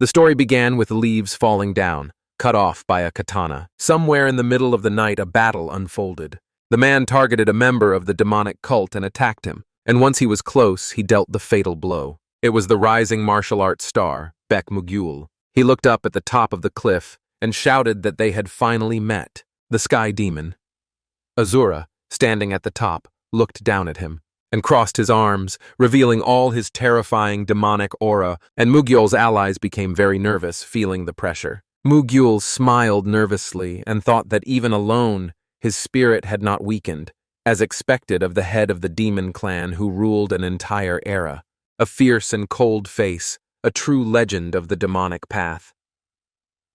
The story began with leaves falling down, cut off by a katana. Somewhere in the middle of the night, a battle unfolded. The man targeted a member of the demonic cult and attacked him, and once he was close, he dealt the fatal blow. It was the rising martial arts star, Baek Mugyul. He looked up at the top of the cliff and shouted that they had finally met. The sky demon, Azura, standing at the top, looked down at him and crossed his arms, revealing all his terrifying demonic aura, and Mugyul's allies became very nervous, feeling the pressure. Mugyul smiled nervously and thought that even alone, his spirit had not weakened, as expected of the head of the demon clan who ruled an entire era. A fierce and cold face, a true legend of the demonic path.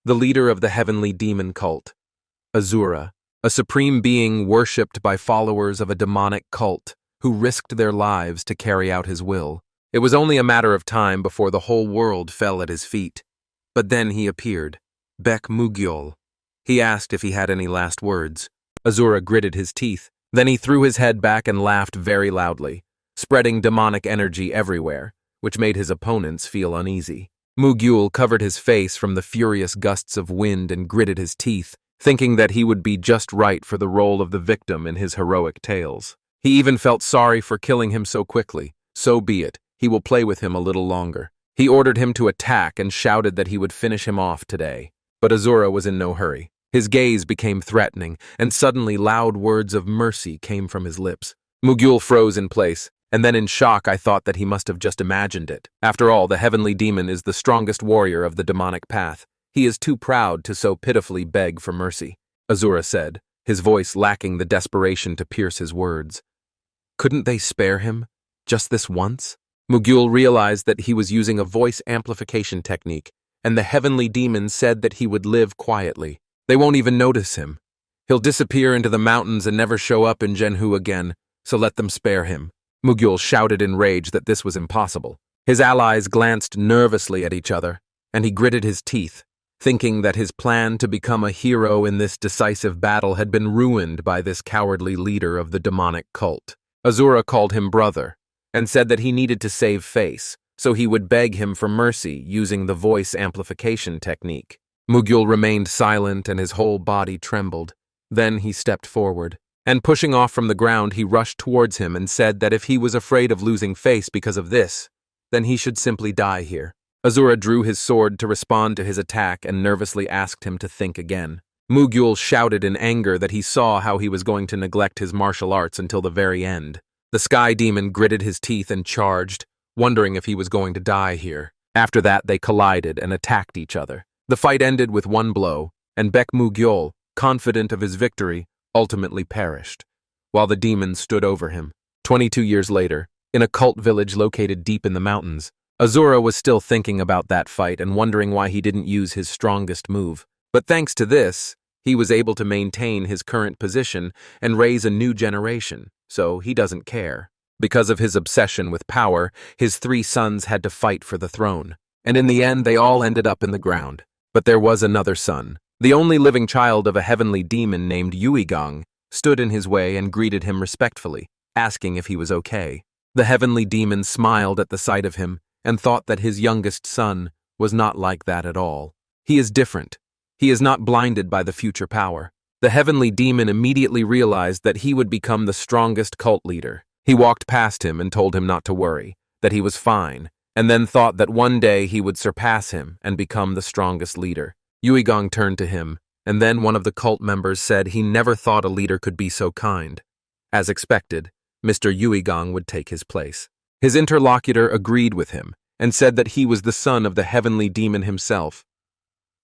The leader of the heavenly demon cult, Azura, a supreme being worshipped by followers of a demonic cult who risked their lives to carry out his will. It was only a matter of time before the whole world fell at his feet. But then he appeared, Baek Mugyul. He asked if he had any last words. Azura gritted his teeth. Then he threw his head back and laughed very loudly, spreading demonic energy everywhere, which made his opponents feel uneasy. Mugyul covered his face from the furious gusts of wind and gritted his teeth, thinking that he would be just right for the role of the victim in his heroic tales. He even felt sorry for killing him so quickly. So be it, he will play with him a little longer. He ordered him to attack and shouted that he would finish him off today. But Azura was in no hurry. His gaze became threatening, and suddenly loud words of mercy came from his lips. Mugyul froze in place, and then in shock I thought that he must have just imagined it. After all, the heavenly demon is the strongest warrior of the demonic path. He is too proud to so pitifully beg for mercy, Azura said, his voice lacking the desperation to pierce his words. Couldn't they spare him? Just this once? Mugyul realized that he was using a voice amplification technique, and the heavenly demon said that he would live quietly. They won't even notice him. He'll disappear into the mountains and never show up in Zhenhu again, so let them spare him. Mugyul shouted in rage that this was impossible. His allies glanced nervously at each other, and he gritted his teeth, thinking that his plan to become a hero in this decisive battle had been ruined by this cowardly leader of the demonic cult. Azura called him brother, and said that he needed to save face, so he would beg him for mercy using the voice amplification technique. Mugyul remained silent and his whole body trembled. Then he stepped forward, and pushing off from the ground he rushed towards him and said that if he was afraid of losing face because of this, then he should simply die here. Azura drew his sword to respond to his attack and nervously asked him to think again. Mugyul shouted in anger that he saw how he was going to neglect his martial arts until the very end. The sky demon gritted his teeth and charged, wondering if he was going to die here. After that, they collided and attacked each other. The fight ended with one blow, and Baek Mugyul, confident of his victory, ultimately perished, while the demon stood over him. 22 years later, in a cult village located deep in the mountains, Azura was still thinking about that fight and wondering why he didn't use his strongest move. But thanks to this, he was able to maintain his current position and raise a new generation, so he doesn't care. Because of his obsession with power, his 3 sons had to fight for the throne, and in the end they all ended up in the ground. But there was another son. The only living child of a heavenly demon named Yuigang stood in his way and greeted him respectfully, asking if he was okay. The heavenly demon smiled at the sight of him and thought that his youngest son was not like that at all. He is different. He is not blinded by the future power. The heavenly demon immediately realized that he would become the strongest cult leader. He walked past him and told him not to worry, that he was fine, and then thought that one day he would surpass him and become the strongest leader. Yuigang turned to him, and then one of the cult members said he never thought a leader could be so kind. As expected, Mr. Yuigang would take his place. His interlocutor agreed with him and said that he was the son of the heavenly demon himself.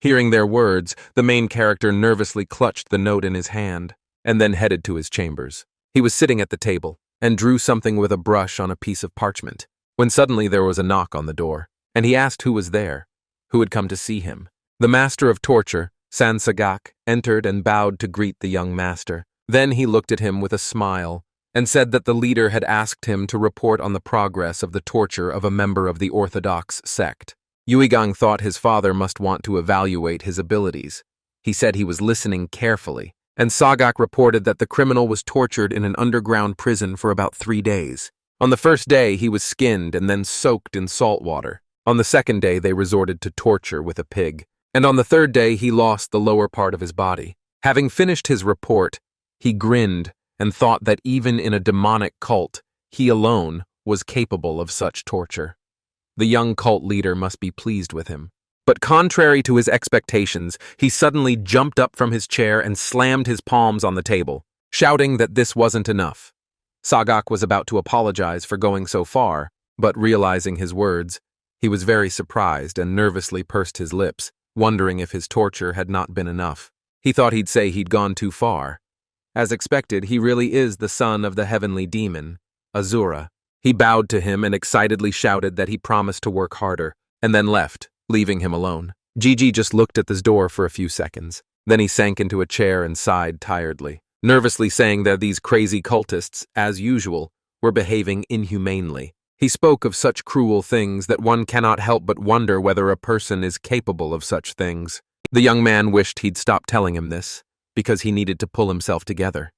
Hearing their words, the main character nervously clutched the note in his hand and then headed to his chambers. He was sitting at the table and drew something with a brush on a piece of parchment, when suddenly there was a knock on the door, and he asked who was there, who had come to see him. The master of torture, Sansagak, entered and bowed to greet the young master. Then he looked at him with a smile and said that the leader had asked him to report on the progress of the torture of a member of the Orthodox sect. Yuigang thought his father must want to evaluate his abilities. He said he was listening carefully, and Sagak reported that the criminal was tortured in an underground prison for about 3 days. On the first day, he was skinned and then soaked in salt water. On the second day, they resorted to torture with a pig. And on the third day, he lost the lower part of his body. Having finished his report, he grinned and thought that even in a demonic cult, he alone was capable of such torture. The young cult leader must be pleased with him. But contrary to his expectations, he suddenly jumped up from his chair and slammed his palms on the table, shouting that this wasn't enough. Sagak was about to apologize for going so far, but realizing his words, he was very surprised and nervously pursed his lips, wondering if his torture had not been enough. He thought he'd say he'd gone too far. As expected, he really is the son of the heavenly demon, Azura. He bowed to him and excitedly shouted that he promised to work harder, and then left, leaving him alone. Gigi just looked at this door for a few seconds. Then he sank into a chair and sighed tiredly, nervously saying that these crazy cultists, as usual, were behaving inhumanely. He spoke of such cruel things that one cannot help but wonder whether a person is capable of such things. The young man wished he'd stop telling him this, because he needed to pull himself together.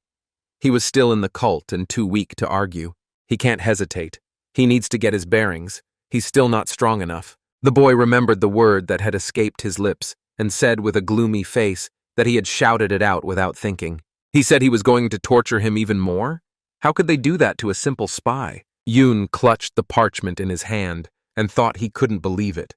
He was still in the cult and too weak to argue. He can't hesitate. He needs to get his bearings. He's still not strong enough. The boy remembered the word that had escaped his lips and said with a gloomy face that he had shouted it out without thinking. He said he was going to torture him even more? How could they do that to a simple spy? Yoon clutched the parchment in his hand and thought he couldn't believe it.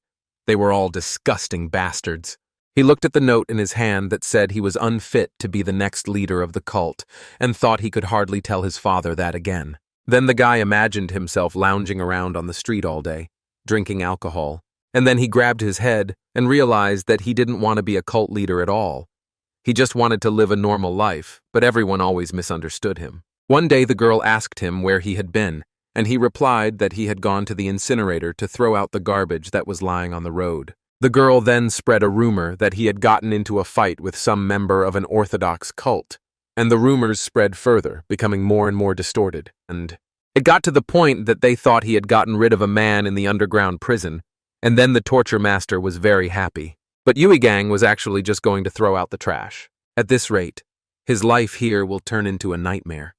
They were all disgusting bastards. He looked at the note in his hand that said he was unfit to be the next leader of the cult and thought he could hardly tell his father that again. Then the guy imagined himself lounging around on the street all day, drinking alcohol, and then he grabbed his head and realized that he didn't want to be a cult leader at all. He just wanted to live a normal life, but everyone always misunderstood him. One day the girl asked him where he had been, and he replied that he had gone to the incinerator to throw out the garbage that was lying on the road. The girl then spread a rumor that he had gotten into a fight with some member of an orthodox cult, and the rumors spread further, becoming more and more distorted, and it got to the point that they thought he had gotten rid of a man in the underground prison, and then the torture master was very happy. But Yuigang was actually just going to throw out the trash. At this rate, his life here will turn into a nightmare.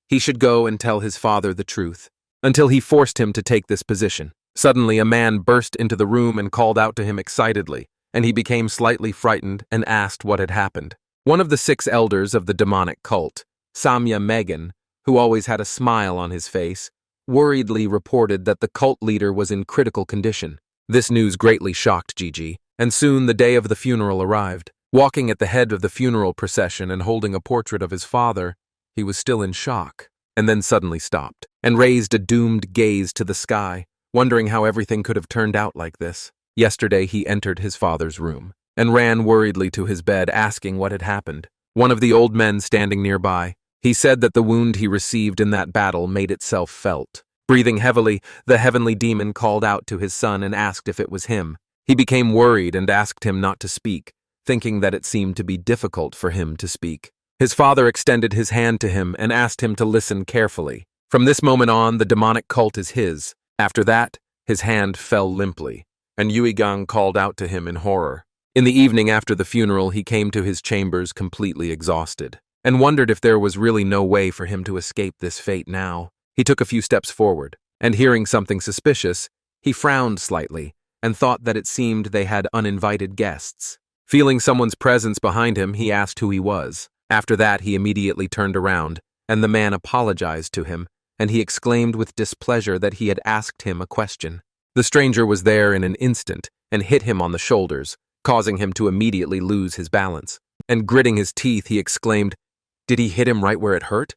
He should go and tell his father the truth, until he forced him to take this position. Suddenly, a man burst into the room and called out to him excitedly, and he became slightly frightened and asked what had happened. One of the 6 elders of the demonic cult, Samya Megan, who always had a smile on his face, worriedly reported that the cult leader was in critical condition. This news greatly shocked Gigi, and soon the day of the funeral arrived. Walking at the head of the funeral procession and holding a portrait of his father, he was still in shock, and then suddenly stopped, and raised a doomed gaze to the sky, wondering how everything could have turned out like this. Yesterday he entered his father's room, and ran worriedly to his bed asking what had happened. One of the old men standing nearby, he said that the wound he received in that battle made itself felt. Breathing heavily, the heavenly demon called out to his son and asked if it was him. He became worried and asked him not to speak, thinking that it seemed to be difficult for him to speak. His father extended his hand to him and asked him to listen carefully. From this moment on, the demonic cult is his. After that, his hand fell limply, and Yuigang called out to him in horror. In the evening after the funeral, he came to his chambers completely exhausted, and wondered if there was really no way for him to escape this fate now. He took a few steps forward, and hearing something suspicious, he frowned slightly, and thought that it seemed they had uninvited guests. Feeling someone's presence behind him, he asked who he was. After that, he immediately turned around, and the man apologized to him, and he exclaimed with displeasure that he had asked him a question. The stranger was there in an instant and hit him on the shoulders, causing him to immediately lose his balance. And gritting his teeth, he exclaimed, "Did he hit him right where it hurt?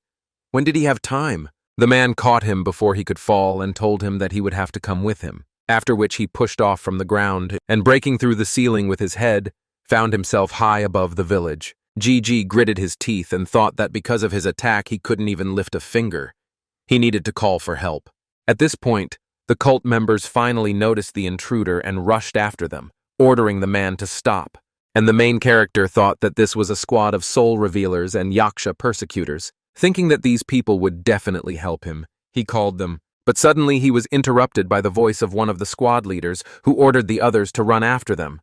When did he have time?" The man caught him before he could fall and told him that he would have to come with him, after which he pushed off from the ground and, breaking through the ceiling with his head, found himself high above the village. Gigi gritted his teeth and thought that because of his attack he couldn't even lift a finger. He needed to call for help. At this point, the cult members finally noticed the intruder and rushed after them, ordering the man to stop. And the main character thought that this was a squad of soul revealers and yaksha persecutors. Thinking that these people would definitely help him, he called them. But suddenly he was interrupted by the voice of one of the squad leaders, who ordered the others to run after them.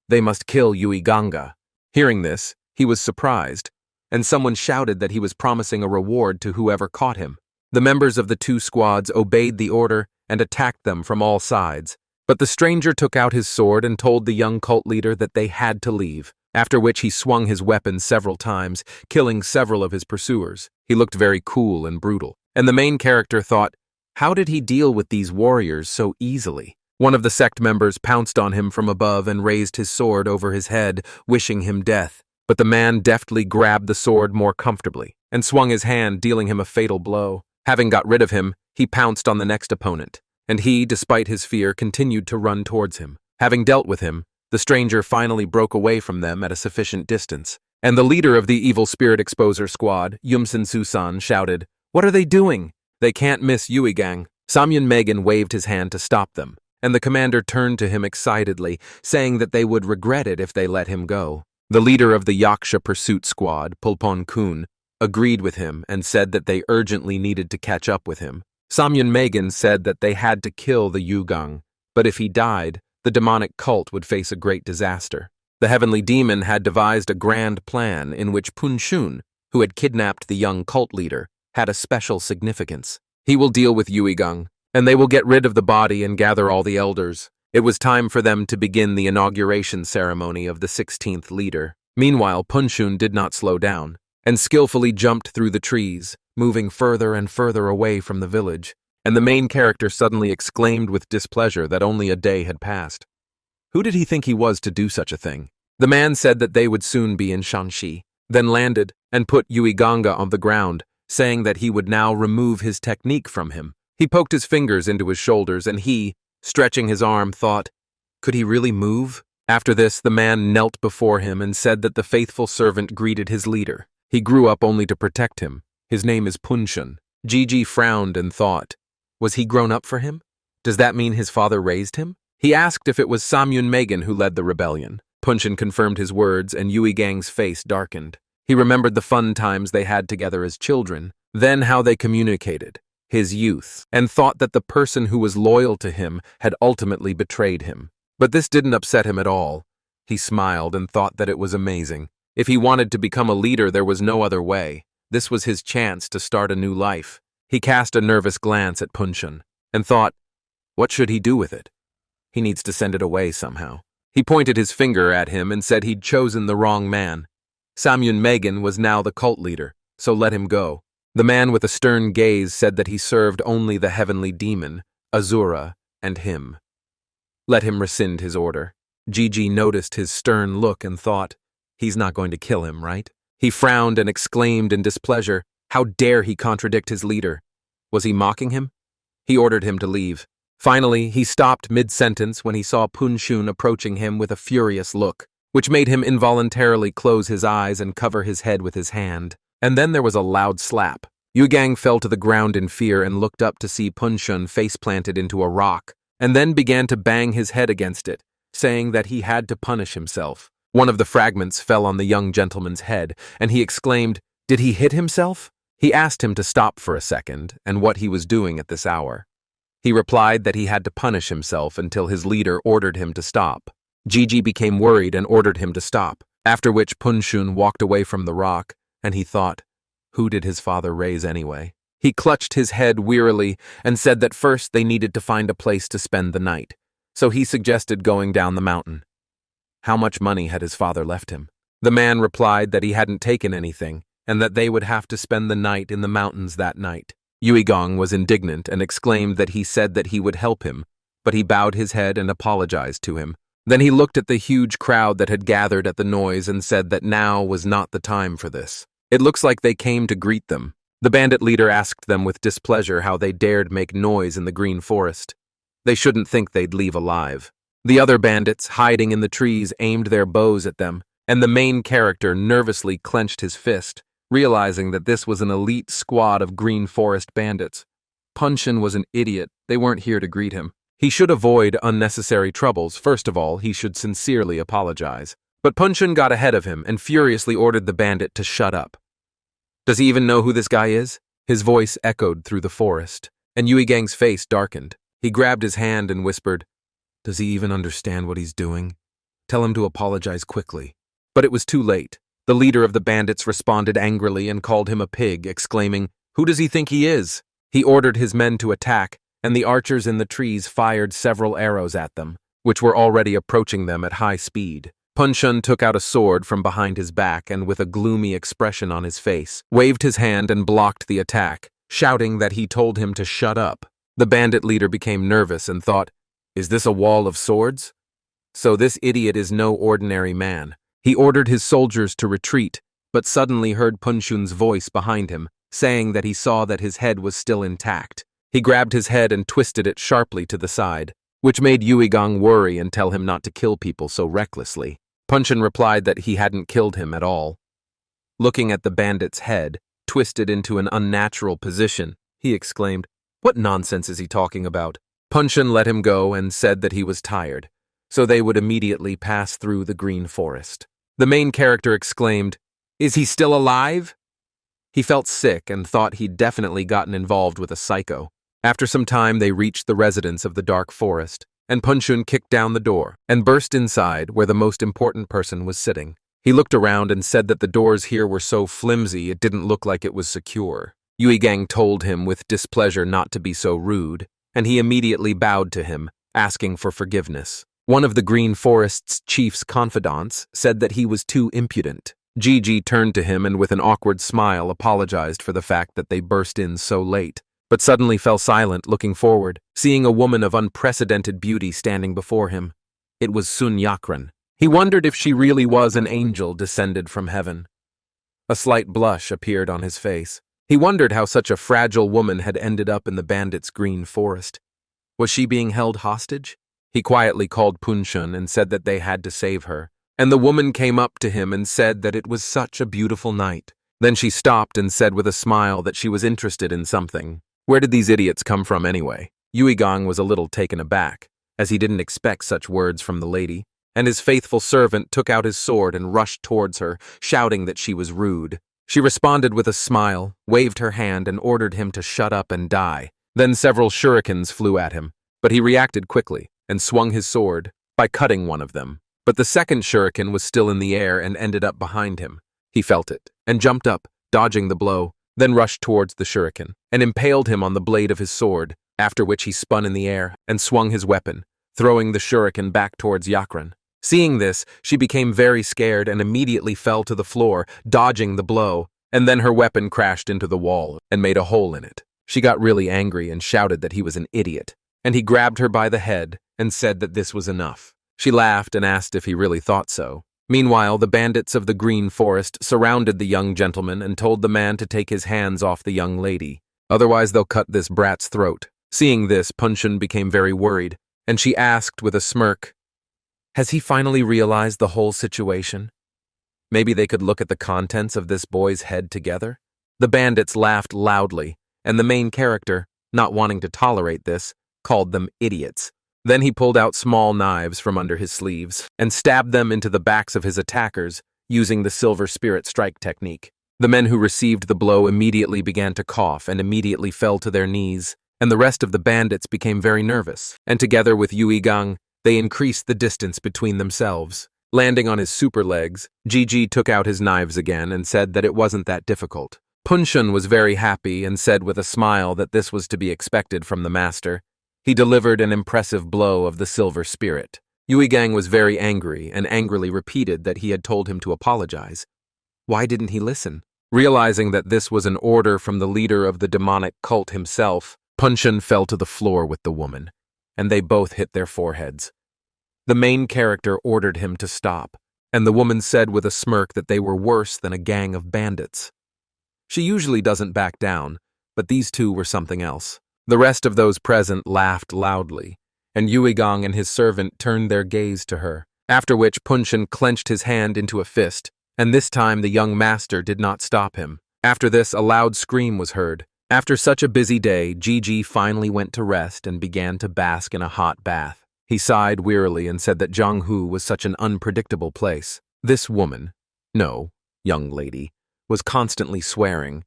They must kill Yuiganga. Hearing this, he was surprised, and someone shouted that he was promising a reward to whoever caught him. The members of the 2 squads obeyed the order and attacked them from all sides, But the stranger took out his sword and told the young cult leader that they had to leave, after which he swung his weapon several times, killing several of his pursuers. He looked very cool and brutal, and the main character thought, how did he deal with these warriors so easily? One of the sect members pounced on him from above and raised his sword over his head, wishing him death. But the man deftly grabbed the sword more comfortably and swung his hand, dealing him a fatal blow. Having got rid of him, he pounced on the next opponent, and he, despite his fear, continued to run towards him. Having dealt with him, the stranger finally broke away from them at a sufficient distance, and the leader of the evil spirit exposer squad, Yumsen Susan, shouted, "What are they doing? They can't miss Yuigang." Samyun Megan waved his hand to stop them, and the commander turned to him excitedly, saying that they would regret it if they let him go. The leader of the Yaksha pursuit squad, Pulpon Kun, agreed with him and said that they urgently needed to catch up with him. Samyun Megan said that they had to kill the Yugang, but if he died, the demonic cult would face a great disaster. The heavenly demon had devised a grand plan in which Punshun, who had kidnapped the young cult leader, had a special significance. He will deal with Yuigang, and they will get rid of the body and gather all the elders. It was time for them to begin the inauguration ceremony of the 16th leader. Meanwhile, Punshun did not slow down, and skillfully jumped through the trees, moving further and further away from the village, and the main character suddenly exclaimed with displeasure that only a day had passed. Who did he think he was to do such a thing? The man said that they would soon be in Shanxi, then landed and put Yuiganga on the ground, saying that he would now remove his technique from him. He poked his fingers into his shoulders and he, stretching his arm, thought, could he really move? After this, the man knelt before him and said that the faithful servant greeted his leader. He grew up only to protect him. His name is Punshun. Gigi frowned and thought, was he grown up for him? Does that mean his father raised him? He asked if it was Samyun Megan who led the rebellion. Punshun confirmed his words and Yuigang's face darkened. He remembered the fun times they had together as children, then how they communicated, his youth, and thought that the person who was loyal to him had ultimately betrayed him. But this didn't upset him at all. He smiled and thought that it was amazing. If he wanted to become a leader, there was no other way. This was his chance to start a new life. He cast a nervous glance at Punshun and thought, what should he do with it? He needs to send it away somehow. He pointed his finger at him and said he'd chosen the wrong man. Samyun Megan was now the cult leader, so let him go. The man with a stern gaze said that he served only the heavenly demon, Azura, and him. Let him rescind his order. Gigi noticed his stern look and thought, he's not going to kill him, right? He frowned and exclaimed in displeasure, how dare he contradict his leader? Was he mocking him? He ordered him to leave. Finally, he stopped mid-sentence when he saw Punshun approaching him with a furious look, which made him involuntarily close his eyes and cover his head with his hand. And then there was a loud slap. Yuigang fell to the ground in fear and looked up to see Punshun face-planted into a rock, and then began to bang his head against it, saying that he had to punish himself. One of the fragments fell on the young gentleman's head, and he exclaimed, did he hit himself? He asked him to stop for a second, and what he was doing at this hour. He replied that he had to punish himself until his leader ordered him to stop. Gigi became worried and ordered him to stop, after which Punshun walked away from the rock, and he thought, who did his father raise anyway? He clutched his head wearily and said that first they needed to find a place to spend the night, so he suggested going down the mountain. How much money had his father left him? The man replied that he hadn't taken anything, and that they would have to spend the night in the mountains that night. Yuigang was indignant and exclaimed that he said that he would help him, but he bowed his head and apologized to him. Then he looked at the huge crowd that had gathered at the noise and said that now was not the time for this. It looks like they came to greet them. The bandit leader asked them with displeasure how they dared make noise in the green forest. They shouldn't think they'd leave alive. The other bandits, hiding in the trees, aimed their bows at them, and the main character nervously clenched his fist, realizing that this was an elite squad of green forest bandits. Punshun was an idiot. They weren't here to greet him. He should avoid unnecessary troubles. First of all, he should sincerely apologize. But Punshun got ahead of him and furiously ordered the bandit to shut up. Does he even know who this guy is? His voice echoed through the forest, and Yuigang's face darkened. He grabbed his hand and whispered, does he even understand what he's doing? Tell him to apologize quickly. But it was too late. The leader of the bandits responded angrily and called him a pig, exclaiming, who does he think he is? He ordered his men to attack, and the archers in the trees fired several arrows at them, which were already approaching them at high speed. Punshun took out a sword from behind his back and with a gloomy expression on his face, waved his hand and blocked the attack, shouting that he told him to shut up. The bandit leader became nervous and thought, "Is this a wall of swords? So this idiot is no ordinary man." He ordered his soldiers to retreat, but suddenly heard Punshun's voice behind him, saying that he saw that his head was still intact. He grabbed his head and twisted it sharply to the side, which made Yuigang worry and tell him not to kill people so recklessly. Punshun replied that he hadn't killed him at all. Looking at the bandit's head, twisted into an unnatural position, he exclaimed, "What nonsense is he talking about?" Punshun let him go and said that he was tired, so they would immediately pass through the green forest. The main character exclaimed, "Is he still alive?" He felt sick and thought he'd definitely gotten involved with a psycho. After some time, they reached the residence of the dark forest, and Punshun kicked down the door and burst inside where the most important person was sitting. He looked around and said that the doors here were so flimsy it didn't look like it was secure. Yuigang told him with displeasure not to be so rude, and he immediately bowed to him, asking for forgiveness. One of the Green Forest's chief's confidants said that he was too impudent. Gigi turned to him and with an awkward smile apologized for the fact that they burst in so late, but suddenly fell silent, looking forward, seeing a woman of unprecedented beauty standing before him. It was Sun Yakran. He wondered if she really was an angel descended from heaven. A slight blush appeared on his face. He wondered how such a fragile woman had ended up in the bandits' green forest. Was she being held hostage? He quietly called Punshun and said that they had to save her, and the woman came up to him and said that it was such a beautiful night. Then she stopped and said with a smile that she was interested in something. Where did these idiots come from anyway? Yuigang was a little taken aback, as he didn't expect such words from the lady, and his faithful servant took out his sword and rushed towards her, shouting that she was rude. She responded with a smile, waved her hand and ordered him to shut up and die. Then several shurikens flew at him, but he reacted quickly and swung his sword by cutting one of them. But the second shuriken was still in the air and ended up behind him. He felt it and jumped up, dodging the blow, then rushed towards the shuriken and impaled him on the blade of his sword, after which he spun in the air and swung his weapon, throwing the shuriken back towards Yakran. Seeing this, she became very scared and immediately fell to the floor, dodging the blow, and then her weapon crashed into the wall and made a hole in it. She got really angry and shouted that he was an idiot, and he grabbed her by the head and said that this was enough. She laughed and asked if he really thought so. Meanwhile, the bandits of the Green Forest surrounded the young gentleman and told the man to take his hands off the young lady. Otherwise, they'll cut this brat's throat. Seeing this, Punshun became very worried, and she asked with a smirk, "Has he finally realized the whole situation? Maybe they could look at the contents of this boy's head together?" The bandits laughed loudly, and the main character, not wanting to tolerate this, called them idiots. Then he pulled out small knives from under his sleeves and stabbed them into the backs of his attackers using the silver spirit strike technique. The men who received the blow immediately began to cough and immediately fell to their knees, and the rest of the bandits became very nervous, and together with Yuigang, they increased the distance between themselves. Landing on his super legs, Gigi took out his knives again and said that it wasn't that difficult. Punshun was very happy and said with a smile that this was to be expected from the master. He delivered an impressive blow of the silver spirit. Yuigang was very angry and angrily repeated that he had told him to apologize. Why didn't he listen? Realizing that this was an order from the leader of the demonic cult himself, Punshun fell to the floor with the woman, and they both hit their foreheads. The main character ordered him to stop, and the woman said with a smirk that they were worse than a gang of bandits. She usually doesn't back down, but these two were something else. The rest of those present laughed loudly, and Yuigang and his servant turned their gaze to her, after which Punshun clenched his hand into a fist, and this time the young master did not stop him. After this, a loud scream was heard. After such a busy day, Gigi finally went to rest and began to bask in a hot bath. He sighed wearily and said that Jianghu was such an unpredictable place. This woman, no, young lady, was constantly swearing.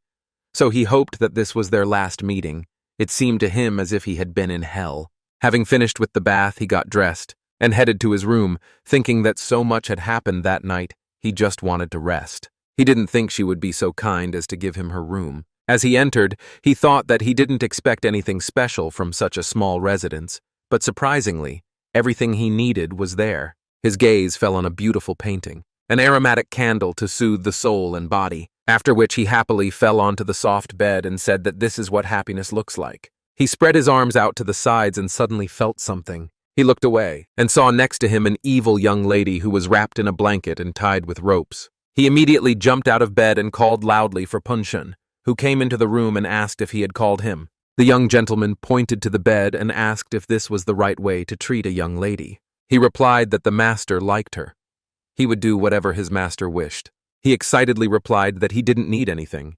So he hoped that this was their last meeting. It seemed to him as if he had been in hell. Having finished with the bath, he got dressed and headed to his room, thinking that so much had happened that night, he just wanted to rest. He didn't think she would be so kind as to give him her room, As he entered, he thought that he didn't expect anything special from such a small residence, but surprisingly, everything he needed was there. His gaze fell on a beautiful painting, an aromatic candle to soothe the soul and body, after which he happily fell onto the soft bed and said that this is what happiness looks like. He spread his arms out to the sides and suddenly felt something. He looked away and saw next to him an evil young lady who was wrapped in a blanket and tied with ropes. He immediately jumped out of bed and called loudly for Punshun, who came into the room and asked if he had called him. The young gentleman pointed to the bed and asked if this was the right way to treat a young lady. He replied that the master liked her. He would do whatever his master wished. He excitedly replied that he didn't need anything.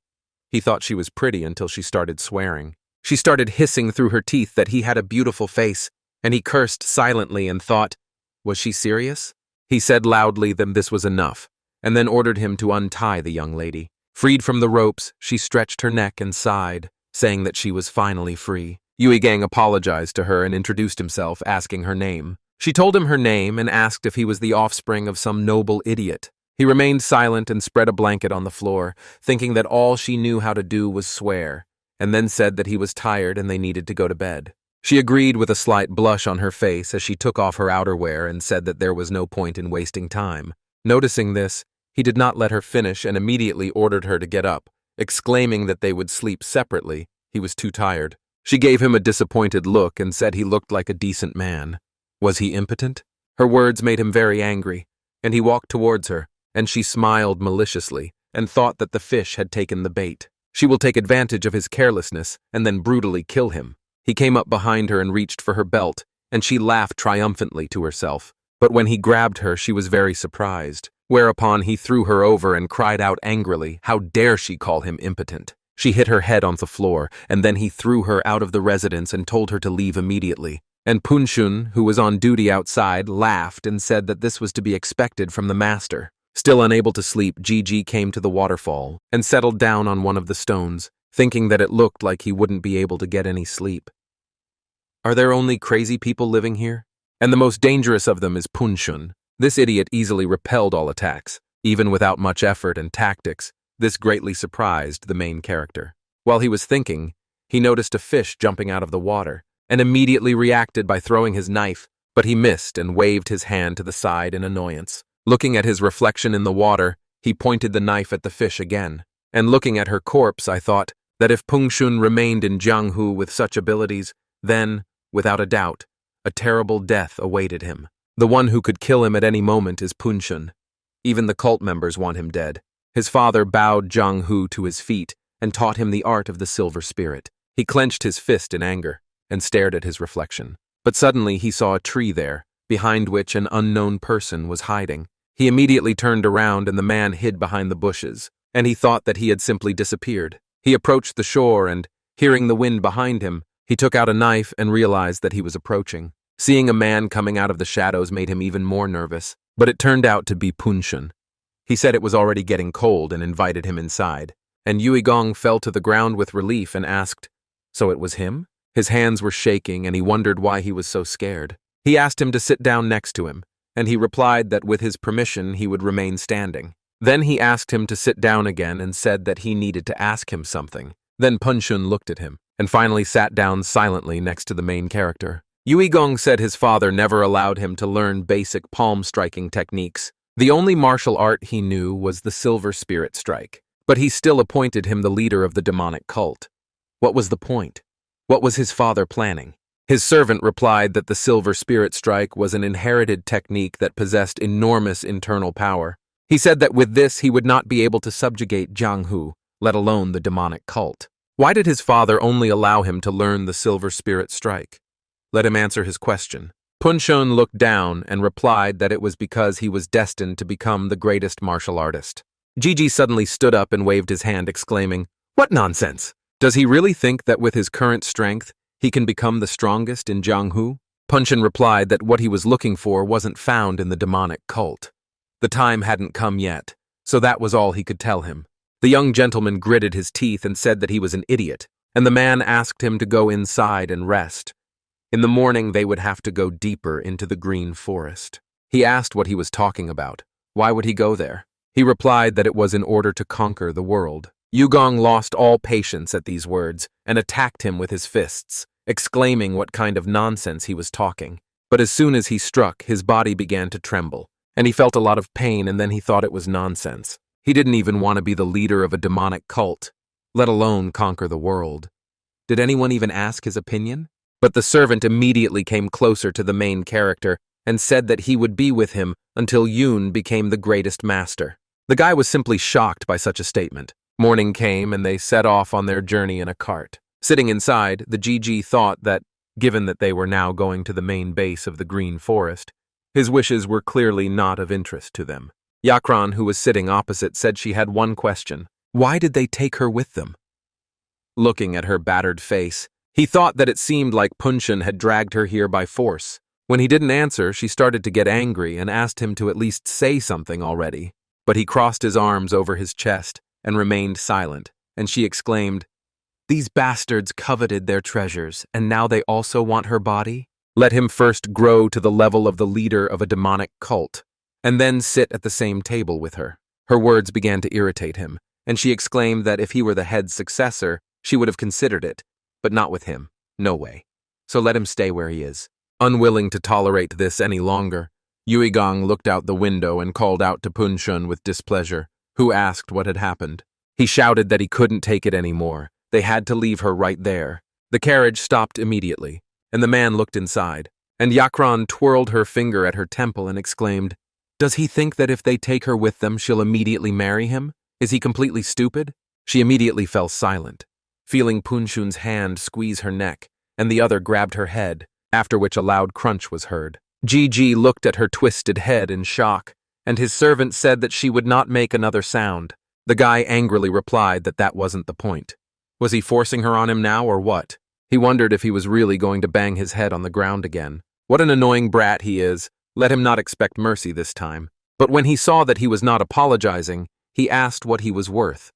He thought she was pretty until she started swearing. She started hissing through her teeth that he had a beautiful face, and he cursed silently and thought, was she serious? He said loudly that this was enough, and then ordered him to untie the young lady. Freed from the ropes, she stretched her neck and sighed, saying that she was finally free. Yuigang apologized to her and introduced himself, asking her name. She told him her name and asked if he was the offspring of some noble idiot. He remained silent and spread a blanket on the floor, thinking that all she knew how to do was swear, and then said that he was tired and they needed to go to bed. She agreed with a slight blush on her face as she took off her outerwear and said that there was no point in wasting time. Noticing this, he did not let her finish and immediately ordered her to get up, exclaiming that they would sleep separately. He was too tired. She gave him a disappointed look and said he looked like a decent man. Was he impotent? Her words made him very angry, and he walked towards her, and she smiled maliciously and thought that the fish had taken the bait. She will take advantage of his carelessness and then brutally kill him. He came up behind her and reached for her belt, and she laughed triumphantly to herself. But when he grabbed her, she was very surprised, whereupon he threw her over and cried out angrily, how dare she call him impotent? She hit her head on the floor, and then he threw her out of the residence and told her to leave immediately. And Punshun, who was on duty outside, laughed and said that this was to be expected from the master. Still unable to sleep, Gigi came to the waterfall and settled down on one of the stones, thinking that it looked like he wouldn't be able to get any sleep. Are there only crazy people living here? And the most dangerous of them is Punshun. This idiot easily repelled all attacks, even without much effort and tactics. This greatly surprised the main character. While he was thinking, he noticed a fish jumping out of the water, and immediately reacted by throwing his knife, but he missed and waved his hand to the side in annoyance. Looking at his reflection in the water, he pointed the knife at the fish again. And looking at her corpse, I thought that if Punshun remained in Jianghu with such abilities, then, without a doubt, a terrible death awaited him. The one who could kill him at any moment is Punshun. Even the cult members want him dead. His father bowed Jianghu to his feet and taught him the art of the silver spirit. He clenched his fist in anger and stared at his reflection. But suddenly he saw a tree there, behind which an unknown person was hiding. He immediately turned around and the man hid behind the bushes, and he thought that he had simply disappeared. He approached the shore and, hearing the wind behind him, he took out a knife and realized that he was approaching. Seeing a man coming out of the shadows made him even more nervous, but it turned out to be Punshun. He said it was already getting cold and invited him inside, and Yuigong fell to the ground with relief and asked, "So it was him?" His hands were shaking and he wondered why he was so scared. He asked him to sit down next to him, and he replied that with his permission he would remain standing. Then he asked him to sit down again and said that he needed to ask him something. Then Punshun looked at him, and finally sat down silently next to the main character. Yuigong said his father never allowed him to learn basic palm-striking techniques. The only martial art he knew was the silver spirit strike, but he still appointed him the leader of the demonic cult. What was the point? What was his father planning? His servant replied that the silver spirit strike was an inherited technique that possessed enormous internal power. He said that with this he would not be able to subjugate Jianghu, let alone the demonic cult. Why did his father only allow him to learn the silver spirit strike? Let him answer his question. Punshun looked down and replied that it was because he was destined to become the greatest martial artist. Gigi suddenly stood up and waved his hand, exclaiming, "What nonsense! Does he really think that with his current strength, he can become the strongest in Jianghu?" Punshun replied that what he was looking for wasn't found in the demonic cult. The time hadn't come yet, so that was all he could tell him. The young gentleman gritted his teeth and said that he was an idiot, and the man asked him to go inside and rest. In the morning, they would have to go deeper into the green forest. He asked what he was talking about. Why would he go there? He replied that it was in order to conquer the world. Yugong lost all patience at these words and attacked him with his fists, exclaiming what kind of nonsense he was talking. But as soon as he struck, his body began to tremble, and he felt a lot of pain, and then he thought it was nonsense. He didn't even want to be the leader of a demonic cult, let alone conquer the world. Did anyone even ask his opinion? But the servant immediately came closer to the main character and said that he would be with him until Yoon became the greatest master. The guy was simply shocked by such a statement. Morning came and they set off on their journey in a cart. Sitting inside, the GG thought that, given that they were now going to the main base of the Green Forest, his wishes were clearly not of interest to them. Yakran, who was sitting opposite, said she had one question. Why did they take her with them? Looking at her battered face, he thought that it seemed like Punshun had dragged her here by force. When he didn't answer, she started to get angry and asked him to at least say something already. But he crossed his arms over his chest and remained silent, and she exclaimed, "These bastards coveted their treasures, and now they also want her body? Let him first grow to the level of the leader of a demonic cult, and then sit at the same table with her." Her words began to irritate him, and she exclaimed that if he were the head's successor, she would have considered it, but not with him. No way. So let him stay where he is. Unwilling to tolerate this any longer, Yuigong looked out the window and called out to Punshun with displeasure, who asked what had happened. He shouted that he couldn't take it anymore. They had to leave her right there. The carriage stopped immediately, and the man looked inside, and Yakran twirled her finger at her temple and exclaimed, "Does he think that if they take her with them, she'll immediately marry him? Is he completely stupid?" She immediately fell silent, feeling Punshun's hand squeeze her neck, and the other grabbed her head, after which a loud crunch was heard. Gigi looked at her twisted head in shock, and his servant said that she would not make another sound. The guy angrily replied that that wasn't the point. Was he forcing her on him now or what? He wondered if he was really going to bang his head on the ground again. What an annoying brat he is. Let him not expect mercy this time. But when he saw that he was not apologizing, he asked what he was worth.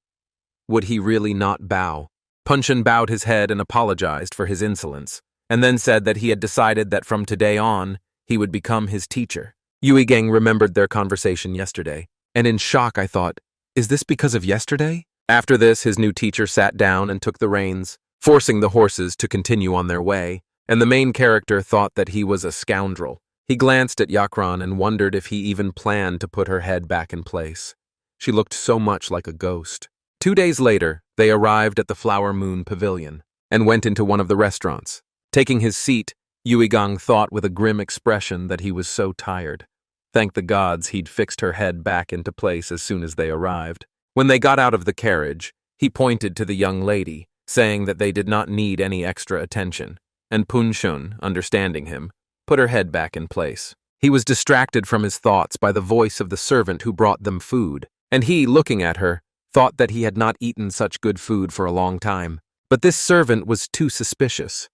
Would he really not bow? Punshun bowed his head and apologized for his insolence, and then said that he had decided that from today on, he would become his teacher. Yuigeng remembered their conversation yesterday, and in shock I thought, is this because of yesterday? After this, his new teacher sat down and took the reins, forcing the horses to continue on their way, and the main character thought that he was a scoundrel. He glanced at Yakran and wondered if he even planned to put her head back in place. She looked so much like a ghost. 2 days later, they arrived at the Flower Moon Pavilion and went into one of the restaurants. Taking his seat, Yuigong thought with a grim expression that he was so tired. Thank the gods he'd fixed her head back into place as soon as they arrived. When they got out of the carriage, he pointed to the young lady, saying that they did not need any extra attention, and Punshun, understanding him, put her head back in place. He was distracted from his thoughts by the voice of the servant who brought them food, and he, looking at her, thought that he had not eaten such good food for a long time. But this servant was too suspicious.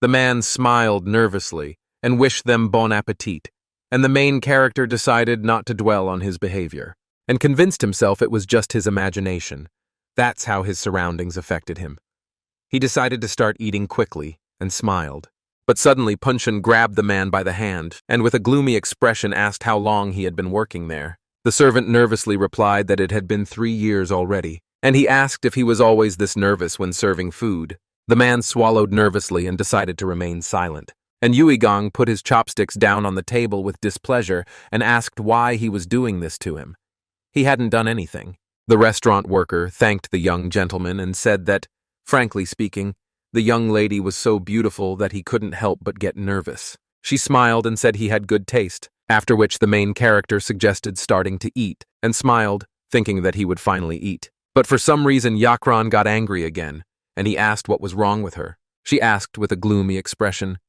The man smiled nervously and wished them bon appetit, and the main character decided not to dwell on his behavior, and convinced himself it was just his imagination. That's how his surroundings affected him. He decided to start eating quickly and smiled. But suddenly Punshun grabbed the man by the hand and with a gloomy expression asked how long he had been working there. The servant nervously replied that it had been 3 years already, and he asked if he was always this nervous when serving food. The man swallowed nervously and decided to remain silent, and Yuigong put his chopsticks down on the table with displeasure and asked why he was doing this to him. He hadn't done anything. The restaurant worker thanked the young gentleman and said that, frankly speaking, the young lady was so beautiful that he couldn't help but get nervous. She smiled and said he had good taste, after which the main character suggested starting to eat, and smiled, thinking that he would finally eat. But for some reason Yakran got angry again, and he asked what was wrong with her. She asked with a gloomy expression,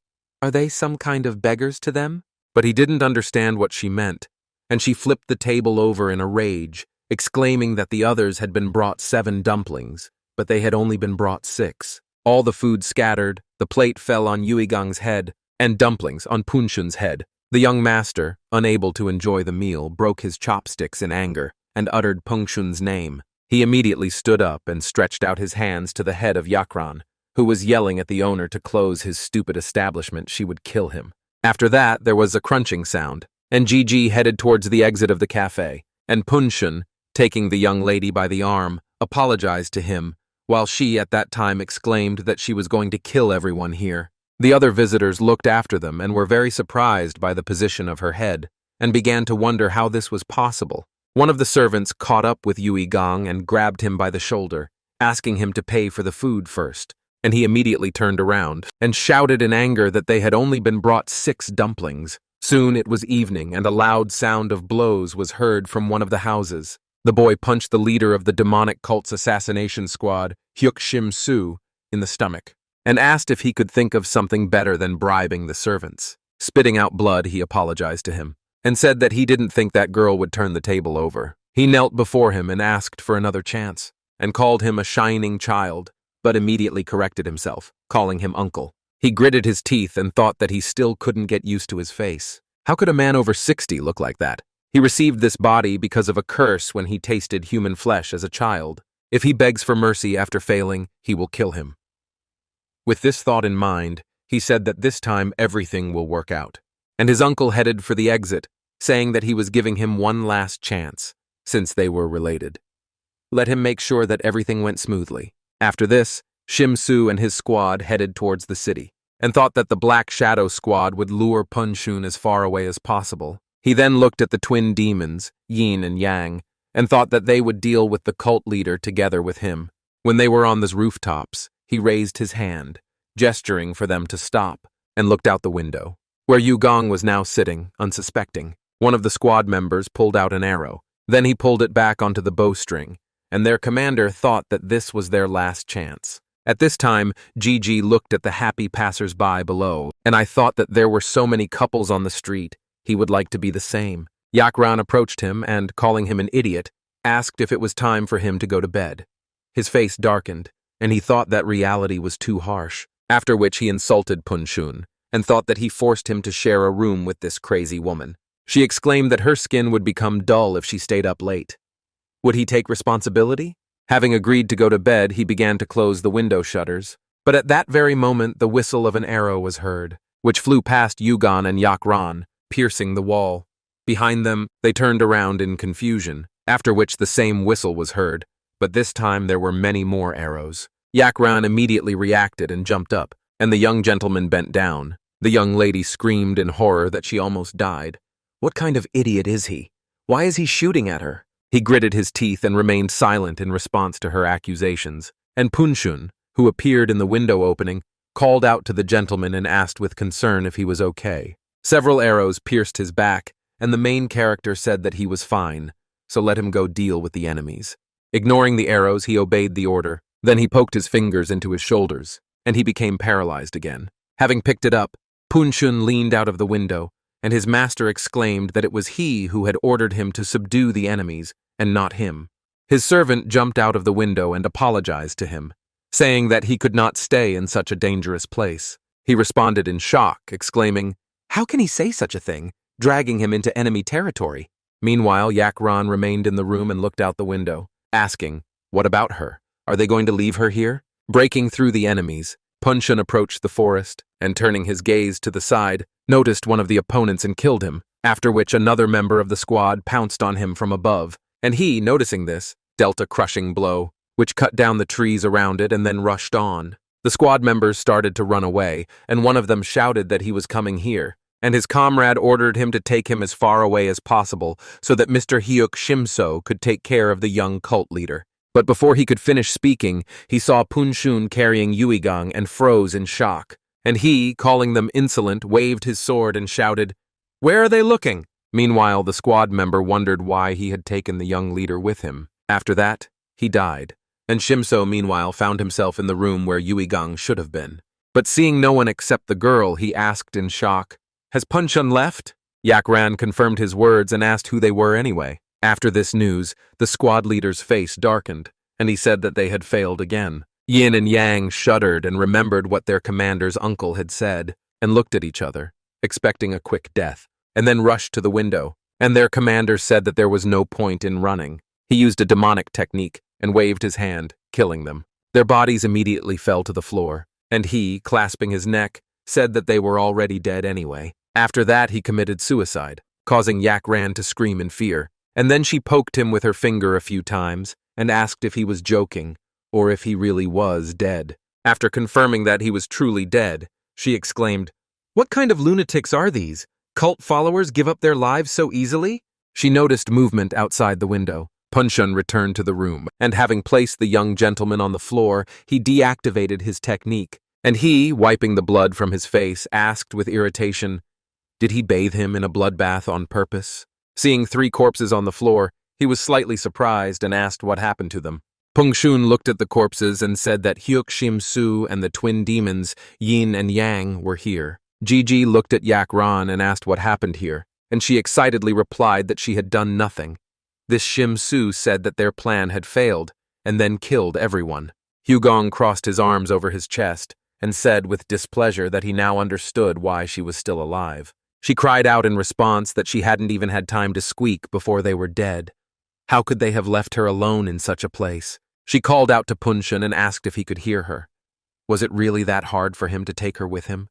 "Are they some kind of beggars to them?" But he didn't understand what she meant, and she flipped the table over in a rage, exclaiming that the others had been brought 7 dumplings, but they had only been brought 6. All the food scattered, the plate fell on Yuigang's head, and dumplings on Punshun's head. The young master, unable to enjoy the meal, broke his chopsticks in anger and uttered Punshun's name. He immediately stood up and stretched out his hands to the head of Yakran, who was yelling at the owner to close his stupid establishment. She would kill him. After that, there was a crunching sound, and Gigi headed towards the exit of the cafe, and Punshun, taking the young lady by the arm, apologized to him, while she at that time exclaimed that she was going to kill everyone here. The other visitors looked after them and were very surprised by the position of her head, and began to wonder how this was possible. One of the servants caught up with Yui Gong and grabbed him by the shoulder, asking him to pay for the food first, and he immediately turned around and shouted in anger that they had only been brought 6 dumplings. Soon it was evening, and a loud sound of blows was heard from one of the houses. The boy punched the leader of the demonic cult's assassination squad, Hyuk Shim Soo, in the stomach, and asked if he could think of something better than bribing the servants. Spitting out blood, he apologized to him, and said that he didn't think that girl would turn the table over. He knelt before him and asked for another chance, and called him a shining child, but immediately corrected himself, calling him uncle. He gritted his teeth and thought that he still couldn't get used to his face. How could a man over 60 look like that? He received this body because of a curse when he tasted human flesh as a child. If he begs for mercy after failing, he will kill him. With this thought in mind, he said that this time everything will work out, and his uncle headed for the exit, saying that he was giving him one last chance, since they were related. Let him make sure that everything went smoothly. After this, Shim Soo and his squad headed towards the city, and thought that the Black Shadow squad would lure Punshun as far away as possible. He then looked at the twin demons, Yin and Yang, and thought that they would deal with the cult leader together with him. When they were on the rooftops, he raised his hand, gesturing for them to stop, and looked out the window, where Yu Gong was now sitting, unsuspecting. One of the squad members pulled out an arrow. Then he pulled it back onto the bowstring, and their commander thought that this was their last chance. At this time, Gigi looked at the happy passers-by below, and I thought that there were so many couples on the street, he would like to be the same. Yakran approached him and, calling him an idiot, asked if it was time for him to go to bed. His face darkened, and he thought that reality was too harsh, after which he insulted Punshun, and thought that he forced him to share a room with this crazy woman. She exclaimed that her skin would become dull if she stayed up late. Would he take responsibility? Having agreed to go to bed, he began to close the window shutters, but at that very moment the whistle of an arrow was heard, which flew past Yugon and Yakran, piercing the wall. Behind them, they turned around in confusion, after which the same whistle was heard, but this time there were many more arrows. Yakran immediately reacted and jumped up, and the young gentleman bent down. The young lady screamed in horror that she almost died. What kind of idiot is he? Why is he shooting at her? He gritted his teeth and remained silent in response to her accusations, and Punshun, who appeared in the window opening, called out to the gentleman and asked with concern if he was okay. Several arrows pierced his back, and the main character said that he was fine, so let him go deal with the enemies. Ignoring the arrows, he obeyed the order. Then he poked his fingers into his shoulders, and he became paralyzed again. Having picked it up, Punshun leaned out of the window, and his master exclaimed that it was he who had ordered him to subdue the enemies, and not him. His servant jumped out of the window and apologized to him, saying that he could not stay in such a dangerous place. He responded in shock, exclaiming, "How can he say such a thing, dragging him into enemy territory?" Meanwhile, Yakran remained in the room and looked out the window, asking, "What about her? Are they going to leave her here?" Breaking through the enemies, Punshun approached the forest, and turning his gaze to the side, noticed one of the opponents and killed him, after which another member of the squad pounced on him from above, and he, noticing this, dealt a crushing blow, which cut down the trees around it and then rushed on. The squad members started to run away, and one of them shouted that he was coming here, and his comrade ordered him to take him as far away as possible so that Mr. Hyuk Shimso could take care of the young cult leader. But before he could finish speaking, he saw Punshun carrying Yuigang and froze in shock, and he, calling them insolent, waved his sword and shouted, "Where are they looking?" Meanwhile, the squad member wondered why he had taken the young leader with him. After that, he died, and Shimso meanwhile found himself in the room where Yuigang should have been. But seeing no one except the girl, he asked in shock, "Has Punshun left?" Yakran confirmed his words and asked who they were anyway. After this news, the squad leader's face darkened, and he said that they had failed again. Yin and Yang shuddered and remembered what their commander's uncle had said, and looked at each other, expecting a quick death, and then rushed to the window, and their commander said that there was no point in running. He used a demonic technique and waved his hand, killing them. Their bodies immediately fell to the floor, and he, clasping his neck, said that they were already dead anyway. After that, he committed suicide, causing Yakran to scream in fear, and then she poked him with her finger a few times, and asked if he was joking or if he really was dead. After confirming that he was truly dead, she exclaimed, "What kind of lunatics are these? Cult followers give up their lives so easily?" She noticed movement outside the window. Punshun returned to the room, and having placed the young gentleman on the floor, he deactivated his technique. And he, wiping the blood from his face, asked with irritation, did he bathe him in a bloodbath on purpose? Seeing 3 corpses on the floor, he was slightly surprised and asked what happened to them. Pengshun looked at the corpses and said that Hyuk Shim Su and the twin demons, Yin and Yang, were here. Gigi looked at Yak Ran and asked what happened here, and she excitedly replied that she had done nothing. This Shim Su said that their plan had failed, and then killed everyone. Hugong crossed his arms over his chest and said with displeasure that he now understood why she was still alive. She cried out in response that she hadn't even had time to squeak before they were dead. How could they have left her alone in such a place? She called out to Punshun and asked if he could hear her. Was it really that hard for him to take her with him?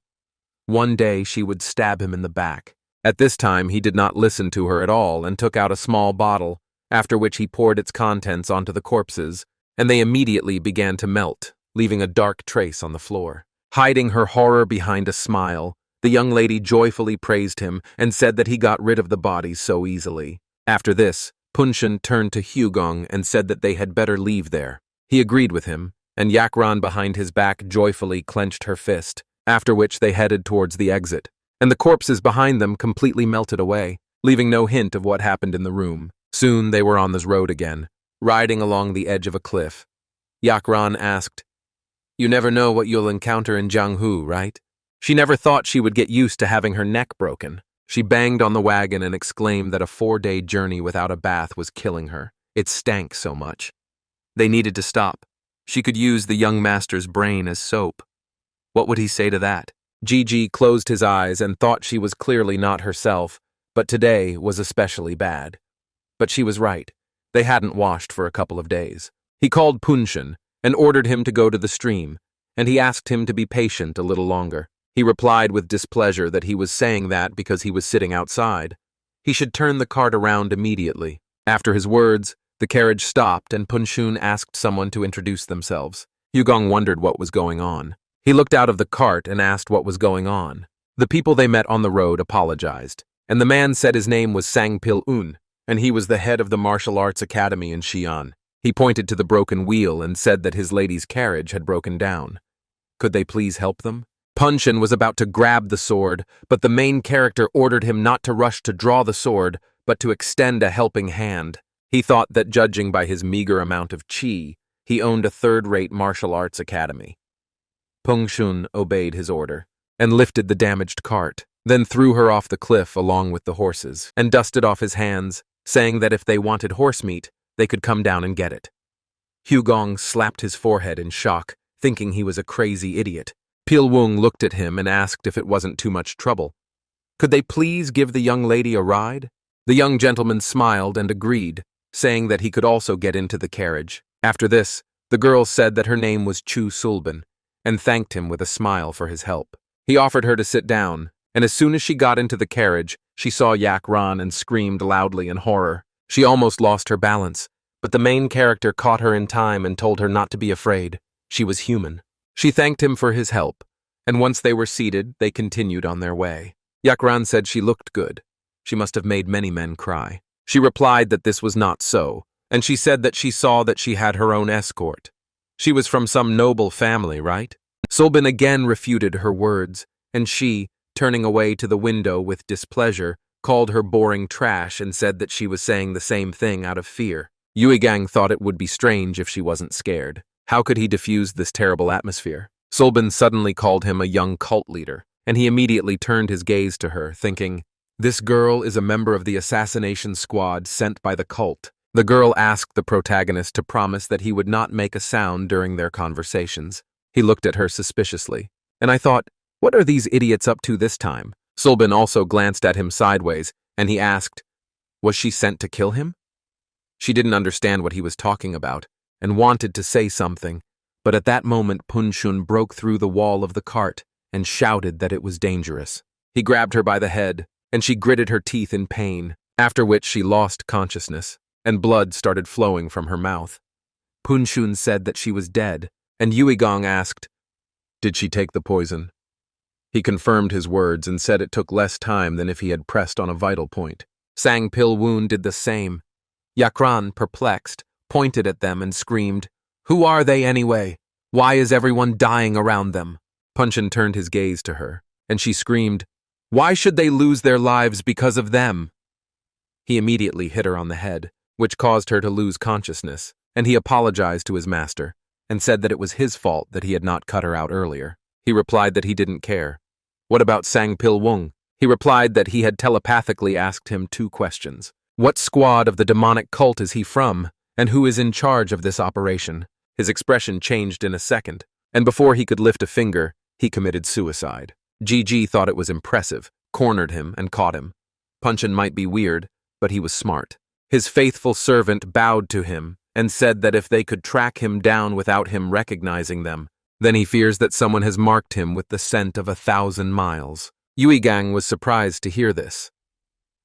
One day she would stab him in the back. At this time he did not listen to her at all and took out a small bottle, after which he poured its contents onto the corpses, and they immediately began to melt, leaving a dark trace on the floor. Hiding her horror behind a smile, the young lady joyfully praised him and said that he got rid of the bodies so easily. After this, Punshun turned to Hugong and said that they had better leave there. He agreed with him, and Yakran behind his back joyfully clenched her fist, after which they headed towards the exit, and the corpses behind them completely melted away, leaving no hint of what happened in the room. Soon they were on this road again, riding along the edge of a cliff. Yakran asked, "You never know what you'll encounter in Jianghu, right?" She never thought she would get used to having her neck broken. She banged on the wagon and exclaimed that a 4-day journey without a bath was killing her. It stank so much. They needed to stop. She could use the young master's brain as soap. What would he say to that? Gigi closed his eyes and thought she was clearly not herself, but today was especially bad. But she was right. They hadn't washed for a couple of days. He called Punshun and ordered him to go to the stream, and he asked him to be patient a little longer. He replied with displeasure that he was saying that because he was sitting outside. He should turn the cart around immediately. After his words, the carriage stopped and Punshun asked someone to introduce themselves. Hugong wondered what was going on. He looked out of the cart and asked what was going on. The people they met on the road apologized, and the man said his name was Sangpil-un, and he was the head of the martial arts academy in Xi'an. He pointed to the broken wheel and said that his lady's carriage had broken down. Could they please help them? Punshun was about to grab the sword, but the main character ordered him not to rush to draw the sword, but to extend a helping hand. He thought that judging by his meager amount of chi, he owned a third-rate martial arts academy. Punshun obeyed his order and lifted the damaged cart, then threw her off the cliff along with the horses, and dusted off his hands, saying that if they wanted horse meat, they could come down and get it. Hugong slapped his forehead in shock, thinking he was a crazy idiot. Pilwung looked at him and asked if it wasn't too much trouble. Could they please give the young lady a ride? The young gentleman smiled and agreed, saying that he could also get into the carriage. After this, the girl said that her name was Chu Sulban, and thanked him with a smile for his help. He offered her to sit down, and as soon as she got into the carriage, she saw Yak Ran and screamed loudly in horror. She almost lost her balance, but the main character caught her in time and told her not to be afraid. She was human. She thanked him for his help, and once they were seated, they continued on their way. Yakran said she looked good. She must have made many men cry. She replied that this was not so, and she said that she saw that she had her own escort. She was from some noble family, right? Sulban again refuted her words, and she, turning away to the window with displeasure, called her boring trash and said that she was saying the same thing out of fear. Yuigang thought it would be strange if she wasn't scared. How could he diffuse this terrible atmosphere? Sulban suddenly called him a young cult leader, and he immediately turned his gaze to her, thinking, "This girl is a member of the assassination squad sent by the cult." The girl asked the protagonist to promise that he would not make a sound during their conversations. He looked at her suspiciously, and I thought, what are these idiots up to this time? Sulban also glanced at him sideways, and he asked, was she sent to kill him? She didn't understand what he was talking about, and wanted to say something, but at that moment Punshun broke through the wall of the cart and shouted that it was dangerous. He grabbed her by the head, and she gritted her teeth in pain, after which she lost consciousness, and blood started flowing from her mouth. Punshun said that she was dead, and Yuigong asked, "Did she take the poison?" He confirmed his words and said it took less time than if he had pressed on a vital point. Sang Pil-woon did the same. Yakran, perplexed, pointed at them and screamed, "Who are they anyway? Why is everyone dying around them?" Punshun turned his gaze to her, and she screamed, "Why should they lose their lives because of them?" He immediately hit her on the head, which caused her to lose consciousness, and he apologized to his master, and said that it was his fault that he had not cut her out earlier. He replied that he didn't care. What about Sang Pil-woon? He replied that he had telepathically asked him 2 questions. What squad of the demonic cult is he from, and who is in charge of this operation? His expression changed in a second, and before he could lift a finger, he committed suicide. Gigi thought it was impressive, cornered him, and caught him. Punshun might be weird, but he was smart. His faithful servant bowed to him and said that if they could track him down without him recognizing them, then he fears that someone has marked him with the scent of 1,000 miles. Yuigang was surprised to hear this.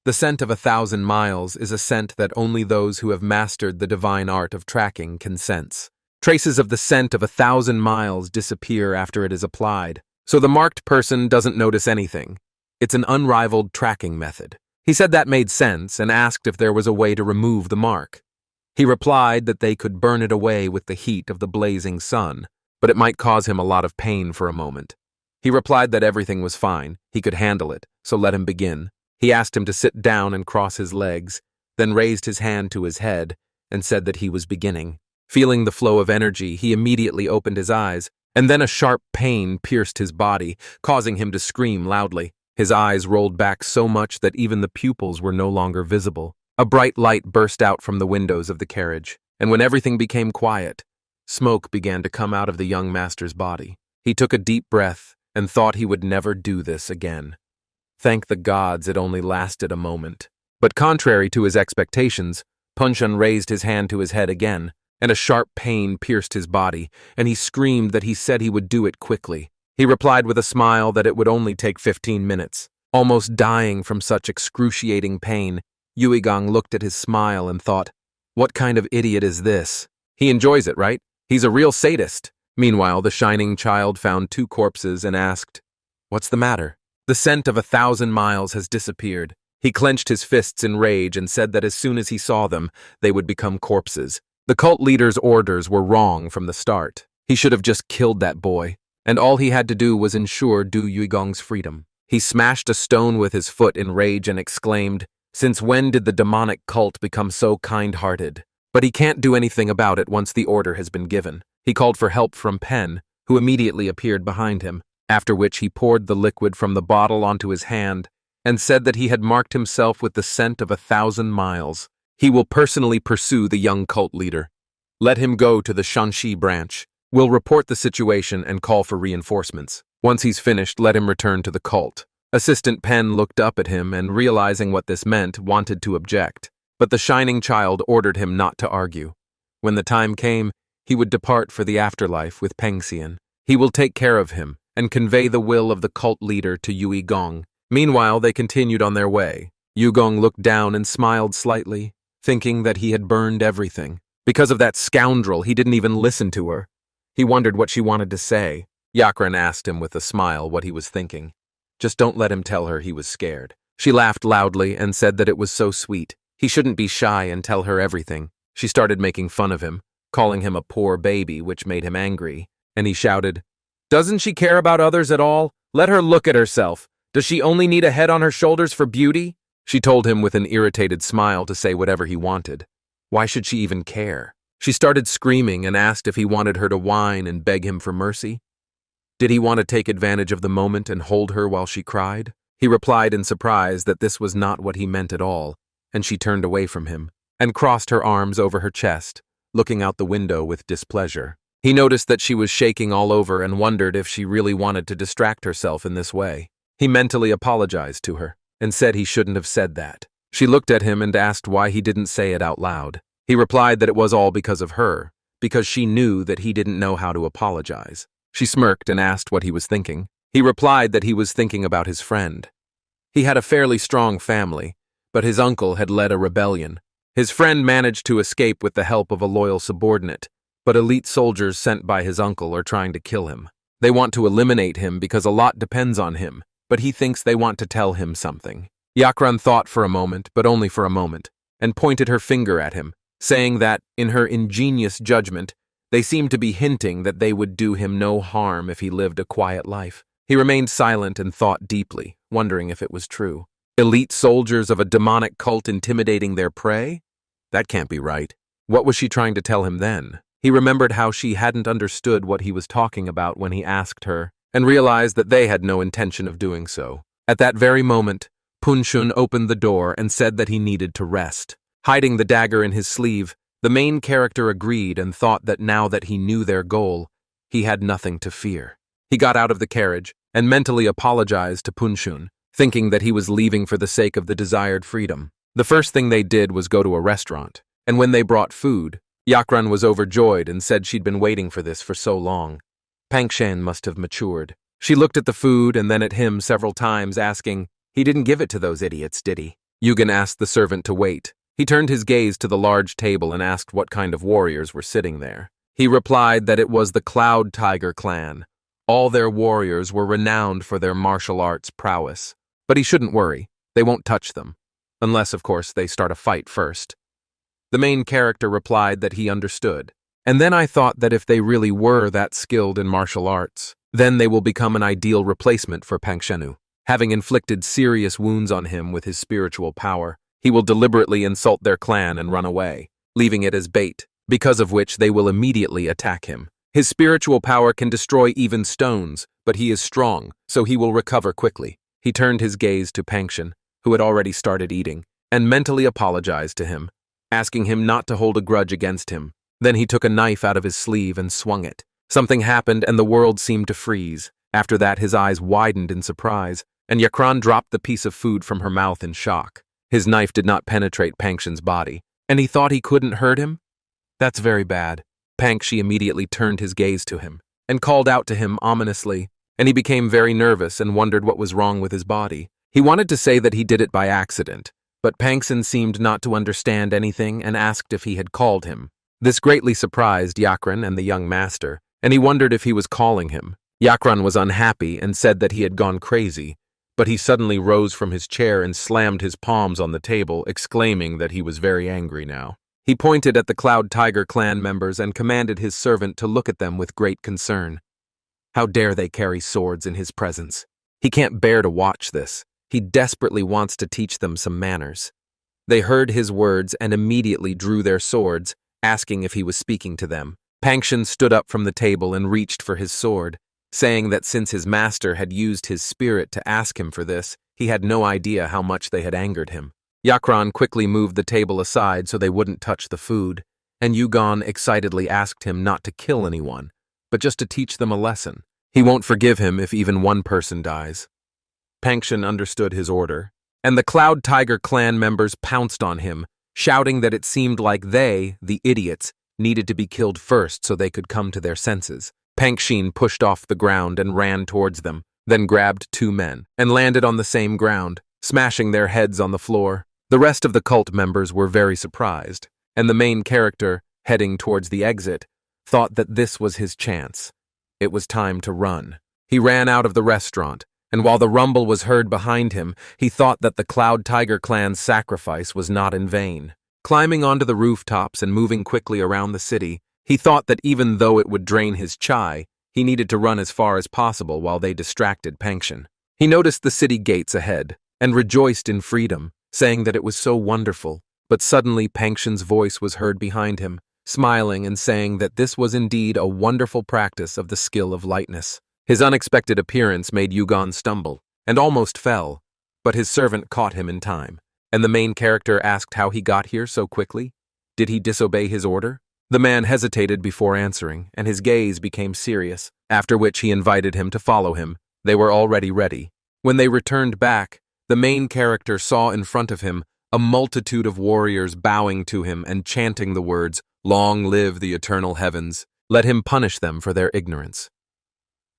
The scent of 1,000 miles is a scent that only those who have mastered the divine art of tracking can sense. Traces of the scent of 1,000 miles disappear after it is applied, so the marked person doesn't notice anything. It's an unrivaled tracking method. He said that made sense and asked if there was a way to remove the mark. He replied that they could burn it away with the heat of the blazing sun, but it might cause him a lot of pain for a moment. He replied that everything was fine, he could handle it, so let him begin. He asked him to sit down and cross his legs, then raised his hand to his head and said that he was beginning. Feeling the flow of energy, he immediately opened his eyes, and then a sharp pain pierced his body, causing him to scream loudly. His eyes rolled back so much that even the pupils were no longer visible. A bright light burst out from the windows of the carriage, and when everything became quiet, smoke began to come out of the young master's body. He took a deep breath and thought he would never do this again. Thank the gods it only lasted a moment. But contrary to his expectations, Punshun raised his hand to his head again, and a sharp pain pierced his body, and he screamed that he said he would do it quickly. He replied with a smile that it would only take 15 minutes. Almost dying from such excruciating pain, Yuigang looked at his smile and thought, "What kind of idiot is this? He enjoys it, right? He's a real sadist." Meanwhile, the shining child found 2 corpses and asked, "What's the matter?" The scent of 1,000 miles has disappeared. He clenched his fists in rage and said that as soon as he saw them, they would become corpses. The cult leader's orders were wrong from the start. He should have just killed that boy, and all he had to do was ensure Du Yuigong's freedom. He smashed a stone with his foot in rage and exclaimed, "Since when did the demonic cult become so kind-hearted?" But he can't do anything about it once the order has been given. He called for help from Pen, who immediately appeared behind him, after which he poured the liquid from the bottle onto his hand and said that he had marked himself with the scent of 1,000 miles. He will personally pursue the young cult leader. Let him go to the Shanxi branch. We'll report the situation and call for reinforcements. Once he's finished, let him return to the cult. Assistant Pen looked up at him and, realizing what this meant, wanted to object. But the shining child ordered him not to argue. When the time came, he would depart for the afterlife with Pengxian. He will take care of him and convey the will of the cult leader to Yuigong. Meanwhile, they continued on their way. Yuigong looked down and smiled slightly, thinking that he had burned everything. Because of that scoundrel, he didn't even listen to her. He wondered what she wanted to say. Yakran asked him with a smile what he was thinking. Just don't let him tell her he was scared. She laughed loudly and said that it was so sweet. He shouldn't be shy and tell her everything. She started making fun of him, calling him a poor baby, which made him angry. And he shouted, "Doesn't she care about others at all? Let her look at herself. Does she only need a head on her shoulders for beauty?" She told him with an irritated smile to say whatever he wanted. Why should she even care? She started screaming and asked if he wanted her to whine and beg him for mercy. Did he want to take advantage of the moment and hold her while she cried? He replied in surprise that this was not what he meant at all, and she turned away from him and crossed her arms over her chest, looking out the window with displeasure. He noticed that she was shaking all over and wondered if she really wanted to distract herself in this way. He mentally apologized to her and said he shouldn't have said that. She looked at him and asked why he didn't say it out loud. He replied that it was all because of her, because she knew that he didn't know how to apologize. She smirked and asked what he was thinking. He replied that he was thinking about his friend. He had a fairly strong family, but his uncle had led a rebellion. His friend managed to escape with the help of a loyal subordinate, but elite soldiers sent by his uncle are trying to kill him. They want to eliminate him because a lot depends on him, but he thinks they want to tell him something. Yakran thought for a moment, but only for a moment, and pointed her finger at him, saying that, in her ingenious judgment, they seemed to be hinting that they would do him no harm if he lived a quiet life. He remained silent and thought deeply, wondering if it was true. Elite soldiers of a demonic cult intimidating their prey? That can't be right. What was she trying to tell him then? He remembered how she hadn't understood what he was talking about when he asked her, and realized that they had no intention of doing so. At that very moment, Punshun opened the door and said that he needed to rest. Hiding the dagger in his sleeve, the main character agreed and thought that now that he knew their goal, he had nothing to fear. He got out of the carriage and mentally apologized to Punshun, thinking that he was leaving for the sake of the desired freedom. The first thing they did was go to a restaurant, and when they brought food, Yakran was overjoyed and said she'd been waiting for this for so long. Pangshan must have matured. She looked at the food and then at him several times, asking, "He didn't give it to those idiots, did he?" Yugen asked the servant to wait. He turned his gaze to the large table and asked what kind of warriors were sitting there. He replied that it was the Cloud Tiger clan. All their warriors were renowned for their martial arts prowess. But he shouldn't worry, they won't touch them. Unless, of course, they start a fight first. The main character replied that he understood. And then I thought that if they really were that skilled in martial arts, then they will become an ideal replacement for Pangshenu. Having inflicted serious wounds on him with his spiritual power, he will deliberately insult their clan and run away, leaving it as bait, because of which they will immediately attack him. His spiritual power can destroy even stones, but he is strong, so he will recover quickly. He turned his gaze to Pangshan, who had already started eating, and mentally apologized to him, asking him not to hold a grudge against him. Then he took a knife out of his sleeve and swung it. Something happened and the world seemed to freeze. After that, his eyes widened in surprise, and Yakran dropped the piece of food from her mouth in shock. His knife did not penetrate Pangshan's body, and he thought he couldn't hurt him? That's very bad. Pangshi immediately turned his gaze to him, and called out to him ominously, and he became very nervous and wondered what was wrong with his body. He wanted to say that he did it by accident, but Pangshan seemed not to understand anything and asked if he had called him. This greatly surprised Yakran and the young master, and he wondered if he was calling him. Yakran was unhappy and said that he had gone crazy, but he suddenly rose from his chair and slammed his palms on the table, exclaiming that he was very angry now. He pointed at the Cloud Tiger clan members and commanded his servant to look at them with great concern. How dare they carry swords in his presence? He can't bear to watch this. He desperately wants to teach them some manners. They heard his words and immediately drew their swords, asking if he was speaking to them. Pangshan stood up from the table and reached for his sword, saying that since his master had used his spirit to ask him for this, he had no idea how much they had angered him. Yakran quickly moved the table aside so they wouldn't touch the food, and Yugon excitedly asked him not to kill anyone, but just to teach them a lesson. He won't forgive him if even one person dies. Pangshan understood his order, and the Cloud Tiger clan members pounced on him, shouting that it seemed like they, the idiots, needed to be killed first so they could come to their senses. Pangshin pushed off the ground and ran towards them, then grabbed two men, and landed on the same ground, smashing their heads on the floor. The rest of the cult members were very surprised, and the main character, heading towards the exit, thought that this was his chance. It was time to run. He ran out of the restaurant, and while the rumble was heard behind him, he thought that the Cloud Tiger clan's sacrifice was not in vain. Climbing onto the rooftops and moving quickly around the city, he thought that even though it would drain his chai, he needed to run as far as possible while they distracted Pangshan. He noticed the city gates ahead, and rejoiced in freedom, saying that it was so wonderful, but suddenly Pangshan's voice was heard behind him, smiling and saying that this was indeed a wonderful practice of the skill of lightness. His unexpected appearance made Yugon stumble, and almost fell, but his servant caught him in time, and the main character asked how he got here so quickly. Did he disobey his order? The man hesitated before answering, and his gaze became serious, after which he invited him to follow him. They were already ready. When they returned back, the main character saw in front of him a multitude of warriors bowing to him and chanting the words, "Long live the eternal heavens. Let him punish them for their ignorance."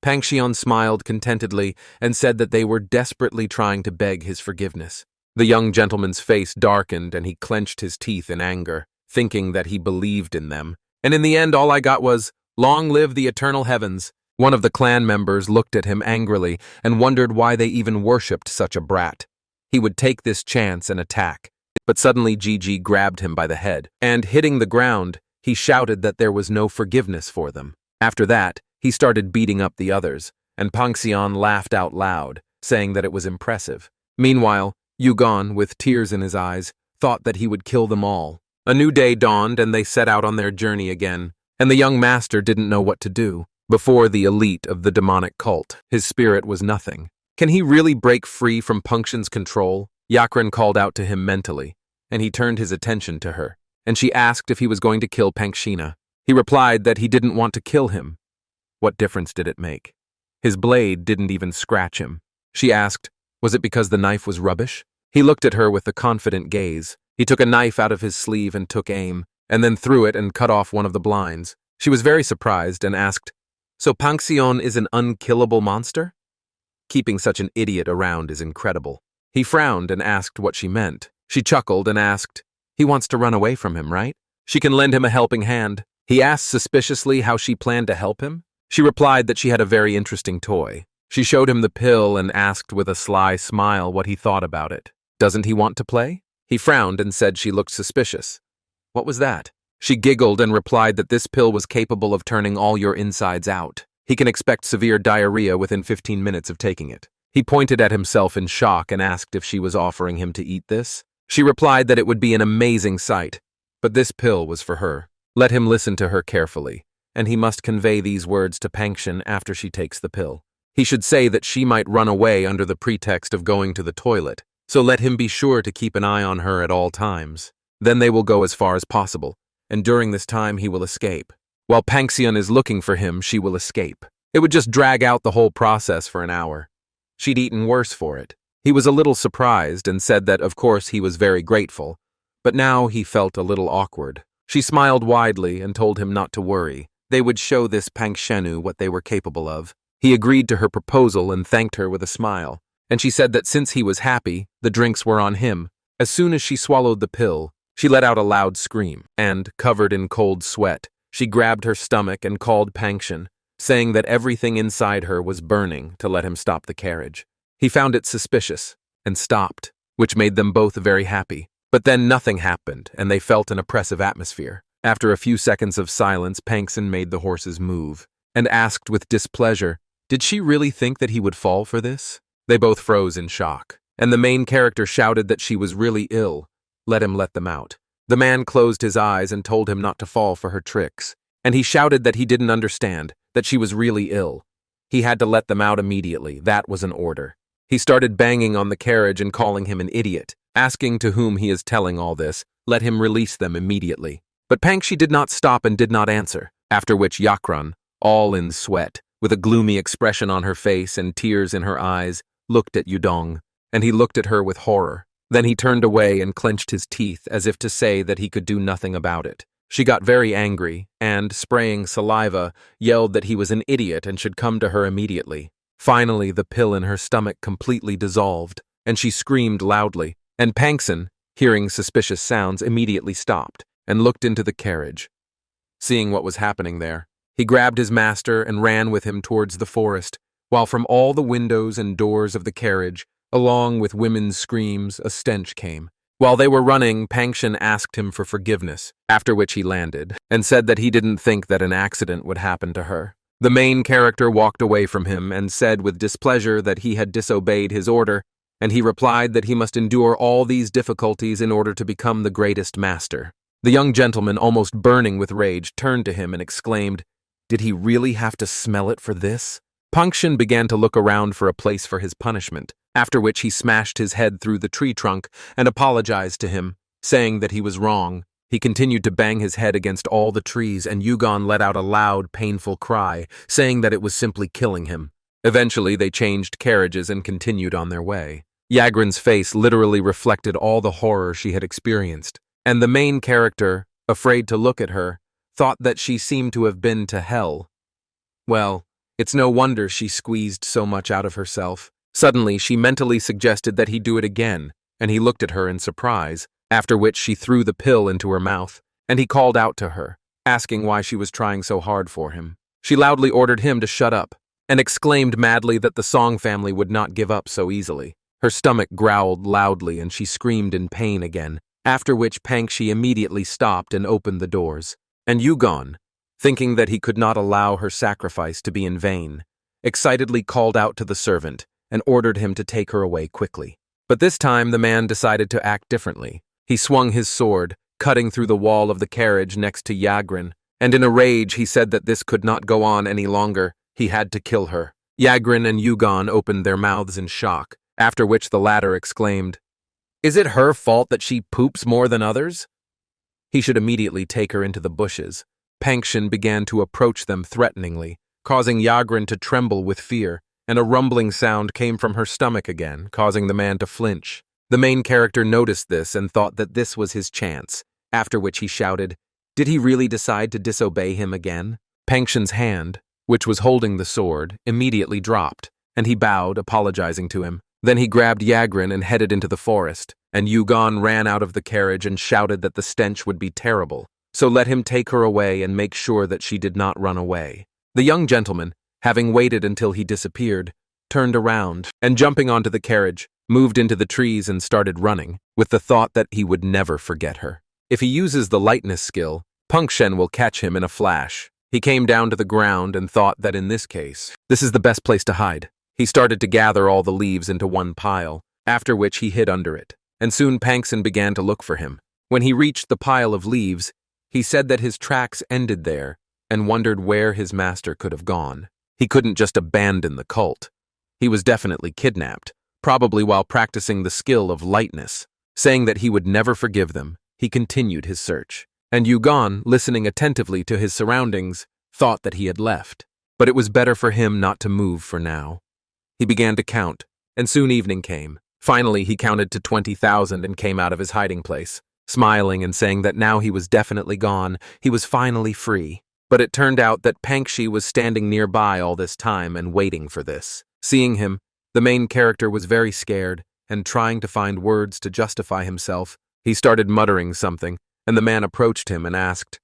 Pangshan smiled contentedly and said that they were desperately trying to beg his forgiveness. The young gentleman's face darkened and he clenched his teeth in anger, thinking that he believed in them, And in the end, all I got was, "Long live the eternal heavens." One of the clan members looked at him angrily and wondered why they even worshipped such a brat. He would take this chance and attack. But suddenly Gigi grabbed him by the head, and hitting the ground, he shouted that there was no forgiveness for them. After that, he started beating up the others, and Pangxian laughed out loud, saying that it was impressive. Meanwhile, Yugon, with tears in his eyes, thought that he would kill them all. A new day dawned and they set out on their journey again, and the young master didn't know what to do. Before the elite of the demonic cult, his spirit was nothing. Can he really break free from Pangxian's control? Yakran called out to him mentally, and he turned his attention to her, and she asked if he was going to kill Pangxina. He replied that he didn't want to kill him. What difference did it make? His blade didn't even scratch him. She asked, was it because the knife was rubbish? He looked at her with a confident gaze. He took a knife out of his sleeve and took aim, and then threw it and cut off one of the blinds. She was very surprised and asked, "So Pangxian is an unkillable monster?" Keeping such an idiot around is incredible. He frowned and asked what she meant. She chuckled and asked, "He wants to run away from him, right? She can lend him a helping hand." He asked suspiciously how she planned to help him. She replied that she had a very interesting toy. She showed him the pill and asked with a sly smile what he thought about it. Doesn't he want to play? He frowned and said she looked suspicious. What was that? She giggled and replied that this pill was capable of turning all your insides out. He can expect severe diarrhea within 15 minutes of taking it. He pointed at himself in shock and asked if she was offering him to eat this. She replied that it would be an amazing sight, but this pill was for her. Let him listen to her carefully, and he must convey these words to Pangxian after she takes the pill. He should say that she might run away under the pretext of going to the toilet, so let him be sure to keep an eye on her at all times. Then they will go as far as possible, and during this time he will escape. While Pangxian is looking for him, she will escape. It would just drag out the whole process for an hour. She'd eaten worse for it. He was a little surprised and said that of course he was very grateful, but now he felt a little awkward. She smiled widely and told him not to worry. They would show this Pangxianu what they were capable of. He agreed to her proposal and thanked her with a smile, and she said that since he was happy, the drinks were on him. As soon as she swallowed the pill, she let out a loud scream, and, covered in cold sweat, she grabbed her stomach and called Pangxian, saying that everything inside her was burning to let him stop the carriage. He found it suspicious, and stopped, which made them both very happy. But then nothing happened, and they felt an oppressive atmosphere. After a few seconds of silence, Pangxian made the horses move, and asked with displeasure, did she really think that he would fall for this? They both froze in shock, and the main character shouted that she was really ill. Let him let them out. The man closed his eyes and told him not to fall for her tricks, and he shouted that he didn't understand, that she was really ill. He had to let them out immediately. That was an order. He started banging on the carriage and calling him an idiot, asking to whom he is telling all this. Let him release them immediately. But Pangxi did not stop and did not answer, after which Yakran, all in sweat, with a gloomy expression on her face and tears in her eyes, looked at Yudong, and he looked at her with horror. Then he turned away and clenched his teeth as if to say that he could do nothing about it. She got very angry and, spraying saliva, yelled that he was an idiot and should come to her immediately. Finally, the pill in her stomach completely dissolved, and she screamed loudly, and Pangxian, hearing suspicious sounds, immediately stopped and looked into the carriage. Seeing what was happening there, he grabbed his master and ran with him towards the forest, while from all the windows and doors of the carriage, along with women's screams, a stench came. While they were running, Pangxian asked him for forgiveness, after which he landed, and said that he didn't think that an accident would happen to her. The main character walked away from him and said with displeasure that he had disobeyed his order, and he replied that he must endure all these difficulties in order to become the greatest master. The young gentleman, almost burning with rage, turned to him and exclaimed, "Did he really have to smell it for this?" Pangxian began to look around for a place for his punishment, after which he smashed his head through the tree trunk and apologized to him, saying that he was wrong. He continued to bang his head against all the trees, and Yugon let out a loud, painful cry, saying that it was simply killing him. Eventually, they changed carriages and continued on their way. Yagran's face literally reflected all the horror she had experienced, and the main character, afraid to look at her, thought that she seemed to have been to hell. Well, it's no wonder she squeezed so much out of herself. Suddenly, she mentally suggested that he do it again, and he looked at her in surprise, after which she threw the pill into her mouth, and he called out to her, asking why she was trying so hard for him. She loudly ordered him to shut up, and exclaimed madly that the Song family would not give up so easily. Her stomach growled loudly and she screamed in pain again, after which Pangxi immediately stopped and opened the doors. And Yugon, thinking that he could not allow her sacrifice to be in vain, excitedly called out to the servant and ordered him to take her away quickly. But this time the man decided to act differently. He swung his sword, cutting through the wall of the carriage next to Yagran, and in a rage he said that this could not go on any longer. He had to kill her. Yagran and Yugon opened their mouths in shock, after which the latter exclaimed, "Is it her fault that she poops more than others?" He should immediately take her into the bushes. Pangxin began to approach them threateningly, causing Yagran to tremble with fear, and a rumbling sound came from her stomach again, causing the man to flinch. The main character noticed this and thought that this was his chance, after which he shouted, "Did he really decide to disobey him again?" Pangxin's hand, which was holding the sword, immediately dropped, and he bowed, apologizing to him. Then he grabbed Yagran and headed into the forest, and Yugon ran out of the carriage and shouted that the stench would be terrible, so let him take her away and make sure that she did not run away. The young gentleman, having waited until he disappeared, turned around, and jumping onto the carriage, moved into the trees and started running, with the thought that he would never forget her. If he uses the lightness skill, Pangxin will catch him in a flash. He came down to the ground and thought that in this case, this is the best place to hide. He started to gather all the leaves into one pile, after which he hid under it, and soon Pangxin began to look for him. When he reached the pile of leaves, he said that his tracks ended there and wondered where his master could have gone. He couldn't just abandon the cult. He was definitely kidnapped, probably while practicing the skill of lightness. Saying that he would never forgive them, he continued his search. And Yugon, listening attentively to his surroundings, thought that he had left. But it was better for him not to move for now. He began to count, and soon evening came. Finally, he counted to 20,000 and came out of his hiding place, smiling and saying that now he was definitely gone, he was finally free. But it turned out that Pangxi was standing nearby all this time and waiting for this. Seeing him, the main character was very scared, and trying to find words to justify himself, he started muttering something, and the man approached him and asked,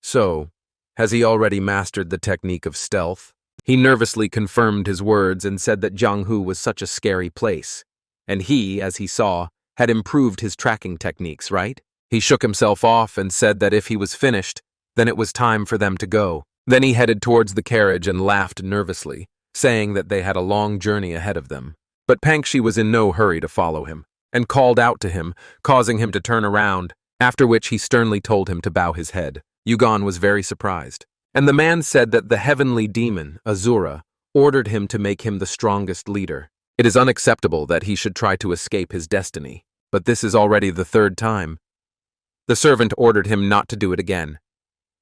"So, has he already mastered the technique of stealth?" He nervously confirmed his words and said that Jianghu was such a scary place, and he, as he saw, had improved his tracking techniques, right? He shook himself off and said that if he was finished, then it was time for them to go. Then he headed towards the carriage and laughed nervously, saying that they had a long journey ahead of them. But Pangxi was in no hurry to follow him, and called out to him, causing him to turn around, after which he sternly told him to bow his head. Yugon was very surprised, and the man said that the heavenly demon, Azura, ordered him to make him the strongest leader. It is unacceptable that he should try to escape his destiny, but this is already the third time. The servant ordered him not to do it again.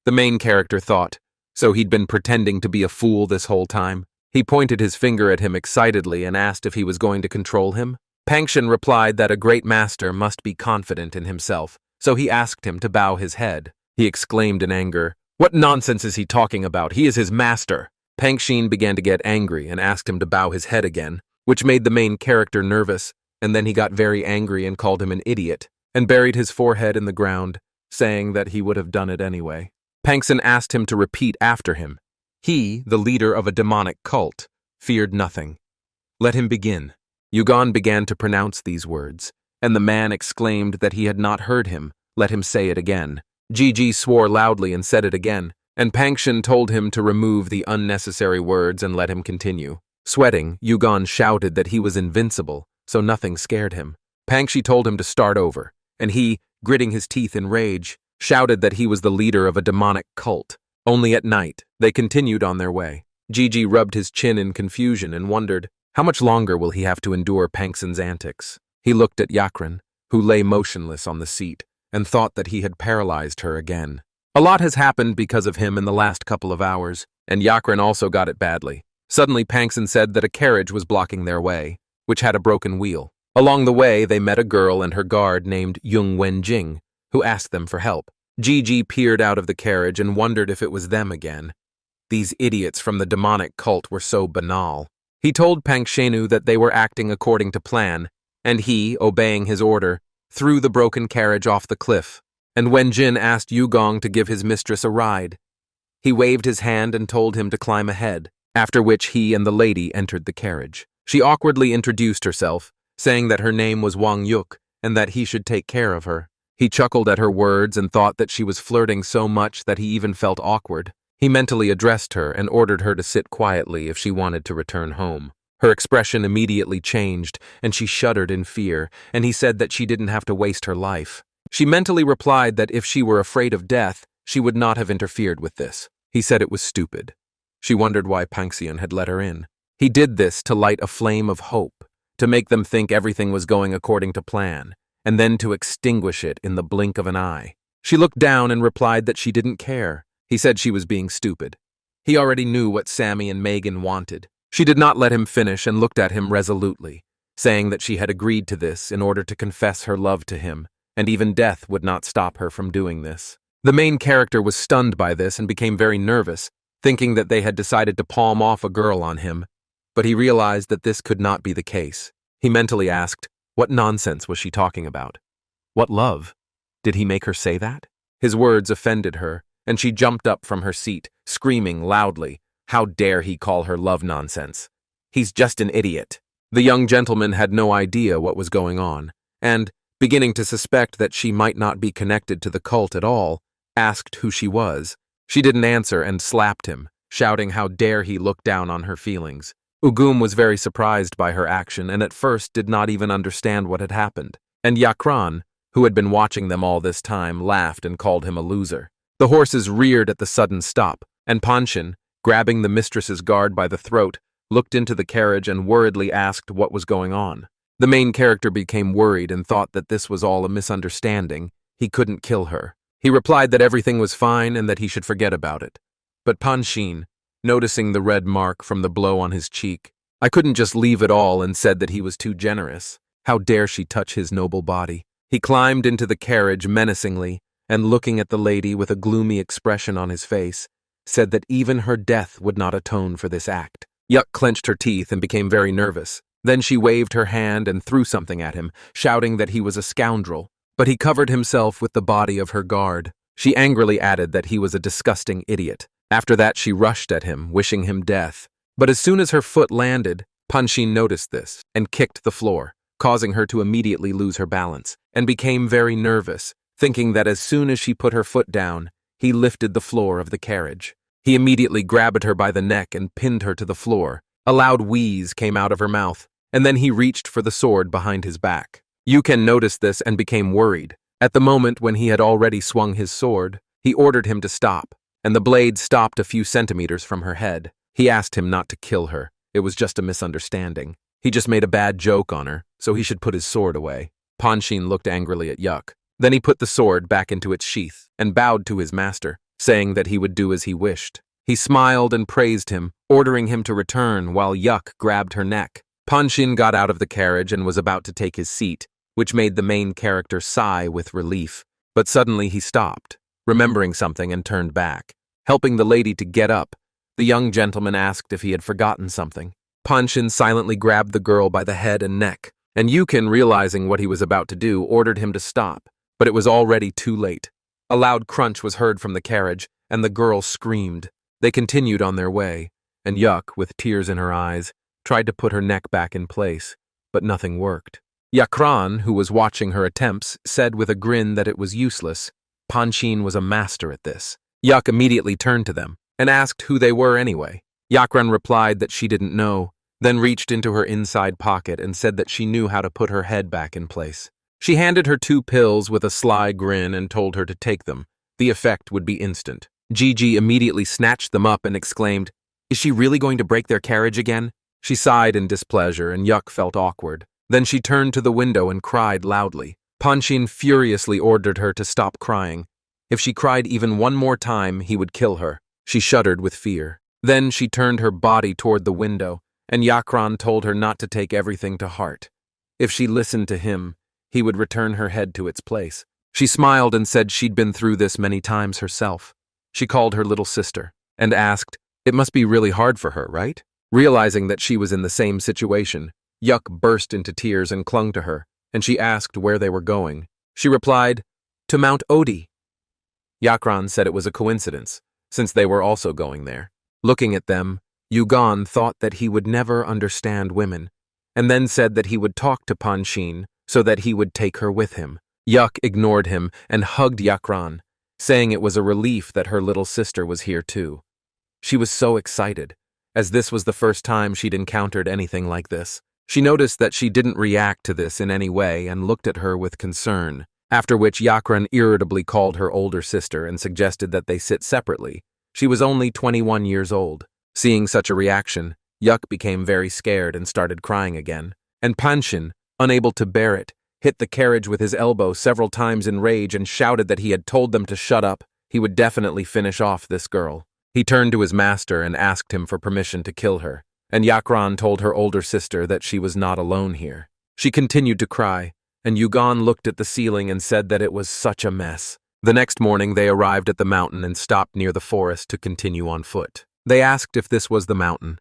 The main character thought, so he'd been pretending to be a fool this whole time. He pointed his finger at him excitedly and asked if he was going to control him. Pangxin replied that a great master must be confident in himself, so he asked him to bow his head. He exclaimed in anger, "What nonsense is he talking about? He is his master." Pangxin began to get angry and asked him to bow his head again, which made the main character nervous, and then he got very angry and called him an idiot, and buried his forehead in the ground, saying that he would have done it anyway. Pangxin asked him to repeat after him. He, the leader of a demonic cult, feared nothing. Let him begin. Yugon began to pronounce these words, and the man exclaimed that he had not heard him. Let him say it again. Gigi swore loudly and said it again, and Pangxin told him to remove the unnecessary words and let him continue. Sweating, Yugon shouted that he was invincible, so nothing scared him. Pangxi told him to start over, and he, gritting his teeth in rage, shouted that he was the leader of a demonic cult. Only at night, they continued on their way. Gigi rubbed his chin in confusion and wondered, how much longer will he have to endure Pangxin's antics? He looked at Yakran, who lay motionless on the seat, and thought that he had paralyzed her again. A lot has happened because of him in the last couple of hours, and Yakran also got it badly. Suddenly, Pangxin said that a carriage was blocking their way, which had a broken wheel. Along the way, they met a girl and her guard named Yung Wenjing, who asked them for help. Gigi peered out of the carriage and wondered if it was them again. These idiots from the demonic cult were so banal. He told Pangxenu that they were acting according to plan, and he, obeying his order, threw the broken carriage off the cliff, and when Jin asked Yugong to give his mistress a ride, he waved his hand and told him to climb ahead, after which he and the lady entered the carriage. She awkwardly introduced herself, saying that her name was Wang Yuk and that he should take care of her. He chuckled at her words and thought that she was flirting so much that he even felt awkward. He mentally addressed her and ordered her to sit quietly if she wanted to return home. Her expression immediately changed, and she shuddered in fear, and he said that she didn't have to waste her life. She mentally replied that if she were afraid of death, she would not have interfered with this. He said it was stupid. She wondered why Pangxian had let her in. He did this to light a flame of hope, to make them think everything was going according to plan, and then to extinguish it in the blink of an eye. She looked down and replied that she didn't care. He said she was being stupid. He already knew what Sammy and Megan wanted. She did not let him finish and looked at him resolutely, saying that she had agreed to this in order to confess her love to him, and even death would not stop her from doing this. The main character was stunned by this and became very nervous, thinking that they had decided to palm off a girl on him, but he realized that this could not be the case. He mentally asked, what nonsense was she talking about? What love? Did he make her say that? His words offended her, and she jumped up from her seat, screaming loudly, how dare he call her love nonsense? He's just an idiot. The young gentleman had no idea what was going on, and, beginning to suspect that she might not be connected to the cult at all, asked who she was. She didn't answer and slapped him, shouting how dare he look down on her feelings. Ugum was very surprised by her action and at first did not even understand what had happened, and Yakran, who had been watching them all this time, laughed and called him a loser. The horses reared at the sudden stop, and Panshin, grabbing the mistress's guard by the throat, looked into the carriage and worriedly asked what was going on. The main character became worried and thought that this was all a misunderstanding. He couldn't kill her. He replied that everything was fine and that he should forget about it. But Panshin, noticing the red mark from the blow on his cheek, I couldn't just leave it all, and said that he was too generous. How dare she touch his noble body? He climbed into the carriage menacingly, and looking at the lady with a gloomy expression on his face, said that even her death would not atone for this act. Yuk clenched her teeth and became very nervous. Then she waved her hand and threw something at him, shouting that he was a scoundrel, but he covered himself with the body of her guard. She angrily added that he was a disgusting idiot. After that she rushed at him, wishing him death. But as soon as her foot landed, Panshin noticed this and kicked the floor, causing her to immediately lose her balance, and became very nervous, thinking that as soon as she put her foot down, he lifted the floor of the carriage. He immediately grabbed her by the neck and pinned her to the floor. A loud wheeze came out of her mouth, and then he reached for the sword behind his back. Yuken noticed this and became worried. At the moment when he had already swung his sword, he ordered him to stop, and the blade stopped a few centimeters from her head. He asked him not to kill her. It was just a misunderstanding. He just made a bad joke on her, so he should put his sword away. Panshin looked angrily at Yuk. Then he put the sword back into its sheath and bowed to his master, saying that he would do as he wished. He smiled and praised him, ordering him to return while Yuk grabbed her neck. Panshin got out of the carriage and was about to take his seat, which made the main character sigh with relief. But suddenly he stopped, remembering something, and turned back. Helping the lady to get up, the young gentleman asked if he had forgotten something. Panshin silently grabbed the girl by the head and neck, and Yukin, realizing what he was about to do, ordered him to stop, but it was already too late. A loud crunch was heard from the carriage, and the girl screamed. They continued on their way, and Yuk, with tears in her eyes, tried to put her neck back in place, but nothing worked. Yakran, who was watching her attempts, said with a grin that it was useless. Panshin was a master at this. Yuk immediately turned to them and asked who they were anyway. Yakran replied that she didn't know, then reached into her inside pocket and said that she knew how to put her head back in place. She handed her 2 pills with a sly grin and told her to take them. The effect would be instant. Gigi immediately snatched them up and exclaimed, "Is she really going to break their carriage again?" She sighed in displeasure, and Yuk felt awkward. Then she turned to the window and cried loudly. Panshin furiously ordered her to stop crying. If she cried even one more time, he would kill her. She shuddered with fear. Then she turned her body toward the window, and Yakran told her not to take everything to heart. If she listened to him, he would return her head to its place. She smiled and said she'd been through this many times herself. She called her little sister and asked, "It must be really hard for her, right?" Realizing that she was in the same situation, Yuk burst into tears and clung to her, and she asked where they were going. She replied, To Mount Odi. Yakran said it was a coincidence, since they were also going there. Looking at them, Yugon thought that he would never understand women, and then said that he would talk to Panshin so that he would take her with him. Yuk ignored him and hugged Yakran, saying it was a relief that her little sister was here too. She was so excited, as this was the first time she'd encountered anything like this. She noticed that she didn't react to this in any way and looked at her with concern, after which Yakran irritably called her older sister and suggested that they sit separately. She was only 21 years old. Seeing such a reaction, Yuk became very scared and started crying again, and Panshin, unable to bear it, hit the carriage with his elbow several times in rage and shouted that he had told them to shut up. He would definitely finish off this girl. He turned to his master and asked him for permission to kill her, and Yakran told her older sister that she was not alone here. She continued to cry, and Yugon looked at the ceiling and said that it was such a mess. The next morning they arrived at the mountain and stopped near the forest to continue on foot. They asked if this was the mountain.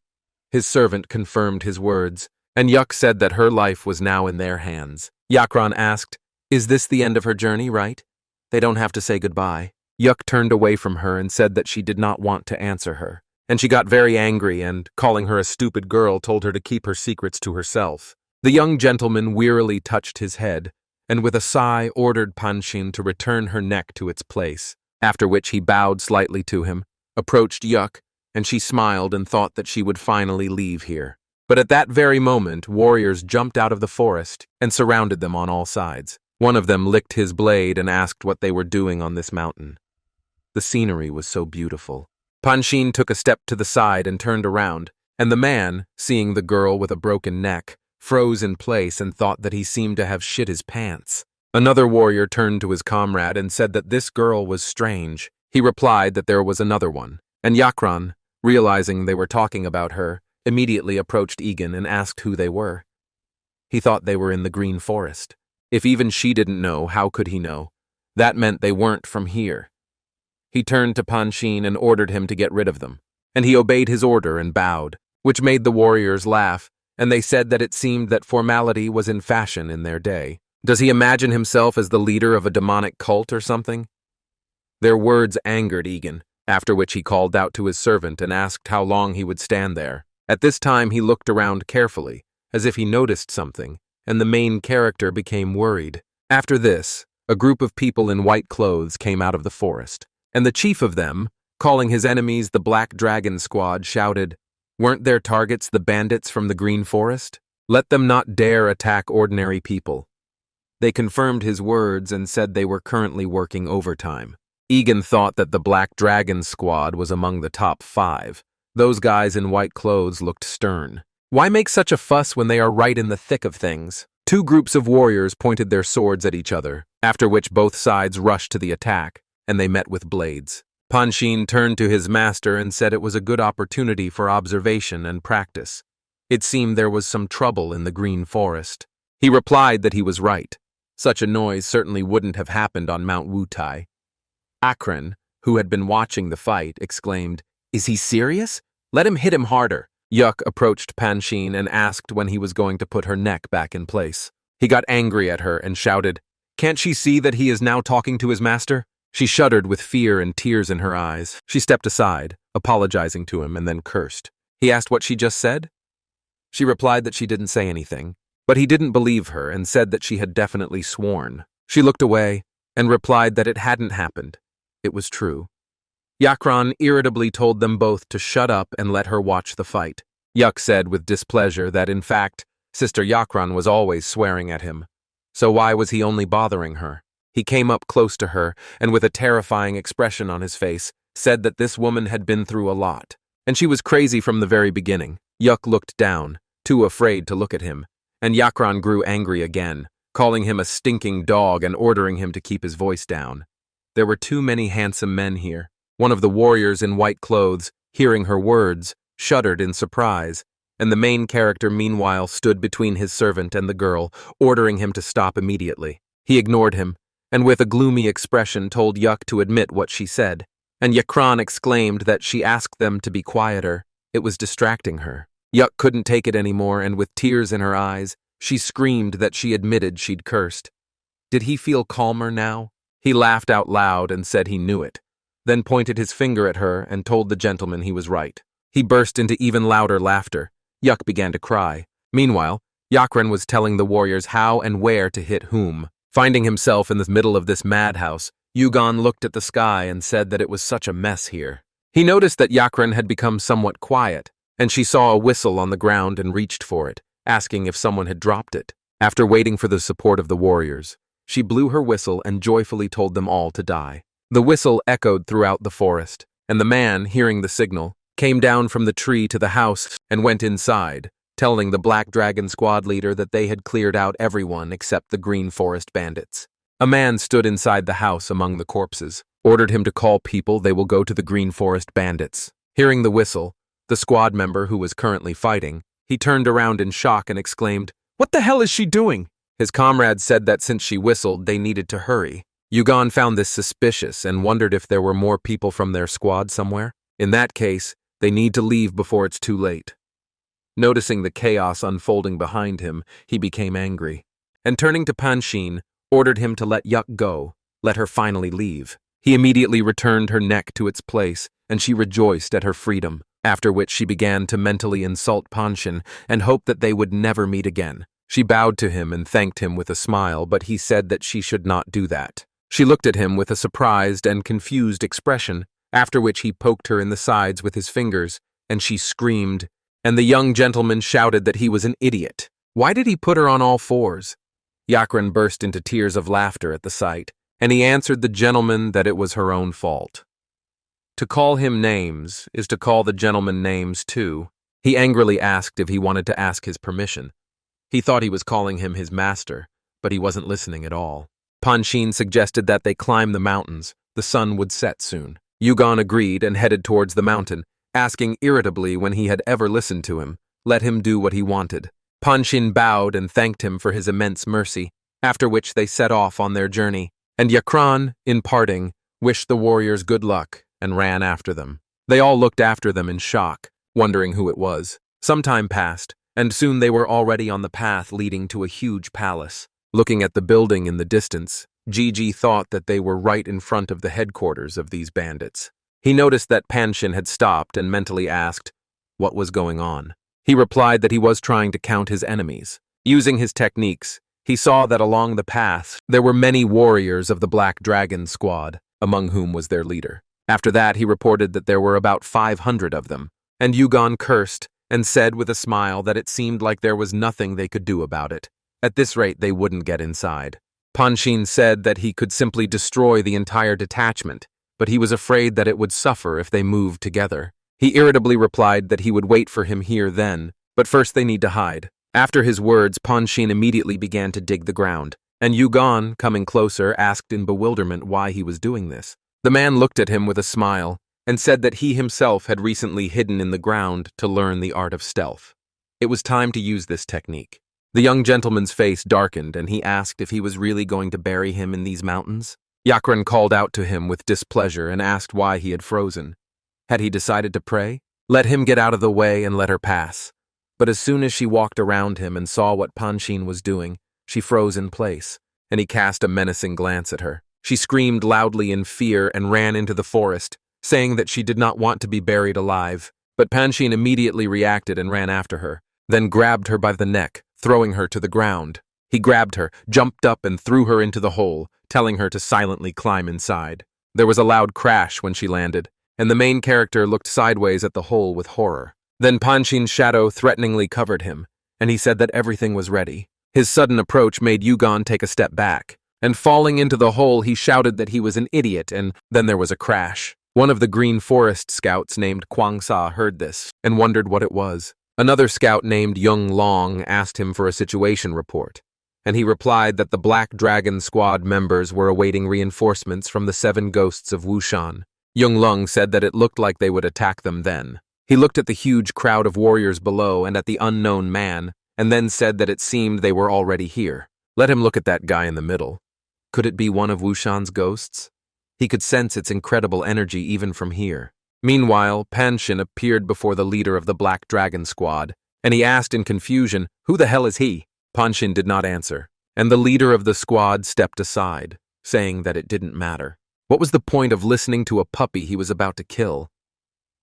His servant confirmed his words, and Yuk said that her life was now in their hands. Yakran asked, "Is this the end of her journey, right? They don't have to say goodbye." Yuk turned away from her and said that she did not want to answer her, and she got very angry and, calling her a stupid girl, told her to keep her secrets to herself. The young gentleman wearily touched his head, and with a sigh ordered Panshin to return her neck to its place, after which he bowed slightly to him, approached Yuk, and she smiled and thought that she would finally leave here. But at that very moment, warriors jumped out of the forest and surrounded them on all sides. One of them licked his blade and asked what they were doing on this mountain. The scenery was so beautiful. Panshin took a step to the side and turned around, and the man, seeing the girl with a broken neck, froze in place and thought that he seemed to have shit his pants. Another warrior turned to his comrade and said that this girl was strange. He replied that there was another one, and Yakran, realizing they were talking about her, immediately approached Egan and asked who they were. He thought they were in the Green Forest. If even she didn't know, how could he know? That meant they weren't from here. He turned to Panshin and ordered him to get rid of them, and he obeyed his order and bowed, which made the warriors laugh, and they said that it seemed that formality was in fashion in their day. Does he imagine himself as the leader of a demonic cult or something? Their words angered Egan, after which he called out to his servant and asked how long he would stand there. At this time he looked around carefully, as if he noticed something, and the main character became worried. After this, a group of people in white clothes came out of the forest, and the chief of them, calling his enemies the Black Dragon Squad, shouted, "Weren't their targets the bandits from the Green Forest? Let them not dare attack ordinary people." They confirmed his words and said they were currently working overtime. Egan thought that the Black Dragon Squad was among the top 5. Those guys in white clothes looked stern. Why make such a fuss when they are right in the thick of things? Two groups of warriors pointed their swords at each other, after which both sides rushed to the attack, and they met with blades. Panshin turned to his master and said it was a good opportunity for observation and practice. It seemed there was some trouble in the Green Forest. He replied that he was right. Such a noise certainly wouldn't have happened on Mount Wutai. Akron, who had been watching the fight, exclaimed, "Is he serious? Let him hit him harder." Yuk approached Panshin and asked when he was going to put her neck back in place. He got angry at her and shouted, "Can't she see that he is now talking to his master?" She shuddered with fear and tears in her eyes. She stepped aside, apologizing to him, and then cursed. He asked what she just said. She replied that she didn't say anything, but he didn't believe her and said that she had definitely sworn. She looked away and replied that it hadn't happened. It was true. Yakran irritably told them both to shut up and let her watch the fight. Yuk said with displeasure that, in fact, Sister Yakran was always swearing at him. So why was he only bothering her? He came up close to her and, with a terrifying expression on his face, said that this woman had been through a lot, and she was crazy from the very beginning. Yuk looked down, too afraid to look at him, and Yakran grew angry again, calling him a stinking dog and ordering him to keep his voice down. There were too many handsome men here. One of the warriors in white clothes, hearing her words, shuddered in surprise, and the main character meanwhile stood between his servant and the girl, ordering him to stop immediately. He ignored him, and with a gloomy expression told Yuk to admit what she said, and Yakran exclaimed that she asked them to be quieter. It was distracting her. Yuk couldn't take it anymore, and with tears in her eyes, she screamed that she admitted she'd cursed. Did he feel calmer now? He laughed out loud and said he knew it, then pointed his finger at her and told the gentleman he was right. He burst into even louder laughter. Yuk began to cry. Meanwhile, Yakren was telling the warriors how and where to hit whom. Finding himself in the middle of this madhouse, Yugon looked at the sky and said that it was such a mess here. He noticed that Yakren had become somewhat quiet, and she saw a whistle on the ground and reached for it, asking if someone had dropped it. After waiting for the support of the warriors, she blew her whistle and joyfully told them all to die. The whistle echoed throughout the forest, and the man, hearing the signal, came down from the tree to the house and went inside, telling the Black Dragon squad leader that they had cleared out everyone except the Green Forest bandits. A man stood inside the house among the corpses, ordered him to call people. They will go to the Green Forest bandits. Hearing the whistle, the squad member who was currently fighting, he turned around in shock and exclaimed, "What the hell is she doing?" His comrades said that since she whistled, they needed to hurry. Yugon found this suspicious and wondered if there were more people from their squad somewhere. In that case, they need to leave before it's too late. Noticing the chaos unfolding behind him, he became angry, and turning to Panshin, ordered him to let Yuk go, let her finally leave. He immediately returned her neck to its place, and she rejoiced at her freedom, after which she began to mentally insult Panshin and hoped that they would never meet again. She bowed to him and thanked him with a smile, but he said that she should not do that. She looked at him with a surprised and confused expression, after which he poked her in the sides with his fingers, and she screamed, and the young gentleman shouted that he was an idiot. Why did he put her on all fours? Yakren burst into tears of laughter at the sight, and he answered the gentleman that it was her own fault. To call him names is to call the gentleman names too. He angrily asked if he wanted to ask his permission. He thought he was calling him his master, but he wasn't listening at all. Panshin suggested that they climb the mountains. The sun would set soon. Yugon agreed and headed towards the mountain, asking irritably when he had ever listened to him. Let him do what he wanted. Panshin bowed and thanked him for his immense mercy, after which they set off on their journey, and Yakran, in parting, wished the warriors good luck and ran after them. They all looked after them in shock, wondering who it was. Some time passed, and soon they were already on the path leading to a huge palace. Looking at the building in the distance, Gigi thought that they were right in front of the headquarters of these bandits. He noticed that Panshin had stopped and mentally asked what was going on. He replied that he was trying to count his enemies. Using his techniques, he saw that along the path there were many warriors of the Black Dragon squad, among whom was their leader. After that, he reported that there were about 500 of them, and Yugon cursed and said with a smile that it seemed like there was nothing they could do about it. At this rate, they wouldn't get inside. Panshin said that he could simply destroy the entire detachment, but he was afraid that it would suffer if they moved together. He irritably replied that he would wait for him here then, but first they need to hide. After his words, Panshin immediately began to dig the ground, and Yugon, coming closer, asked in bewilderment why he was doing this. The man looked at him with a smile and said that he himself had recently hidden in the ground to learn the art of stealth. It was time to use this technique. The young gentleman's face darkened, and he asked if he was really going to bury him in these mountains. Yakren called out to him with displeasure and asked why he had frozen. Had he decided to pray? Let him get out of the way and let her pass. But as soon as she walked around him and saw what Panshin was doing, she froze in place, and he cast a menacing glance at her. She screamed loudly in fear and ran into the forest, saying that she did not want to be buried alive. But Panshin immediately reacted and ran after her, then grabbed her by the neck, throwing her to the ground. He grabbed her, jumped up and threw her into the hole, telling her to silently climb inside. There was a loud crash when she landed, and the main character looked sideways at the hole with horror. Then Panshin's shadow threateningly covered him, and he said that everything was ready. His sudden approach made Yugon take a step back, and falling into the hole he shouted that he was an idiot, and then there was a crash. One of the Green Forest scouts named Kwangsa heard this and wondered what it was. Another scout named Young Long asked him for a situation report, and he replied that the Black Dragon squad members were awaiting reinforcements from the 7 ghosts of Wushan. Young Long said that it looked like they would attack them then. He looked at the huge crowd of warriors below and at the unknown man, and then said that it seemed they were already here. Let him look at that guy in the middle. Could it be one of Wushan's ghosts? He could sense its incredible energy even from here. Meanwhile, Panshin appeared before the leader of the Black Dragon squad, and he asked in confusion, "Who the hell is he?" Panshin did not answer, and the leader of the squad stepped aside. saying that it didn't matter. What was the point of listening to a puppy he was about to kill?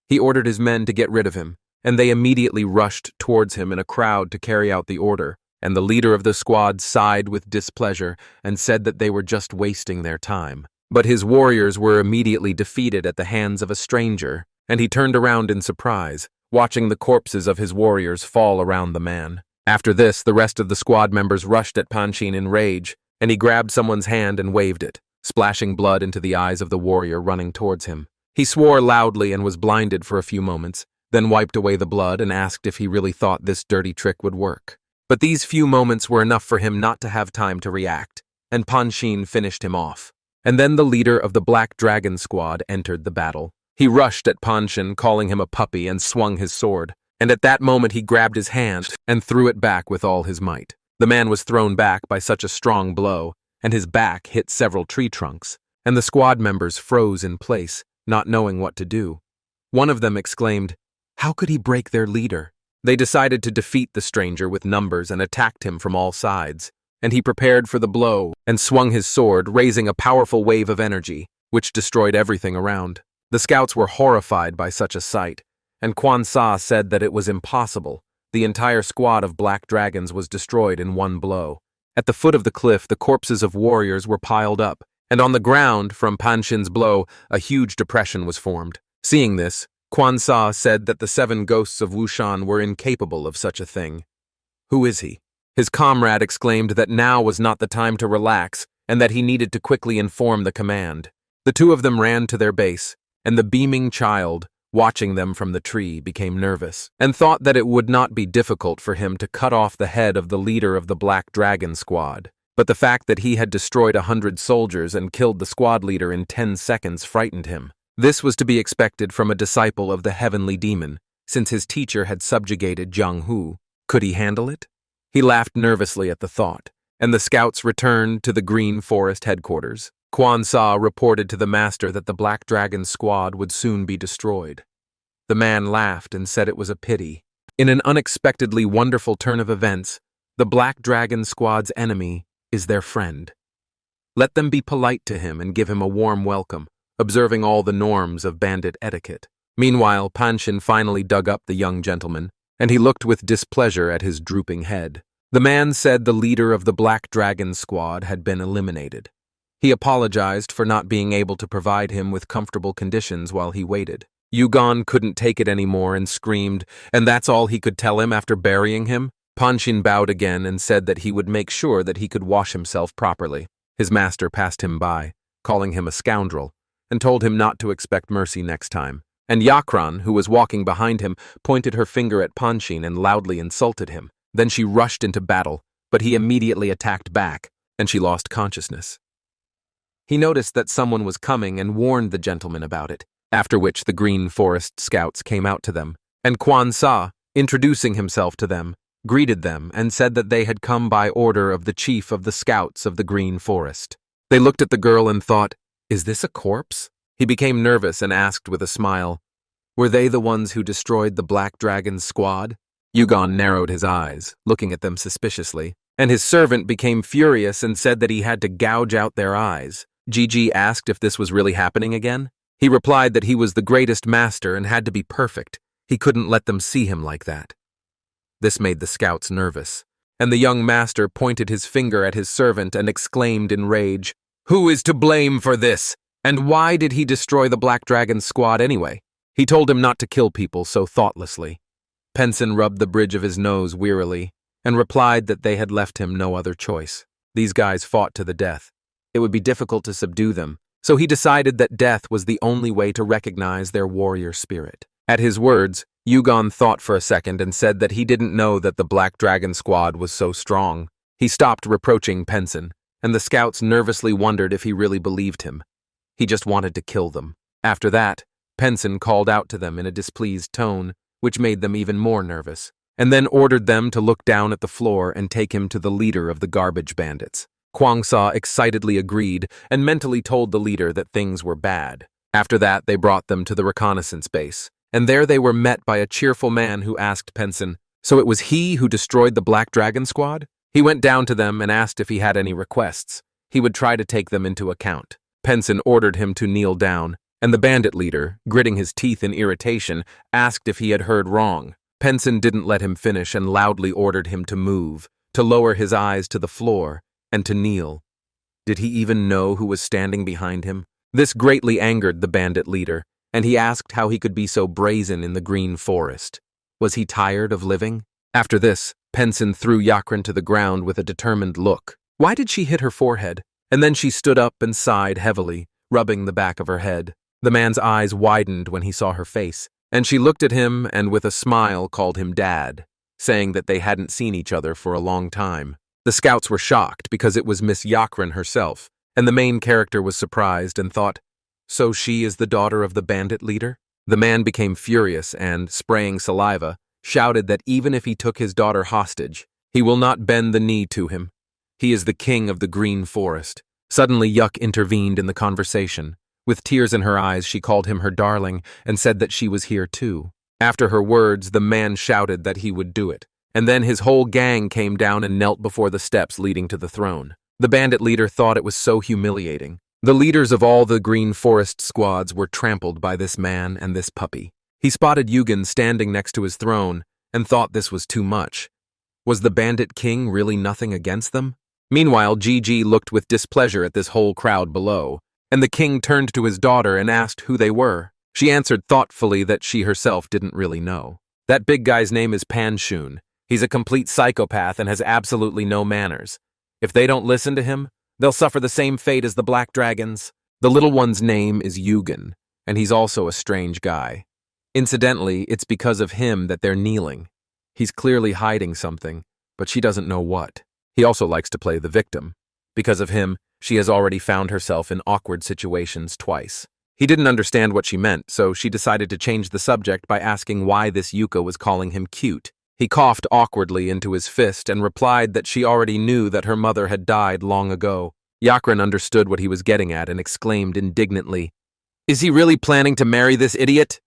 He ordered his men to get rid of him, and they immediately rushed towards him in a crowd to carry out the order, and the leader of the squad sighed with displeasure and said that they were just wasting their time. But his warriors were immediately defeated at the hands of a stranger, and he turned around in surprise, watching the corpses of his warriors fall around the man. After this, the rest of the squad members rushed at Panshin in rage, and he grabbed someone's hand and waved it, splashing blood into the eyes of the warrior running towards him. He swore loudly and was blinded for a few moments, then wiped away the blood and asked if he really thought this dirty trick would work. But these few moments were enough for him not to have time to react, and Panshin finished him off. And then the leader of the Black Dragon Squad entered the battle. He rushed at Panshin, calling him a puppy, and swung his sword. And at that moment he grabbed his hand and threw it back with all his might. The man was thrown back by such a strong blow, and his back hit several tree trunks, and the squad members froze in place, not knowing what to do. One of them exclaimed, "How could he break their leader?" They decided to defeat the stranger with numbers and attacked him from all sides, and he prepared for the blow and swung his sword, raising a powerful wave of energy, which destroyed everything around. The scouts were horrified by such a sight, and Quan Sa said that it was impossible. The entire squad of black dragons was destroyed in one blow. At the foot of the cliff, the corpses of warriors were piled up, and on the ground, from Panshin's blow, a huge depression was formed. Seeing this, Quan Sa said that the 7 ghosts of Wushan were incapable of such a thing. "Who is he?" His comrade exclaimed that now was not the time to relax, and that he needed to quickly inform the command. The two of them ran to their base, and the beaming child, watching them from the tree, became nervous, and thought that it would not be difficult for him to cut off the head of the leader of the Black Dragon Squad. But the fact that he had destroyed 100 soldiers and killed the squad leader in 10 seconds frightened him. This was to be expected from a disciple of the heavenly demon, since his teacher had subjugated Jiang Hu. Could he handle it? He laughed nervously at the thought, and the scouts returned to the Green Forest headquarters. Quan Sa reported to the master that the Black Dragon Squad would soon be destroyed. The man laughed and said it was a pity. In an unexpectedly wonderful turn of events, the Black Dragon Squad's enemy is their friend. Let them be polite to him and give him a warm welcome, observing all the norms of bandit etiquette. Meanwhile, Panshin finally dug up the young gentleman, and he looked with displeasure at his drooping head. The man said the leader of the Black Dragon Squad had been eliminated. He apologized for not being able to provide him with comfortable conditions while he waited. Yugon couldn't take it anymore and screamed, and that's all he could tell him after burying him? Panshin bowed again and said that he would make sure that he could wash himself properly. His master passed him by, calling him a scoundrel, and told him not to expect mercy next time. And Yakran, who was walking behind him, pointed her finger at Panshin and loudly insulted him. Then she rushed into battle, but he immediately attacked back, and she lost consciousness. He noticed that someone was coming and warned the gentleman about it, after which the Green Forest scouts came out to them, and Quan Sa, introducing himself to them, greeted them and said that they had come by order of the chief of the scouts of the Green Forest. They looked at the girl and thought, "Is this a corpse?" He became nervous and asked with a smile, "Were they the ones who destroyed the Black Dragon's squad?" Yugon narrowed his eyes, looking at them suspiciously, and his servant became furious and said that he had to gouge out their eyes. Gigi asked if this was really happening again. He replied that he was the greatest master and had to be perfect. He couldn't let them see him like that. This made the scouts nervous, and the young master pointed his finger at his servant and exclaimed in rage, "Who is to blame for this? And why did he destroy the Black Dragon Squad anyway?" He told him not to kill people so thoughtlessly. Penson rubbed the bridge of his nose wearily and replied that they had left him no other choice. These guys fought to the death. It would be difficult to subdue them, so he decided that death was the only way to recognize their warrior spirit. At his words, Yugon thought for a second and said that he didn't know that the Black Dragon Squad was so strong. He stopped reproaching Penson, and the scouts nervously wondered if he really believed him. He just wanted to kill them. After that, Penson called out to them in a displeased tone, which made them even more nervous, and then ordered them to look down at the floor and take him to the leader of the garbage bandits. Kwang Sa excitedly agreed and mentally told the leader that things were bad. After that, they brought them to the reconnaissance base, and there they were met by a cheerful man who asked Penson, "So it was he who destroyed the Black Dragon Squad?" He went down to them and asked if he had any requests. he would try to take them into account. Penson ordered him to kneel down, and the bandit leader, gritting his teeth in irritation, asked if he had heard wrong. Penson didn't let him finish and loudly ordered him to move, to lower his eyes to the floor, and to kneel. Did he even know who was standing behind him? This greatly angered the bandit leader, and he asked how he could be so brazen in the green forest. Was he tired of living? After this, Penson threw Yakran to the ground with a determined look. Why did she hit her forehead? And then she stood up and sighed heavily, rubbing the back of her head. The man's eyes widened when he saw her face, and she looked at him and with a smile called him Dad, saying that they hadn't seen each other for a long time. The scouts were shocked because it was Miss Yakran herself, and the main character was surprised and thought, so she is the daughter of the bandit leader? The man became furious and, spraying saliva, shouted that even if he took his daughter hostage, he will not bend the knee to him. He is the king of the green forest. Suddenly Yuk intervened in the conversation. With tears in her eyes, she called him her darling and said that she was here too. After her words, the man shouted that he would do it, and then his whole gang came down and knelt before the steps leading to the throne. The bandit leader thought it was so humiliating. The leaders of all the green forest squads were trampled by this man and this puppy. He spotted Yugen standing next to his throne and thought this was too much. Was the bandit king really nothing against them? Meanwhile, Gigi looked with displeasure at this whole crowd below, and the king turned to his daughter and asked who they were. She answered thoughtfully that she herself didn't really know. That big guy's name is Panshun. He's a complete psychopath and has absolutely no manners. If they don't listen to him, they'll suffer the same fate as the black dragons. The little one's name is Yugen, and he's also a strange guy. Incidentally, it's because of him that they're kneeling. He's clearly hiding something, but she doesn't know what. He also likes to play the victim. Because of him, she has already found herself in awkward situations twice. He didn't understand what she meant, so she decided to change the subject by asking why this Yuka was calling him cute. He coughed awkwardly into his fist and replied that she already knew that her mother had died long ago. Yakran understood what he was getting at and exclaimed indignantly, "Is he really planning to marry this idiot?"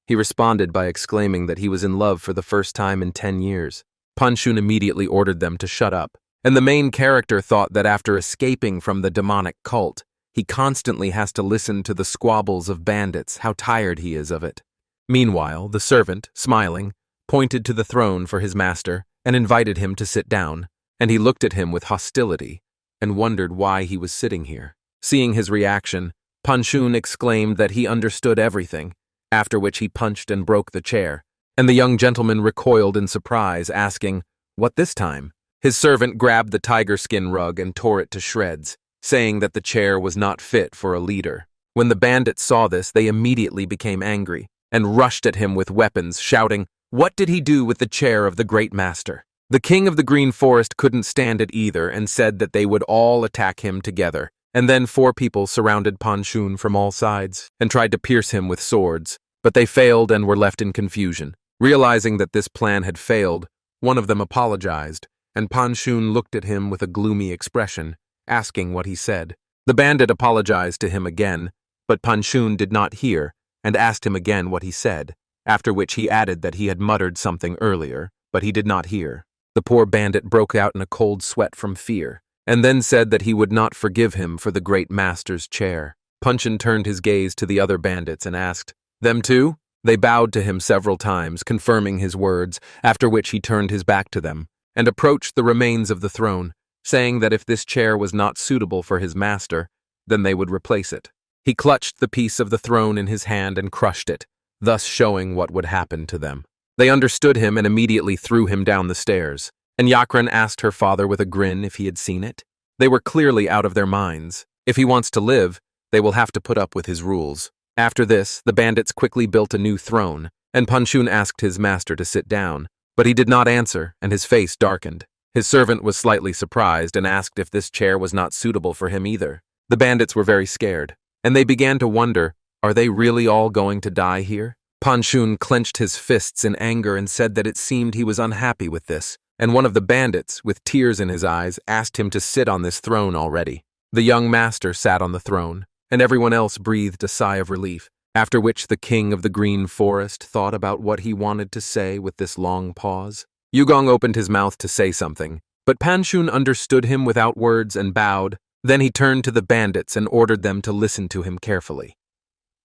He responded by exclaiming that he was in love for the first time in 10 years. Panshun immediately ordered them to shut up, and the main character thought that after escaping from the demonic cult, he constantly has to listen to the squabbles of bandits, how tired he is of it. Meanwhile, the servant, smiling, pointed to the throne for his master and invited him to sit down, and he looked at him with hostility and wondered why he was sitting here. Seeing his reaction, Panshun exclaimed that he understood everything, after which he punched and broke the chair, and the young gentleman recoiled in surprise, asking, "What this time?" His servant grabbed the tiger skin rug and tore it to shreds, saying that the chair was not fit for a leader. When the bandits saw this, they immediately became angry and rushed at him with weapons, shouting, "What did he do with the chair of the great master?" The king of the green forest couldn't stand it either and said that they would all attack him together. And then 4 people surrounded Panshun from all sides and tried to pierce him with swords, but they failed and were left in confusion. Realizing that this plan had failed, one of them apologized, and Panshun looked at him with a gloomy expression, asking what he said. The bandit apologized to him again, but Panshun did not hear and asked him again what he said, after which he added that he had muttered something earlier, but he did not hear. The poor bandit broke out in a cold sweat from fear, and then said that he would not forgive him for the great master's chair. Panshun turned his gaze to the other bandits and asked, "Them too?" They bowed to him several times, confirming his words, after which he turned his back to them and approached the remains of the throne, saying that if this chair was not suitable for his master, then they would replace it. He clutched the piece of the throne in his hand and crushed it, thus showing what would happen to them. They understood him and immediately threw him down the stairs, and Yakran asked her father with a grin if he had seen it. They were clearly out of their minds. If he wants to live, they will have to put up with his rules. After this, the bandits quickly built a new throne, and Panshun asked his master to sit down, but he did not answer, and his face darkened. His servant was slightly surprised and asked if this chair was not suitable for him either. The bandits were very scared, and they began to wonder, are they really all going to die here? Panshun clenched his fists in anger and said that it seemed he was unhappy with this, and one of the bandits, with tears in his eyes, asked him to sit on this throne already. The young master sat on the throne, and everyone else breathed a sigh of relief, after which the king of the green forest thought about what he wanted to say with this long pause. Yugong opened his mouth to say something, but Panshun understood him without words and bowed, Then he turned to the bandits and ordered them to listen to him carefully.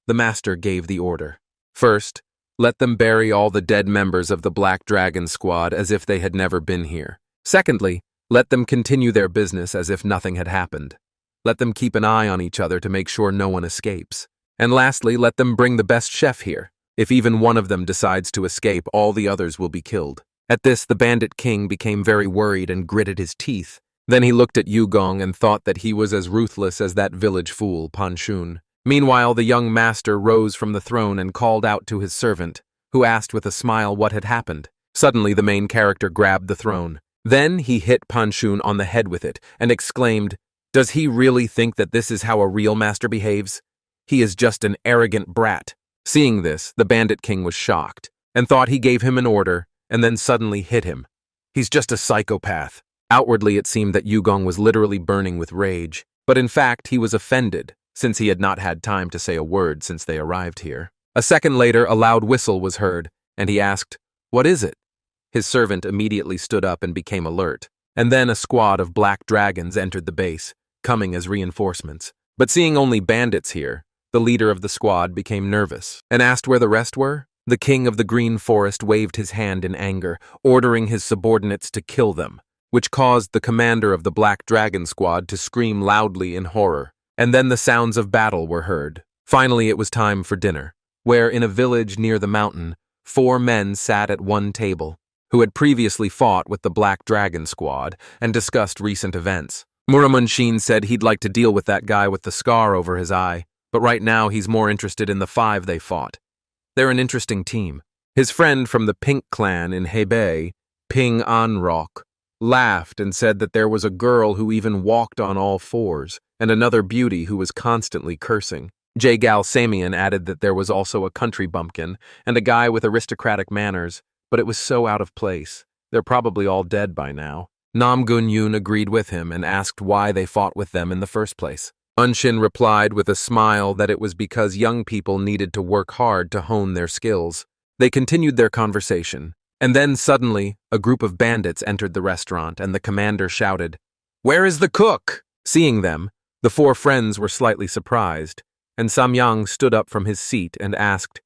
The master gave the order. First, let them bury all the dead members of the Black Dragon Squad as if they had never been here. Secondly, let them continue their business as if nothing had happened. Let them keep an eye on each other to make sure no one escapes. And lastly, let them bring the best chef here. If even one of them decides to escape, all the others will be killed. At this, the bandit king became very worried and gritted his teeth. Then he looked at Yugong and thought that he was as ruthless as that village fool, Panshun. Meanwhile, the young master rose from the throne and called out to his servant, who asked with a smile what had happened. Suddenly, the main character grabbed the throne. Then he hit Panshun on the head with it and exclaimed, "Does he really think that this is how a real master behaves? He is just an arrogant brat." Seeing this, the bandit king was shocked and thought he gave him an order and then suddenly hit him. He's just a psychopath. Outwardly, it seemed that Yugong was literally burning with rage, but in fact, he was offended, since he had not had time to say a word since they arrived here. A second later, a loud whistle was heard, and he asked, "What is it?" His servant immediately stood up and became alert, and then a squad of black dragons entered the base, coming as reinforcements. But seeing only bandits here, the leader of the squad became nervous and asked where the rest were. The king of the Green Forest waved his hand in anger, ordering his subordinates to kill them, which caused the commander of the Black Dragon Squad to scream loudly in horror. And then the sounds of battle were heard. Finally, it was time for dinner, where in a village near the mountain, 4 men sat at one table, who had previously fought with the Black Dragon Squad and discussed recent events. Muramunshin said he'd like to deal with that guy with the scar over his eye, but right now he's more interested in the 5 they fought. They're an interesting team. His friend from the Pink Clan in Hebei, Ping Anrok, laughed and said that there was a girl who even walked on all 4s, and another beauty who was constantly cursing. Jagal Samian added that there was also a country bumpkin and a guy with aristocratic manners, but it was so out of place. They're probably all dead by now. Nam Gun-yoon agreed with him and asked why they fought with them in the first place. Unshin replied with a smile that it was because young people needed to work hard to hone their skills. They continued their conversation, and then suddenly, a group of bandits entered the restaurant and the commander shouted, "Where is the cook?" Seeing them, the 4 friends were slightly surprised, and Samyang stood up from his seat and asked,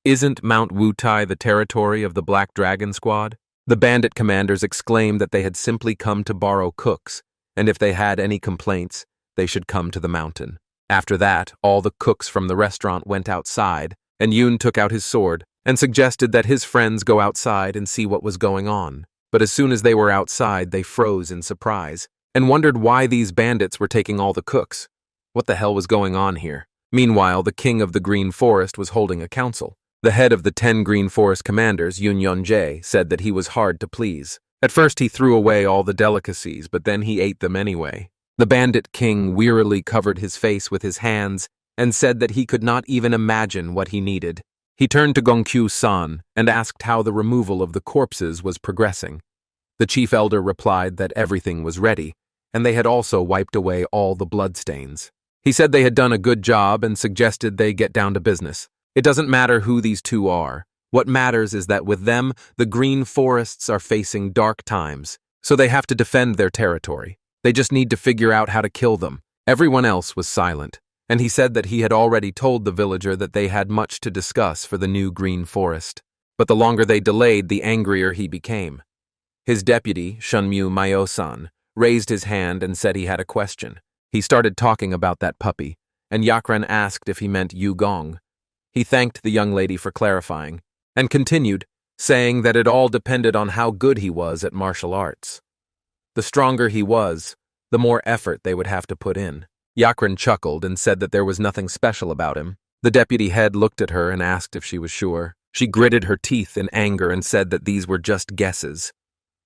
"Isn't Mount Wutai the territory of the Black Dragon Squad?" The bandit commanders exclaimed that they had simply come to borrow cooks, and if they had any complaints, they should come to the mountain. After that, all the cooks from the restaurant went outside, and Yoon took out his sword and suggested that his friends go outside and see what was going on. But as soon as they were outside, they froze in surprise and wondered why these bandits were taking all the cooks. What the hell was going on here? Meanwhile, the king of the Green Forest was holding a council. The head of the 10 Green Forest commanders, Yoon Yeon-jae, said that he was hard to please. At first he threw away all the delicacies, but then he ate them anyway. The bandit king wearily covered his face with his hands and said that he could not even imagine what he needed. He turned to Gongkyu-san and asked how the removal of the corpses was progressing. The chief elder replied that everything was ready, and they had also wiped away all the bloodstains. He said they had done a good job and suggested they get down to business. It doesn't matter who these 2 are. What matters is that with them, the Green Forests are facing dark times, so they have to defend their territory. They just need to figure out how to kill them. Everyone else was silent, and he said that he had already told the villager that they had much to discuss for the new Green Forest. But the longer they delayed, the angrier he became. His deputy, Shunmyu Mayo-san, raised his hand and said he had a question. He started talking about that puppy, and Yakran asked if he meant Yugong. He thanked the young lady for clarifying, and continued, saying that it all depended on how good he was at martial arts. The stronger he was, the more effort they would have to put in. Yakran chuckled and said that there was nothing special about him. The deputy head looked at her and asked if she was sure. She gritted her teeth in anger and said that these were just guesses.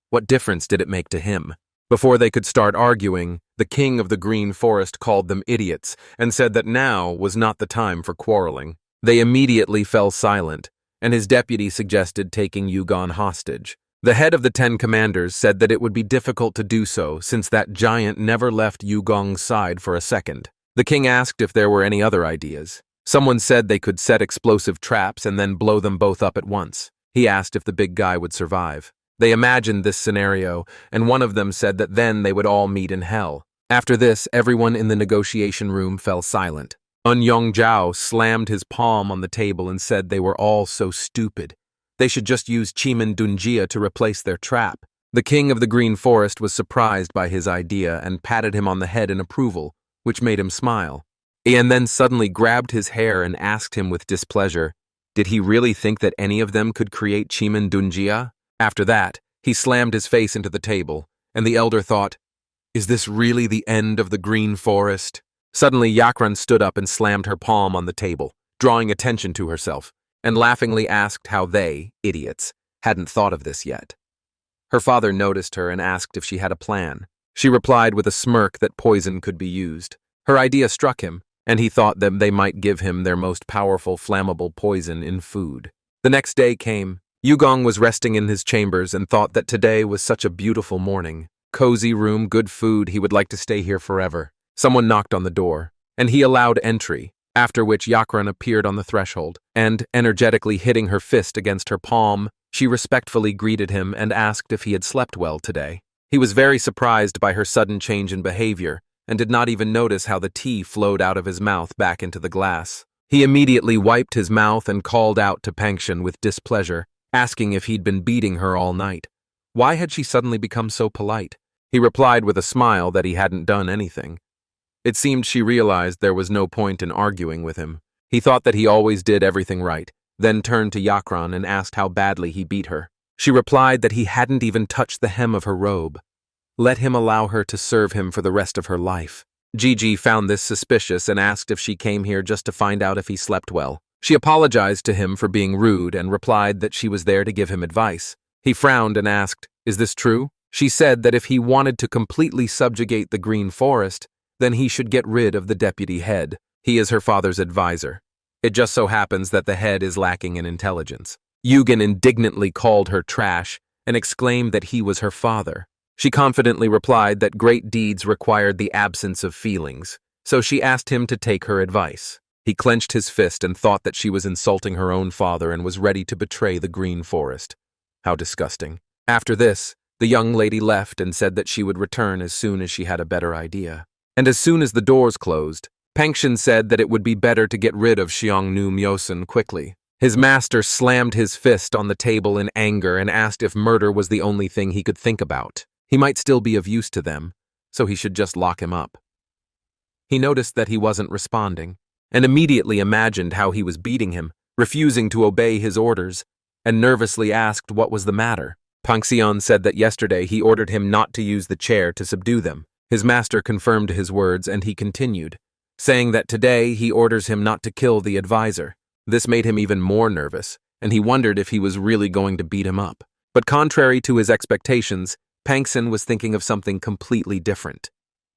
What difference did it make to him? Before they could start arguing, the king of the Green Forest called them idiots and said that now was not the time for quarreling. They immediately fell silent, and his deputy suggested taking Yugon hostage. The head of the 10 commanders said that it would be difficult to do so since that giant never left Yugong's side for a second. The king asked if there were any other ideas. Someone said they could set explosive traps and then blow them both up at once. He asked if the big guy would survive. They imagined this scenario, and one of them said that then they would all meet in hell. After this, everyone in the negotiation room fell silent. Yongzhao slammed his palm on the table and said they were all so stupid. They should just use Chimen Dunjia to replace their trap. The king of the Green Forest was surprised by his idea and patted him on the head in approval, which made him smile. And then suddenly grabbed his hair and asked him with displeasure, did he really think that any of them could create Chimen Dunjia? After that, he slammed his face into the table, and the elder thought, is this really the end of the Green Forest? Suddenly Yakran stood up and slammed her palm on the table, drawing attention to herself, and laughingly asked how they, idiots, hadn't thought of this yet. Her father noticed her and asked if she had a plan. She replied with a smirk that poison could be used. Her idea struck him, and he thought that they might give him their most powerful flammable poison in food. The next day came. Yugong was resting in his chambers and thought that today was such a beautiful morning. Cozy room, good food, he would like to stay here forever. Someone knocked on the door, and he allowed entry, after which Yakran appeared on the threshold, and, energetically hitting her fist against her palm, she respectfully greeted him and asked if he had slept well today. He was very surprised by her sudden change in behavior, and did not even notice how the tea flowed out of his mouth back into the glass. He immediately wiped his mouth and called out to Pangshan with displeasure, asking if he'd been beating her all night. Why had she suddenly become so polite? He replied with a smile that he hadn't done anything. It seemed she realized there was no point in arguing with him. He thought that he always did everything right, then turned to Yakran and asked how badly he beat her. She replied that he hadn't even touched the hem of her robe. Let him allow her to serve him for the rest of her life. Gigi found this suspicious and asked if she came here just to find out if he slept well. She apologized to him for being rude and replied that she was there to give him advice. He frowned and asked, is this true? She said that if he wanted to completely subjugate the Green Forest, then he should get rid of the deputy head. He is her father's advisor. It just so happens that the head is lacking in intelligence. Yugen indignantly called her trash and exclaimed that he was her father. She confidently replied that great deeds required the absence of feelings, so she asked him to take her advice. He clenched his fist and thought that she was insulting her own father and was ready to betray the Green Forest. How disgusting. After this, the young lady left and said that she would return as soon as she had a better idea. And as soon as the doors closed, Pangshan said that it would be better to get rid of Xiongnu Myosun quickly. His master slammed his fist on the table in anger and asked if murder was the only thing he could think about. He might still be of use to them, so he should just lock him up. He noticed that he wasn't responding, and immediately imagined how he was beating him, refusing to obey his orders, and nervously asked what was the matter. Pangxian said that yesterday he ordered him not to use the chair to subdue them. His master confirmed his words and he continued, saying that today he orders him not to kill the advisor. This made him even more nervous, and he wondered if he was really going to beat him up. But contrary to his expectations, Pangxian was thinking of something completely different.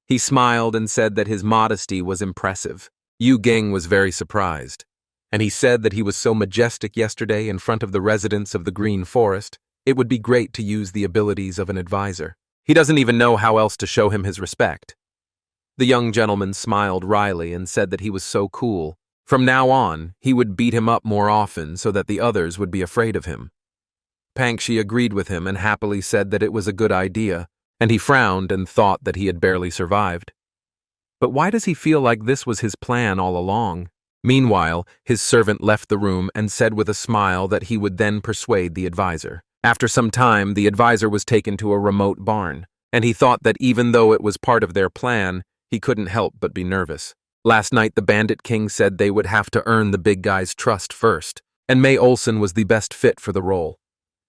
He smiled and said that his modesty was impressive. Yu Geng was very surprised, and he said that he was so majestic yesterday in front of the residents of the Green Forest, it would be great to use the abilities of an advisor. He doesn't even know how else to show him his respect. The young gentleman smiled wryly and said that he was so cool. From now on, he would beat him up more often so that the others would be afraid of him. Pangxi agreed with him and happily said that it was a good idea, and he frowned and thought that he had barely survived. But why does he feel like this was his plan all along? Meanwhile, his servant left the room and said with a smile that he would then persuade the advisor. After some time, the advisor was taken to a remote barn, and he thought that even though it was part of their plan, he couldn't help but be nervous. Last night, the Bandit King said they would have to earn the big guy's trust first, and May Olsen was the best fit for the role.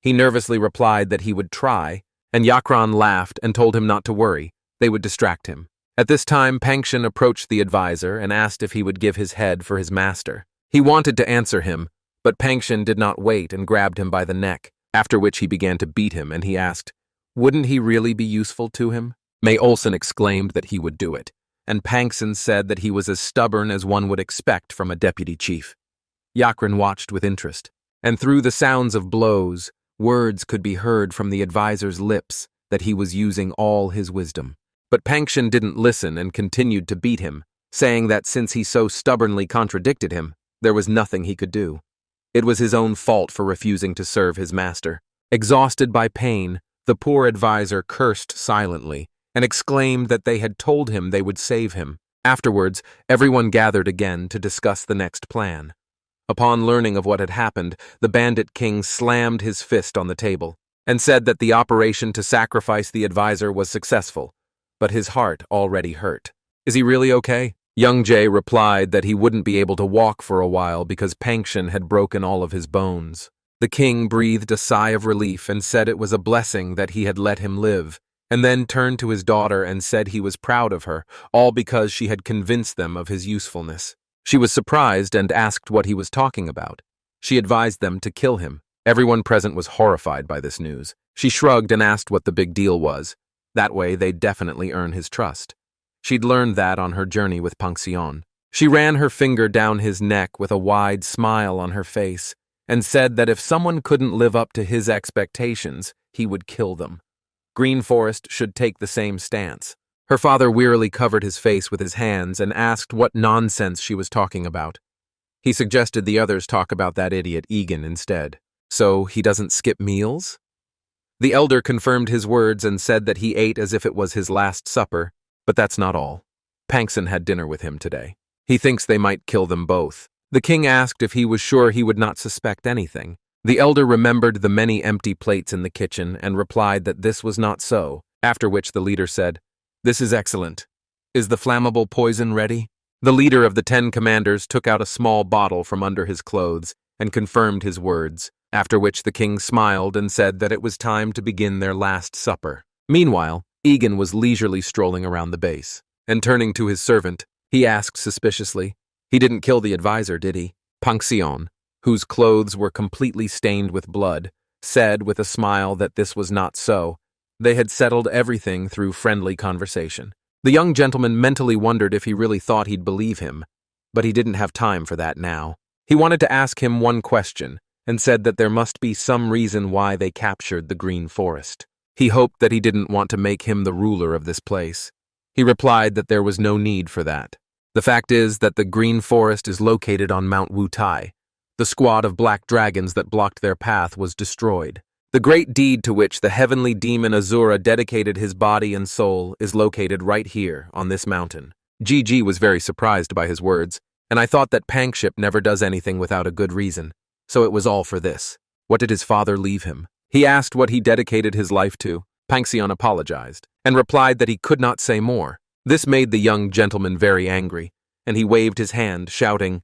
He nervously replied that he would try, and Yakran laughed and told him not to worry, they would distract him. At this time, Pangxian approached the advisor and asked if he would give his head for his master. He wanted to answer him, but Pangxian did not wait and grabbed him by the neck, after which he began to beat him, and he asked, wouldn't he really be useful to him? May Olsen exclaimed that he would do it, and Pangxian said that he was as stubborn as one would expect from a deputy chief. Yakran watched with interest, and through the sounds of blows, words could be heard from the advisor's lips that he was using all his wisdom. But Pangxian didn't listen and continued to beat him, saying that since he so stubbornly contradicted him, there was nothing he could do. It was his own fault for refusing to serve his master. Exhausted by pain, the poor advisor cursed silently and exclaimed that they had told him they would save him. Afterwards, everyone gathered again to discuss the next plan. Upon learning of what had happened, the bandit king slammed his fist on the table and said that the operation to sacrifice the advisor was successful, but his heart already hurt. Is he really okay? Young Jae replied that he wouldn't be able to walk for a while because Pangshin had broken all of his bones. The king breathed a sigh of relief and said it was a blessing that he had let him live, and then turned to his daughter and said he was proud of her, all because she had convinced them of his usefulness. She was surprised and asked what he was talking about. She advised them to kill him. Everyone present was horrified by this news. She shrugged and asked what the big deal was. That way they'd definitely earn his trust. She'd learned that on her journey with Pangshin. She ran her finger down his neck with a wide smile on her face and said that if someone couldn't live up to his expectations, he would kill them. Green Forest should take the same stance. Her father wearily covered his face with his hands and asked what nonsense she was talking about. He suggested the others talk about that idiot Egan instead. So he doesn't skip meals? The elder confirmed his words and said that he ate as if it was his last supper, but that's not all. Pangshin had dinner with him today. He thinks they might kill them both. The king asked if he was sure he would not suspect anything. The elder remembered the many empty plates in the kitchen and replied that this was not so, after which the leader said, "This is excellent. Is the flammable poison ready?" The leader of the 10 commanders took out a small bottle from under his clothes and confirmed his words, after which the king smiled and said that it was time to begin their last supper. Meanwhile, Egan was leisurely strolling around the base, and turning to his servant, he asked suspiciously, "He didn't kill the advisor, did he?" Pangshin, whose clothes were completely stained with blood, said with a smile that this was not so. They had settled everything through friendly conversation. The young gentleman mentally wondered if he really thought he'd believe him, but he didn't have time for that now. He wanted to ask him one question, and said that there must be some reason why they captured the Green Forest. He hoped that he didn't want to make him the ruler of this place. He replied that there was no need for that. The fact is that the Green Forest is located on Mount Wutai. The squad of black dragons that blocked their path was destroyed. The great deed to which the heavenly demon Azura dedicated his body and soul is located right here, on this mountain. GG was very surprised by his words, and I thought that Pankship never does anything without a good reason, so it was all for this. What did his father leave him? He asked what he dedicated his life to. Pangshin apologized, and replied that he could not say more. This made the young gentleman very angry, and he waved his hand, shouting,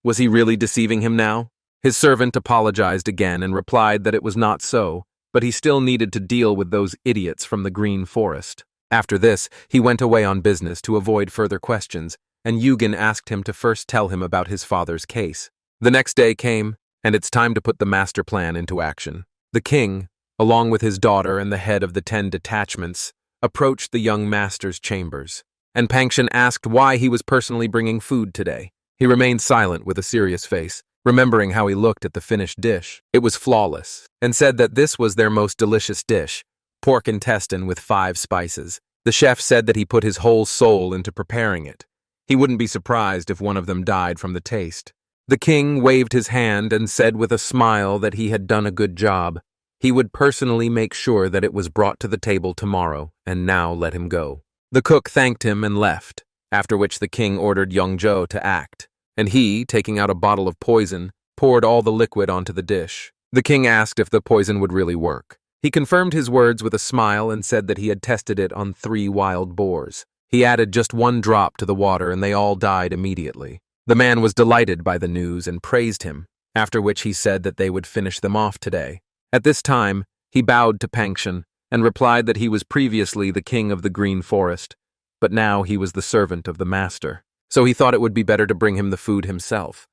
was he really deceiving him now? His servant apologized again and replied that it was not so, but he still needed to deal with those idiots from the Green Forest. After this, he went away on business to avoid further questions, and Yugen asked him to first tell him about his father's case. The next day came, and it's time to put the master plan into action. The king, along with his daughter and the head of the 10 detachments, approached the young master's chambers, and Pangshin asked why he was personally bringing food today. He remained silent with a serious face, remembering how he looked at the finished dish. It was flawless, and said that this was their most delicious dish, pork intestine with 5 spices. The chef said that he put his whole soul into preparing it. He wouldn't be surprised if one of them died from the taste. The king waved his hand and said with a smile that he had done a good job. He would personally make sure that it was brought to the table tomorrow, and now let him go. The cook thanked him and left, after which the king ordered Youngjo to act, and he, taking out a bottle of poison, poured all the liquid onto the dish. The king asked if the poison would really work. He confirmed his words with a smile and said that he had tested it on 3 wild boars. He added just 1 drop to the water and they all died immediately. The man was delighted by the news and praised him, after which he said that they would finish them off today. At this time, he bowed to Pangshin and replied that he was previously the king of the Green Forest, but now he was the servant of the master, so he thought it would be better to bring him the food himself.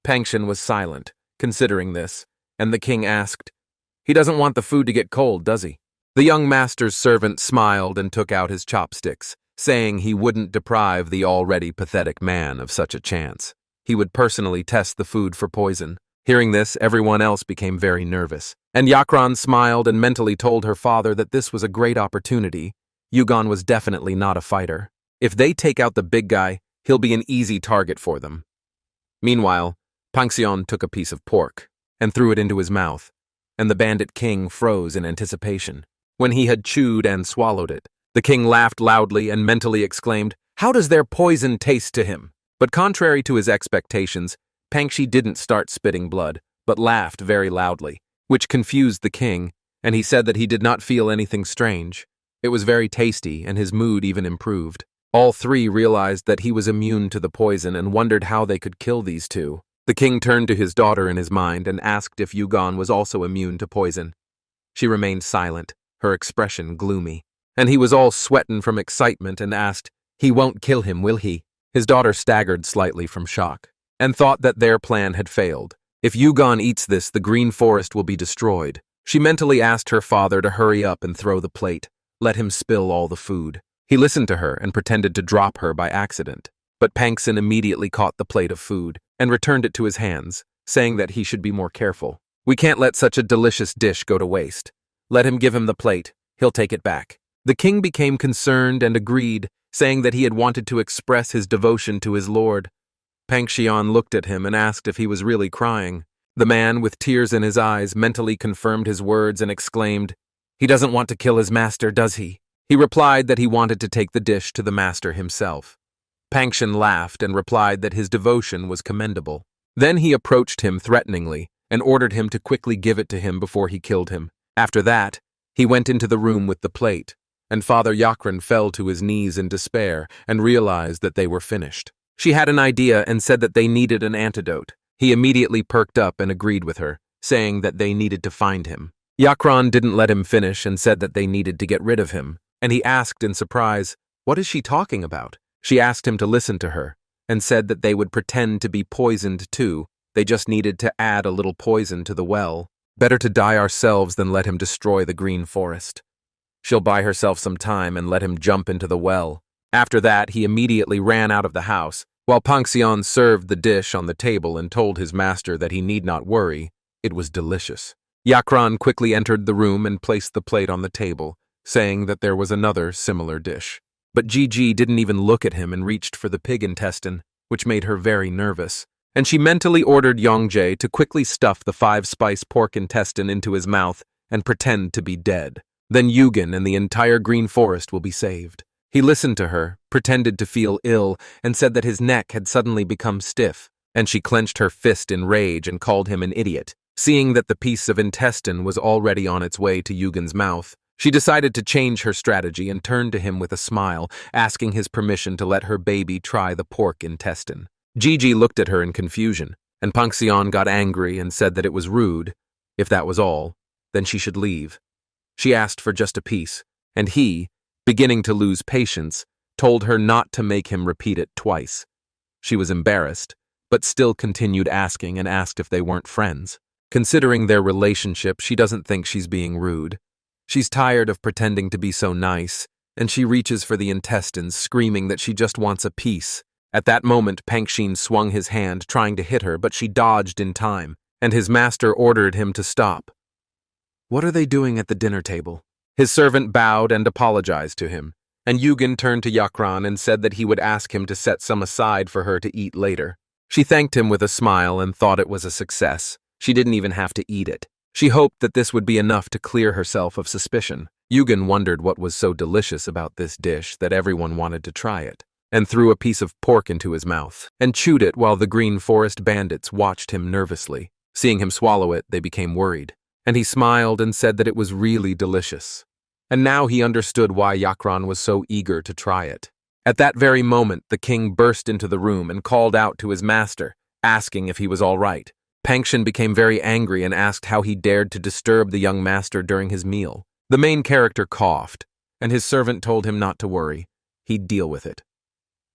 Pangshin was silent, considering this, and the king asked, "He doesn't want the food to get cold, does he?" The young master's servant smiled and took out his chopsticks, saying he wouldn't deprive the already pathetic man of such a chance. He would personally test the food for poison. Hearing this, everyone else became very nervous, and Yakran smiled and mentally told her father that this was a great opportunity. Yugon was definitely not a fighter. If they take out the big guy, he'll be an easy target for them. Meanwhile, Pangshin took a piece of pork and threw it into his mouth, and the bandit king froze in anticipation. When he had chewed and swallowed it, The king laughed loudly and mentally exclaimed, "How does their poison taste to him?" But contrary to his expectations, Pangxi didn't start spitting blood, but laughed very loudly, which confused the king, and he said that he did not feel anything strange. It was very tasty, and his mood even improved. All three realized that he was immune to the poison and wondered how they could kill these two. The king turned to his daughter in his mind and asked if Yugon was also immune to poison. She remained silent, her expression gloomy. And he was all sweating from excitement and asked, "He won't kill him, will he?" His daughter staggered slightly from shock and thought that their plan had failed. If Yugon eats this, the green forest will be destroyed. She mentally asked her father to hurry up and throw the plate, let him spill all the food. He listened to her and pretended to drop her by accident. But Pangxin immediately caught the plate of food and returned it to his hands, saying that he should be more careful. "We can't let such a delicious dish go to waste. Let him give him the plate. He'll take it back." The king became concerned and agreed, saying that he had wanted to express his devotion to his lord. Pangxian looked at him and asked if he was really crying. The man, with tears in his eyes, mentally confirmed his words and exclaimed, "He doesn't want to kill his master, does he?" He replied that he wanted to take the dish to the master himself. Pangxian laughed and replied that his devotion was commendable. Then he approached him threateningly and ordered him to quickly give it to him before he killed him. After that, he went into the room with the plate, and Father Yakran fell to his knees in despair and realized that they were finished. She had an idea and said that they needed an antidote. He immediately perked up and agreed with her, saying that they needed to find him. Yakran didn't let him finish and said that they needed to get rid of him, and he asked in surprise, "What is she talking about?" She asked him to listen to her, and said that they would pretend to be poisoned too. They just needed to add a little poison to the well. Better to die ourselves than let him destroy the green forest. She'll buy herself some time and let him jump into the well. After that, he immediately ran out of the house, while Pangxian served the dish on the table and told his master that he need not worry. It was delicious. Yakran quickly entered the room and placed the plate on the table, saying that there was another similar dish. But Gigi didn't even look at him and reached for the pig intestine, which made her very nervous. And she mentally ordered Yongjae to quickly stuff the 5-spice pork intestine into his mouth and pretend to be dead. Then Yugen and the entire green forest will be saved. He listened to her, pretended to feel ill, and said that his neck had suddenly become stiff, and she clenched her fist in rage and called him an idiot. Seeing that the piece of intestine was already on its way to Yugen's mouth, she decided to change her strategy and turned to him with a smile, asking his permission to let her baby try the pork intestine. Gigi looked at her in confusion, and Pangxian got angry and said that it was rude. If that was all, then she should leave. She asked for just a piece, and he, beginning to lose patience, told her not to make him repeat it twice. She was embarrassed, but still continued asking and asked if they weren't friends. Considering their relationship, she doesn't think she's being rude. She's tired of pretending to be so nice, and she reaches for the intestines, screaming that she just wants a piece. At that moment, Pangxian swung his hand, trying to hit her, but she dodged in time, and his master ordered him to stop. "What are they doing at the dinner table?" His servant bowed and apologized to him, and Yugen turned to Yakran and said that he would ask him to set some aside for her to eat later. She thanked him with a smile and thought it was a success. She didn't even have to eat it. She hoped that this would be enough to clear herself of suspicion. Yugen wondered what was so delicious about this dish that everyone wanted to try it, and threw a piece of pork into his mouth, and chewed it while the Green Forest bandits watched him nervously. Seeing him swallow it, they became worried, and he smiled and said that it was really delicious. And now he understood why Yakran was so eager to try it. At that very moment, the king burst into the room and called out to his master, asking if he was all right. Pangxian became very angry and asked how he dared to disturb the young master during his meal. The main character coughed, and his servant told him not to worry. He'd deal with it.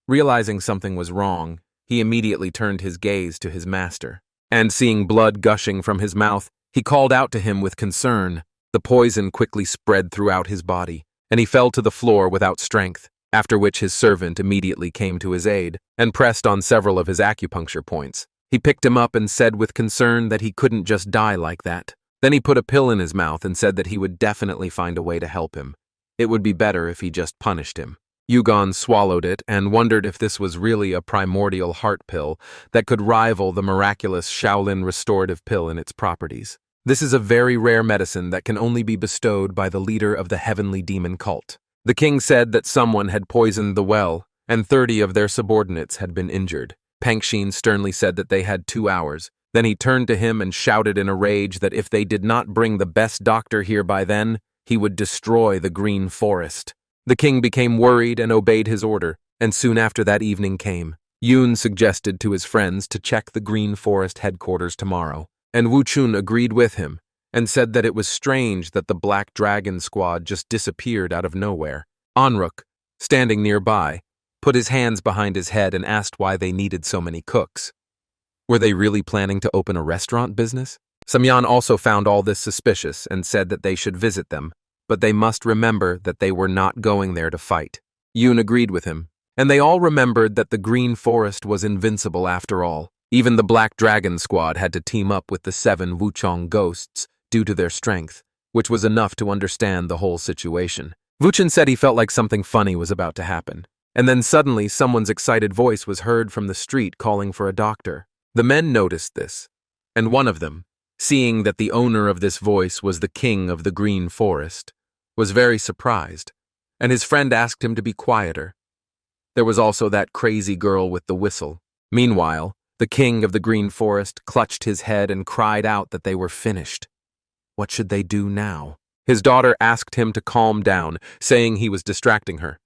Realizing something was wrong, he immediately turned his gaze to his master, and seeing blood gushing from his mouth, he called out to him with concern. The poison quickly spread throughout his body, and he fell to the floor without strength, after which his servant immediately came to his aid and pressed on several of his acupuncture points. He picked him up and said with concern that he couldn't just die like that. Then he put a pill in his mouth and said that he would definitely find a way to help him. It would be better if he just punished him. Yugon swallowed it and wondered if this was really a primordial heart pill that could rival the miraculous Shaolin restorative pill in its properties. This is a very rare medicine that can only be bestowed by the leader of the heavenly demon cult. The king said that someone had poisoned the well, and 30 of their subordinates had been injured. Pankshin sternly said that they had 2 hours. Then he turned to him and shouted in a rage that if they did not bring the best doctor here by then, he would destroy the green forest. The king became worried and obeyed his order, and soon after that evening came. Yoon suggested to his friends to check the green forest headquarters tomorrow, and Wu Chun agreed with him and said that it was strange that the Black Dragon squad just disappeared out of nowhere. Anruk, standing nearby, put his hands behind his head and asked why they needed so many cooks. Were they really planning to open a restaurant business? Samyan also found all this suspicious and said that they should visit them, but they must remember that they were not going there to fight. Yoon agreed with him, and they all remembered that the Green Forest was invincible after all. Even the Black Dragon squad had to team up with the 7 Wuchang ghosts due to their strength, which was enough to understand the whole situation. Wuchen said he felt like something funny was about to happen, and then suddenly someone's excited voice was heard from the street calling for a doctor. The men noticed this, and one of them, seeing that the owner of this voice was the king of the Green Forest, was very surprised, and his friend asked him to be quieter. There was also that crazy girl with the whistle. Meanwhile, the king of the Green Forest clutched his head and cried out that they were finished. What should they do now? His daughter asked him to calm down, saying he was distracting her.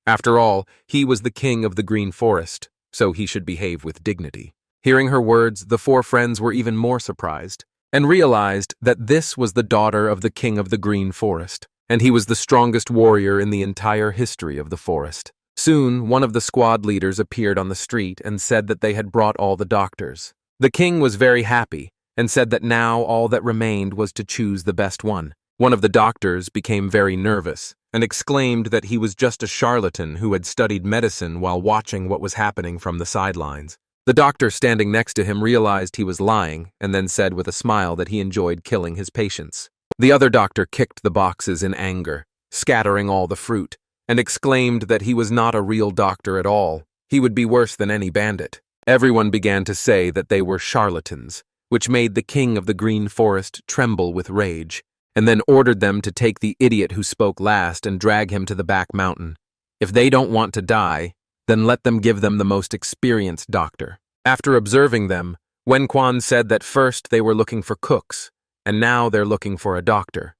After all, he was the king of the Green Forest, so he should behave with dignity. Hearing her words, the 4 friends were even more surprised, and realized that this was the daughter of the king of the Green Forest, and he was the strongest warrior in the entire history of the forest. Soon, one of the squad leaders appeared on the street and said that they had brought all the doctors. The king was very happy, and said that now all that remained was to choose the best one. One of the doctors became very nervous, and exclaimed that he was just a charlatan who had studied medicine while watching what was happening from the sidelines. The doctor standing next to him realized he was lying, and then said with a smile that he enjoyed killing his patients. The other doctor kicked the boxes in anger, scattering all the fruit, and exclaimed that he was not a real doctor at all. He would be worse than any bandit. Everyone began to say that they were charlatans, which made the king of the Green Forest tremble with rage, and then ordered them to take the idiot who spoke last and drag him to the back mountain. If they don't want to die, then let them give them the most experienced doctor. After observing them, Wen Quan said that first they were looking for cooks, and now they're looking for a doctor.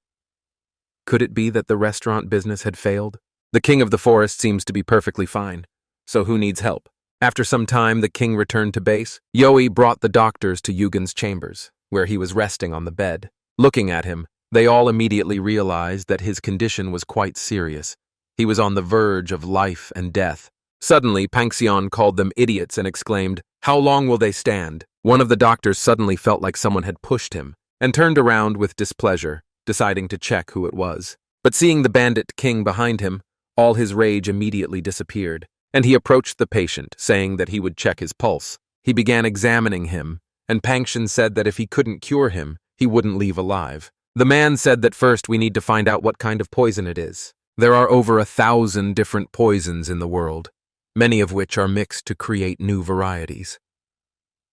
Could it be that the restaurant business had failed? The king of the forest seems to be perfectly fine, so who needs help? After some time, the king returned to base. Yoi brought the doctors to Yugen's chambers, where he was resting on the bed. Looking at him, they all immediately realized that his condition was quite serious. He was on the verge of life and death. Suddenly, Pangxian called them idiots and exclaimed, "How long will they stand?" One of the doctors suddenly felt like someone had pushed him, and turned around with displeasure, deciding to check who it was. But seeing the bandit king behind him, all his rage immediately disappeared, and he approached the patient, saying that he would check his pulse. He began examining him, and Pangxian said that if he couldn't cure him, he wouldn't leave alive. The man said that first we need to find out what kind of poison it is. There are over 1,000 different poisons in the world, many of which are mixed to create new varieties.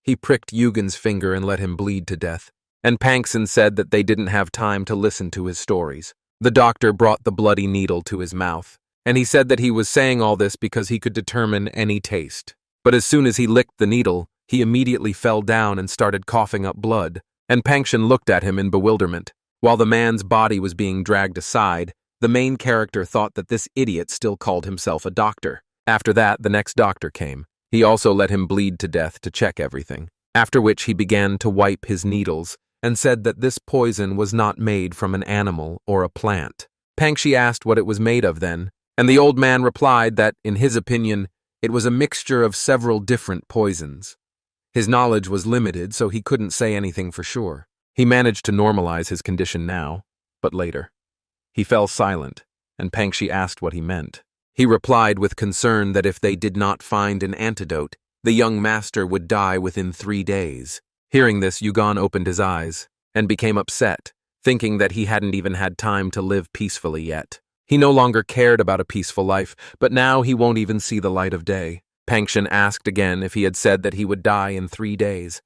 He pricked Yugen's finger and let him bleed to death, and Pangxian said that they didn't have time to listen to his stories. The doctor brought the bloody needle to his mouth, and he said that he was saying all this because he could determine any taste. But as soon as he licked the needle, he immediately fell down and started coughing up blood, and Pangxian looked at him in bewilderment. While the man's body was being dragged aside, the main character thought that this idiot still called himself a doctor. After that, the next doctor came. He also let him bleed to death to check everything, after which he began to wipe his needles and said that this poison was not made from an animal or a plant. Pangxi asked what it was made of then, and the old man replied that, in his opinion, it was a mixture of several different poisons. His knowledge was limited, so he couldn't say anything for sure. He managed to normalize his condition now, but later. He fell silent, and Pangxi asked what he meant. He replied with concern that if they did not find an antidote, the young master would die within 3 days. Hearing this, Yugan opened his eyes and became upset, thinking that he hadn't even had time to live peacefully yet. He no longer cared about a peaceful life, but now he won't even see the light of day. Pangxian asked again if he had said that he would die in 3 days.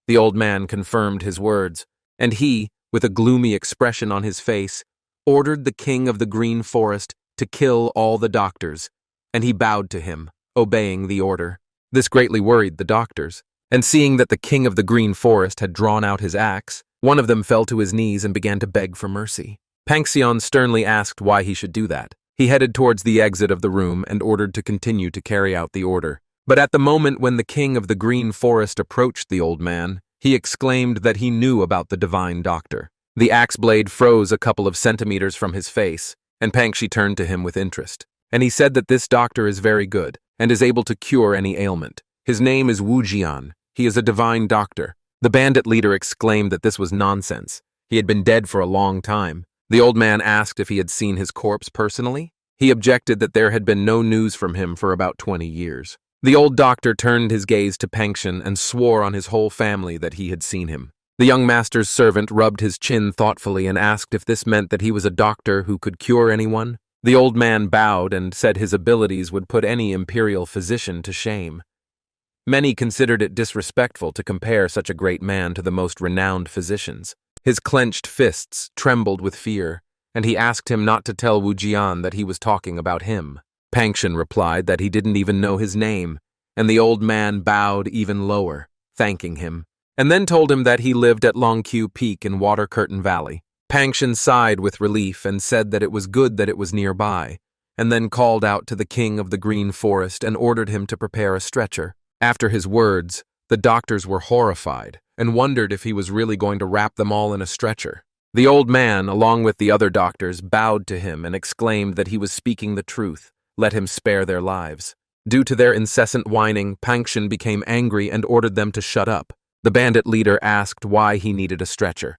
The old man confirmed his words, and he, with a gloomy expression on his face, ordered the king of the Green Forest to kill all the doctors, and he bowed to him, obeying the order. This greatly worried the doctors, and seeing that the king of the green forest had drawn out his axe, one of them fell to his knees and began to beg for mercy. Panxion sternly asked why he should do that. He headed towards the exit of the room and ordered to continue to carry out the order. But at the moment when the king of the green forest approached the old man, he exclaimed that he knew about the divine doctor. The axe blade froze a couple of centimeters from his face, and Pangxi turned to him with interest. And he said that this doctor is very good, and is able to cure any ailment. His name is Wu Jian. He is a divine doctor. The bandit leader exclaimed that this was nonsense. He had been dead for a long time. The old man asked if he had seen his corpse personally. He objected that there had been no news from him for about 20 years. The old doctor turned his gaze to Panxion and swore on his whole family that he had seen him. The young master's servant rubbed his chin thoughtfully and asked if this meant that he was a doctor who could cure anyone. The old man bowed and said his abilities would put any imperial physician to shame. Many considered it disrespectful to compare such a great man to the most renowned physicians. His clenched fists trembled with fear, and he asked him not to tell Wu Jian that he was talking about him. Panxion replied that he didn't even know his name, and the old man bowed even lower, thanking him, and then told him that he lived at Longqiu Peak in Water Curtain Valley. Panxion sighed with relief and said that it was good that it was nearby, and then called out to the king of the green forest and ordered him to prepare a stretcher. After his words, the doctors were horrified and wondered if he was really going to wrap them all in a stretcher. The old man, along with the other doctors, bowed to him and exclaimed that he was speaking the truth. Let him spare their lives. Due to their incessant whining, Panxion became angry and ordered them to shut up. The bandit leader asked why he needed a stretcher.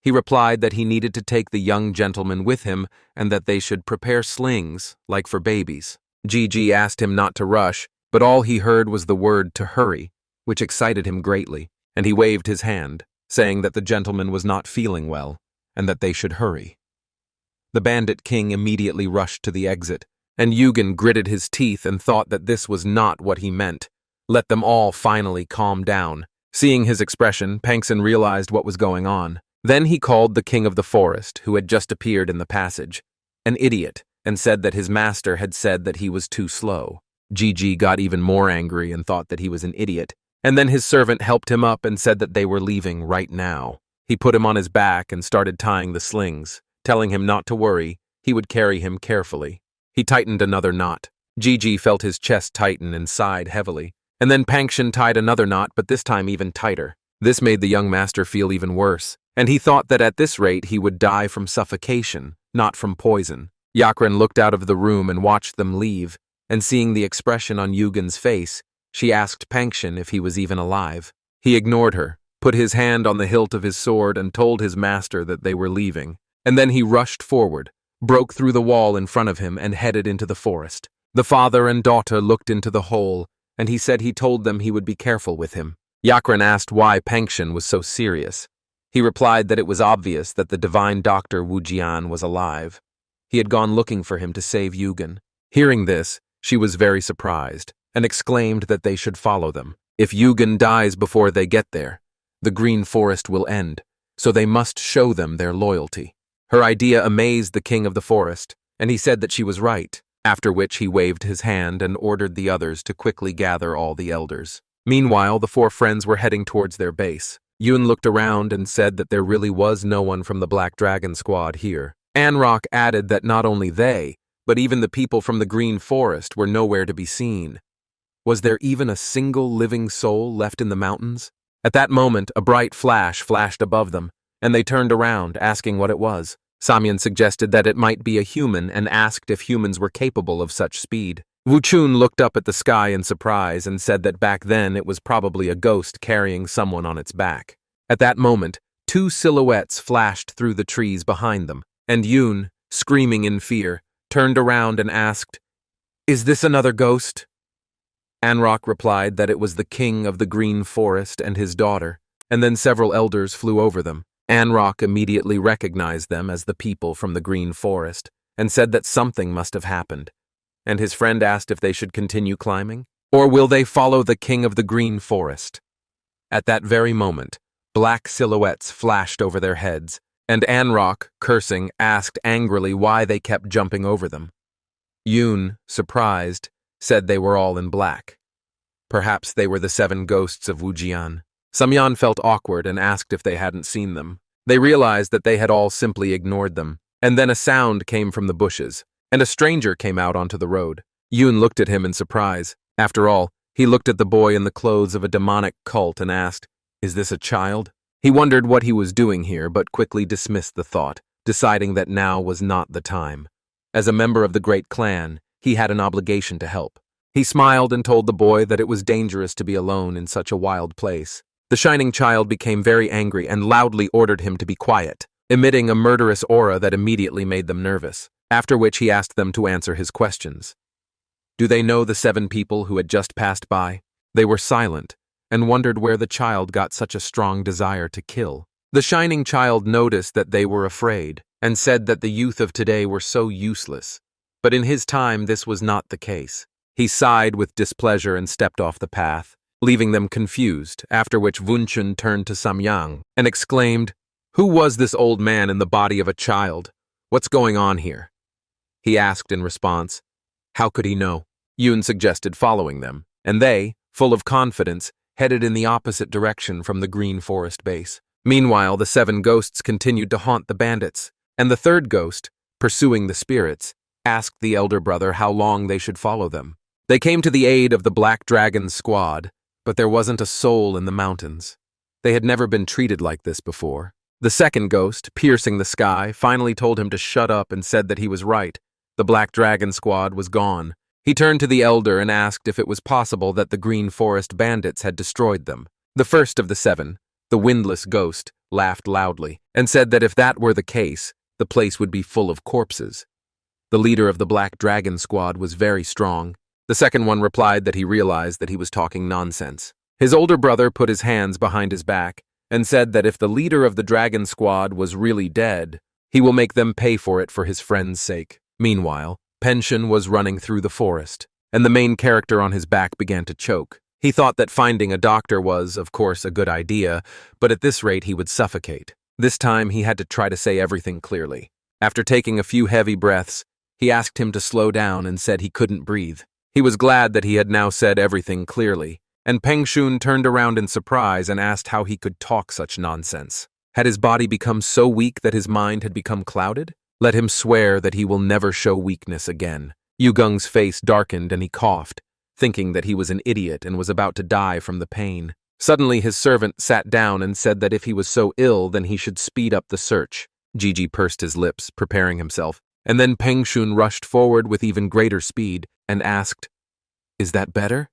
He replied that he needed to take the young gentleman with him and that they should prepare slings, like for babies. Gigi asked him not to rush, but all he heard was the word to hurry, which excited him greatly, and he waved his hand, saying that the gentleman was not feeling well, and that they should hurry. The bandit king immediately rushed to the exit, and Yugen gritted his teeth and thought that this was not what he meant. Let them all finally calm down. Seeing his expression, Panxion realized what was going on. Then he called the king of the forest, who had just appeared in the passage, an idiot, and said that his master had said that he was too slow. Gigi got even more angry and thought that he was an idiot, and then his servant helped him up and said that they were leaving right now. He put him on his back and started tying the slings, telling him not to worry, he would carry him carefully. He tightened another knot. Gigi felt his chest tighten and sighed heavily, and then Panxion tied another knot, but this time even tighter. This made the young master feel even worse, and he thought that at this rate he would die from suffocation, not from poison. Yakren looked out of the room and watched them leave, and seeing the expression on Yugen's face, she asked Panxion if he was even alive. He ignored her, put his hand on the hilt of his sword and told his master that they were leaving, and then he rushed forward, broke through the wall in front of him and headed into the forest. The father and daughter looked into the hole, and he said he told them he would be careful with him. Yakren asked why Panxion was so serious. He replied that it was obvious that the divine doctor Wu Jian was alive. He had gone looking for him to save Yugen. Hearing this, she was very surprised, and exclaimed that they should follow them. If Yugen dies before they get there, the green forest will end, so they must show them their loyalty. Her idea amazed the king of the forest, and he said that she was right, after which he waved his hand and ordered the others to quickly gather all the elders. Meanwhile, the four friends were heading towards their base. Yun looked around and said that there really was no one from the Black Dragon squad here. Anrock added that not only they, but even the people from the Green Forest were nowhere to be seen. Was there even a single living soul left in the mountains? At that moment, a bright flash flashed above them, and they turned around, asking what it was. Samyan suggested that it might be a human and asked if humans were capable of such speed. Wuchun looked up at the sky in surprise and said that back then it was probably a ghost carrying someone on its back. At that moment, two silhouettes flashed through the trees behind them, and Yun, screaming in fear, turned around and asked, "Is this another ghost?" Anrock replied that it was the king of the Green Forest and his daughter, and then several elders flew over them. Anrock immediately recognized them as the people from the Green Forest, and said that something must have happened. And his friend asked if they should continue climbing, or will they follow the king of the Green Forest? At that very moment, black silhouettes flashed over their heads, and Anrock, cursing, asked angrily why they kept jumping over them. Yoon, surprised, said they were all in black. Perhaps they were the 7 ghosts of Wujian. Samyan felt awkward and asked if they hadn't seen them. They realized that they had all simply ignored them. And then a sound came from the bushes, and a stranger came out onto the road. Yoon looked at him in surprise. After all, he looked at the boy in the clothes of a demonic cult and asked, "Is this a child?" He wondered what he was doing here, but quickly dismissed the thought, deciding that now was not the time. As a member of the great clan, he had an obligation to help. He smiled and told the boy that it was dangerous to be alone in such a wild place. The shining child became very angry and loudly ordered him to be quiet, emitting a murderous aura that immediately made them nervous, after which he asked them to answer his questions. Do they know the 7 people who had just passed by? They were silent, and wondered where the child got such a strong desire to kill. The shining child noticed that they were afraid, and said that the youth of today were so useless. But in his time this was not the case. He sighed with displeasure and stepped off the path, leaving them confused, after which Wunchun turned to Samyang and exclaimed, "Who was this old man in the body of a child? What's going on here?" He asked in response. How could he know? Yoon suggested following them, and they, full of confidence, headed in the opposite direction from the green forest base. Meanwhile, the 7 ghosts continued to haunt the bandits, and the 3rd ghost, pursuing the spirits, asked the elder brother how long they should follow them. They came to the aid of the Black Dragon's squad, but there wasn't a soul in the mountains. They had never been treated like this before. The 2nd ghost, piercing the sky, finally told him to shut up and said that he was right. The Black Dragon squad was gone. He turned to the elder and asked if it was possible that the Green Forest bandits had destroyed them. The first of the 7, the windless ghost, laughed loudly and said that if that were the case, the place would be full of corpses. The leader of the Black Dragon squad was very strong. The second one replied that he realized that he was talking nonsense. His older brother put his hands behind his back and said that if the leader of the dragon squad was really dead, he will make them pay for it for his friend's sake. Meanwhile, Pension was running through the forest, and the main character on his back began to choke. He thought that finding a doctor was, of course, a good idea, but at this rate he would suffocate. This time he had to try to say everything clearly. After taking a few heavy breaths, he asked him to slow down and said he couldn't breathe. He was glad that he had now said everything clearly, and Peng Shun turned around in surprise and asked how he could talk such nonsense. Had his body become so weak that his mind had become clouded? Let him swear that he will never show weakness again. Yugung's face darkened and he coughed, thinking that he was an idiot and was about to die from the pain. Suddenly his servant sat down and said that if he was so ill then he should speed up the search. Gigi pursed his lips, preparing himself, and then Peng Shun rushed forward with even greater speed and asked, "Is that better?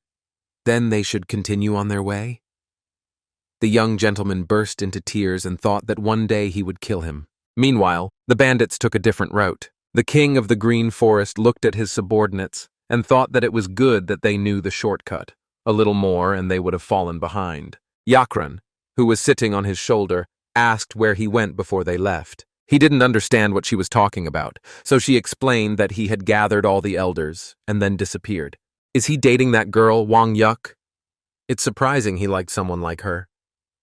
Then they should continue on their way?" The young gentleman burst into tears and thought that one day he would kill him. Meanwhile, the bandits took a different route. The king of the Green Forest looked at his subordinates and thought that it was good that they knew the shortcut. A little more and they would have fallen behind. Yakran, who was sitting on his shoulder, asked where he went before they left. He didn't understand what she was talking about, so she explained that he had gathered all the elders and then disappeared. Is he dating that girl, Wang Yuk? It's surprising he liked someone like her.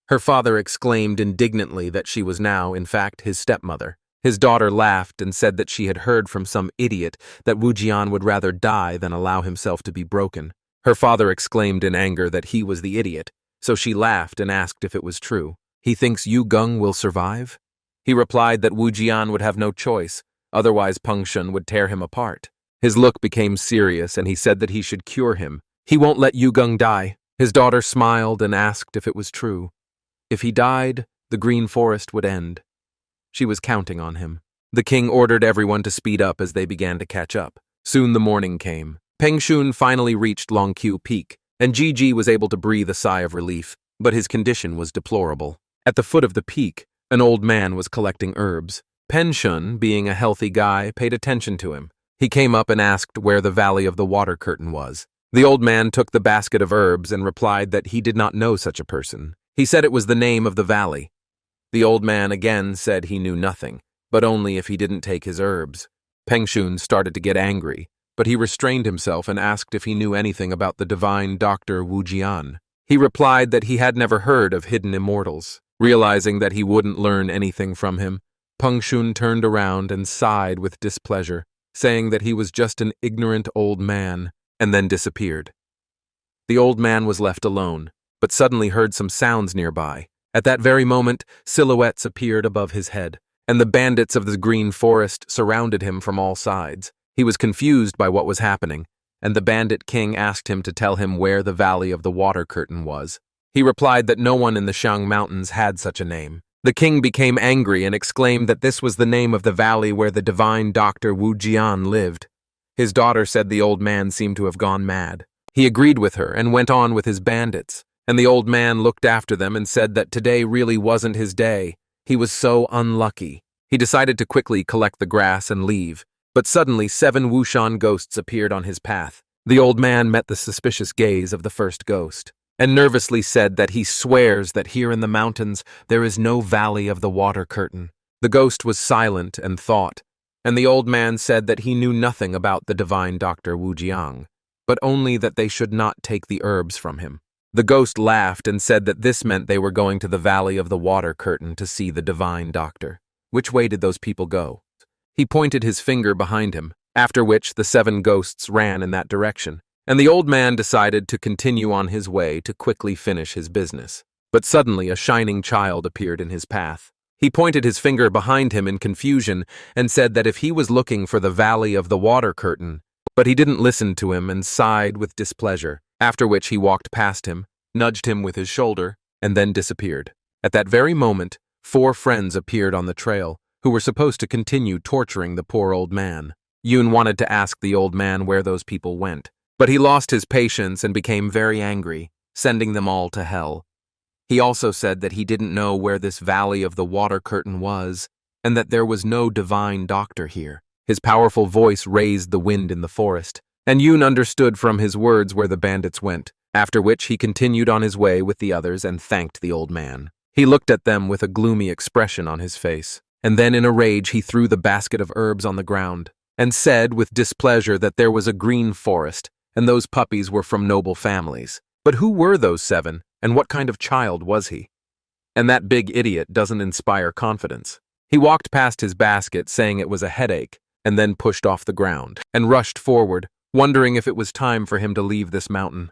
Her father exclaimed indignantly that she was now, in fact, his stepmother. His daughter laughed and said that she had heard from some idiot that Wu Jian would rather die than allow himself to be broken. Her father exclaimed in anger that he was the idiot, so she laughed and asked if it was true. He thinks Yu Gung will survive? He replied that Wu Jian would have no choice, otherwise Peng Shun would tear him apart. His look became serious and he said that he should cure him. He won't let Yu Gung die. His daughter smiled and asked if it was true. If he died, the Green Forest would end. She was counting on him. The king ordered everyone to speed up as they began to catch up. Soon the morning came. Peng Shun finally reached Longqiu Peak, and Gigi was able to breathe a sigh of relief, but his condition was deplorable. At the foot of the peak, an old man was collecting herbs. Peng Shun, being a healthy guy, paid attention to him. He came up and asked where the Valley of the Water Curtain was. The old man took the basket of herbs and replied that he did not know such a person. He said it was the name of the valley. The old man again said he knew nothing, but only if he didn't take his herbs. Peng Shun started to get angry, but he restrained himself and asked if he knew anything about the divine Dr. Wu Jian. He replied that he had never heard of hidden immortals. Realizing that he wouldn't learn anything from him, Peng Shun turned around and sighed with displeasure. saying that he was just an ignorant old man, and then disappeared. The old man was left alone, but suddenly heard some sounds nearby. At that very moment, silhouettes appeared above his head, and the bandits of the green forest surrounded him from all sides. He was confused by what was happening, and the bandit king asked him to tell him where the Valley of the Water Curtain was. He replied that no one in the Shang Mountains had such a name. The king became angry and exclaimed that this was the name of the valley where the divine doctor Wu Jian lived. His daughter said the old man seemed to have gone mad. He agreed with her and went on with his bandits, and the old man looked after them and said that today really wasn't his day. He was so unlucky. He decided to quickly collect the grass and leave, but suddenly 7 Wushan ghosts appeared on his path. The old man met the suspicious gaze of the first ghost, and nervously said that he swears that here in the mountains there is no Valley of the Water Curtain. The ghost was silent and thought, and the old man said that he knew nothing about the divine Dr. Wu Jiang, but only that they should not take the herbs from him. The ghost laughed and said that this meant they were going to the Valley of the Water Curtain to see the divine doctor. Which way did those people go? He pointed his finger behind him, after which the 7 ghosts ran in that direction, and the old man decided to continue on his way to quickly finish his business. But suddenly a shining child appeared in his path. He pointed his finger behind him in confusion and said that if he was looking for the Valley of the Water Curtain, but he didn't listen to him and sighed with displeasure, after which he walked past him, nudged him with his shoulder, and then disappeared. At that very moment, 4 friends appeared on the trail, who were supposed to continue torturing the poor old man. Yoon wanted to ask the old man where those people went, but he lost his patience and became very angry, sending them all to hell. He also said that he didn't know where this Valley of the Water Curtain was, and that there was no divine doctor here. His powerful voice raised the wind in the forest, and Yoon understood from his words where the bandits went, after which he continued on his way with the others and thanked the old man. He looked at them with a gloomy expression on his face, and then in a rage he threw the basket of herbs on the ground, and said with displeasure that there was a green forest, and those puppies were from noble families. But who were those 7, and what kind of child was he? And that big idiot doesn't inspire confidence. He walked past his basket saying it was a headache, and then pushed off the ground, and rushed forward, wondering if it was time for him to leave this mountain.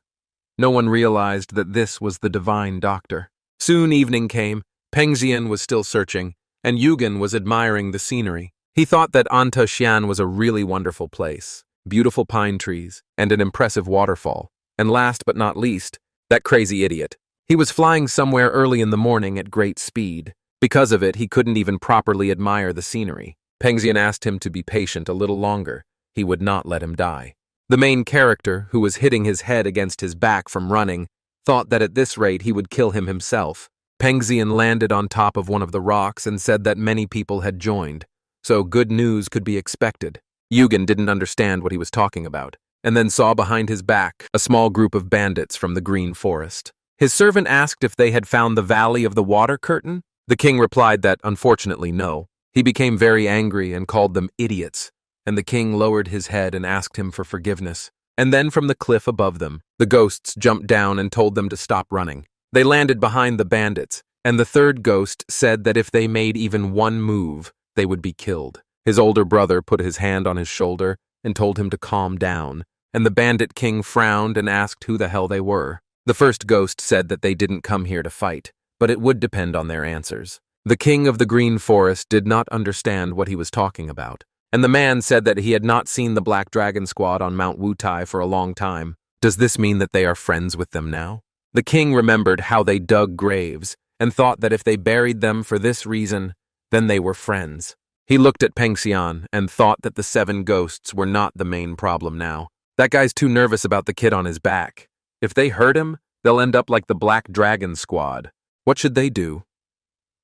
No one realized that this was the divine doctor. Soon evening came, Pengxian was still searching, and Yugen was admiring the scenery. He thought that Anta Xian was a really wonderful place, beautiful pine trees, and an impressive waterfall. And last but not least, that crazy idiot. He was flying somewhere early in the morning at great speed. Because of it, he couldn't even properly admire the scenery. Pengxian asked him to be patient a little longer. He would not let him die. The main character, who was hitting his head against his back from running, thought that at this rate he would kill him himself. Pengxian landed on top of one of the rocks and said that many people had joined, so good news could be expected. Yugen didn't understand what he was talking about, and then saw behind his back a small group of bandits from the green forest. His servant asked if they had found the Valley of the Water Curtain. The king replied that, unfortunately, no. He became very angry and called them idiots, and the king lowered his head and asked him for forgiveness. And then from the cliff above them, the ghosts jumped down and told them to stop running. They landed behind the bandits, and the third ghost said that if they made even one move, they would be killed. His older brother put his hand on his shoulder and told him to calm down, and the bandit king frowned and asked who the hell they were. The first ghost said that they didn't come here to fight, but it would depend on their answers. The king of the green forest did not understand what he was talking about, and the man said that he had not seen the Black Dragon Squad on Mount Wutai for a long time. Does this mean that they are friends with them now? The king remembered how they dug graves, and thought that if they buried them for this reason, then they were friends. He looked at Pengxian and thought that the 7 ghosts were not the main problem now. That guy's too nervous about the kid on his back. If they hurt him, they'll end up like the Black Dragon Squad. What should they do?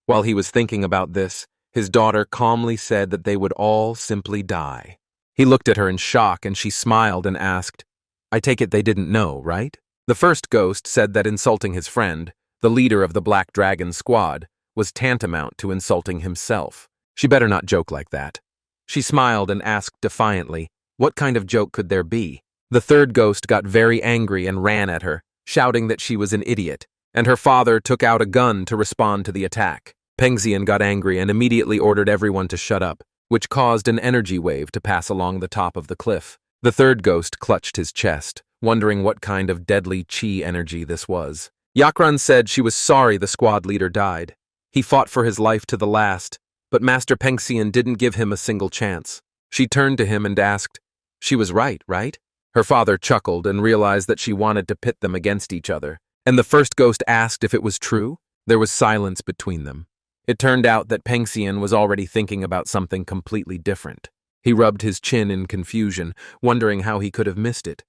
While he was thinking about this, his daughter calmly said that they would all simply die. He looked at her in shock and she smiled and asked, "I take it they didn't know, right?" The first ghost said that insulting his friend, the leader of the Black Dragon Squad, was tantamount to insulting himself. She better not joke like that. She smiled and asked defiantly, what kind of joke could there be? The third ghost got very angry and ran at her, shouting that she was an idiot, and her father took out a gun to respond to the attack. Pengxian got angry and immediately ordered everyone to shut up. which caused an energy wave to pass along the top of the cliff. The third ghost clutched his chest, wondering what kind of deadly chi energy this was. Yakran said she was sorry the squad leader died. He fought for his life to the last, but Master Pengxian didn't give him a single chance. She turned to him and asked, "She was right, right?" Her father chuckled and realized that she wanted to pit them against each other. And the first ghost asked if it was true. There was silence between them. It turned out that Pengxian was already thinking about something completely different. He rubbed his chin in confusion, wondering how he could have missed it.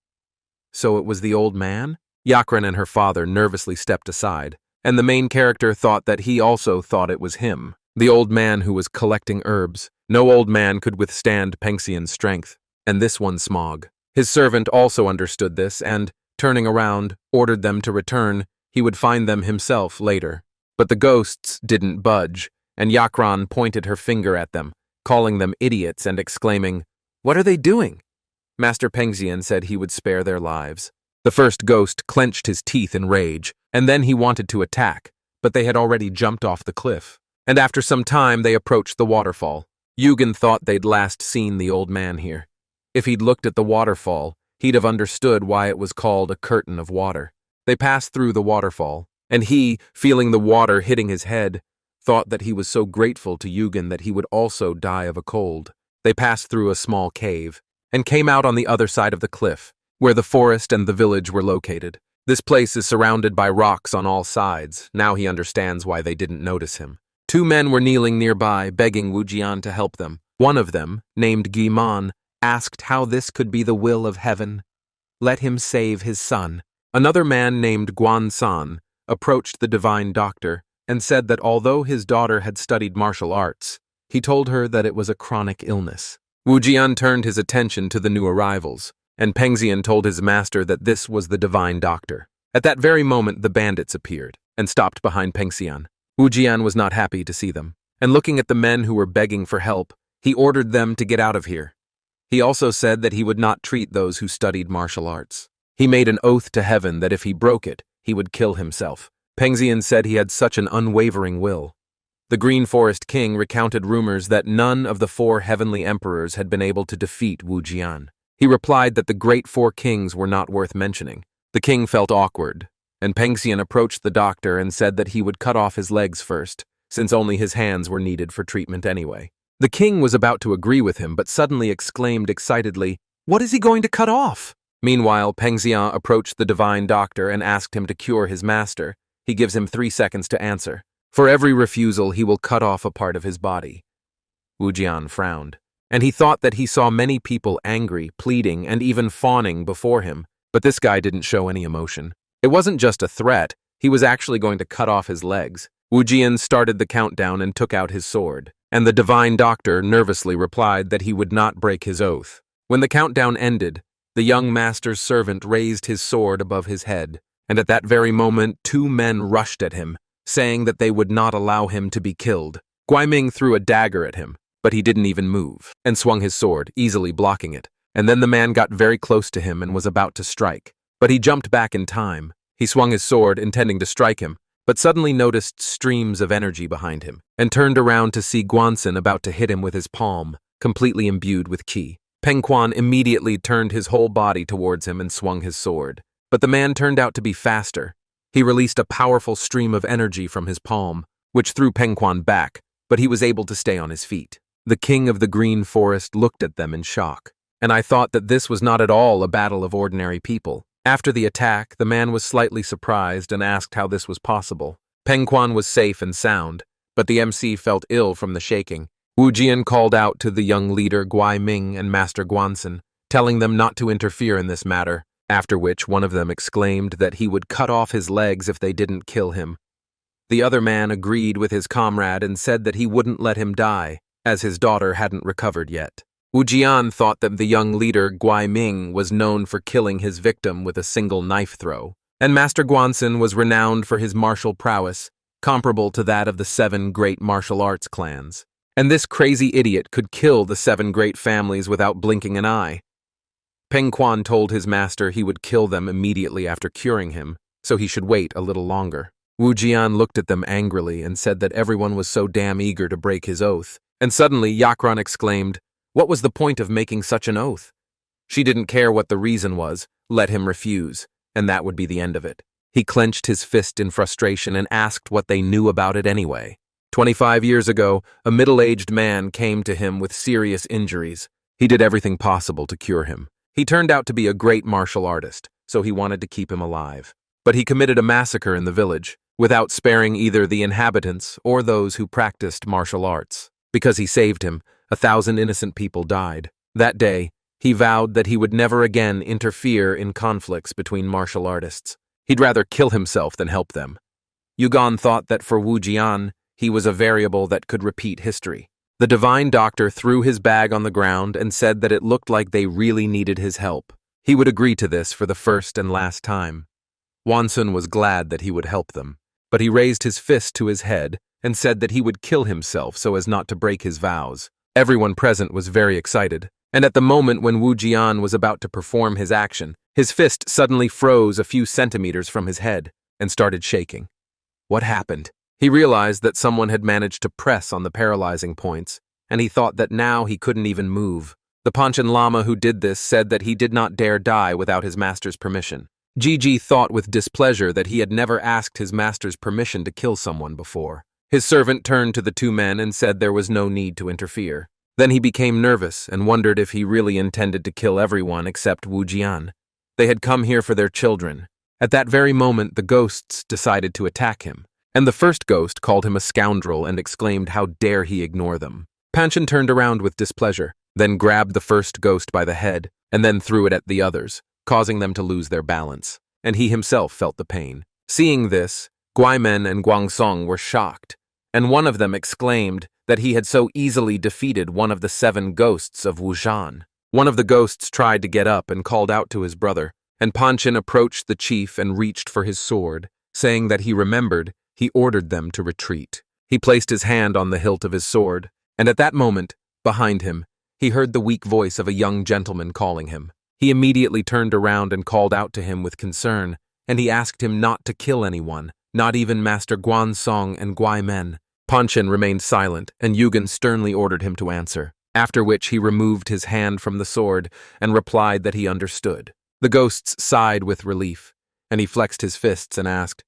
So it was the old man? Yakran and her father nervously stepped aside, and the main character thought that he also thought it was him, the old man who was collecting herbs. No old man could withstand Pengxian's strength, and this one Smog. His servant also understood this and, turning around, ordered them to return. He would find them himself later. But the ghosts didn't budge, and Yakran pointed her finger at them, calling them idiots and exclaiming, "What are they doing?" Master Pengxian said he would spare their lives. The first ghost clenched his teeth in rage, and then he wanted to attack, but they had already jumped off the cliff. And after some time they approached the waterfall. Yugen thought they'd last seen the old man here. If he'd looked at the waterfall, he'd have understood why it was called a curtain of water. They passed through the waterfall, and he, feeling the water hitting his head, thought that he was so grateful to Yugen that he would also die of a cold. They passed through a small cave, and came out on the other side of the cliff, where the forest and the village were located. This place is surrounded by rocks on all sides. Now he understands why they didn't notice him. Two men were kneeling nearby, begging Wu Jian to help them. One of them, named Guiman, asked how this could be the will of heaven. Let him save his son. Another man named Guan San approached the divine doctor and said that although his daughter had studied martial arts, he told her that it was a chronic illness. Wu Jian turned his attention to the new arrivals, and Pengxian told his master that this was the divine doctor. At that very moment, the bandits appeared and stopped behind Pengxian. Wu Jian was not happy to see them, and looking at the men who were begging for help, he ordered them to get out of here. He also said that he would not treat those who studied martial arts. He made an oath to heaven that if he broke it, he would kill himself. Pengxian said he had such an unwavering will. The Green Forest King recounted rumors that none of the 4 heavenly emperors had been able to defeat Wu Jian. He replied that the great 4 kings were not worth mentioning. The king felt awkward, and Pengxian approached the doctor and said that he would cut off his legs first, since only his hands were needed for treatment anyway. The king was about to agree with him, but suddenly exclaimed excitedly, "What is he going to cut off?" Meanwhile, Pengxian approached the divine doctor and asked him to cure his master. He gives him 3 seconds to answer. For every refusal, he will cut off a part of his body. Wu Jian frowned, and he thought that he saw many people angry, pleading, and even fawning before him, but this guy didn't show any emotion. It wasn't just a threat, he was actually going to cut off his legs. Wu Jian started the countdown and took out his sword, and the divine doctor nervously replied that he would not break his oath. When the countdown ended, the young master's servant raised his sword above his head, and at that very moment 2 men rushed at him, saying that they would not allow him to be killed. Guiming threw a dagger at him, but he didn't even move, and swung his sword, easily blocking it. And then the man got very close to him and was about to strike. But he jumped back in time. He swung his sword, intending to strike him, but suddenly noticed streams of energy behind him, and turned around to see Guanxin about to hit him with his palm, completely imbued with qi. Peng Quan immediately turned his whole body towards him and swung his sword. But the man turned out to be faster. He released a powerful stream of energy from his palm, which threw Peng Quan back, but he was able to stay on his feet. The king of the Green Forest looked at them in shock, and I thought that this was not at all a battle of ordinary people. After the attack, the man was slightly surprised and asked how this was possible. Peng Quan was safe and sound, but the MC felt ill from the shaking. Wu Jian called out to the young leader Guai Ming and Master Guanxin, telling them not to interfere in this matter, after which one of them exclaimed that he would cut off his legs if they didn't kill him. The other man agreed with his comrade and said that he wouldn't let him die, as his daughter hadn't recovered yet. Wu Jian thought that the young leader Guai Ming was known for killing his victim with a single knife throw, and Master Guanxin was renowned for his martial prowess, comparable to that of the 7 great martial arts clans. And this crazy idiot could kill the 7 great families without blinking an eye. Peng Quan told his master he would kill them immediately after curing him, so he should wait a little longer. Wu Jian looked at them angrily and said that everyone was so damn eager to break his oath, And suddenly Yakran exclaimed, "What was the point of making such an oath?" She didn't care what the reason was, let him refuse, and that would be the end of it. He clenched his fist in frustration and asked what they knew about it anyway. 25 years ago, a middle-aged man came to him with serious injuries. He did everything possible to cure him. He turned out to be a great martial artist, so he wanted to keep him alive. But he committed a massacre in the village, without sparing either the inhabitants or those who practiced martial arts. Because he saved him, 1,000 innocent people died. That day, he vowed that he would never again interfere in conflicts between martial artists. He'd rather kill himself than help them. Yugon thought that for Wu Jian, he was a variable that could repeat history. The divine doctor threw his bag on the ground and said that it looked like they really needed his help. He would agree to this for the first and last time. Wansun was glad that he would help them, but he raised his fist to his head and said that he would kill himself so as not to break his vows. Everyone present was very excited, and at the moment when Wu Jian was about to perform his action, his fist suddenly froze a few centimeters from his head and started shaking. What happened? He realized that someone had managed to press on the paralyzing points, and he thought that now he couldn't even move. The Panchen Lama who did this said that he did not dare die without his master's permission. Gigi thought with displeasure that he had never asked his master's permission to kill someone before. His servant turned to the two men and said there was no need to interfere. Then he became nervous and wondered if he really intended to kill everyone except Wu Jian. They had come here for their children. At that very moment, the ghosts decided to attack him, and the first ghost called him a scoundrel and exclaimed how dare he ignore them. Panchen turned around with displeasure, then grabbed the first ghost by the head, and then threw it at the others, causing them to lose their balance, and he himself felt the pain. Seeing this, Guaimen and Guangsong were shocked, and one of them exclaimed that he had so easily defeated one of the 7 ghosts of Wujian. One of the ghosts tried to get up and called out to his brother, and Panchen approached the chief and reached for his sword, saying that he remembered he ordered them to retreat. He placed his hand on the hilt of his sword, and at that moment, behind him, he heard the weak voice of a young gentleman calling him. He immediately turned around and called out to him with concern, and he asked him not to kill anyone, not even Master Guansong and Guaimen. Panchen remained silent, and Yugen sternly ordered him to answer, after which he removed his hand from the sword and replied that he understood. The ghosts sighed with relief, and he flexed his fists and asked,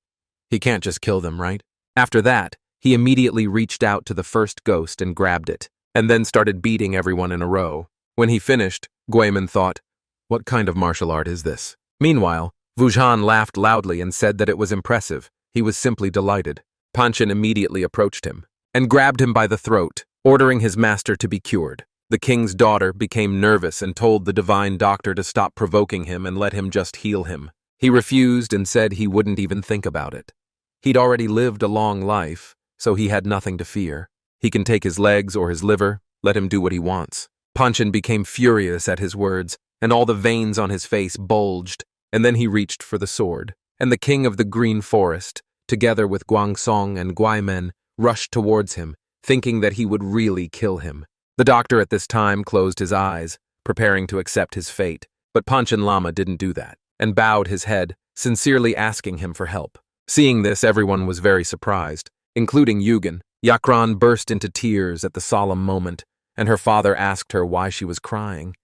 "He can't just kill them, right?" After that, he immediately reached out to the first ghost and grabbed it, and then started beating everyone in a row. When he finished, Guaimen thought, "What kind of martial art is this?" Meanwhile, Wujian laughed loudly and said that it was impressive. He was simply delighted. Panchen immediately approached him and grabbed him by the throat, ordering his master to be cured. The king's daughter became nervous and told the divine doctor to stop provoking him and let him just heal him. He refused and said he wouldn't even think about it. He'd already lived a long life, so he had nothing to fear. He can take his legs or his liver, let him do what he wants. Panchen became furious at his words, and all the veins on his face bulged, and then he reached for the sword. And the king of the green forest, together with Guangsong and Guaimen, rushed towards him, thinking that he would really kill him. The doctor at this time closed his eyes, preparing to accept his fate, but Panchen Lama didn't do that, and bowed his head, sincerely asking him for help. Seeing this, everyone was very surprised, including Yugen. Yakran burst into tears at the solemn moment, and her father asked her why she was crying.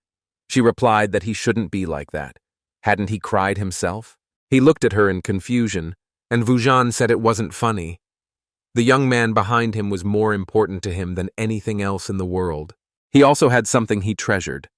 She replied that he shouldn't be like that. Hadn't he cried himself? He looked at her in confusion, and Wujian said it wasn't funny. The young man behind him was more important to him than anything else in the world. He also had something he treasured.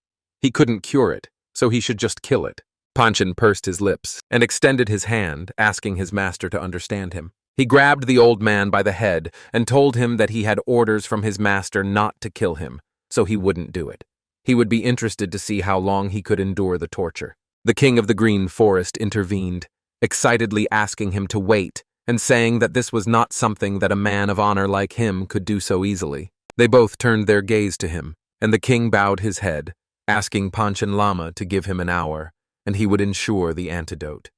He couldn't cure it, so he should just kill it. Panchen pursed his lips and extended his hand, asking his master to understand him. He grabbed the old man by the head and told him that he had orders from his master not to kill him, so he wouldn't do it. He would be interested to see how long he could endure the torture. The king of the green forest intervened, excitedly asking him to wait and saying that this was not something that a man of honor like him could do so easily. They both turned their gaze to him, and the king bowed his head, asking Panchen Lama to give him an hour, and he would ensure the antidote.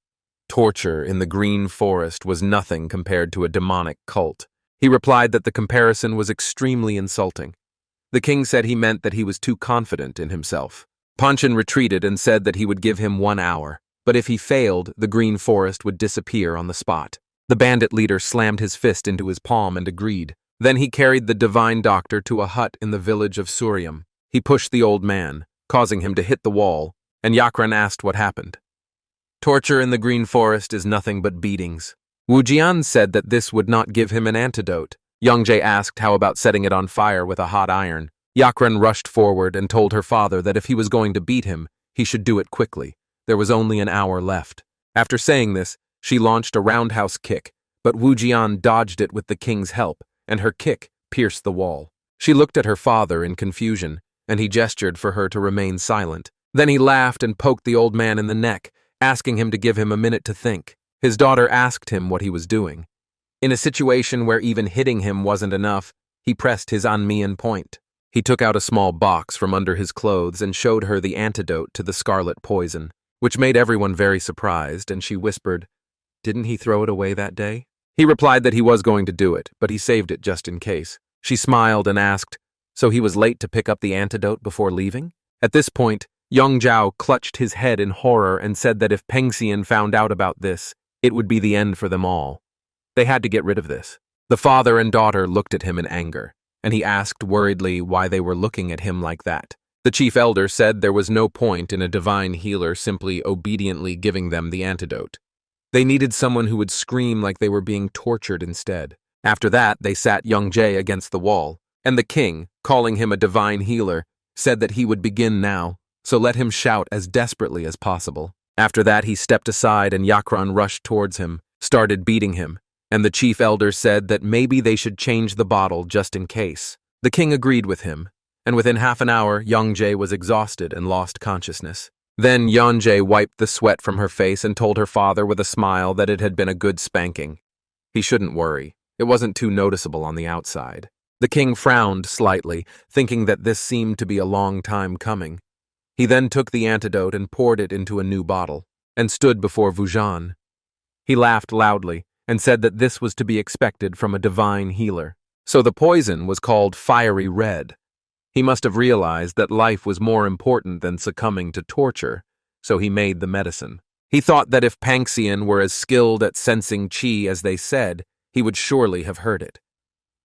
Torture in the green forest was nothing compared to a demonic cult. He replied that the comparison was extremely insulting. The king said he meant that he was too confident in himself. Panchen retreated and said that he would give him 1 hour, but if he failed, the green forest would disappear on the spot. The bandit leader slammed his fist into his palm and agreed. Then he carried the divine doctor to a hut in the village of Suryam. He pushed the old man, causing him to hit the wall, and Yakran asked what happened. Torture in the green forest is nothing but beatings. Wu Jian said that this would not give him an antidote. Yongjae asked how about setting it on fire with a hot iron. Yakran rushed forward and told her father that if he was going to beat him, he should do it quickly. There was only an hour left. After saying this, she launched a roundhouse kick, but Wu Jian dodged it with the king's help, and her kick pierced the wall. She looked at her father in confusion, and he gestured for her to remain silent. Then he laughed and poked the old man in the neck, asking him to give him a minute to think. His daughter asked him what he was doing. In a situation where even hitting him wasn't enough, he pressed his Anmian point. He took out a small box from under his clothes and showed her the antidote to the scarlet poison, which made everyone very surprised, and she whispered, "Didn't he throw it away that day?" He replied that he was going to do it, but he saved it just in case. She smiled and asked, "So he was late to pick up the antidote before leaving?" At this point, Yong Zhao clutched his head in horror and said that if Peng Xian found out about this, it would be the end for them all. They had to get rid of this. The father and daughter looked at him in anger, and he asked worriedly why they were looking at him like that. The chief elder said there was no point in a divine healer simply obediently giving them the antidote. They needed someone who would scream like they were being tortured instead. After that, they sat Yongjae against the wall, and the king, calling him a divine healer, said that he would begin now, so let him shout as desperately as possible. After that, he stepped aside and Yakran rushed towards him, started beating him, and the chief elder said that maybe they should change the bottle just in case. The king agreed with him, and within half an hour, Yongjae was exhausted and lost consciousness. Then Yongjae wiped the sweat from her face and told her father with a smile that it had been a good spanking. He shouldn't worry. It wasn't too noticeable on the outside. The king frowned slightly, thinking that this seemed to be a long time coming. He then took the antidote and poured it into a new bottle, and stood before Vujan. He laughed loudly, and said that this was to be expected from a divine healer. So the poison was called fiery red. He must have realized that life was more important than succumbing to torture, so he made the medicine. He thought that if Peng Xian were as skilled at sensing qi as they said, he would surely have heard it.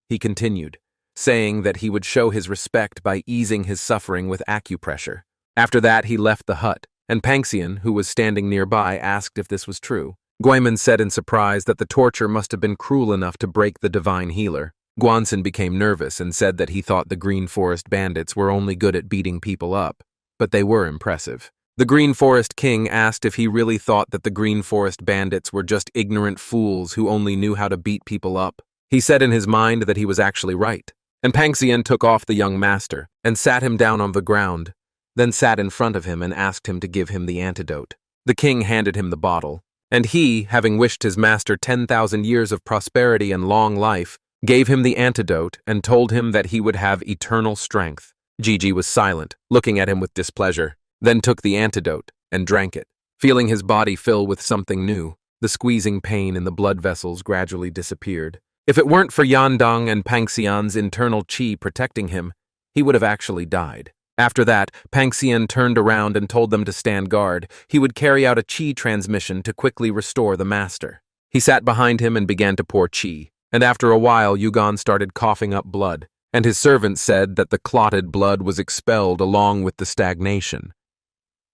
He continued, saying that he would show his respect by easing his suffering with acupressure. After that, he left the hut, and Peng Xian, who was standing nearby, asked if this was true. Guiman said in surprise that the torture must have been cruel enough to break the divine healer. Guanxin became nervous and said that he thought the Green Forest bandits were only good at beating people up, but they were impressive. The Green Forest king asked if he really thought that the Green Forest bandits were just ignorant fools who only knew how to beat people up. He said in his mind that he was actually right, and Peng Xian took off the young master and sat him down on the ground, then sat in front of him and asked him to give him the antidote. The king handed him the bottle, and he, having wished his master 10,000 years of prosperity and long life, gave him the antidote and told him that he would have eternal strength. Gigi was silent, looking at him with displeasure, then took the antidote and drank it. Feeling his body fill with something new, the squeezing pain in the blood vessels gradually disappeared. If it weren't for Yandong and Peng Xian's internal qi protecting him, he would have actually died. After that, Peng Xian turned around and told them to stand guard. He would carry out a qi transmission to quickly restore the master. He sat behind him and began to pour qi, and after a while Yugon started coughing up blood, and his servant said that the clotted blood was expelled along with the stagnation.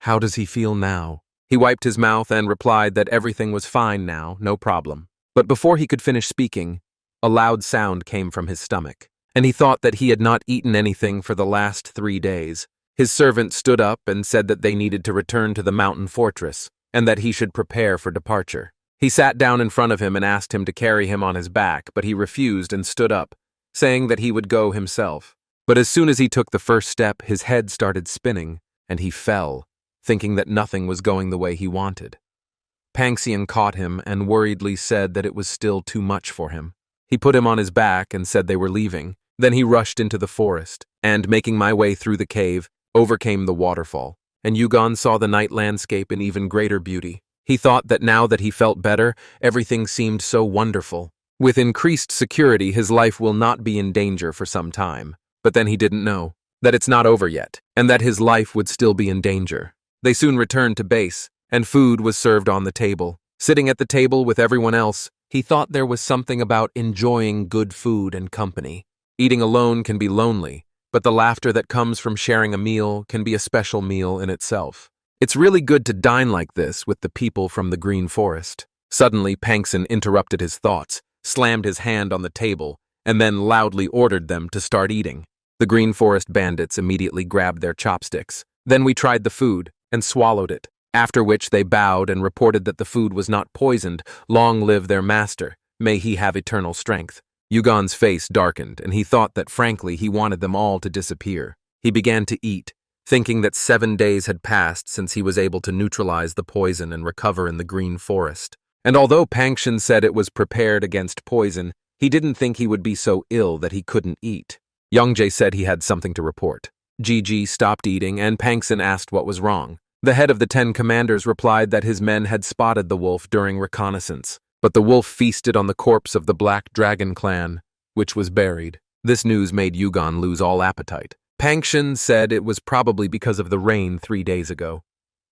How does he feel now? He wiped his mouth and replied that everything was fine now, no problem. But before he could finish speaking, a loud sound came from his stomach, and he thought that he had not eaten anything for the last 3 days. His servant stood up and said that they needed to return to the mountain fortress, and that he should prepare for departure. He sat down in front of him and asked him to carry him on his back, but he refused and stood up, saying that he would go himself. But as soon as he took the first step, his head started spinning, and he fell, thinking that nothing was going the way he wanted. Peng Xian caught him and worriedly said that it was still too much for him. He put him on his back and said they were leaving. Then he rushed into the forest, and, making my way through the cave, overcame the waterfall, and Yugon saw the night landscape in even greater beauty. He thought that now that he felt better, everything seemed so wonderful. With increased security, his life will not be in danger for some time. But then he didn't know that it's not over yet, and that his life would still be in danger. They soon returned to base, and food was served on the table. Sitting at the table with everyone else, He thought there was something about enjoying good food and company. Eating alone can be lonely, but the laughter that comes from sharing a meal can be a special meal in itself. It's really good to dine like this with the people from the Green Forest. Suddenly, Pankson interrupted his thoughts, slammed his hand on the table, and then loudly ordered them to start eating. The Green Forest bandits immediately grabbed their chopsticks. Then we tried the food and swallowed it, after which they bowed and reported that the food was not poisoned. Long live their master. May he have eternal strength. Yugon's face darkened, and he thought that frankly he wanted them all to disappear. He began to eat, thinking that 7 days had passed since he was able to neutralize the poison and recover in the Green Forest. And although Pankson said it was prepared against poison, he didn't think he would be so ill that he couldn't eat. Youngjae said he had something to report. Gigi stopped eating, and Pankson asked what was wrong. The head of the 10 commanders replied that his men had spotted the wolf during reconnaissance, but the wolf feasted on the corpse of the Black Dragon clan, which was buried. This news made Yugon lose all appetite. Pankson said it was probably because of the rain 3 days ago.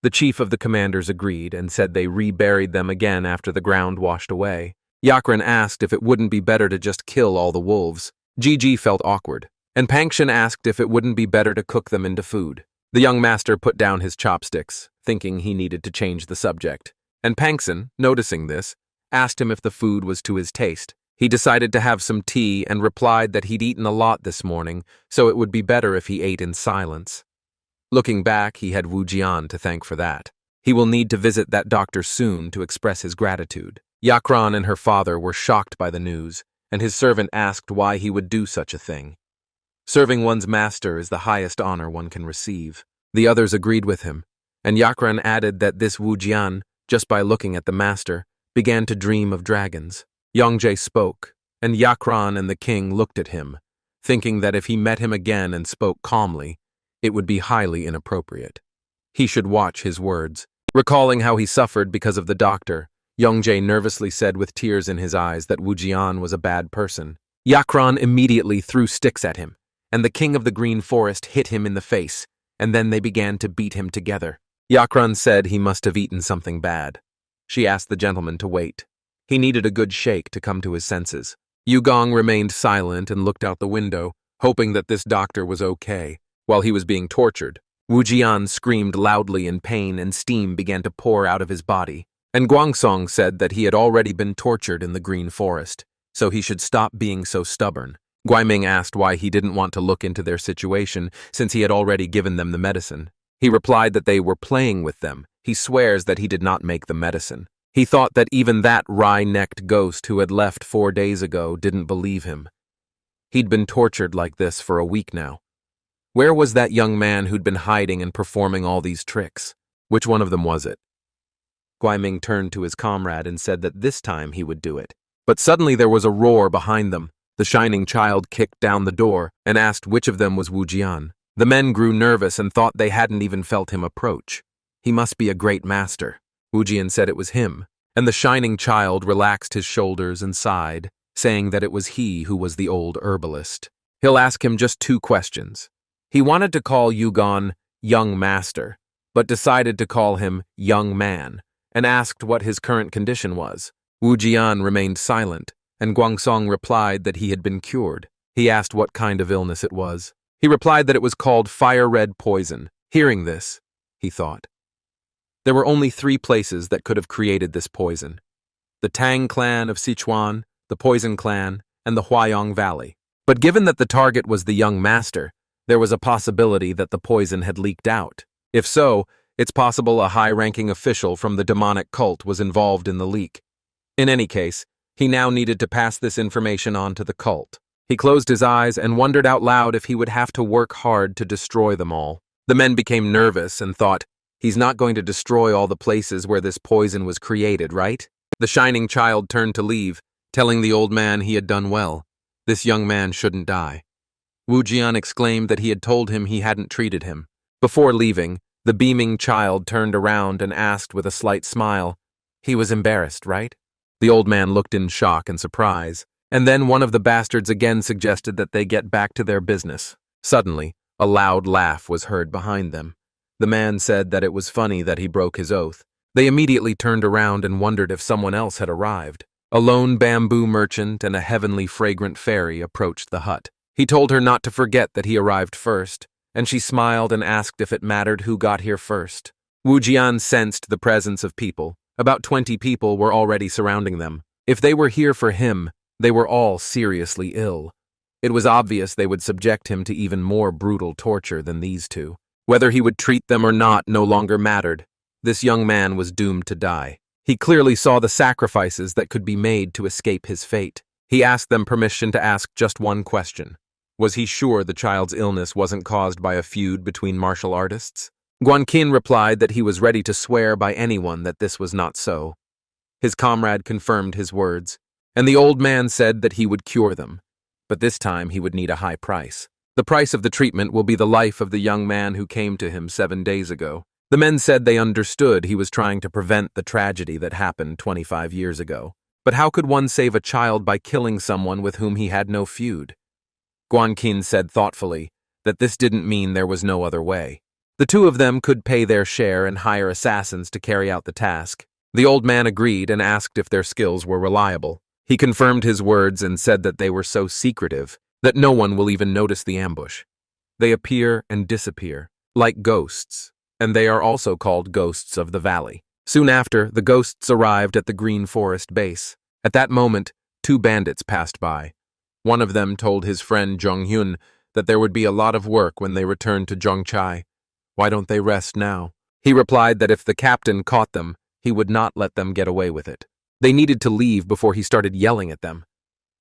The chief of the commanders agreed and said they reburied them again after the ground washed away. Yakran asked if it wouldn't be better to just kill all the wolves. Gigi felt awkward, and Pankson asked if it wouldn't be better to cook them into food. The young master put down his chopsticks, thinking he needed to change the subject. And Pankson, noticing this, asked him if the food was to his taste. He decided to have some tea and replied that he'd eaten a lot this morning, so it would be better if he ate in silence. Looking back, he had Wu Jian to thank for that. He will need to visit that doctor soon to express his gratitude. Yakran and her father were shocked by the news, and his servant asked why he would do such a thing. Serving one's master is the highest honor one can receive. The others agreed with him, and Yakran added that this Wu Jian, just by looking at the master, began to dream of dragons. Youngjae spoke, and Yakran and the king looked at him, thinking that if he met him again and spoke calmly, it would be highly inappropriate. He should watch his words. Recalling how he suffered because of the doctor, Youngjae nervously said with tears in his eyes that Wu Jian was a bad person. Yakran immediately threw sticks at him, and the king of the Green Forest hit him in the face, and then they began to beat him together. Yakran said he must have eaten something bad. She asked the gentleman to wait. He needed a good shake to come to his senses. Yugong remained silent and looked out the window, hoping that this doctor was okay. While he was being tortured, Wu Jian screamed loudly in pain and steam began to pour out of his body. And Guangsong said that he had already been tortured in the Green Forest, so he should stop being so stubborn. Guiming asked why he didn't want to look into their situation since he had already given them the medicine. He replied that they were playing with them. He swears that he did not make the medicine. He thought that even that wry-necked ghost who had left 4 days ago didn't believe him. He'd been tortured like this for a week now. Where was that young man who'd been hiding and performing all these tricks? Which one of them was it? Guiming turned to his comrade and said that this time he would do it. But suddenly there was a roar behind them. The shining child kicked down the door and asked which of them was Wu Jian. The men grew nervous and thought they hadn't even felt him approach. He must be a great master. Wu Jian said it was him, and the shining child relaxed his shoulders and sighed, saying that it was he who was the old herbalist. He'll ask him just 2 questions. He wanted to call Yugon young master, but decided to call him young man, and asked what his current condition was. Wu Jian remained silent, and Guangsong replied that he had been cured. He asked what kind of illness it was. He replied that it was called fire-red poison. Hearing this, he thought, there were only 3 places that could have created this poison: the Tang clan of Sichuan, the Poison clan, and the Huayong Valley. But given that the target was the young master, there was a possibility that the poison had leaked out. If so, it's possible a high-ranking official from the demonic cult was involved in the leak. In any case, he now needed to pass this information on to the cult. He closed his eyes and wondered out loud if he would have to work hard to destroy them all. The men became nervous and thought, he's not going to destroy all the places where this poison was created, right? The shining child turned to leave, telling the old man he had done well. This young man shouldn't die. Wu Jian exclaimed that he had told him he hadn't treated him. Before leaving, the beaming child turned around and asked with a slight smile, he was embarrassed, right? The old man looked in shock and surprise, and then one of the bastards again suggested that they get back to their business. Suddenly, a loud laugh was heard behind them. The man said that it was funny that he broke his oath. They immediately turned around and wondered if someone else had arrived. A lone bamboo merchant and a heavenly fragrant fairy approached the hut. He told her not to forget that he arrived first, and she smiled and asked if it mattered who got here first. Wu Jian sensed the presence of people. About 20 people were already surrounding them. If they were here for him, they were all seriously ill. It was obvious they would subject him to even more brutal torture than these two. Whether he would treat them or not no longer mattered. This young man was doomed to die. He clearly saw the sacrifices that could be made to escape his fate. He asked them permission to ask just one question. Was he sure the child's illness wasn't caused by a feud between martial artists? Guanqin replied that he was ready to swear by anyone that this was not so. His comrade confirmed his words, and the old man said that he would cure them, but this time he would need a high price. The price of the treatment will be the life of the young man who came to him 7 days ago. The men said they understood he was trying to prevent the tragedy that happened 25 years ago. But how could one save a child by killing someone with whom he had no feud? Guanqin said thoughtfully that this didn't mean there was no other way. The two of them could pay their share and hire assassins to carry out the task. The old man agreed and asked if their skills were reliable. He confirmed his words and said that they were so secretive that no one will even notice the ambush. They appear and disappear, like ghosts, and they are also called ghosts of the valley. Soon after, the ghosts arrived at the green forest base. At that moment, 2 bandits passed by. One of them told his friend Zhonghyun that there would be a lot of work when they returned to Zhongchai. Why don't they rest now? He replied that if the captain caught them, he would not let them get away with it. They needed to leave before he started yelling at them.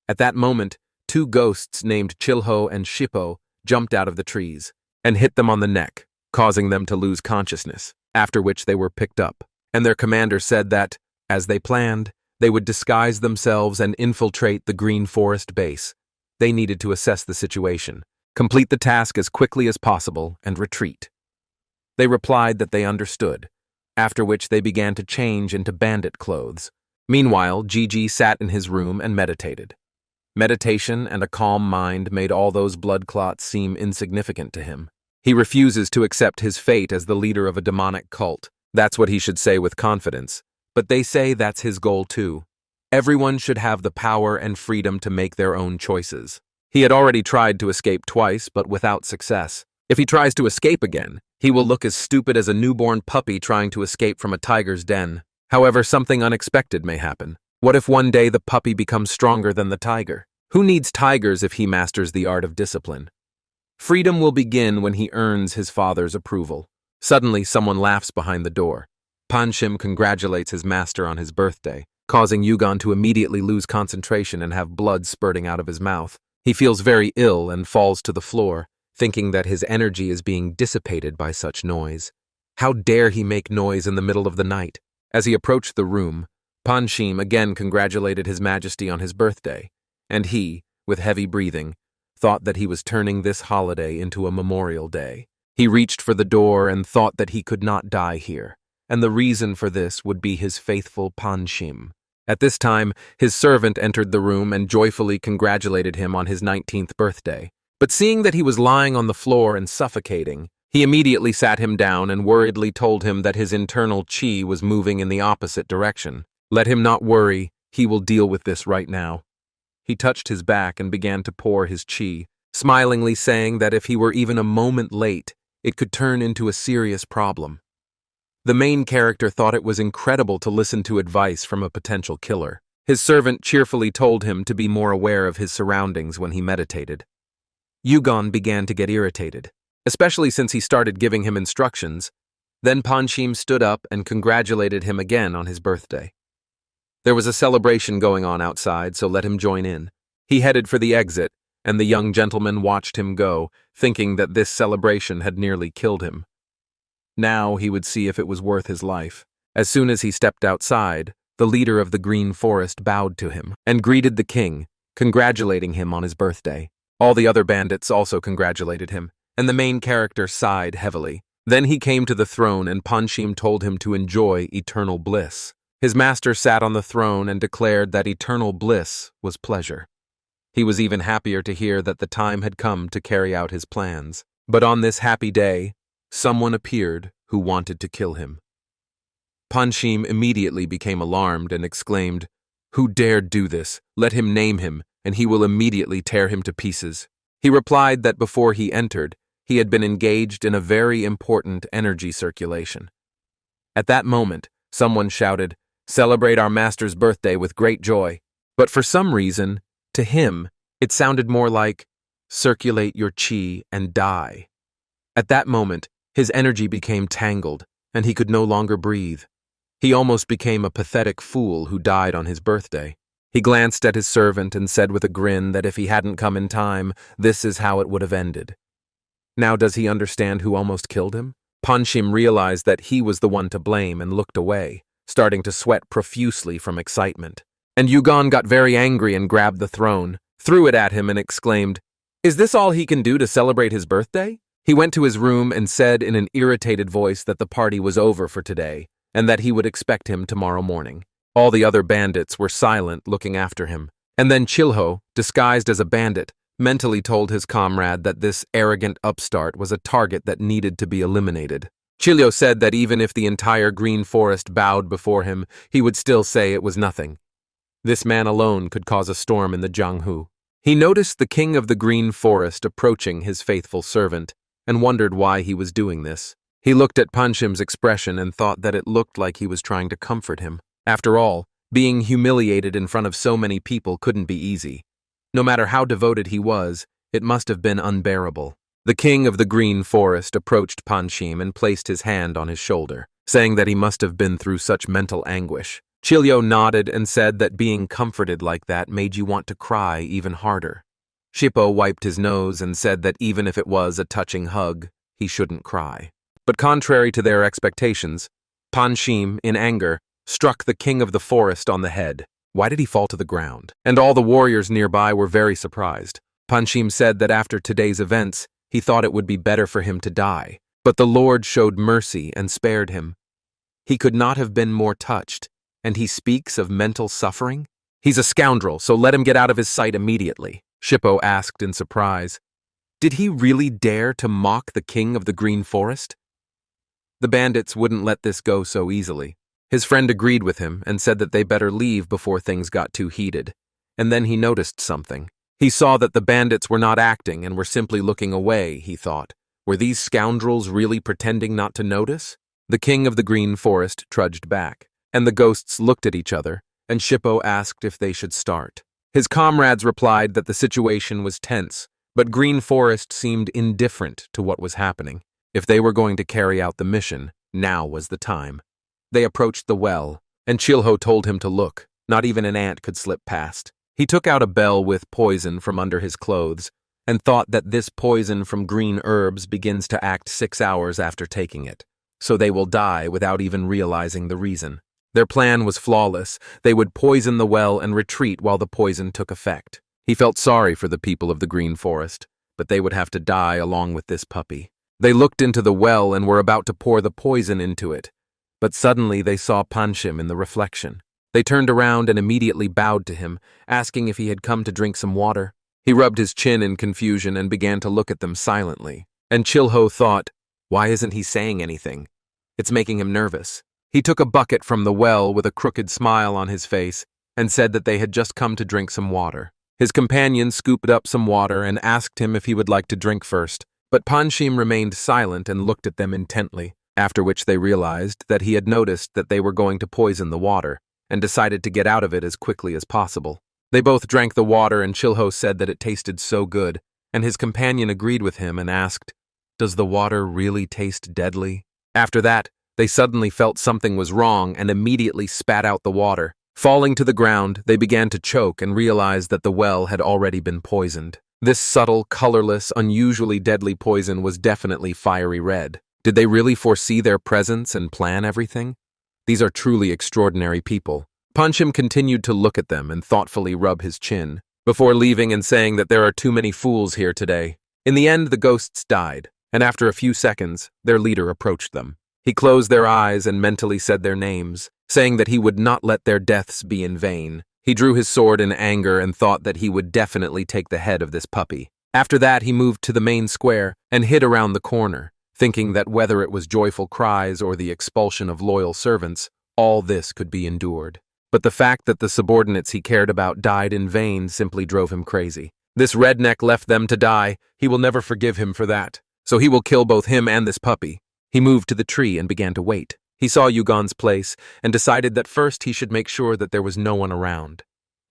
At that moment, 2 ghosts named Chilho and Shippo jumped out of the trees and hit them on the neck, causing them to lose consciousness, after which they were picked up. And their commander said that, as they planned, they would disguise themselves and infiltrate the green forest base. They needed to assess the situation, complete the task as quickly as possible, and retreat. They replied that they understood, after which they began to change into bandit clothes. Meanwhile, Gigi sat in his room and meditated. Meditation and a calm mind made all those blood clots seem insignificant to him. He refuses to accept his fate as the leader of a demonic cult. That's what he should say with confidence. But they say that's his goal too. Everyone should have the power and freedom to make their own choices. He had already tried to escape twice, but without success. If he tries to escape again, he will look as stupid as a newborn puppy trying to escape from a tiger's den. However, something unexpected may happen. What if one day the puppy becomes stronger than the tiger? Who needs tigers if he masters the art of discipline? Freedom will begin when he earns his father's approval. Suddenly, someone laughs behind the door. Panshim congratulates his master on his birthday, causing Yugon to immediately lose concentration and have blood spurting out of his mouth. He feels very ill and falls to the floor, thinking that his energy is being dissipated by such noise. How dare he make noise in the middle of the night? As he approached the room, Panshim again congratulated his majesty on his birthday, and he, with heavy breathing, thought that he was turning this holiday into a memorial day. He reached for the door and thought that he could not die here, and the reason for this would be his faithful Panshim. At this time, his servant entered the room and joyfully congratulated him on his 19th birthday. But seeing that he was lying on the floor and suffocating, he immediately sat him down and worriedly told him that his internal chi was moving in the opposite direction. Let him not worry, he will deal with this right now. He touched his back and began to pour his chi, smilingly saying that if he were even a moment late, it could turn into a serious problem. The main character thought it was incredible to listen to advice from a potential killer. His servant cheerfully told him to be more aware of his surroundings when he meditated. Yugon began to get irritated, especially since he started giving him instructions. Then Panshim stood up and congratulated him again on his birthday. There was a celebration going on outside, so let him join in. He headed for the exit, and the young gentleman watched him go, thinking that this celebration had nearly killed him. Now he would see if it was worth his life. As soon as he stepped outside, the leader of the Green Forest bowed to him and greeted the king, congratulating him on his birthday. All the other bandits also congratulated him, and the main character sighed heavily. Then he came to the throne and Panshim told him to enjoy eternal bliss. His master sat on the throne and declared that eternal bliss was pleasure. He was even happier to hear that the time had come to carry out his plans. But on this happy day, someone appeared who wanted to kill him. Panshim immediately became alarmed and exclaimed, "Who dared do this? Let him name him, and he will immediately tear him to pieces." He replied that before he entered, he had been engaged in a very important energy circulation. At that moment, someone shouted, "Celebrate our master's birthday with great joy." But for some reason, to him, it sounded more like, "Circulate your chi and die." At that moment, his energy became tangled, and he could no longer breathe. He almost became a pathetic fool who died on his birthday. He glanced at his servant and said with a grin that if he hadn't come in time, this is how it would have ended. Now does he understand who almost killed him? Panchim realized that he was the one to blame and looked away, starting to sweat profusely from excitement. And Yugon got very angry and grabbed the throne, threw it at him and exclaimed, "Is this all he can do to celebrate his birthday?" He went to his room and said in an irritated voice that the party was over for today, and that he would expect him tomorrow morning. All the other bandits were silent, looking after him. And then Chilho, disguised as a bandit, mentally told his comrade that this arrogant upstart was a target that needed to be eliminated. Chilho said that even if the entire green forest bowed before him, he would still say it was nothing. This man alone could cause a storm in the Jianghu. He noticed the king of the green forest approaching his faithful servant, and wondered why he was doing this. He looked at Panchim's expression and thought that it looked like he was trying to comfort him. After all, being humiliated in front of so many people couldn't be easy. No matter how devoted he was, it must have been unbearable. The king of the green forest approached Panchim and placed his hand on his shoulder, saying that he must have been through such mental anguish. Chilho nodded and said that being comforted like that made you want to cry even harder. Shippo wiped his nose and said that even if it was a touching hug, he shouldn't cry. But contrary to their expectations, Panchim, in anger, struck the king of the forest on the head. Why did he fall to the ground? And all the warriors nearby were very surprised. Panchim said that after today's events, he thought it would be better for him to die. But the Lord showed mercy and spared him. He could not have been more touched, and he speaks of mental suffering? He's a scoundrel, so let him get out of his sight immediately, Shippo asked in surprise. Did he really dare to mock the king of the green forest? The bandits wouldn't let this go so easily. His friend agreed with him and said that they better leave before things got too heated. And then he noticed something. He saw that the bandits were not acting and were simply looking away, he thought. Were these scoundrels really pretending not to notice? The king of the green forest trudged back, and the ghosts looked at each other, and Shippo asked if they should start. His comrades replied that the situation was tense, but Green Forest seemed indifferent to what was happening. If they were going to carry out the mission, now was the time. They approached the well, and Chilho told him to look. Not even an ant could slip past. He took out a bell with poison from under his clothes, and thought that this poison from green herbs begins to act 6 hours after taking it, so they will die without even realizing the reason. Their plan was flawless. They would poison the well and retreat while the poison took effect. He felt sorry for the people of the Green Forest, but they would have to die along with this puppy. They looked into the well and were about to pour the poison into it, but suddenly they saw Panchim in the reflection. They turned around and immediately bowed to him, asking if he had come to drink some water. He rubbed his chin in confusion and began to look at them silently. And Chilho thought, why isn't he saying anything? It's making him nervous. He took a bucket from the well with a crooked smile on his face and said that they had just come to drink some water. His companion scooped up some water and asked him if he would like to drink first, but Panchim remained silent and looked at them intently, after which they realized that he had noticed that they were going to poison the water and decided to get out of it as quickly as possible. They both drank the water and Chilho said that it tasted so good, and his companion agreed with him and asked, "Does the water really taste deadly?" After that, they suddenly felt something was wrong and immediately spat out the water. Falling to the ground, they began to choke and realized that the well had already been poisoned. This subtle, colorless, unusually deadly poison was definitely fiery red. Did they really foresee their presence and plan everything? These are truly extraordinary people. Panchim continued to look at them and thoughtfully rub his chin, before leaving and saying that there are too many fools here today. In the end, the ghosts died, and after a few seconds, their leader approached them. He closed their eyes and mentally said their names, saying that he would not let their deaths be in vain. He drew his sword in anger and thought that he would definitely take the head of this puppy. After that, he moved to the main square and hid around the corner, thinking that whether it was joyful cries or the expulsion of loyal servants, all this could be endured. but the fact that the subordinates he cared about died in vain simply drove him crazy. This redneck left them to die. He will never forgive him for that. So he will kill both him and this puppy. He moved to the tree and began to wait. He saw Yugon's place and decided that first he should make sure that there was no one around.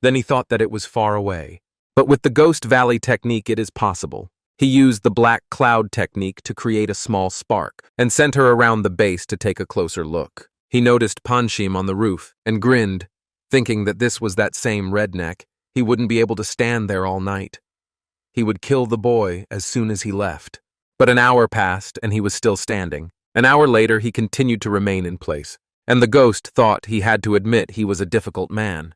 Then he thought that it was far away. But with the Ghost Valley technique, it is possible. He used the black cloud technique to create a small spark and sent her around the base to take a closer look. He noticed Panchim on the roof and grinned, thinking that this was that same redneck. He wouldn't be able to stand there all night. He would kill the boy as soon as he left. But an hour passed and he was still standing. An hour later, he continued to remain in place, and the ghost thought he had to admit he was a difficult man.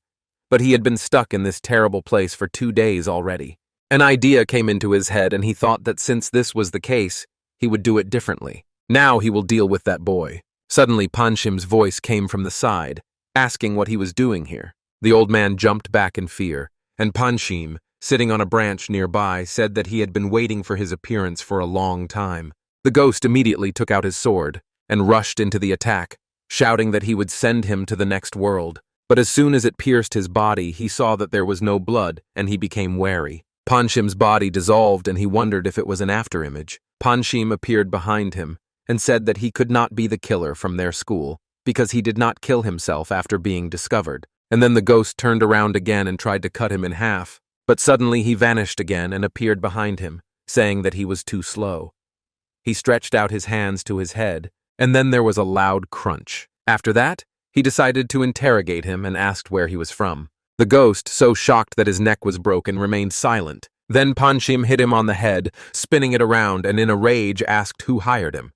But he had been stuck in this terrible place for 2 days already. An idea came into his head and he thought that since this was the case, he would do it differently. Now he will deal with that boy. Suddenly, Panchim's voice came from the side, asking what he was doing here. The old man jumped back in fear, and Panchim, sitting on a branch nearby, said that he had been waiting for his appearance for a long time. The ghost immediately took out his sword and rushed into the attack, shouting that he would send him to the next world. But as soon as it pierced his body, he saw that there was no blood, and he became wary. Panchim's body dissolved, and he wondered if it was an afterimage. Panchim appeared behind him and said that he could not be the killer from their school, because he did not kill himself after being discovered. And then the ghost turned around again and tried to cut him in half. But suddenly he vanished again and appeared behind him, saying that he was too slow. He stretched out his hands to his head, and then there was a loud crunch. After that, he decided to interrogate him and asked where he was from. The ghost, so shocked that his neck was broken, remained silent. Then Panchim hit him on the head, spinning it around, and in a rage asked who hired him.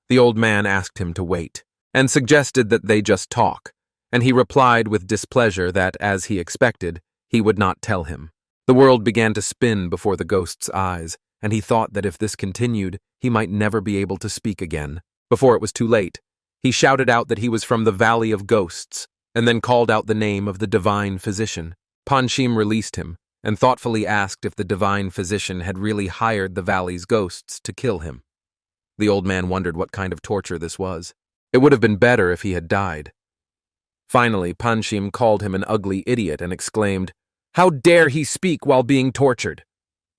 The old man asked him to wait, and suggested that they just talk, and he replied with displeasure that, as he expected, he would not tell him. The world began to spin before the ghost's eyes, and he thought that if this continued, he might never be able to speak again. Before it was too late, he shouted out that he was from the Valley of Ghosts, and then called out the name of the divine physician. Panchim released him, and thoughtfully asked if the divine physician had really hired the valley's ghosts to kill him. The old man wondered what kind of torture this was. It would have been better if he had died. Finally, Panchim called him an ugly idiot and exclaimed, "How dare he speak while being tortured?"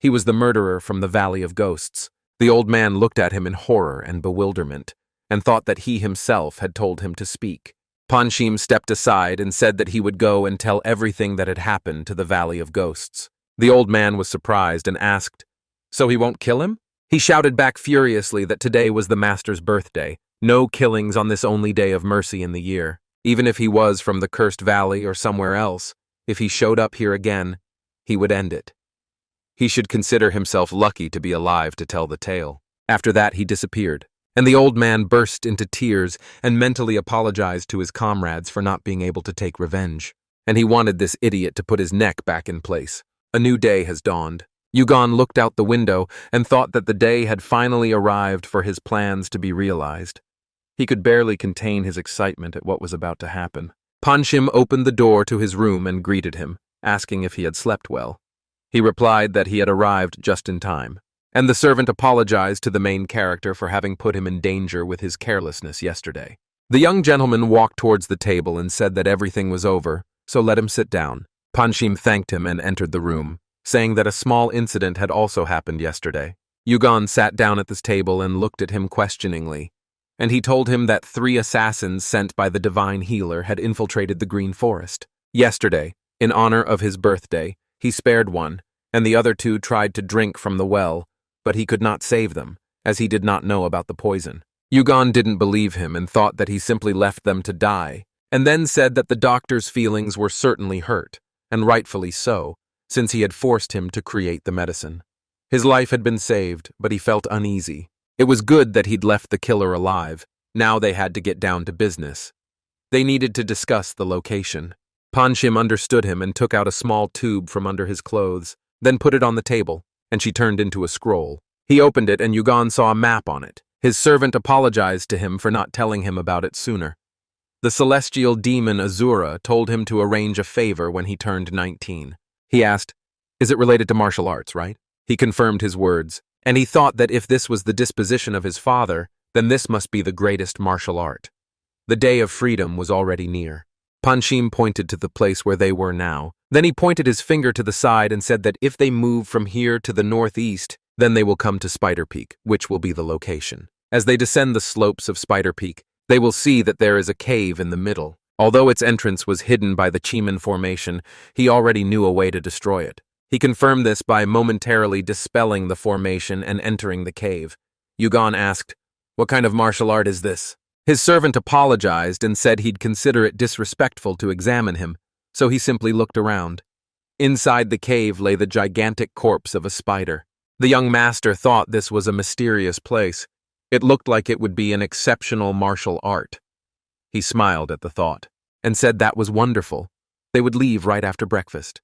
He was the murderer from the Valley of Ghosts. The old man looked at him in horror and bewilderment, and thought that he himself had told him to speak. Panchim stepped aside and said that he would go and tell everything that had happened to the Valley of Ghosts. The old man was surprised and asked, "So he won't kill him?" He shouted back furiously that today was the master's birthday. No killings on this only day of mercy in the year. Even if he was from the Cursed Valley or somewhere else, if he showed up here again, he would end it. He should consider himself lucky to be alive to tell the tale. After that, he disappeared, and the old man burst into tears and mentally apologized to his comrades for not being able to take revenge. And he wanted this idiot to put his neck back in place. A new day has dawned. Yugon looked out the window and thought that the day had finally arrived for his plans to be realized. He could barely contain his excitement at what was about to happen. Panchim opened the door to his room and greeted him, asking if he had slept well. He replied that he had arrived just in time, and the servant apologized to the main character for having put him in danger with his carelessness yesterday. The young gentleman walked towards the table and said that everything was over, so let him sit down. Panchim thanked him and entered the room, saying that a small incident had also happened yesterday. Yugon sat down at this table and looked at him questioningly, and he told him that 3 assassins sent by the divine healer had infiltrated the Green Forest. Yesterday, in honor of his birthday, he spared one, and the other 2 tried to drink from the well, but he could not save them, as he did not know about the poison. Yugon didn't believe him and thought that he simply left them to die, and then said that the doctor's feelings were certainly hurt, and rightfully so, since he had forced him to create the medicine. His life had been saved, but he felt uneasy. It was good that he'd left the killer alive. Now they had to get down to business. They needed to discuss the location. Panchim understood him and took out a small tube from under his clothes, then put it on the table, and she turned into a scroll. He opened it and Yugon saw a map on it. His servant apologized to him for not telling him about it sooner. The celestial demon Azura told him to arrange a favor when he turned 19. He asked, "Is it related to martial arts, right?" He confirmed his words, and he thought that if this was the disposition of his father, then this must be the greatest martial art. The day of freedom was already near. Panchim pointed to the place where they were now. Then he pointed his finger to the side and said that if they move from here to the northeast, then they will come to Spider Peak, which will be the location. As they descend the slopes of Spider Peak, they will see that there is a cave in the middle. Although its entrance was hidden by the Chiman formation, he already knew a way to destroy it. He confirmed this by momentarily dispelling the formation and entering the cave. Yugon asked, "What kind of martial art is this?" His servant apologized and said he'd consider it disrespectful to examine him, so he simply looked around. Inside the cave lay the gigantic corpse of a spider. The young master thought this was a mysterious place. It looked like it would be an exceptional martial art. He smiled at the thought and said that was wonderful. They would leave right after breakfast.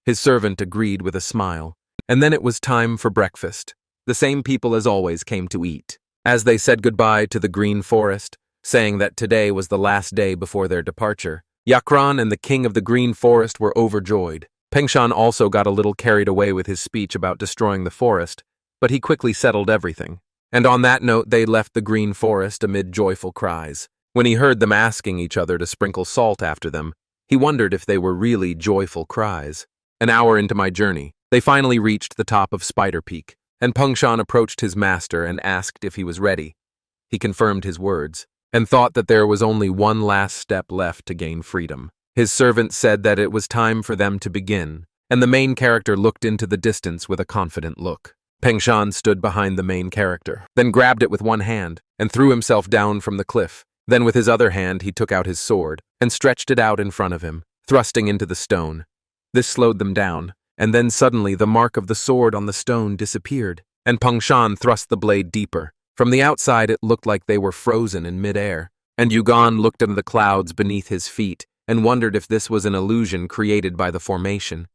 His servant agreed with a smile, and then it was time for breakfast. The same people as always came to eat. As they said goodbye to the green forest, saying that today was the last day before their departure, Yakran and the king of the green forest were overjoyed. Pengshan also got a little carried away with his speech about destroying the forest, but he quickly settled everything. And on that note, they left the green forest amid joyful cries. When he heard them asking each other to sprinkle salt after them, he wondered if they were really joyful cries. An hour into my journey, they finally reached the top of Spider Peak, and Pengshan approached his master and asked if he was ready. He confirmed his words, and thought that there was only one last step left to gain freedom. His servant said that it was time for them to begin, and the main character looked into the distance with a confident look. Pengshan stood behind the main character, then grabbed it with one hand, and threw himself down from the cliff. Then with his other hand he took out his sword, and stretched it out in front of him, thrusting into the stone. This slowed them down, and then suddenly the mark of the sword on the stone disappeared, and Pengshan thrust the blade deeper. From the outside it looked like they were frozen in midair, and Yugon looked into the clouds beneath his feet and wondered if this was an illusion created by the formation.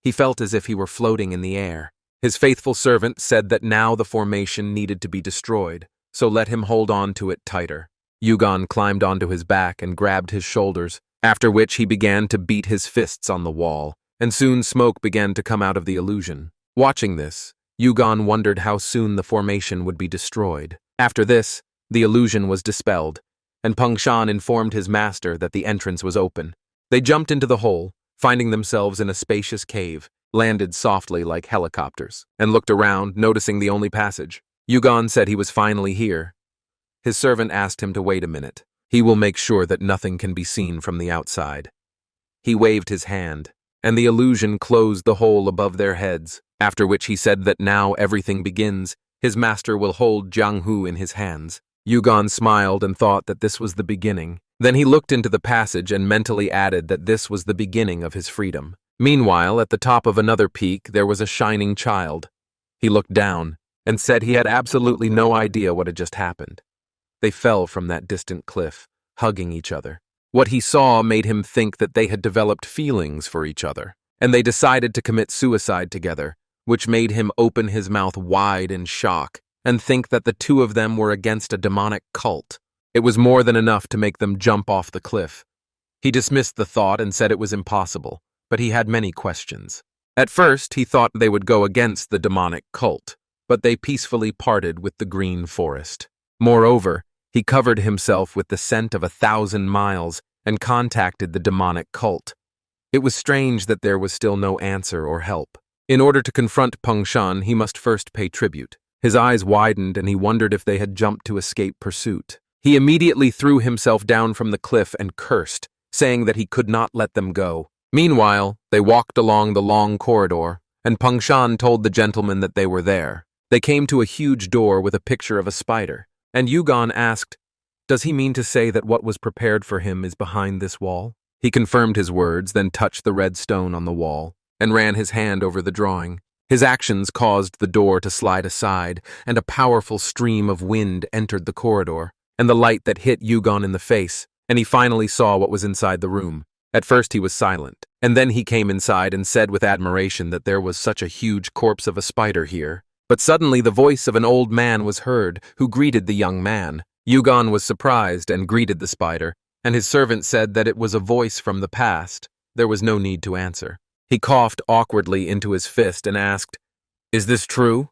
He felt as if he were floating in the air. His faithful servant said that now the formation needed to be destroyed, so let him hold on to it tighter. Yugon climbed onto his back and grabbed his shoulders, after which he began to beat his fists on the wall, and soon smoke began to come out of the illusion. Watching this, Yugon wondered how soon the formation would be destroyed. After this, the illusion was dispelled, and Pengshan informed his master that the entrance was open. They jumped into the hole, finding themselves in a spacious cave, landed softly like helicopters, and looked around, noticing the only passage. Yugon said he was finally here. His servant asked him to wait a minute. He will make sure that nothing can be seen from the outside. He waved his hand, and the illusion closed the hole above their heads, after which he said that now everything begins. His master will hold Jianghu in his hands. Yugon smiled and thought that this was the beginning. Then he looked into the passage and mentally added that this was the beginning of his freedom. Meanwhile, at the top of another peak, there was a shining child. He looked down and said he had absolutely no idea what had just happened. They fell from that distant cliff, hugging each other. What he saw made him think that they had developed feelings for each other, and they decided to commit suicide together, which made him open his mouth wide in shock and think that the two of them were against a demonic cult. It was more than enough to make them jump off the cliff. He dismissed the thought and said it was impossible, but he had many questions. At first, he thought they would go against the demonic cult, but they peacefully parted with the green forest. Moreover, he covered himself with the scent of 1,000 miles and contacted the demonic cult. It was strange that there was still no answer or help. In order to confront Pengshan, he must first pay tribute. His eyes widened and he wondered if they had jumped to escape pursuit. He immediately threw himself down from the cliff and cursed, saying that he could not let them go. Meanwhile, they walked along the long corridor, and Pengshan told the gentleman that they were there. They came to a huge door with a picture of a spider, and Yugon asked, "Does he mean to say that what was prepared for him is behind this wall?" He confirmed his words, then touched the red stone on the wall, and ran his hand over the drawing. His actions caused the door to slide aside, and a powerful stream of wind entered the corridor, and the light that hit Yugon in the face, and he finally saw what was inside the room. At first he was silent, and then he came inside and said with admiration that there was such a huge corpse of a spider here. But suddenly the voice of an old man was heard, who greeted the young man. Yugon was surprised and greeted the spider, and his servant said that it was a voice from the past. There was no need to answer. He coughed awkwardly into his fist and asked, "Is this true?"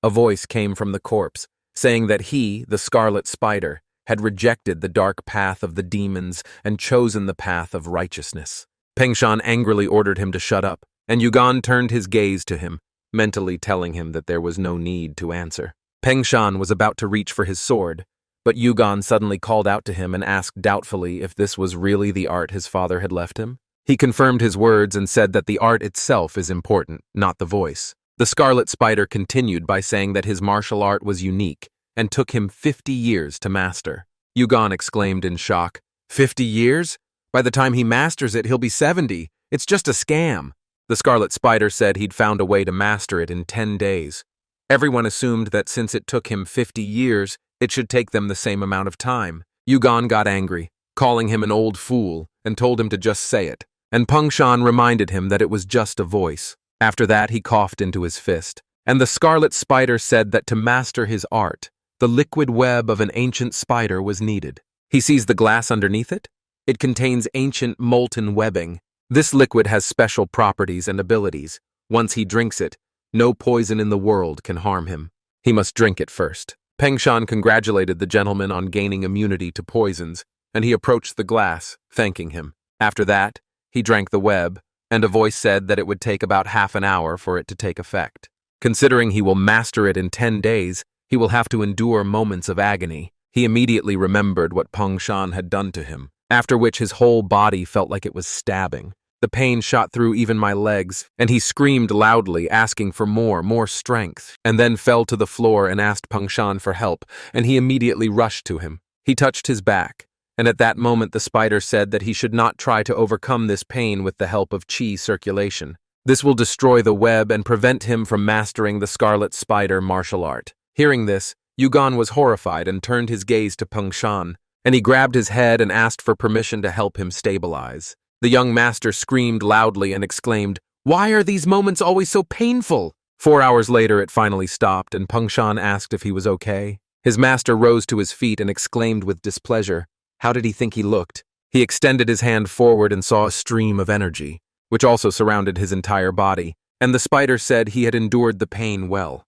A voice came from the corpse, saying that he, the scarlet spider, had rejected the dark path of the demons and chosen the path of righteousness. Pengshan angrily ordered him to shut up, and Yugan turned his gaze to him, mentally telling him that there was no need to answer. Pengshan was about to reach for his sword, but Yugan suddenly called out to him and asked doubtfully if this was really the art his father had left him. He confirmed his words and said that the art itself is important, not the voice. The Scarlet Spider continued by saying that his martial art was unique and took him 50 years to master. Yugan exclaimed in shock, 50 years? By the time he masters it, he'll be 70. It's just a scam. The Scarlet Spider said he'd found a way to master it in 10 days. Everyone assumed that since it took him 50 years, it should take them the same amount of time. Yugan got angry, calling him an old fool, and told him to just say it. And Pengshan reminded him that it was just a voice. After that, he coughed into his fist. And the Scarlet Spider said that to master his art, the liquid web of an ancient spider was needed. He sees the glass underneath it? It contains ancient molten webbing. This liquid has special properties and abilities. Once he drinks it, no poison in the world can harm him. He must drink it first. Pengshan congratulated the gentleman on gaining immunity to poisons, and he approached the glass, thanking him. After that, he drank the web, and a voice said that it would take about half an hour for it to take effect. Considering he will master it in 10 days, he will have to endure moments of agony. He immediately remembered what Pengshan had done to him, after which his whole body felt like it was stabbing. The pain shot through even my legs, and he screamed loudly, asking for more strength, and then fell to the floor and asked Pengshan for help, and he immediately rushed to him. He touched his back, and at that moment the spider said that he should not try to overcome this pain with the help of chi circulation. This will destroy the web and prevent him from mastering the Scarlet Spider martial art. Hearing this, Yugan was horrified and turned his gaze to Pengshan, and he grabbed his head and asked for permission to help him stabilize. The young master screamed loudly and exclaimed, "Why are these moments always so painful?" 4 hours later, it finally stopped, and Pengshan asked if he was okay. His master rose to his feet and exclaimed with displeasure, "How did he think he looked?" He extended his hand forward and saw a stream of energy, which also surrounded his entire body, and the spider said he had endured the pain well.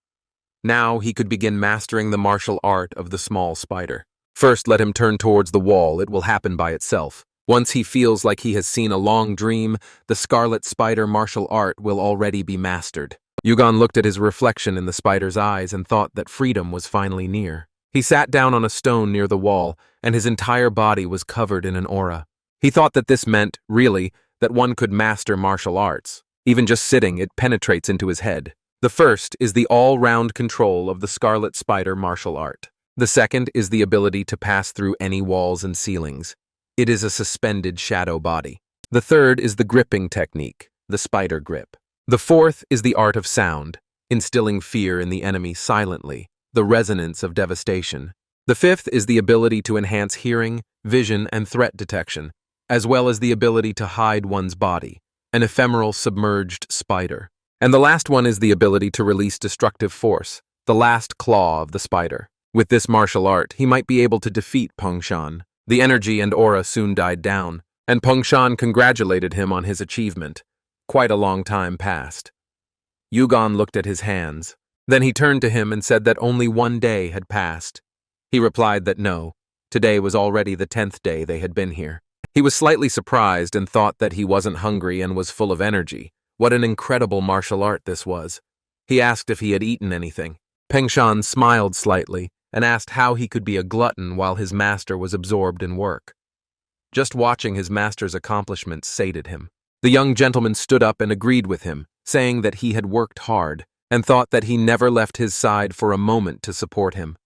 Now he could begin mastering the martial art of the small spider. First, let him turn towards the wall. It will happen by itself. Once he feels like he has seen a long dream, the Scarlet Spider martial art will already be mastered. Yugan looked at his reflection in the spider's eyes and thought that freedom was finally near. He sat down on a stone near the wall, and his entire body was covered in an aura. He thought that this meant, really, that one could master martial arts. Even just sitting, it penetrates into his head. The first is the all-round control of the Scarlet Spider martial art. The second is the ability to pass through any walls and ceilings. It is a suspended shadow body. The third is the gripping technique, the spider grip. The fourth is the art of sound, instilling fear in the enemy silently, the resonance of devastation. The fifth is the ability to enhance hearing, vision, and threat detection, as well as the ability to hide one's body, an ephemeral submerged spider. And the last one is the ability to release destructive force, the last claw of the spider. With this martial art, he might be able to defeat Pengshan. The energy and aura soon died down, and Pengshan congratulated him on his achievement. Quite a long time passed. Yugan looked at his hands. Then he turned to him and said that only 1 day had passed. He replied that no, today was already the 10th day they had been here. He was slightly surprised and thought that he wasn't hungry and was full of energy. What an incredible martial art this was. He asked if he had eaten anything. Pengshan smiled slightly and asked how he could be a glutton while his master was absorbed in work. Just watching his master's accomplishments sated him. The young gentleman stood up and agreed with him, saying that he had worked hard and thought that he never left his side for a moment to support him.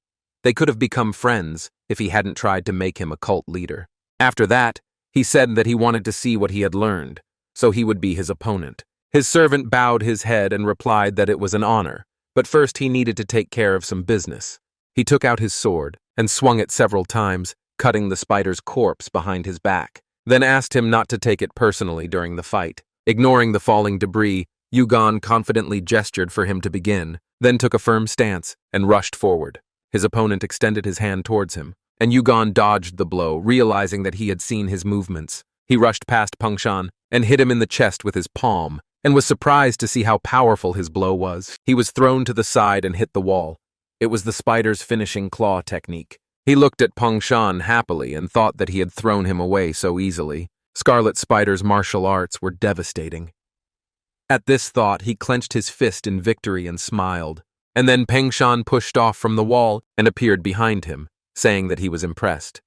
They could have become friends if he hadn't tried to make him a cult leader. After that, he said that he wanted to see what he had learned, so he would be his opponent. His servant bowed his head and replied that it was an honor, but first he needed to take care of some business. He took out his sword and swung it several times, cutting the spider's corpse behind his back, then asked him not to take it personally during the fight. Ignoring the falling debris, Yugan confidently gestured for him to begin, then took a firm stance and rushed forward. His opponent extended his hand towards him, and Yugan dodged the blow, realizing that he had seen his movements. He rushed past Pengshan and hit him in the chest with his palm, and was surprised to see how powerful his blow was. He was thrown to the side and hit the wall. It was the spider's finishing claw technique. He looked at Peng Shan happily and thought that he had thrown him away so easily. Scarlet Spider's martial arts were devastating. At this thought, he clenched his fist in victory and smiled. And then Peng Shan pushed off from the wall and appeared behind him, saying that he was impressed.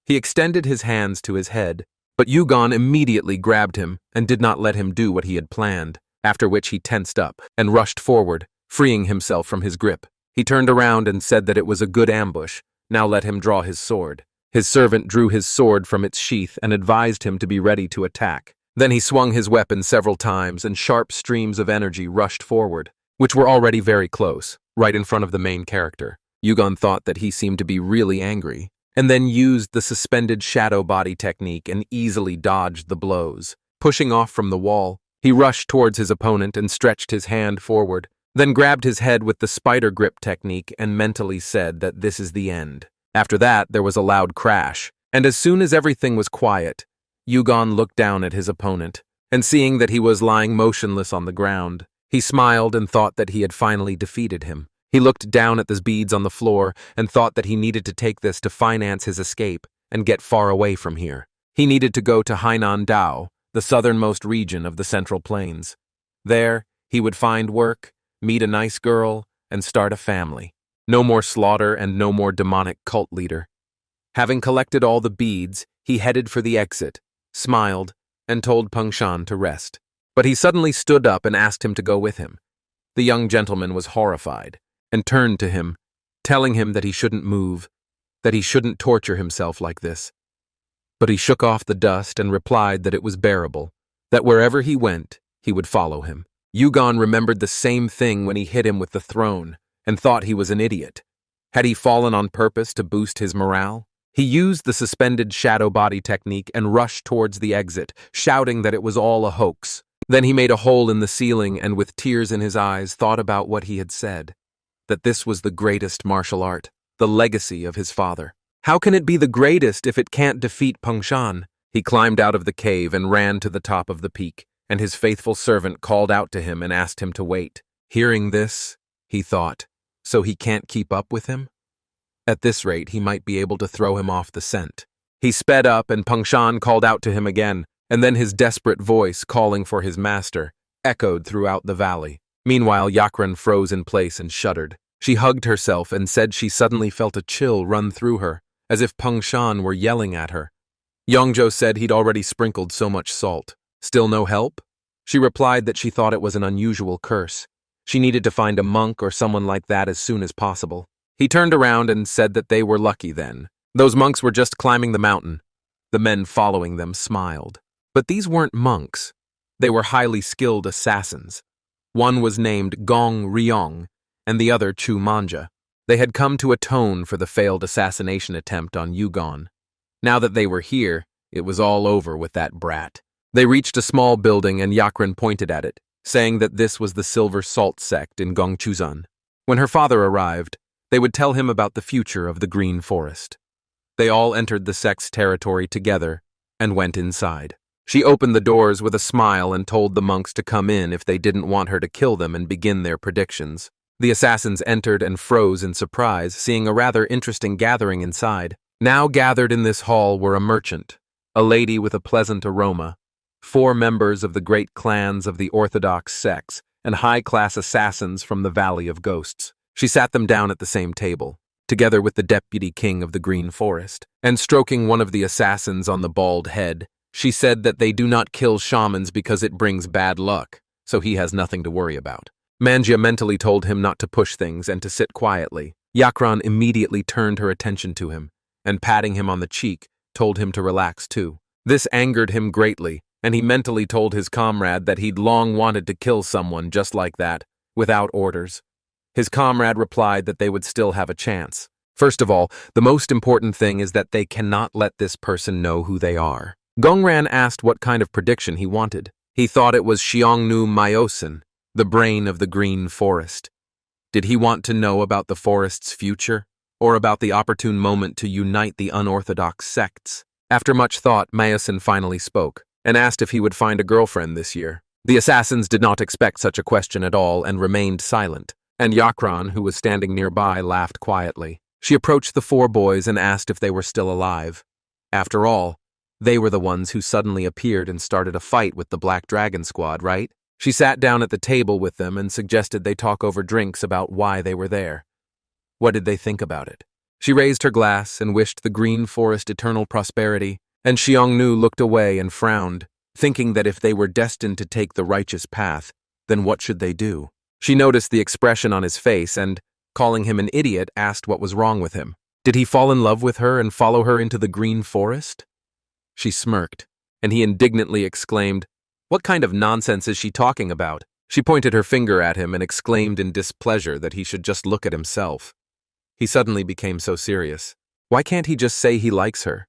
He extended his hands to his head, but Yugon immediately grabbed him and did not let him do what he had planned, after which he tensed up and rushed forward, freeing himself from his grip. He turned around and said that it was a good ambush. Now let him draw his sword. His servant drew his sword from its sheath and advised him to be ready to attack. Then he swung his weapon several times and sharp streams of energy rushed forward, which were already very close, right in front of the main character. Yugon thought that he seemed to be really angry, and then used the suspended shadow body technique and easily dodged the blows. Pushing off from the wall, he rushed towards his opponent and stretched his hand forward, then grabbed his head with the spider grip technique and mentally said that this is the end. After that, there was a loud crash, and as soon as everything was quiet, Yugon looked down at his opponent, and seeing that he was lying motionless on the ground, he smiled and thought that he had finally defeated him. He looked down at the beads on the floor and thought that he needed to take this to finance his escape and get far away from here. He needed to go to Hainan Dao, the southernmost region of the Central Plains. There, he would find work, meet a nice girl, and start a family. No more slaughter and no more demonic cult leader. Having collected all the beads, he headed for the exit, smiled, and told Peng Shan to rest. But he suddenly stood up and asked him to go with him. The young gentleman was horrified and turned to him, telling him that he shouldn't move, that he shouldn't torture himself like this. But he shook off the dust and replied that it was bearable, that wherever he went, he would follow him. Yugon remembered the same thing when he hit him with the throne and thought he was an idiot. Had he fallen on purpose to boost his morale? He used the suspended shadow body technique and rushed towards the exit, shouting that it was all a hoax. Then he made a hole in the ceiling and with tears in his eyes thought about what he had said, that this was the greatest martial art, the legacy of his father. How can it be the greatest if it can't defeat Peng Shan? He climbed out of the cave and ran to the top of the peak, and his faithful servant called out to him and asked him to wait. Hearing this, he thought, so he can't keep up with him? At this rate, he might be able to throw him off the scent. He sped up and Peng Shan called out to him again, and then his desperate voice calling for his master echoed throughout the valley. Meanwhile, Yakran froze in place and shuddered. She hugged herself and said she suddenly felt a chill run through her, as if Peng Shan were yelling at her. Yongzhou said he'd already sprinkled so much salt. Still no help? She replied that she thought it was an unusual curse. She needed to find a monk or someone like that as soon as possible. He turned around and said that they were lucky then. Those monks were just climbing the mountain. The men following them smiled. But these weren't monks. They were highly skilled assassins. One was named Gong Ryong, and the other Chu Manja. They had come to atone for the failed assassination attempt on Yugon. Now that they were here, it was all over with that brat. They reached a small building and Yakran pointed at it, saying that this was the Silver Salt sect in Gongchuzan. When her father arrived, they would tell him about the future of the Green Forest. They all entered the sect's territory together and went inside. She opened the doors with a smile and told the monks to come in if they didn't want her to kill them and begin their predictions. The assassins entered and froze in surprise, seeing a rather interesting gathering inside. Now gathered in this hall were a merchant, a lady with a pleasant aroma, 4 members of the great clans of the orthodox sects, and high-class assassins from the Valley of Ghosts. She sat them down at the same table, together with the deputy king of the Green Forest, and stroking one of the assassins on the bald head, she said that they do not kill shamans because it brings bad luck, so he has nothing to worry about. Manhwa mentally told him not to push things and to sit quietly. Yakran immediately turned her attention to him, and patting him on the cheek, told him to relax too. This angered him greatly, and he mentally told his comrade that he'd long wanted to kill someone just like that, without orders. His comrade replied that they would still have a chance. First of all, the most important thing is that they cannot let this person know who they are. Gongran asked what kind of prediction he wanted. He thought it was Xiongnu Myosin, the brain of the Green Forest. Did he want to know about the forest's future, or about the opportune moment to unite the unorthodox sects? After much thought, Myosin finally spoke, and asked if he would find a girlfriend this year. The assassins did not expect such a question at all and remained silent, and Yakran, who was standing nearby, laughed quietly. She approached the four boys and asked if they were still alive. After all, they were the ones who suddenly appeared and started a fight with the Black Dragon Squad, right? She sat down at the table with them and suggested they talk over drinks about why they were there. What did they think about it? She raised her glass and wished the Green Forest eternal prosperity, and Xiongnu looked away and frowned, thinking that if they were destined to take the righteous path, then what should they do? She noticed the expression on his face and, calling him an idiot, asked what was wrong with him. Did he fall in love with her and follow her into the Green Forest? She smirked, and he indignantly exclaimed, "What kind of nonsense is she talking about?" She pointed her finger at him and exclaimed in displeasure that he should just look at himself. He suddenly became so serious. Why can't he just say he likes her?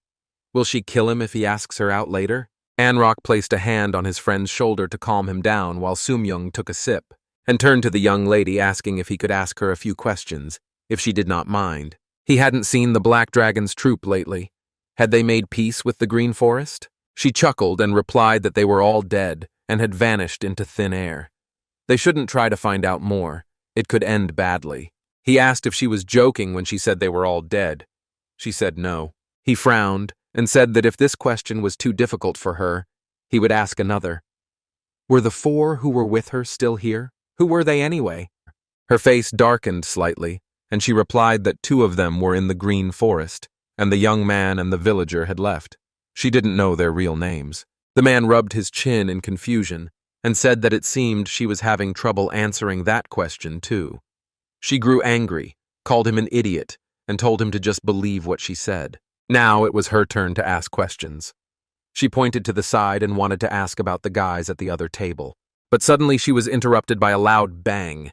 Will she kill him if he asks her out later? Anrok placed a hand on his friend's shoulder to calm him down while Sumyoung took a sip, and turned to the young lady asking if he could ask her a few questions, if she did not mind. He hadn't seen the Black Dragon's troop lately. Had they made peace with the Green Forest? She chuckled and replied that they were all dead and had vanished into thin air. They shouldn't try to find out more. It could end badly. He asked if she was joking when she said they were all dead. She said no. He frowned and said that if this question was too difficult for her, he would ask another. Were the four who were with her still here? Who were they anyway? Her face darkened slightly, and she replied that two of them were in the Green Forest, and the young man and the villager had left. She didn't know their real names. The man rubbed his chin in confusion and said that it seemed she was having trouble answering that question too. She grew angry, called him an idiot, and told him to just believe what she said. Now it was her turn to ask questions. She pointed to the side and wanted to ask about the guys at the other table. But suddenly she was interrupted by a loud bang.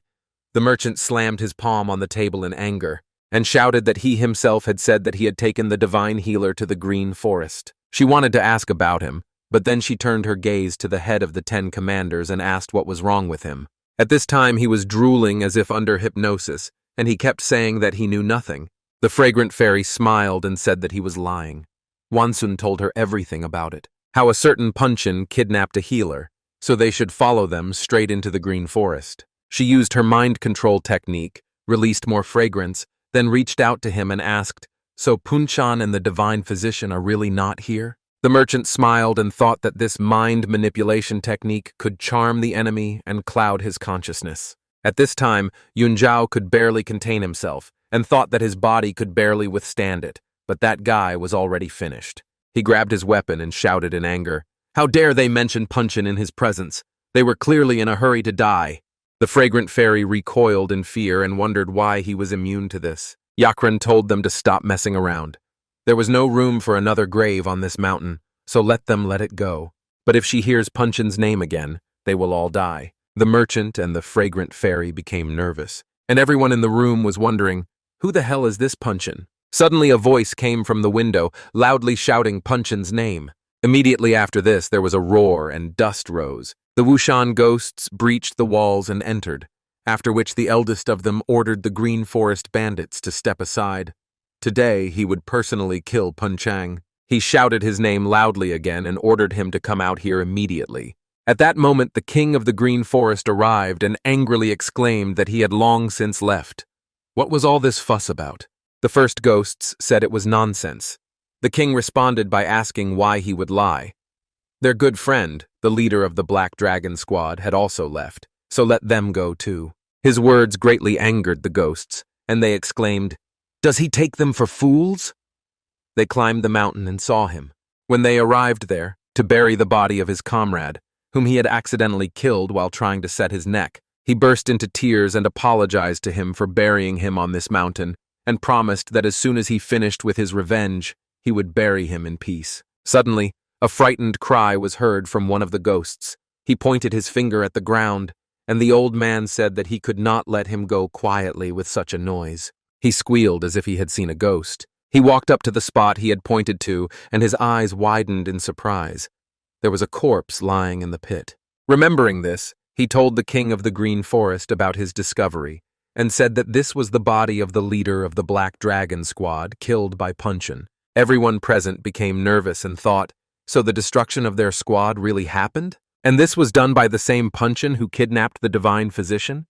The merchant slammed his palm on the table in anger and shouted that he himself had said that he had taken the divine healer to the Green Forest. She wanted to ask about him, but then she turned her gaze to the head of the 10 commanders and asked what was wrong with him. At this time he was drooling as if under hypnosis, and he kept saying that he knew nothing. The fragrant fairy smiled and said that he was lying. Wansun told her everything about it, how a certain Punchin kidnapped a healer, so they should follow them straight into the Green Forest. She used her mind control technique, released more fragrance, then reached out to him and asked, "So Punchan and the divine physician are really not here?" The merchant smiled and thought that this mind manipulation technique could charm the enemy and cloud his consciousness. At this time, Yunzhao could barely contain himself and thought that his body could barely withstand it, but that guy was already finished. He grabbed his weapon and shouted in anger, "How dare they mention Punchin in his presence? They were clearly in a hurry to die." The fragrant fairy recoiled in fear and wondered why he was immune to this. Yakran told them to stop messing around. There was no room for another grave on this mountain, so let it go. But if she hears Punchin's name again, they will all die. The merchant and the fragrant fairy became nervous, and everyone in the room was wondering, who the hell is this Punchin? Suddenly a voice came from the window, loudly shouting Punchin's name. Immediately after this, there was a roar and dust rose. The Wushan ghosts breached the walls and entered, after which the eldest of them ordered the Green Forest bandits to step aside. Today, he would personally kill Punchang. He shouted his name loudly again and ordered him to come out here immediately. At that moment, the king of the Green Forest arrived and angrily exclaimed that he had long since left. What was all this fuss about? The first ghosts said it was nonsense. The king responded by asking why he would lie. Their good friend, the leader of the Black Dragon Squad, had also left, so let them go too. His words greatly angered the ghosts, and they exclaimed, "Does he take them for fools?" They climbed the mountain and saw him. When they arrived there, to bury the body of his comrade, whom he had accidentally killed while trying to set his neck, he burst into tears and apologized to him for burying him on this mountain, and promised that as soon as he finished with his revenge, he would bury him in peace. Suddenly, a frightened cry was heard from one of the ghosts. He pointed his finger at the ground, and the old man said that he could not let him go quietly with such a noise. He squealed as if he had seen a ghost. He walked up to the spot he had pointed to, and his eyes widened in surprise. There was a corpse lying in the pit. Remembering this, he told the king of the Green Forest about his discovery, and said that this was the body of the leader of the Black Dragon Squad killed by Punchin. Everyone present became nervous and thought, so the destruction of their squad really happened? And this was done by the same Punchin who kidnapped the divine physician?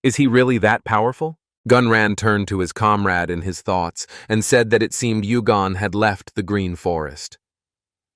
Is he really that powerful? Gunran turned to his comrade in his thoughts and said that it seemed Yugon had left the green forest.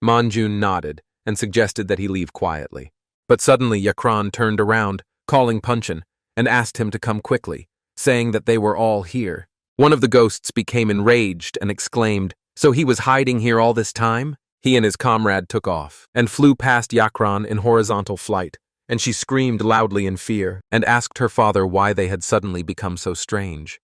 Manjun nodded and suggested that he leave quietly. But suddenly Yakran turned around, calling Punchin, and asked him to come quickly, saying that they were all here. One of the ghosts became enraged and exclaimed, "So he was hiding here all this time?" He and his comrade took off and flew past Yakran in horizontal flight, and she screamed loudly in fear and asked her father why they had suddenly become so strange.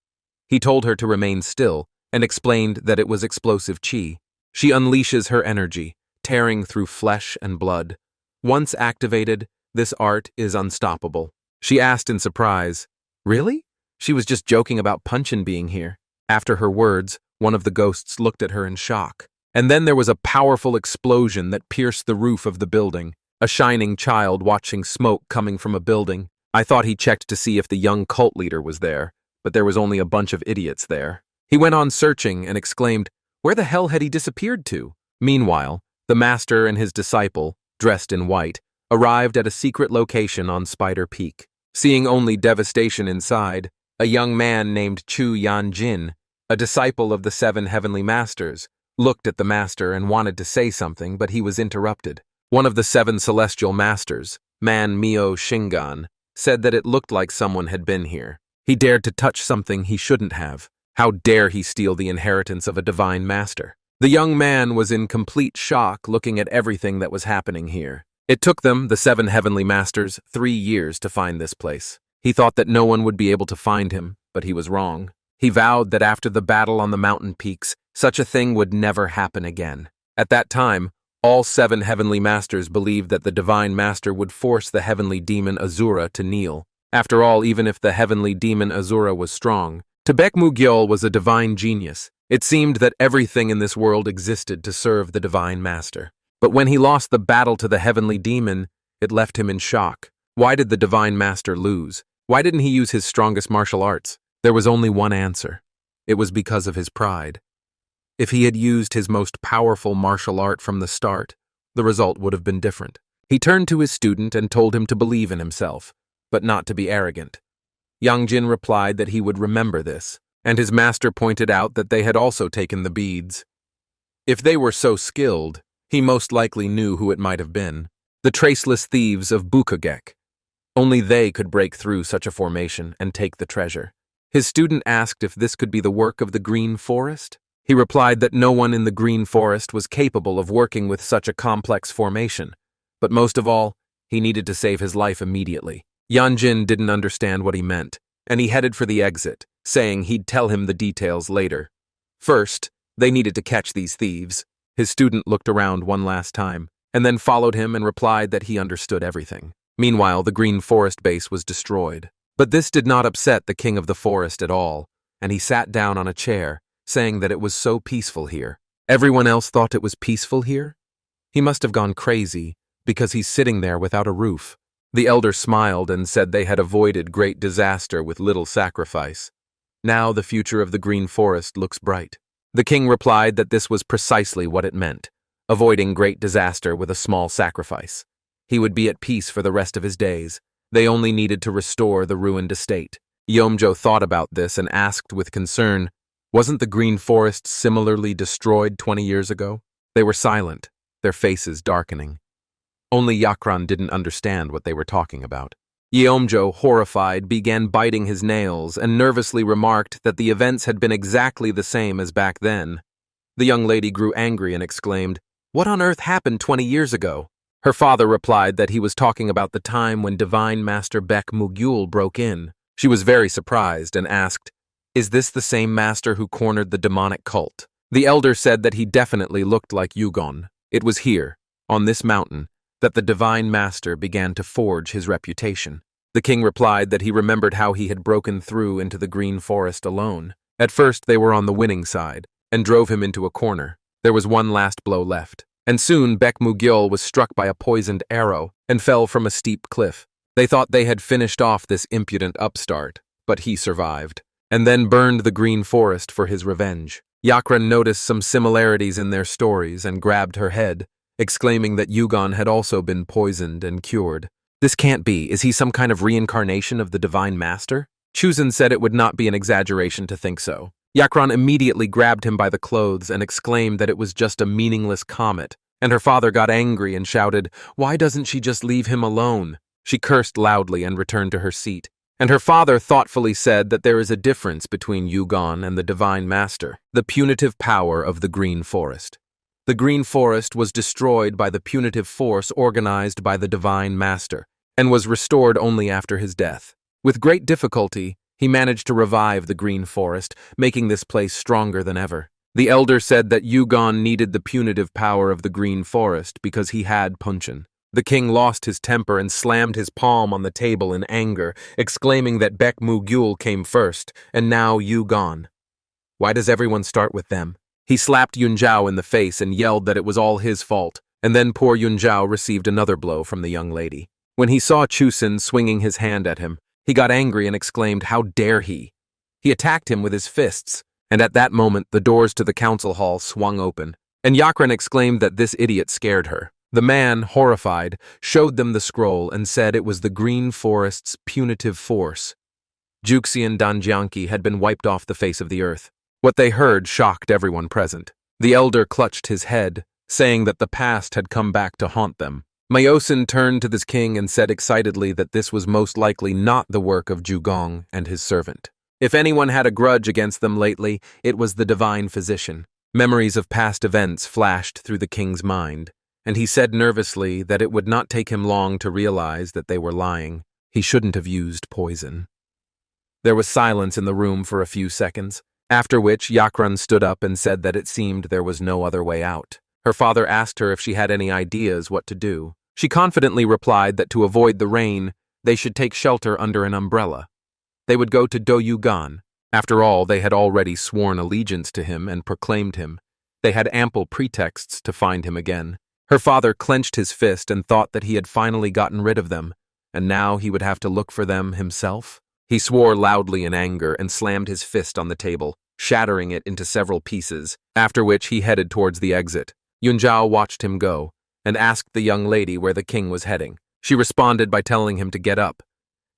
He told her to remain still and explained that it was explosive chi. She unleashes her energy, tearing through flesh and blood. Once activated, this art is unstoppable. She asked in surprise, "Really?" She was just joking about Punchin being here. After her words, one of the ghosts looked at her in shock. And then there was a powerful explosion that pierced the roof of the building. A shining child watching smoke coming from a building. I thought he checked to see if the young cult leader was there, but there was only a bunch of idiots there. He went on searching and exclaimed, "Where the hell had he disappeared to?" Meanwhile, the master and his disciple, dressed in white, arrived at a secret location on Spider Peak. Seeing only devastation inside, a young man named Chu Yanjin, a disciple of the 7 heavenly masters, looked at the master and wanted to say something, but he was interrupted. One of the 7 celestial masters, Man Mio Shingan, said that it looked like someone had been here. He dared to touch something he shouldn't have. How dare he steal the inheritance of a divine master? The young man was in complete shock looking at everything that was happening here. It took them, the 7 heavenly masters, 3 years to find this place. He thought that no one would be able to find him, but he was wrong. He vowed that after the battle on the mountain peaks, such a thing would never happen again. At that time, all 7 heavenly masters believed that the divine master would force the heavenly demon Azura to kneel. After all, even if the heavenly demon Azura was strong, Tebek Mugyol was a divine genius. It seemed that everything in this world existed to serve the divine master. But when he lost the battle to the heavenly demon, it left him in shock. Why did the divine master lose? Why didn't he use his strongest martial arts? There was only one answer. It was because of his pride. If he had used his most powerful martial art from the start, the result would have been different. He turned to his student and told him to believe in himself, but not to be arrogant. Yang Jin replied that he would remember this, and his master pointed out that they had also taken the beads. If they were so skilled, he most likely knew who it might have been. The traceless thieves of Bukagek. Only they could break through such a formation and take the treasure. His student asked if this could be the work of the Green Forest. He replied that no one in the Green Forest was capable of working with such a complex formation, but most of all, he needed to save his life immediately. Yanjin didn't understand what he meant, and he headed for the exit, saying he'd tell him the details later. First, they needed to catch these thieves. His student looked around one last time, and then followed him and replied that he understood everything. Meanwhile, the Green Forest base was destroyed. But this did not upset the king of the forest at all, and he sat down on a chair, saying that it was so peaceful here. Everyone else thought it was peaceful here? He must have gone crazy, because he's sitting there without a roof. The elder smiled and said they had avoided great disaster with little sacrifice. Now the future of the Green Forest looks bright. The king replied that this was precisely what it meant, avoiding great disaster with a small sacrifice. He would be at peace for the rest of his days. They only needed to restore the ruined estate. Yeomjo thought about this and asked with concern, "Wasn't the Green Forest similarly destroyed 20 years ago?" They were silent, their faces darkening. Only Yakran didn't understand what they were talking about. Yeomjo, horrified, began biting his nails and nervously remarked that the events had been exactly the same as back then. The young lady grew angry and exclaimed, "What on earth happened 20 years ago?" Her father replied that he was talking about the time when Divine Master Bek Mugyul broke in. She was very surprised and asked, "Is this the same master who cornered the demonic cult?" The elder said that he definitely looked like Yugon. It was here, on this mountain, that the Divine Master began to forge his reputation. The king replied that he remembered how he had broken through into the Green Forest alone. At first they were on the winning side, and drove him into a corner. There was one last blow left. And soon Bek Mugyol was struck by a poisoned arrow and fell from a steep cliff. They thought they had finished off this impudent upstart, but he survived, and then burned the Green Forest for his revenge. Yakran noticed some similarities in their stories and grabbed her head, exclaiming that Yugon had also been poisoned and cured. This can't be. Is he some kind of reincarnation of the Divine Master? Chuzan said it would not be an exaggeration to think so. Yakran immediately grabbed him by the clothes and exclaimed that it was just a meaningless comet, and her father got angry and shouted, "Why doesn't she just leave him alone?" She cursed loudly and returned to her seat, and her father thoughtfully said that there is a difference between Yugon and the Divine Master, the punitive power of the Green Forest. The Green Forest was destroyed by the punitive force organized by the Divine Master, and was restored only after his death. With great difficulty, he managed to revive the Green Forest, making this place stronger than ever. The elder said that Yugon needed the punitive power of the Green Forest because he had Punchin. The king lost his temper and slammed his palm on the table in anger, exclaiming that Baek Mu-gyul came first, and now Yugon. Why does everyone start with them? He slapped Yunzhao in the face and yelled that it was all his fault, and then poor Yunzhao received another blow from the young lady. When he saw Chuzan swinging his hand at him, he got angry and exclaimed, "How dare he?" He attacked him with his fists, and at that moment the doors to the council hall swung open, and Yakran exclaimed that this idiot scared her. The man, horrified, showed them the scroll and said it was the Green Forest's punitive force. Juxian Danjianki had been wiped off the face of the earth. What they heard shocked everyone present. The elder clutched his head, saying that the past had come back to haunt them. Myosin turned to the king and said excitedly that this was most likely not the work of Zhugong and his servant. If anyone had a grudge against them lately, it was the divine physician. Memories of past events flashed through the king's mind, and he said nervously that it would not take him long to realize that they were lying. He shouldn't have used poison. There was silence in the room for a few seconds, after which Yakran stood up and said that it seemed there was no other way out. Her father asked her if she had any ideas what to do. She confidently replied that to avoid the rain, they should take shelter under an umbrella. They would go to Do-Yugan. After all, they had already sworn allegiance to him and proclaimed him. They had ample pretexts to find him again. Her father clenched his fist and thought that he had finally gotten rid of them, and now he would have to look for them himself. He swore loudly in anger and slammed his fist on the table, shattering it into several pieces, after which he headed towards the exit. Yunzhao watched him go, and asked the young lady where the king was heading. She responded by telling him to get up.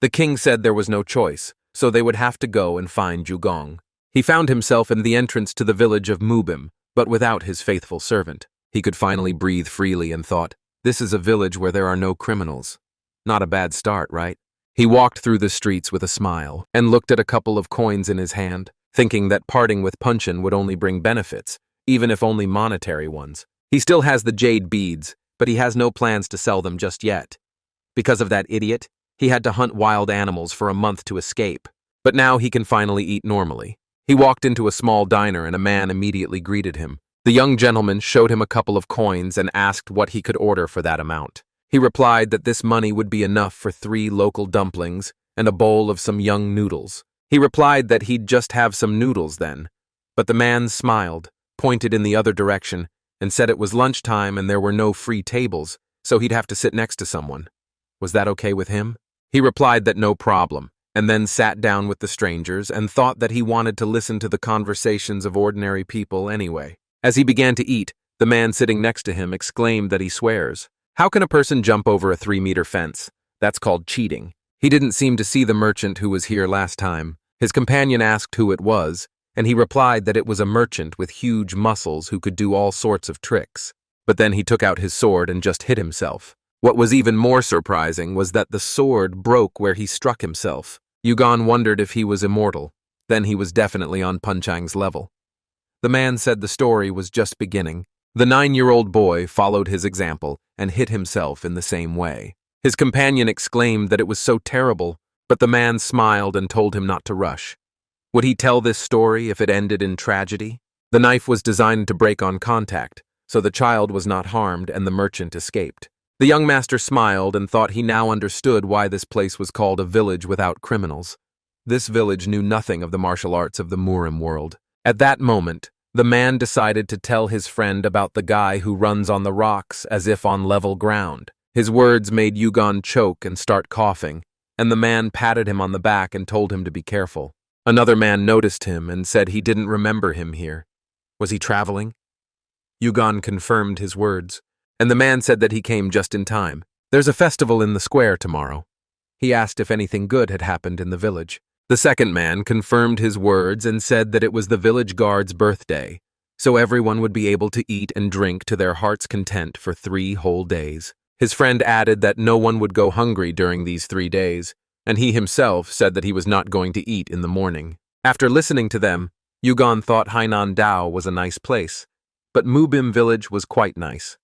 The king said there was no choice, so they would have to go and find Zhugong. He found himself in the entrance to the village of Mubim, but without his faithful servant. He could finally breathe freely and thought, this is a village where there are no criminals. Not a bad start, right? He walked through the streets with a smile and looked at a couple of coins in his hand, thinking that parting with Punchin would only bring benefits, even if only monetary ones. He still has the jade beads, but he has no plans to sell them just yet. Because of that idiot, he had to hunt wild animals for a month to escape, but now he can finally eat normally. He walked into a small diner and a man immediately greeted him. The young gentleman showed him a couple of coins and asked what he could order for that amount. He replied that this money would be enough for 3 local dumplings and a bowl of some young noodles. He replied that he'd just have some noodles then, but the man smiled, pointed in the other direction, and said it was lunchtime and there were no free tables, so he'd have to sit next to someone. Was that okay with him? He replied that no problem, and then sat down with the strangers and thought that he wanted to listen to the conversations of ordinary people anyway. As he began to eat, the man sitting next to him exclaimed that he swears. How can a person jump over a 3-meter fence? That's called cheating. He didn't seem to see the merchant who was here last time. His companion asked who it was, and he replied that it was a merchant with huge muscles who could do all sorts of tricks. But then he took out his sword and just hit himself. What was even more surprising was that the sword broke where he struck himself. Yugon wondered if he was immortal. Then he was definitely on Punchang's level. The man said the story was just beginning. The 9-year-old boy followed his example and hit himself in the same way. His companion exclaimed that it was so terrible, but the man smiled and told him not to rush. Would he tell this story if it ended in tragedy? The knife was designed to break on contact, so the child was not harmed and the merchant escaped. The young master smiled and thought he now understood why this place was called a village without criminals. This village knew nothing of the martial arts of the Murim world. At that moment, the man decided to tell his friend about the guy who runs on the rocks as if on level ground. His words made Yugon choke and start coughing, and the man patted him on the back and told him to be careful. Another man noticed him and said he didn't remember him here. Was he traveling? Yugon confirmed his words, and the man said that he came just in time. There's a festival in the square tomorrow. He asked if anything good had happened in the village. The second man confirmed his words and said that it was the village guard's birthday, so everyone would be able to eat and drink to their heart's content for 3 whole days. His friend added that no one would go hungry during these 3 days, and he himself said that he was not going to eat in the morning. After listening to them, Yugon thought Hainan Dao was a nice place, but Mubim village was quite nice.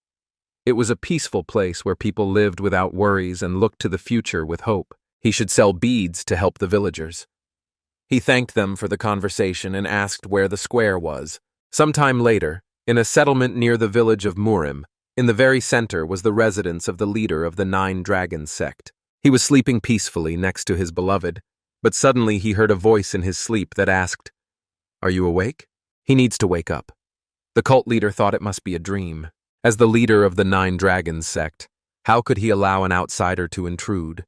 It was a peaceful place where people lived without worries and looked to the future with hope. He should sell beads to help the villagers. He thanked them for the conversation and asked where the square was. Sometime later, in a settlement near the village of Murim, in the very center was the residence of the leader of the 9 Dragons sect. He was sleeping peacefully next to his beloved, but suddenly he heard a voice in his sleep that asked, "Are you awake?" He needs to wake up. The cult leader thought it must be a dream. As the leader of the 9 Dragons sect, how could he allow an outsider to intrude?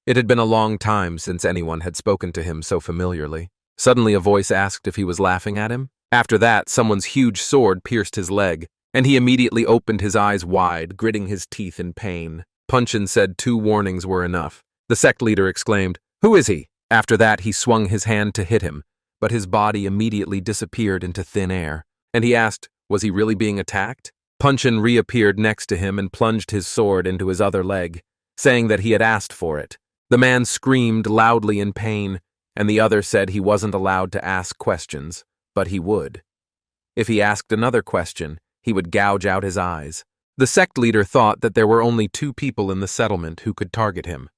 It had been a long time since anyone had spoken to him so familiarly. Suddenly a voice asked if he was laughing at him. After that, someone's huge sword pierced his leg, and he immediately opened his eyes wide, gritting his teeth in pain. Punchin said 2 warnings were enough. The sect leader exclaimed, "Who is he?" After that, he swung his hand to hit him, but his body immediately disappeared into thin air. And he asked, was he really being attacked? Punchin reappeared next to him and plunged his sword into his other leg, saying that he had asked for it. The man screamed loudly in pain, and the other said he wasn't allowed to ask questions, but he would. If he asked another question, he would gouge out his eyes. The sect leader thought that there were only 2 people in the settlement who could target him: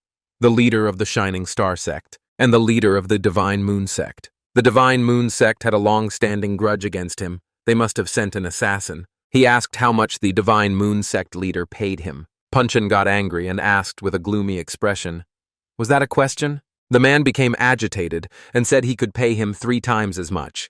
the leader of the Shining Star sect and the leader of the Divine Moon sect. The Divine Moon sect had a long-standing grudge against him. They must have sent an assassin. He asked how much the Divine Moon sect leader paid him. Punchin got angry and asked with a gloomy expression, "Was that a question?" The man became agitated and said he could pay him 3 times as much.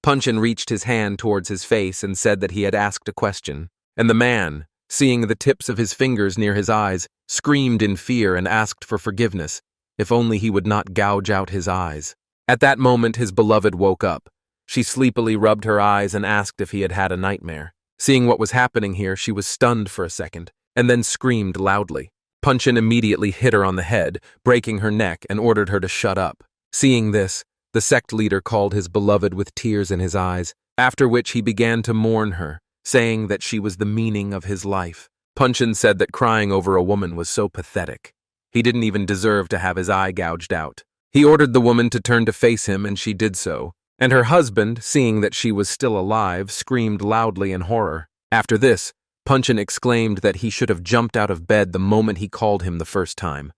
Punchin reached his hand towards his face and said that he had asked a question, and the man, seeing the tips of his fingers near his eyes, screamed in fear and asked for forgiveness, if only he would not gouge out his eyes. At that moment, his beloved woke up. She sleepily rubbed her eyes and asked if he had had a nightmare. Seeing what was happening here, she was stunned for a second, and then screamed loudly. Punchin immediately hit her on the head, breaking her neck, and ordered her to shut up. Seeing this, the sect leader called his beloved with tears in his eyes, after which he began to mourn her, saying that she was the meaning of his life. Punchin said that crying over a woman was so pathetic. He didn't even deserve to have his eye gouged out. He ordered the woman to turn to face him, and she did so. And her husband, seeing that she was still alive, screamed loudly in horror. After this, Punchin exclaimed that he should have jumped out of bed the moment he called him the first time.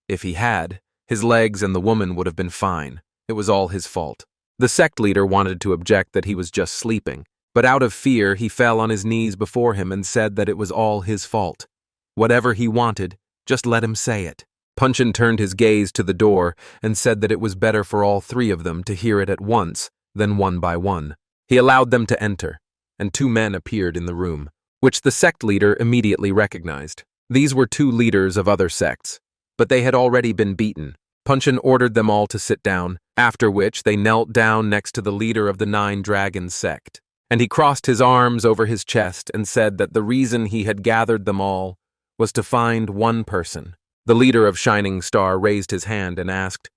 If he had, his legs and the woman would have been fine. It was all his fault. The sect leader wanted to object that he was just sleeping, but out of fear he fell on his knees before him and said that it was all his fault. Whatever he wanted, just let him say it. Punchin turned his gaze to the door and said that it was better for all 3 of them to hear it at once than one by one. He allowed them to enter, and 2 men appeared in the room, which the sect leader immediately recognized. These were 2 leaders of other sects, but they had already been beaten. Punchin ordered them all to sit down, after which they knelt down next to the leader of the 9 Dragons sect, and he crossed his arms over his chest and said that the reason he had gathered them all was to find one person. The leader of Shining Star raised his hand and asked,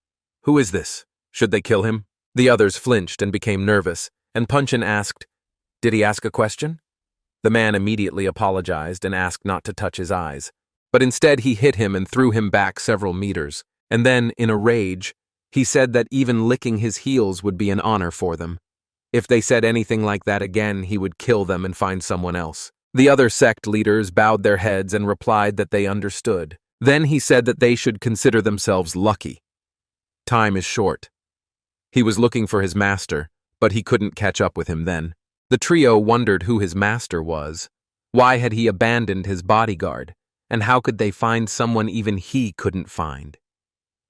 "Who is this? Should they kill him?" The others flinched and became nervous, and Punchin asked, "Did he ask a question?" The man immediately apologized and asked not to touch his eyes, but instead he hit him and threw him back several meters, and then, in a rage, he said that even licking his heels would be an honor for them. If they said anything like that again, he would kill them and find someone else. The other sect leaders bowed their heads and replied that they understood. Then he said that they should consider themselves lucky. Time is short. He was looking for his master, but he couldn't catch up with him then. The trio wondered who his master was. Why had he abandoned his bodyguard? And how could they find someone even he couldn't find?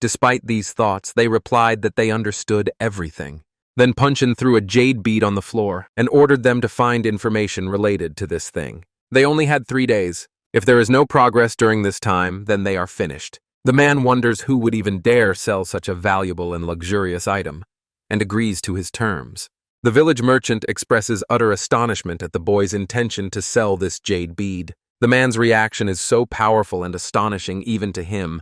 Despite these thoughts, they replied that they understood everything. Then Punchin threw a jade bead on the floor and ordered them to find information related to this thing. They only had 3 days. If there is no progress during this time, then they are finished. The man wonders who would even dare sell such a valuable and luxurious item, and agrees to his terms. The village merchant expresses utter astonishment at the boy's intention to sell this jade bead. The man's reaction is so powerful and astonishing even to him.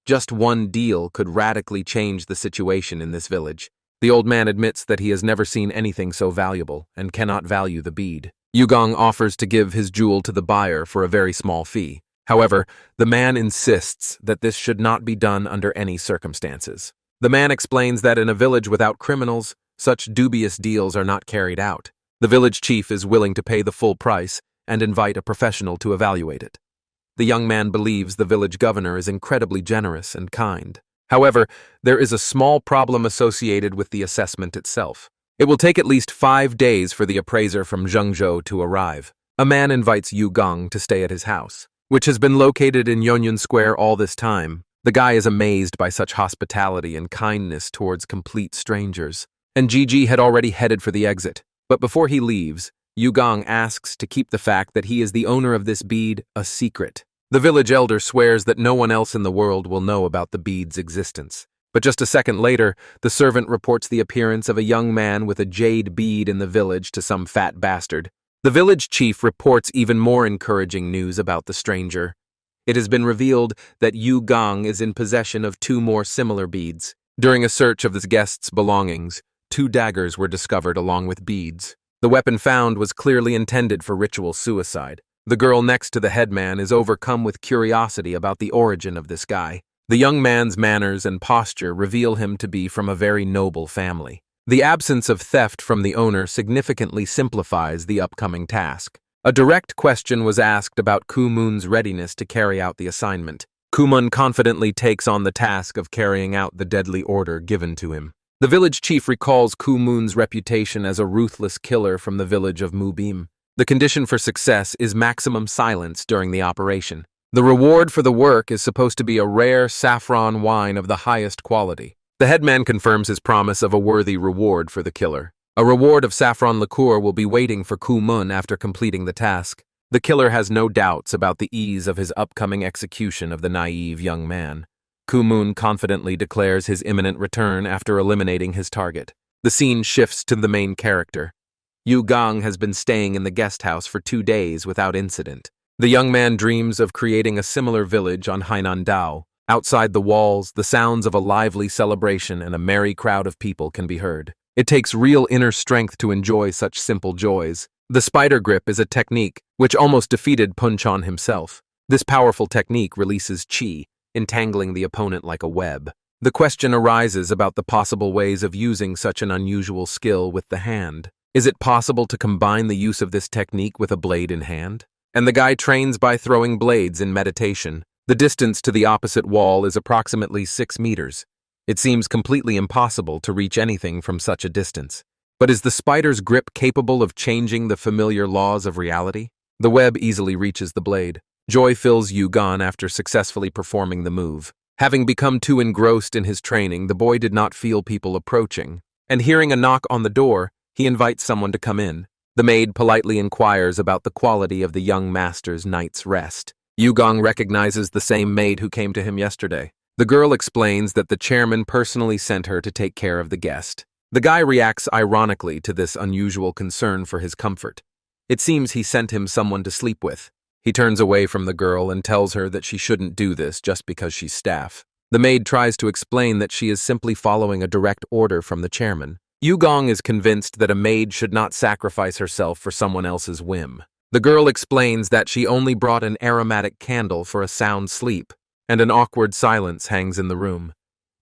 Just one deal could radically change the situation in this village. The old man admits that he has never seen anything so valuable and cannot value the bead. Yugong offers to give his jewel to the buyer for a very small fee. However, the man insists that this should not be done under any circumstances. The man explains that in a village without criminals, such dubious deals are not carried out. The village chief is willing to pay the full price and invite a professional to evaluate it. The young man believes the village governor is incredibly generous and kind. However, there is a small problem associated with the assessment itself. It will take at least 5 days for the appraiser from Zhengzhou to arrive. A man invites Yu Gong to stay at his house, which has been located in Yonyun Square all this time. The guy is amazed by such hospitality and kindness towards complete strangers. And Gigi had already headed for the exit. But before he leaves, Yu Gong asks to keep the fact that he is the owner of this bead a secret. The village elder swears that no one else in the world will know about the bead's existence. But just a second later, the servant reports the appearance of a young man with a jade bead in the village to some fat bastard. The village chief reports even more encouraging news about the stranger. It has been revealed that Yu Gong is in possession of 2 more similar beads. During a search of this guest's belongings, 2 daggers were discovered along with beads. The weapon found was clearly intended for ritual suicide. The girl next to the headman is overcome with curiosity about the origin of this guy. The young man's manners and posture reveal him to be from a very noble family. The absence of theft from the owner significantly simplifies the upcoming task. A direct question was asked about Ku Moon's readiness to carry out the assignment. Ku Moon confidently takes on the task of carrying out the deadly order given to him. The village chief recalls Ku Moon's reputation as a ruthless killer from the village of Mubim. The condition for success is maximum silence during the operation. The reward for the work is supposed to be a rare saffron wine of the highest quality. The headman confirms his promise of a worthy reward for the killer. A reward of saffron liqueur will be waiting for Ku Moon after completing the task. The killer has no doubts about the ease of his upcoming execution of the naive young man. Ku Moon confidently declares his imminent return after eliminating his target. The scene shifts to the main character. Yu Gong has been staying in the guest house for 2 days without incident. The young man dreams of creating a similar village on Hainan Dao. Outside the walls, the sounds of a lively celebration and a merry crowd of people can be heard. It takes real inner strength to enjoy such simple joys. The spider grip is a technique which almost defeated Punchon himself. This powerful technique releases chi, entangling the opponent like a web. The question arises about the possible ways of using such an unusual skill with the hand. Is it possible to combine the use of this technique with a blade in hand? And the guy trains by throwing blades in meditation. The distance to the opposite wall is approximately 6 meters. It seems completely impossible to reach anything from such a distance. But is the spider's grip capable of changing the familiar laws of reality? The web easily reaches the blade. Joy fills Yu Gong after successfully performing the move. Having become too engrossed in his training, the boy did not feel people approaching. And hearing a knock on the door, he invites someone to come in. The maid politely inquires about the quality of the young master's night's rest. Yu Gong recognizes the same maid who came to him yesterday. The girl explains that the chairman personally sent her to take care of the guest. The guy reacts ironically to this unusual concern for his comfort. It seems he sent him someone to sleep with. He turns away from the girl and tells her that she shouldn't do this just because she's staff. The maid tries to explain that she is simply following a direct order from the chairman. Yu Gong is convinced that a maid should not sacrifice herself for someone else's whim. The girl explains that she only brought an aromatic candle for a sound sleep, and an awkward silence hangs in the room.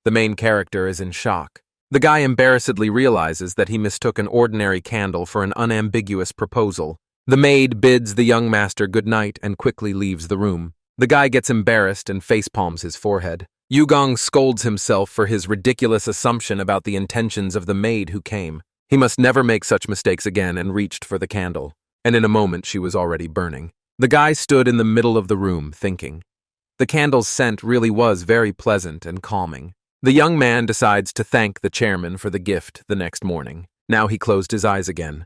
The main character is in shock. The guy embarrassedly realizes that he mistook an ordinary candle for an unambiguous proposal. The maid bids the young master good night and quickly leaves the room. The guy gets embarrassed and facepalms his forehead. Yu Gong scolds himself for his ridiculous assumption about the intentions of the maid who came. He must never make such mistakes again and reached for the candle. And in a moment she was already burning. The guy stood in the middle of the room, thinking. The candle's scent really was very pleasant and calming. The young man decides to thank the chairman for the gift the next morning. Now he closed his eyes again.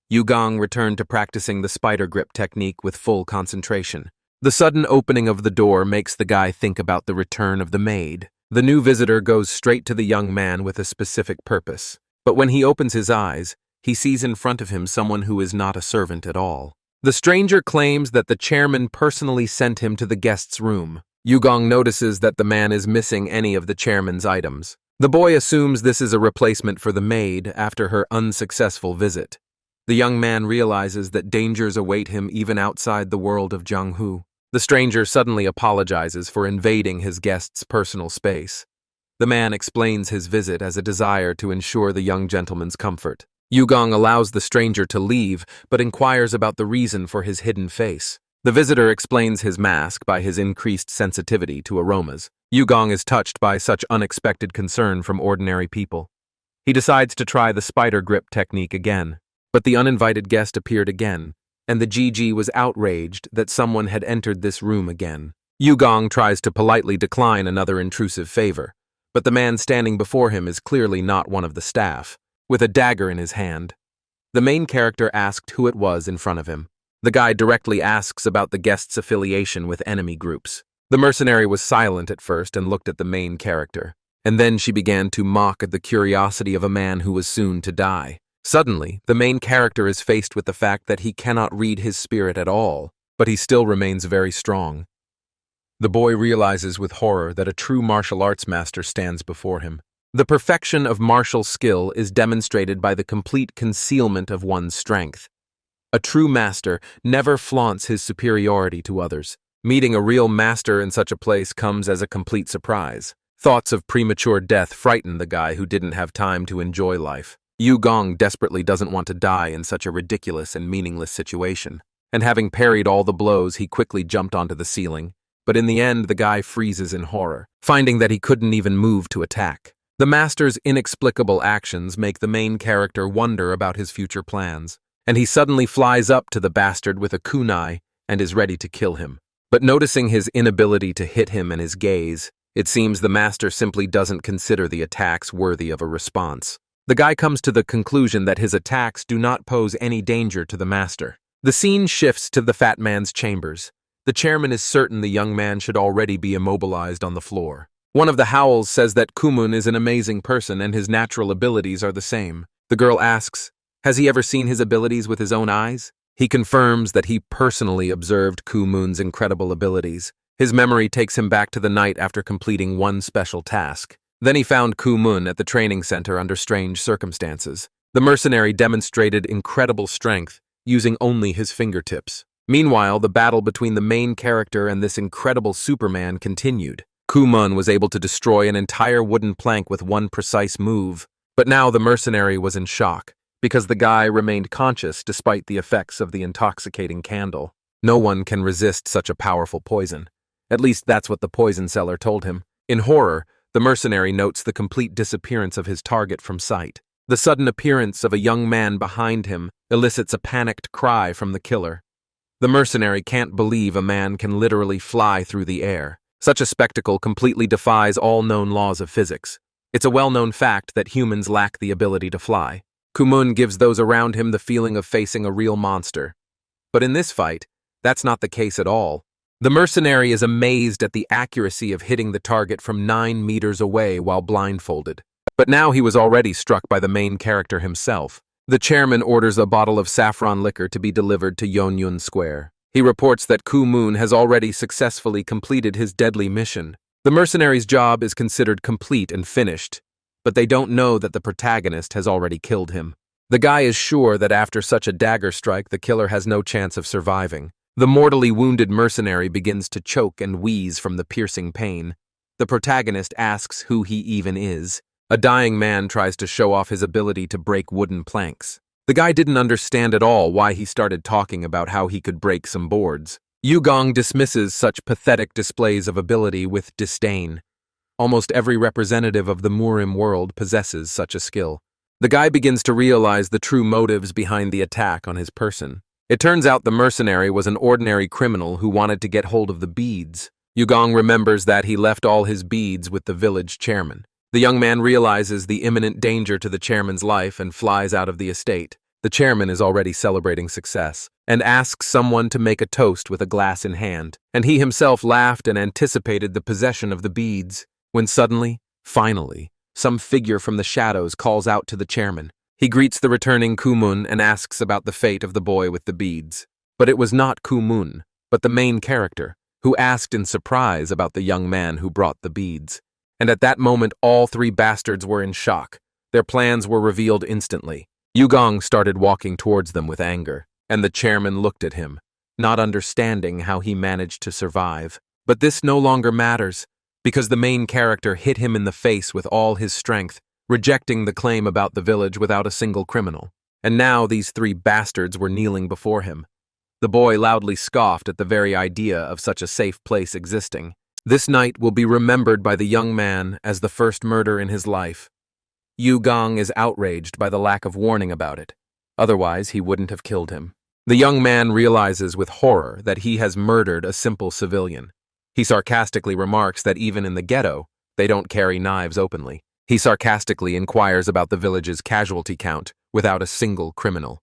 Yu Gong returned to practicing the spider grip technique with full concentration. The sudden opening of the door makes the guy think about the return of the maid. The new visitor goes straight to the young man with a specific purpose. But when he opens his eyes, he sees in front of him someone who is not a servant at all. The stranger claims that the chairman personally sent him to the guest's room. Yugong notices that the man is missing any of the chairman's items. The boy assumes this is a replacement for the maid after her unsuccessful visit. The young man realizes that dangers await him even outside the world of Jianghu. The stranger suddenly apologizes for invading his guest's personal space. The man explains his visit as a desire to ensure the young gentleman's comfort. Yugong allows the stranger to leave, but inquires about the reason for his hidden face. The visitor explains his mask by his increased sensitivity to aromas. Yugong is touched by such unexpected concern from ordinary people. He decides to try the spider grip technique again, but the uninvited guest appeared again, and the GG was outraged that someone had entered this room again. Yugong tries to politely decline another intrusive favor, but the man standing before him is clearly not one of the staff, with a dagger in his hand. The main character asked who it was in front of him. The guy directly asks about the guest's affiliation with enemy groups. The mercenary was silent at first and looked at the main character, and then she began to mock at the curiosity of a man who was soon to die. Suddenly, the main character is faced with the fact that he cannot read his spirit at all, but he still remains very strong. The boy realizes with horror that a true martial arts master stands before him. The perfection of martial skill is demonstrated by the complete concealment of one's strength. A true master never flaunts his superiority to others. Meeting a real master in such a place comes as a complete surprise. Thoughts of premature death frighten the guy who didn't have time to enjoy life. Yugong desperately doesn't want to die in such a ridiculous and meaningless situation, and having parried all the blows, he quickly jumped onto the ceiling. But in the end, the guy freezes in horror, finding that he couldn't even move to attack. The master's inexplicable actions make the main character wonder about his future plans, and he suddenly flies up to the bastard with a kunai and is ready to kill him. But noticing his inability to hit him and his gaze, it seems the master simply doesn't consider the attacks worthy of a response. The guy comes to the conclusion that his attacks do not pose any danger to the master. The scene shifts to the fat man's chambers. The chairman is certain the young man should already be immobilized on the floor. One of the howls says that Kumun is an amazing person and his natural abilities are the same. The girl asks, has he ever seen his abilities with his own eyes? He confirms that he personally observed Kumun's incredible abilities. His memory takes him back to the night after completing one special task. Then he found Kumun at the training center under strange circumstances. The mercenary demonstrated incredible strength, using only his fingertips. Meanwhile, the battle between the main character and this incredible Superman continued. Kumun was able to destroy an entire wooden plank with one precise move, but now the mercenary was in shock, because the guy remained conscious despite the effects of the intoxicating candle. No one can resist such a powerful poison. At least that's what the poison seller told him. In horror, the mercenary notes the complete disappearance of his target from sight. The sudden appearance of a young man behind him elicits a panicked cry from the killer. The mercenary can't believe a man can literally fly through the air. Such a spectacle completely defies all known laws of physics. It's a well-known fact that humans lack the ability to fly. Kumun gives those around him the feeling of facing a real monster. But in this fight, that's not the case at all. The mercenary is amazed at the accuracy of hitting the target from 9 meters away while blindfolded. But now he was already struck by the main character himself. The chairman orders a bottle of saffron liquor to be delivered to Yonyun Square. He reports that Kumun has already successfully completed his deadly mission. The mercenary's job is considered complete and finished, but they don't know that the protagonist has already killed him. The guy is sure that after such a dagger strike, the killer has no chance of surviving. The mortally wounded mercenary begins to choke and wheeze from the piercing pain. The protagonist asks who he even is. A dying man tries to show off his ability to break wooden planks. The guy didn't understand at all why he started talking about how he could break some boards. Yugong dismisses such pathetic displays of ability with disdain. Almost every representative of the Murim world possesses such a skill. The guy begins to realize the true motives behind the attack on his person. It turns out the mercenary was an ordinary criminal who wanted to get hold of the beads. Yugong remembers that he left all his beads with the village chairman. The young man realizes the imminent danger to the chairman's life and flies out of the estate. The chairman is already celebrating success and asks someone to make a toast with a glass in hand, and he himself laughed and anticipated the possession of the beads, when suddenly, finally, some figure from the shadows calls out to the chairman. He greets the returning Kumun and asks about the fate of the boy with the beads. But it was not Kumun, but the main character. who asked in surprise about the young man who brought the beads. And at that moment, all three bastards were in shock. Their plans were revealed instantly. Yugong started walking towards them with anger, and the chairman looked at him, not understanding how he managed to survive. But this no longer matters, because the main character hit him in the face with all his strength, rejecting the claim about the village without a single criminal. And now these three bastards were kneeling before him. The boy loudly scoffed at the very idea of such a safe place existing. This night will be remembered by the young man as the first murder in his life. Yugong is outraged by the lack of warning about it. Otherwise, he wouldn't have killed him. The young man realizes with horror that he has murdered a simple civilian. He sarcastically remarks that even in the ghetto, they don't carry knives openly. He sarcastically inquires about the village's casualty count without a single criminal.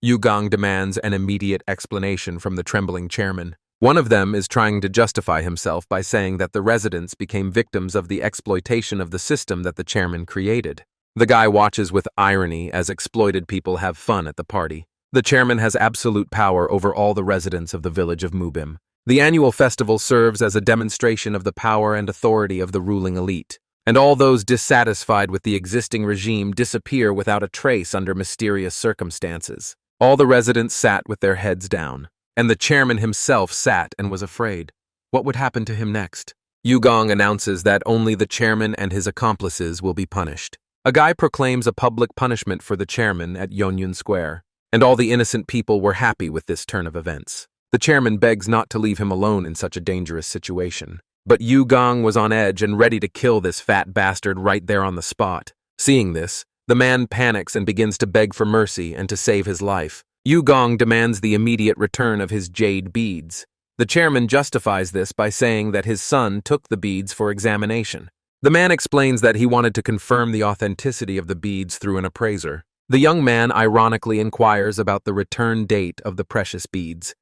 Yugong demands an immediate explanation from the trembling chairman. One of them is trying to justify himself by saying that the residents became victims of the exploitation of the system that the chairman created. The guy watches with irony as exploited people have fun at the party. The chairman has absolute power over all the residents of the village of Mubim. The annual festival serves as a demonstration of the power and authority of the ruling elite, and all those dissatisfied with the existing regime disappear without a trace under mysterious circumstances. All the residents sat with their heads down, and the chairman himself sat and was afraid. What would happen to him next? Yugong announces that only the chairman and his accomplices will be punished. A guy proclaims a public punishment for the chairman at Yonyun Square, and all the innocent people were happy with this turn of events. The chairman begs not to leave him alone in such a dangerous situation. But Yugong was on edge and ready to kill this fat bastard right there on the spot. Seeing this, the man panics and begins to beg for mercy and to save his life. Yugong demands the immediate return of his jade beads. The chairman justifies this by saying that his son took the beads for examination. The man explains that he wanted to confirm the authenticity of the beads through an appraiser. The young man ironically inquires about the return date of the precious beads.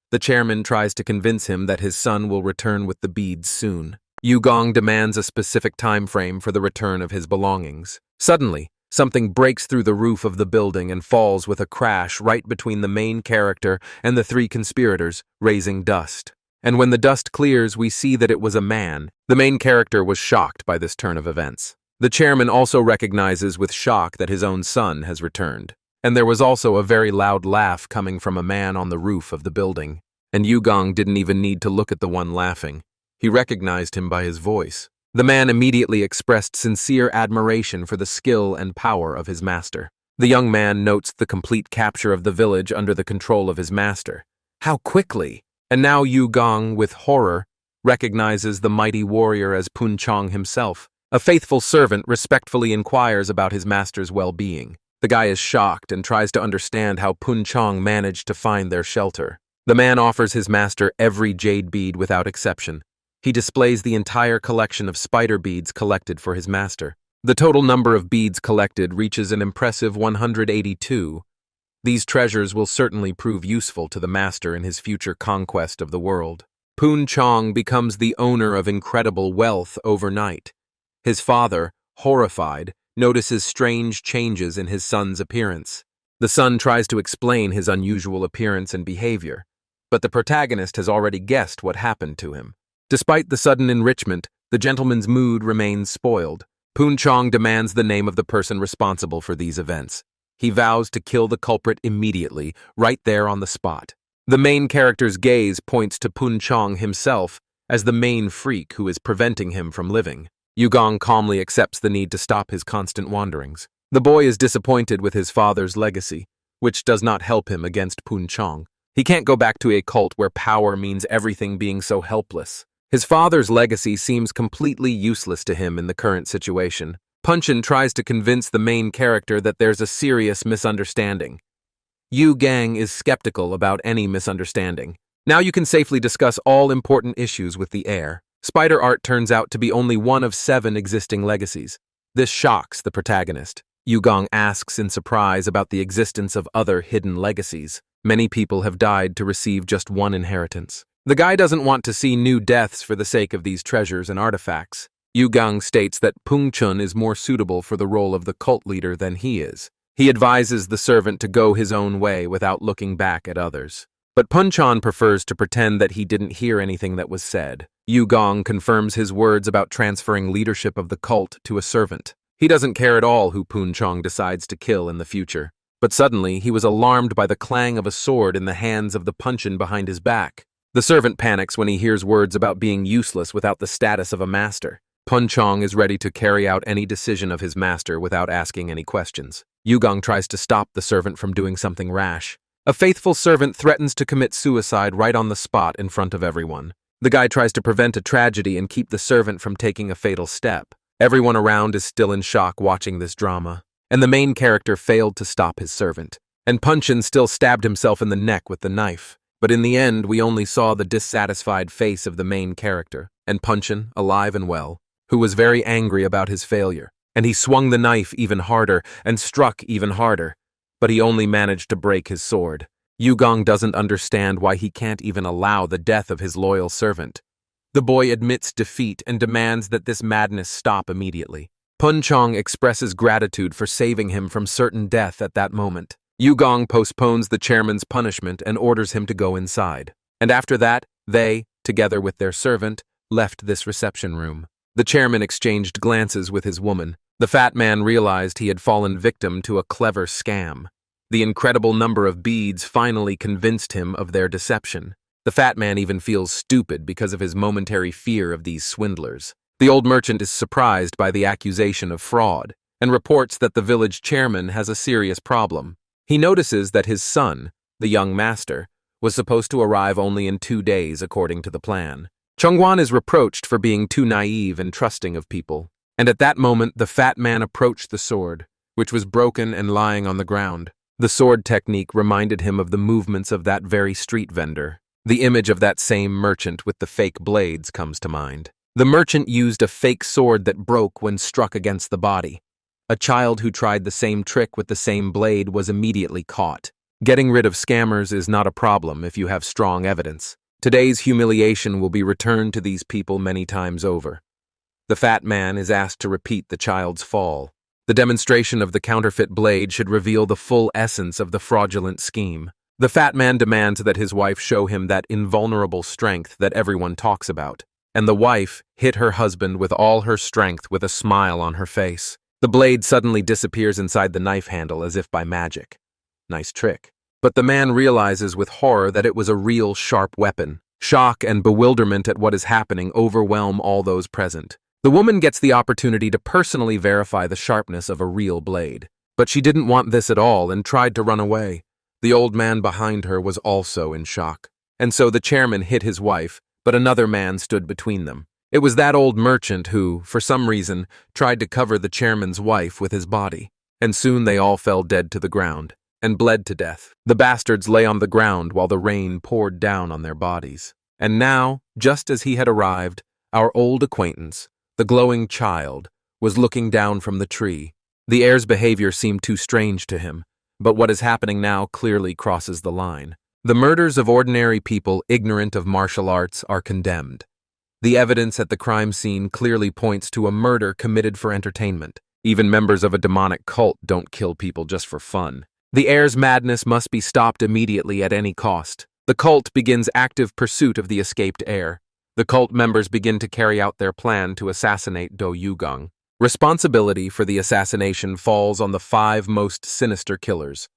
The chairman tries to convince him that his son will return with the beads soon. Yugong demands a specific time frame for the return of his belongings. Suddenly, something breaks through the roof of the building and falls with a crash right between the main character and the three conspirators, raising dust. And when the dust clears, we see that it was a man. The main character was shocked by this turn of events. The chairman also recognizes with shock that his own son has returned. And there was also a very loud laugh coming from a man on the roof of the building. And Yugong didn't even need to look at the one laughing. He recognized him by his voice. The man immediately expressed sincere admiration for the skill and power of his master. The young man notes the complete capture of the village under the control of his master. How quickly! And now Yugong, with horror, recognizes the mighty warrior as Punchong himself. A faithful servant respectfully inquires about his master's well-being. The guy is shocked and tries to understand how Punchong managed to find their shelter. The man offers his master every jade bead without exception. He displays the entire collection of spider beads collected for his master. The total number of beads collected reaches an impressive 182. These treasures will certainly prove useful to the master in his future conquest of the world. Punchong becomes the owner of incredible wealth overnight. His father, horrified, notices strange changes in his son's appearance. The son tries to explain his unusual appearance and behavior, but the protagonist has already guessed what happened to him. Despite the sudden enrichment, the gentleman's mood remains spoiled. Punchong demands the name of the person responsible for these events. He vows to kill the culprit immediately, right there on the spot. The main character's gaze points to Punchong himself as the main freak who is preventing him from living. Yugong calmly accepts the need to stop his constant wanderings. The boy is disappointed with his father's legacy, which does not help him against Punchong. He can't go back to a cult where power means everything being so helpless. His father's legacy seems completely useless to him in the current situation. Punchin tries to convince the main character that there's a serious misunderstanding. Yugong is skeptical about any misunderstanding. Now you can safely discuss all important issues with the heir. Spider art turns out to be only one of 7 existing legacies. This shocks the protagonist. Yugong asks in surprise about the existence of other hidden legacies. Many people have died to receive just one inheritance. The guy doesn't want to see new deaths for the sake of these treasures and artifacts. Yugong states that Pungchun is more suitable for the role of the cult leader than he is. He advises the servant to go his own way without looking back at others. But Puncheon prefers to pretend that he didn't hear anything that was said. Yu Gong confirms his words about transferring leadership of the cult to a servant. He doesn't care at all who Puncheon decides to kill in the future. But suddenly, he was alarmed by the clang of a sword in the hands of the Puncheon behind his back. The servant panics when he hears words about being useless without the status of a master. Puncheon is ready to carry out any decision of his master without asking any questions. Yu Gong tries to stop the servant from doing something rash. A faithful servant threatens to commit suicide right on the spot in front of everyone. The guy tries to prevent a tragedy and keep the servant from taking a fatal step. Everyone around is still in shock watching this drama. And the main character failed to stop his servant. And Puncheon still stabbed himself in the neck with the knife. But in the end, we only saw the dissatisfied face of the main character, and Puncheon, alive and well, who was very angry about his failure. And he swung the knife even harder and struck even harder. But he only managed to break his sword. Yu Gong doesn't understand why he can't even allow the death of his loyal servant. The boy admits defeat and demands that this madness stop immediately. Puncheon expresses gratitude for saving him from certain death at that moment. Yu Gong postpones the chairman's punishment and orders him to go inside. And after that, they, together with their servant, left this reception room. The chairman exchanged glances with his woman. The fat man realized he had fallen victim to a clever scam. The incredible number of beads finally convinced him of their deception. The fat man even feels stupid because of his momentary fear of these swindlers. The old merchant is surprised by the accusation of fraud and reports that the village chairman has a serious problem. He notices that his son, the young master, was supposed to arrive only in 2 days according to the plan. Chongguan is reproached for being too naive and trusting of people. And at that moment, the fat man approached the sword, which was broken and lying on the ground. The sword technique reminded him of the movements of that very street vendor. The image of that same merchant with the fake blades comes to mind. The merchant used a fake sword that broke when struck against the body. A child who tried the same trick with the same blade was immediately caught. Getting rid of scammers is not a problem if you have strong evidence. Today's humiliation will be returned to these people many times over. The fat man is asked to repeat the child's fall. The demonstration of the counterfeit blade should reveal the full essence of the fraudulent scheme. The fat man demands that his wife show him that invulnerable strength that everyone talks about. And the wife hit her husband with all her strength with a smile on her face. The blade suddenly disappears inside the knife handle as if by magic. Nice trick. But the man realizes with horror that it was a real sharp weapon. Shock and bewilderment at what is happening overwhelm all those present. The woman gets the opportunity to personally verify the sharpness of a real blade. But she didn't want this at all and tried to run away. The old man behind her was also in shock. And so the chairman hit his wife, but another man stood between them. It was that old merchant who, for some reason, tried to cover the chairman's wife with his body. And soon they all fell dead to the ground and bled to death. The bastards lay on the ground while the rain poured down on their bodies. And now, just as he had arrived, our old acquaintance, the glowing child, was looking down from the tree. The heir's behavior seemed too strange to him, but what is happening now clearly crosses the line. The murders of ordinary people ignorant of martial arts are condemned. The evidence at the crime scene clearly points to a murder committed for entertainment. Even members of a demonic cult don't kill people just for fun. The heir's madness must be stopped immediately at any cost. The cult begins active pursuit of the escaped heir. The cult members begin to carry out their plan to assassinate Do Yugong. Responsibility for the assassination falls on the 5 most sinister killers.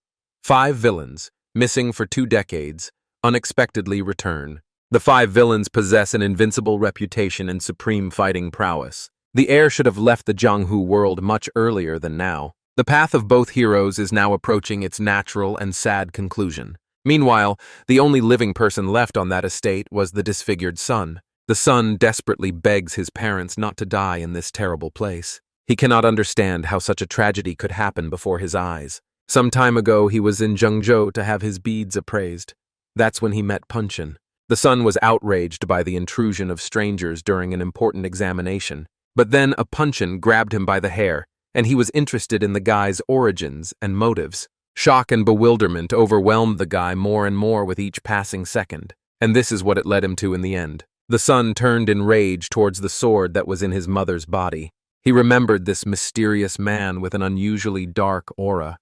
5 villains, missing for 2 decades, unexpectedly return. The 5 villains possess an invincible reputation and supreme fighting prowess. The heir should have left the Jianghu world much earlier than now. The path of both heroes is now approaching its natural and sad conclusion. Meanwhile, the only living person left on that estate was the disfigured son. The son desperately begs his parents not to die in this terrible place. He cannot understand how such a tragedy could happen before his eyes. Some time ago, he was in Zhengzhou to have his beads appraised. That's when he met Puncheon. The son was outraged by the intrusion of strangers during an important examination. But then a Puncheon grabbed him by the hair, and he was interested in the guy's origins and motives. Shock and bewilderment overwhelmed the guy more and more with each passing second, and this is what it led him to in the end. The son turned in rage towards the sword that was in his mother's body. He remembered this mysterious man with an unusually dark aura.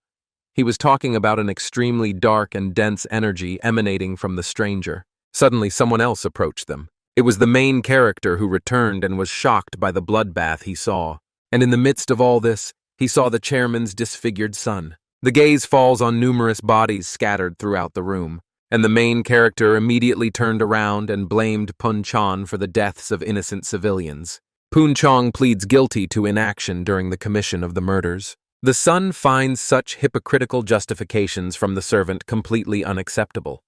He was talking about an extremely dark and dense energy emanating from the stranger. Suddenly, someone else approached them. It was the main character who returned and was shocked by the bloodbath he saw. And in the midst of all this, he saw the chairman's disfigured son. The gaze falls on numerous bodies scattered throughout the room, and the main character immediately turned around and blamed Punchon for the deaths of innocent civilians. Punchong pleads guilty to inaction during the commission of the murders. The son finds such hypocritical justifications from the servant completely unacceptable.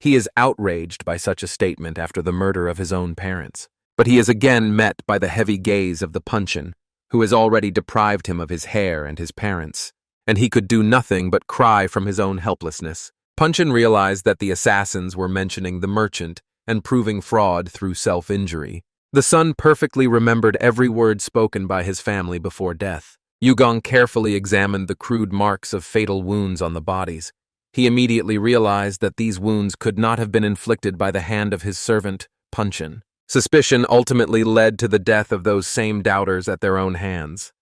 He is outraged by such a statement after the murder of his own parents. But he is again met by the heavy gaze of the Punchin, who has already deprived him of his hair and his parents, and he could do nothing but cry from his own helplessness. Punchin realized that the assassins were mentioning the merchant and proving fraud through self-injury. The son perfectly remembered every word spoken by his family before death. Yugong carefully examined the crude marks of fatal wounds on the bodies. He immediately realized that these wounds could not have been inflicted by the hand of his servant, Punchin. Suspicion ultimately led to the death of those same doubters at their own hands.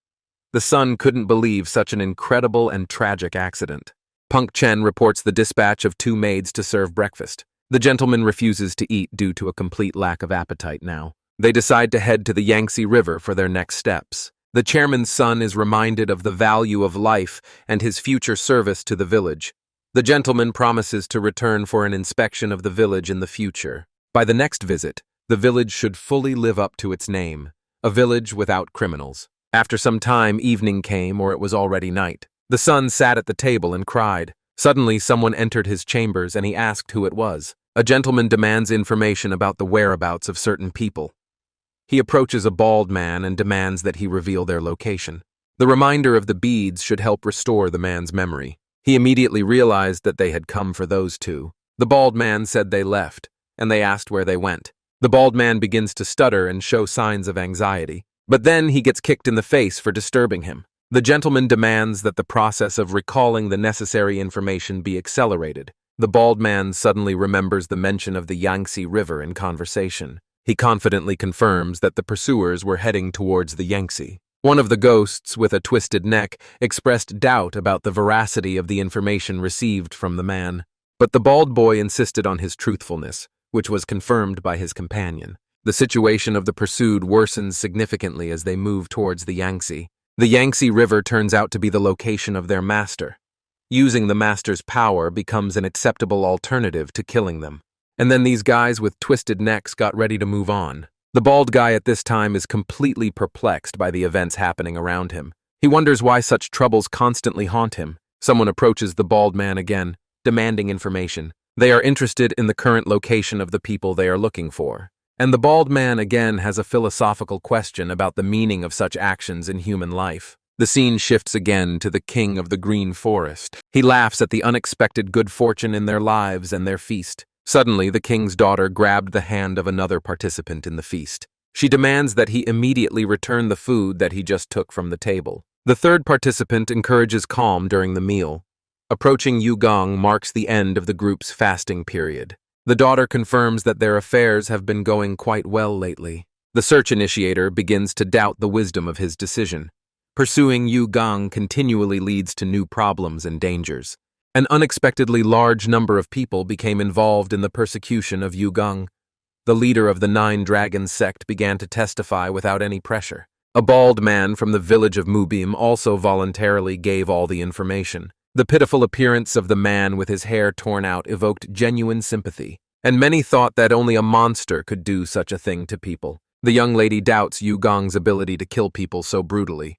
The son couldn't believe such an incredible and tragic accident. Punk Chen reports the dispatch of 2 maids to serve breakfast. The gentleman refuses to eat due to a complete lack of appetite now. They decide to head to the Yangtze River for their next steps. The chairman's son is reminded of the value of life and his future service to the village. The gentleman promises to return for an inspection of the village in the future. By the next visit, the village should fully live up to its name, a village without criminals. After some time, evening came, or it was already night. The son sat at the table and cried. Suddenly, someone entered his chambers and he asked who it was. A gentleman demands information about the whereabouts of certain people. He approaches a bald man and demands that he reveal their location. The reminder of the beads should help restore the man's memory. He immediately realized that they had come for those 2. The bald man said they left, and they asked where they went. The bald man begins to stutter and show signs of anxiety, but then he gets kicked in the face for disturbing him. The gentleman demands that the process of recalling the necessary information be accelerated. The bald man suddenly remembers the mention of the Yangtze River in conversation. He confidently confirms that the pursuers were heading towards the Yangtze. One of the ghosts, with a twisted neck, expressed doubt about the veracity of the information received from the man. But the bald boy insisted on his truthfulness, which was confirmed by his companion. The situation of the pursued worsens significantly as they move towards the Yangtze. The Yangtze River turns out to be the location of their master. Using the master's power becomes an acceptable alternative to killing them. And then these guys with twisted necks got ready to move on. The bald guy at this time is completely perplexed by the events happening around him. He wonders why such troubles constantly haunt him. Someone approaches the bald man again, demanding information. They are interested in the current location of the people they are looking for. And the bald man again has a philosophical question about the meaning of such actions in human life. The scene shifts again to the king of the green forest. He laughs at the unexpected good fortune in their lives and their feast. Suddenly, the king's daughter grabbed the hand of another participant in the feast. She demands that he immediately return the food that he just took from the table. The third participant encourages calm during the meal. Approaching Yugong marks the end of the group's fasting period. The daughter confirms that their affairs have been going quite well lately. The search initiator begins to doubt the wisdom of his decision. Pursuing Yugong continually leads to new problems and dangers. An unexpectedly large number of people became involved in the persecution of Yugong. The leader of the 9 Dragons sect began to testify without any pressure. A bald man from the village of Mubim also voluntarily gave all the information. The pitiful appearance of the man with his hair torn out evoked genuine sympathy, and many thought that only a monster could do such a thing to people. The young lady doubts Yugong's ability to kill people so brutally.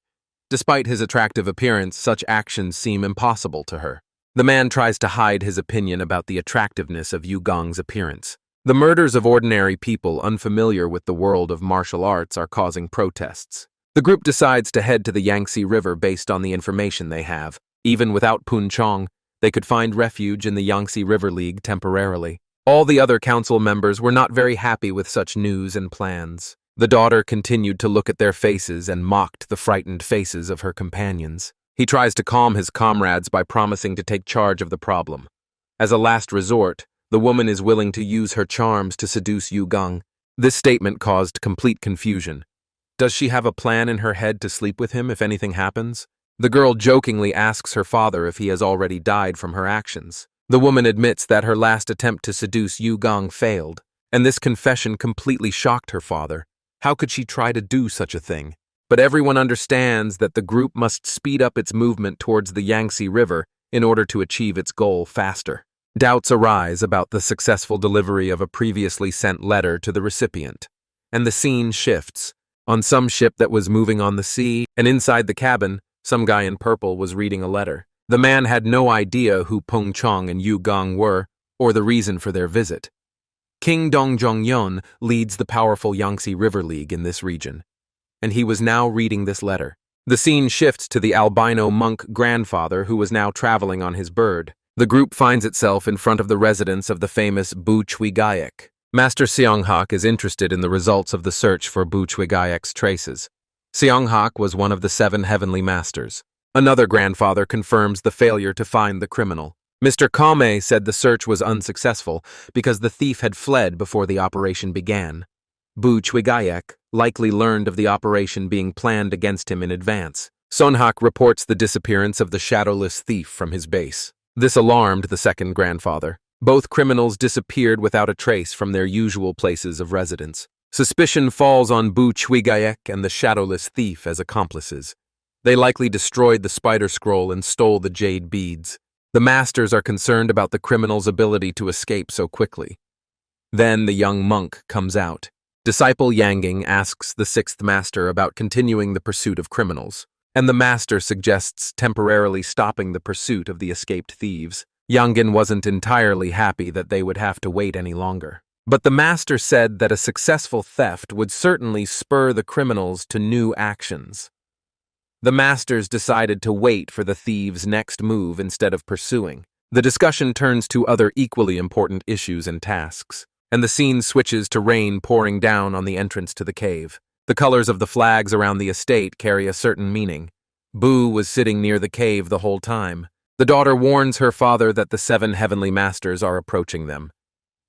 Despite his attractive appearance, such actions seem impossible to her. The man tries to hide his opinion about the attractiveness of Yugong's appearance. The murders of ordinary people unfamiliar with the world of martial arts are causing protests. The group decides to head to the Yangtze River based on the information they have. Even without Punchong, they could find refuge in the Yangtze River League temporarily. All the other council members were not very happy with such news and plans. The daughter continued to look at their faces and mocked the frightened faces of her companions. He tries to calm his comrades by promising to take charge of the problem. As a last resort, the woman is willing to use her charms to seduce Yugong. This statement caused complete confusion. Does she have a plan in her head to sleep with him if anything happens? The girl jokingly asks her father if he has already died from her actions. The woman admits that her last attempt to seduce Yu Gong failed, and this confession completely shocked her father. How could she try to do such a thing? But everyone understands that the group must speed up its movement towards the Yangtze River in order to achieve its goal faster. Doubts arise about the successful delivery of a previously sent letter to the recipient, and the scene shifts. On some ship that was moving on the sea, and inside the cabin, some guy in purple was reading a letter. The man had no idea who Peng Chong and Yu Gong were, or the reason for their visit. King Dongjong-yeon leads the powerful Yangtze River League in this region, and he was now reading this letter. The scene shifts to the albino monk grandfather who was now traveling on his bird. The group finds itself in front of the residence of the famous Bu Chwigayek. Master Seonghak is interested in the results of the search for Bu Chwigayek's traces. Seonghak was one of the 7 heavenly masters. Another grandfather confirms the failure to find the criminal. Mr. Kame said the search was unsuccessful because the thief had fled before the operation began. Bu Chwigayek likely learned of the operation being planned against him in advance. Sonhak reports the disappearance of the shadowless thief from his base. This alarmed the second grandfather. Both criminals disappeared without a trace from their usual places of residence. Suspicion falls on Bu Chwigayek and the shadowless thief as accomplices. They likely destroyed the spider scroll and stole the jade beads. The masters are concerned about the criminal's ability to escape so quickly. Then the young monk comes out. Disciple Yanging asks the 6th master about continuing the pursuit of criminals, and the master suggests temporarily stopping the pursuit of the escaped thieves. Yangin wasn't entirely happy that they would have to wait any longer. But the master said that a successful theft would certainly spur the criminals to new actions. The masters decided to wait for the thieves' next move instead of pursuing. The discussion turns to other equally important issues and tasks, and the scene switches to rain pouring down on the entrance to the cave. The colors of the flags around the estate carry a certain meaning. Bu was sitting near the cave the whole time. The daughter warns her father that the 7 heavenly masters are approaching them.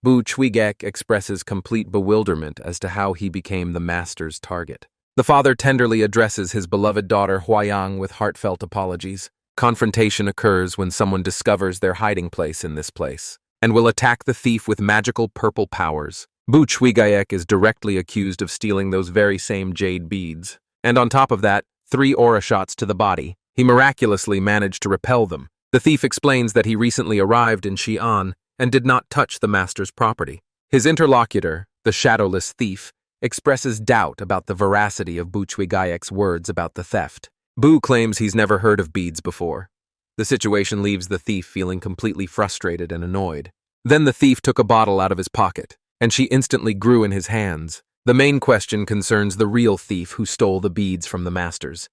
Bu Chwigek expresses complete bewilderment as to how he became the master's target. The father tenderly addresses his beloved daughter Huayang with heartfelt apologies. Confrontation occurs when someone discovers their hiding place in this place, and will attack the thief with magical purple powers. Bu Chwigayek is directly accused of stealing those very same jade beads, and on top of that, 3 aura shots to the body. He miraculously managed to repel them. The thief explains that he recently arrived in Xi'an and did not touch the master's property. His interlocutor, the shadowless thief, expresses doubt about the veracity of Bu Chwigayek's words about the theft. Bu claims he's never heard of beads before. The situation leaves the thief feeling completely frustrated and annoyed. Then the thief took a bottle out of his pocket, and she instantly grew in his hands. The main question concerns the real thief who stole the beads from the masters.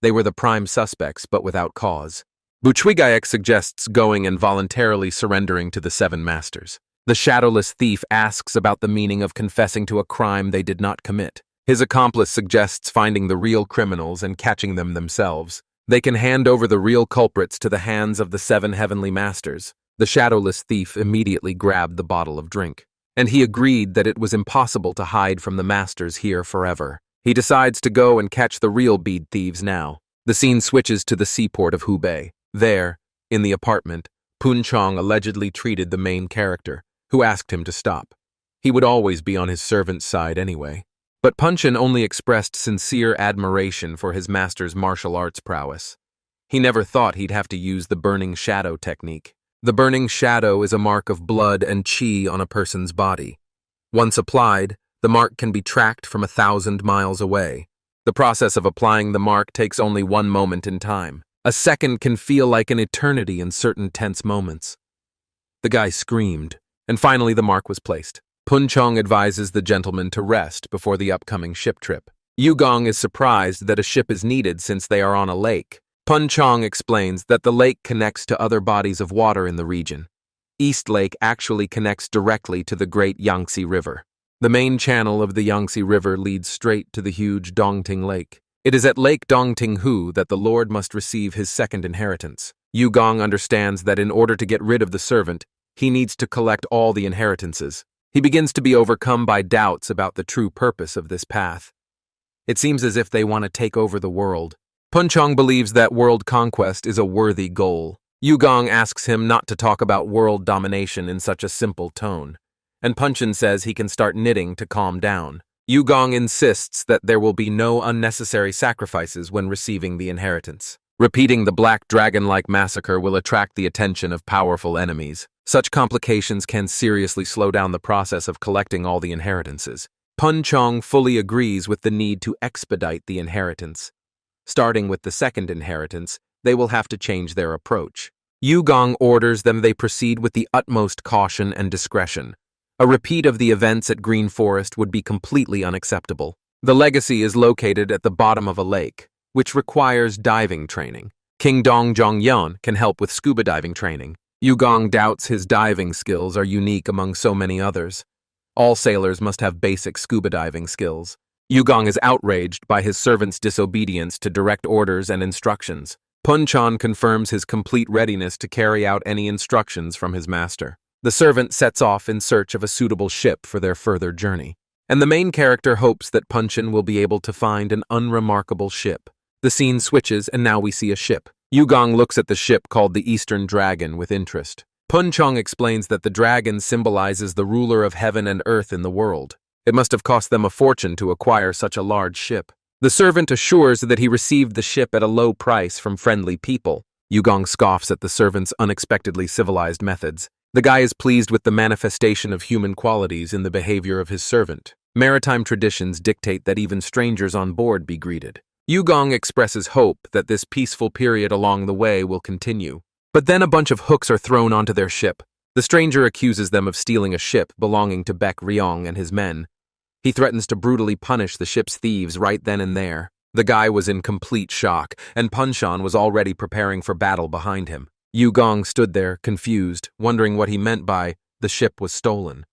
They were the prime suspects, but without cause. Bu Chwigayek suggests going and voluntarily surrendering to the 7 masters. The shadowless thief asks about the meaning of confessing to a crime they did not commit. His accomplice suggests finding the real criminals and catching them themselves. They can hand over the real culprits to the hands of the 7 heavenly masters. The shadowless thief immediately grabbed the bottle of drink, and he agreed that it was impossible to hide from the masters here forever. He decides to go and catch the real bead thieves now. The scene switches to the seaport of Hubei. There, in the apartment, Pun Chong allegedly treated the main character, who asked him to stop. He would always be on his servant's side anyway. But Punchin only expressed sincere admiration for his master's martial arts prowess. He never thought he'd have to use the burning shadow technique. The burning shadow is a mark of blood and chi on a person's body. Once applied, the mark can be tracked from 1,000 miles away. The process of applying the mark takes only 1 moment in time. A second can feel like an eternity in certain tense moments. The guy screamed, and finally the mark was placed. Pun Chong advises the gentleman to rest before the upcoming ship trip. Yu Gong is surprised that a ship is needed since they are on a lake. Pun Chong explains that the lake connects to other bodies of water in the region. East Lake actually connects directly to the great Yangtze River. The main channel of the Yangtze River leads straight to the huge Dongting Lake. It is at Lake Dongtinghu that the Lord must receive his second inheritance. Yu Gong understands that in order to get rid of the servant, he needs to collect all the inheritances. He begins to be overcome by doubts about the true purpose of this path. It seems as if they want to take over the world. Punchong believes that world conquest is a worthy goal. Yugong asks him not to talk about world domination in such a simple tone, and Punchin says he can start knitting to calm down. Yugong insists that there will be no unnecessary sacrifices when receiving the inheritance. Repeating the black dragon-like massacre will attract the attention of powerful enemies. Such complications can seriously slow down the process of collecting all the inheritances. Punchong fully agrees with the need to expedite the inheritance. Starting with the second inheritance, they will have to change their approach. Yugong orders them they proceed with the utmost caution and discretion. A repeat of the events at Green Forest would be completely unacceptable. The legacy is located at the bottom of a lake, which requires diving training. King Dong Zhongyan can help with scuba diving training. Yugong doubts his diving skills are unique among so many others. All sailors must have basic scuba diving skills. Yugong is outraged by his servant's disobedience to direct orders and instructions. Punchon confirms his complete readiness to carry out any instructions from his master. The servant sets off in search of a suitable ship for their further journey, and the main character hopes that Punchin will be able to find an unremarkable ship. The scene switches, and now we see a ship. Yugong looks at the ship called the Eastern Dragon with interest. Punchong explains that the dragon symbolizes the ruler of heaven and earth in the world. It must have cost them a fortune to acquire such a large ship. The servant assures that he received the ship at a low price from friendly people. Yugong scoffs at the servant's unexpectedly civilized methods. The guy is pleased with the manifestation of human qualities in the behavior of his servant. Maritime traditions dictate that even strangers on board be greeted. Yugong expresses hope that this peaceful period along the way will continue. But then a bunch of hooks are thrown onto their ship. The stranger accuses them of stealing a ship belonging to Baek Ryong and his men. He threatens to brutally punish the ship's thieves right then and there. The guy was in complete shock, and Punchan was already preparing for battle behind him. Yugong stood there, confused, wondering what he meant by, the ship was stolen.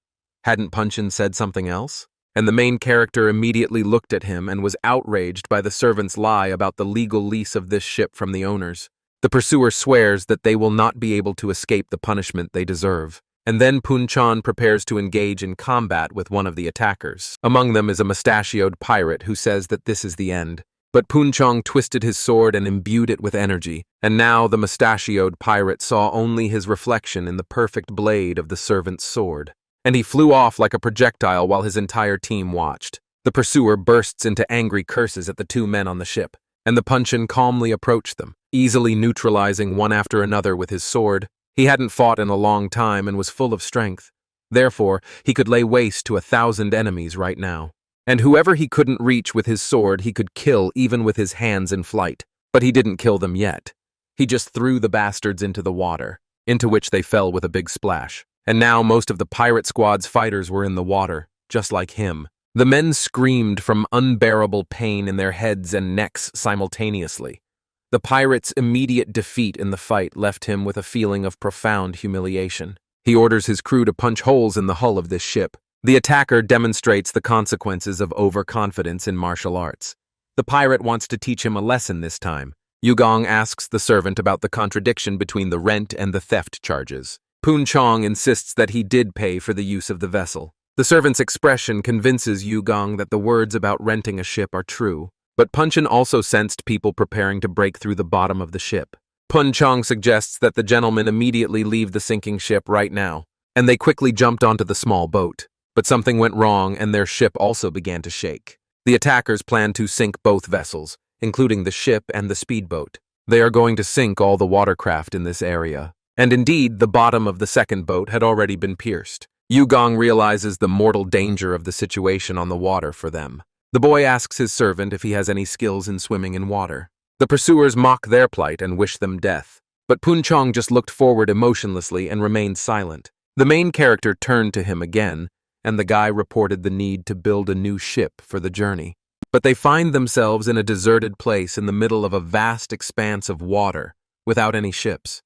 Hadn't Punchan said something else? And the main character immediately looked at him and was outraged by the servant's lie about the legal lease of this ship from the owners. The pursuer swears that they will not be able to escape the punishment they deserve. And then Punchan prepares to engage in combat with one of the attackers. Among them is a mustachioed pirate who says that this is the end. But Punchong twisted his sword and imbued it with energy, and now the mustachioed pirate saw only his reflection in the perfect blade of the servant's sword. And he flew off like a projectile while his entire team watched. The pursuer bursts into angry curses at the two men on the ship, and the Punchin calmly approached them, easily neutralizing one after another with his sword. He hadn't fought in a long time and was full of strength. Therefore, he could lay waste to 1,000 enemies right now. And whoever he couldn't reach with his sword, he could kill even with his hands in flight. But he didn't kill them yet. He just threw the bastards into the water, into which they fell with a big splash. And now most of the pirate squad's fighters were in the water, just like him. The men screamed from unbearable pain in their heads and necks simultaneously. The pirate's immediate defeat in the fight left him with a feeling of profound humiliation. He orders his crew to punch holes in the hull of this ship. The attacker demonstrates the consequences of overconfidence in martial arts. The pirate wants to teach him a lesson this time. Yugong asks the servant about the contradiction between the rent and the theft charges. Punchong insists that he did pay for the use of the vessel. The servant's expression convinces Yugong that the words about renting a ship are true. But Punchin also sensed people preparing to break through the bottom of the ship. Punchong suggests that the gentlemen immediately leave the sinking ship right now, and they quickly jumped onto the small boat. But something went wrong and their ship also began to shake. The attackers plan to sink both vessels, including the ship and the speedboat. They are going to sink all the watercraft in this area. And indeed, the bottom of the second boat had already been pierced. Yugong realizes the mortal danger of the situation on the water for them. The boy asks his servant if he has any skills in swimming in water. The pursuers mock their plight and wish them death. But Punchong just looked forward emotionlessly and remained silent. The main character turned to him again, and the guy reported the need to build a new ship for the journey. But they find themselves in a deserted place in the middle of a vast expanse of water, without any ships.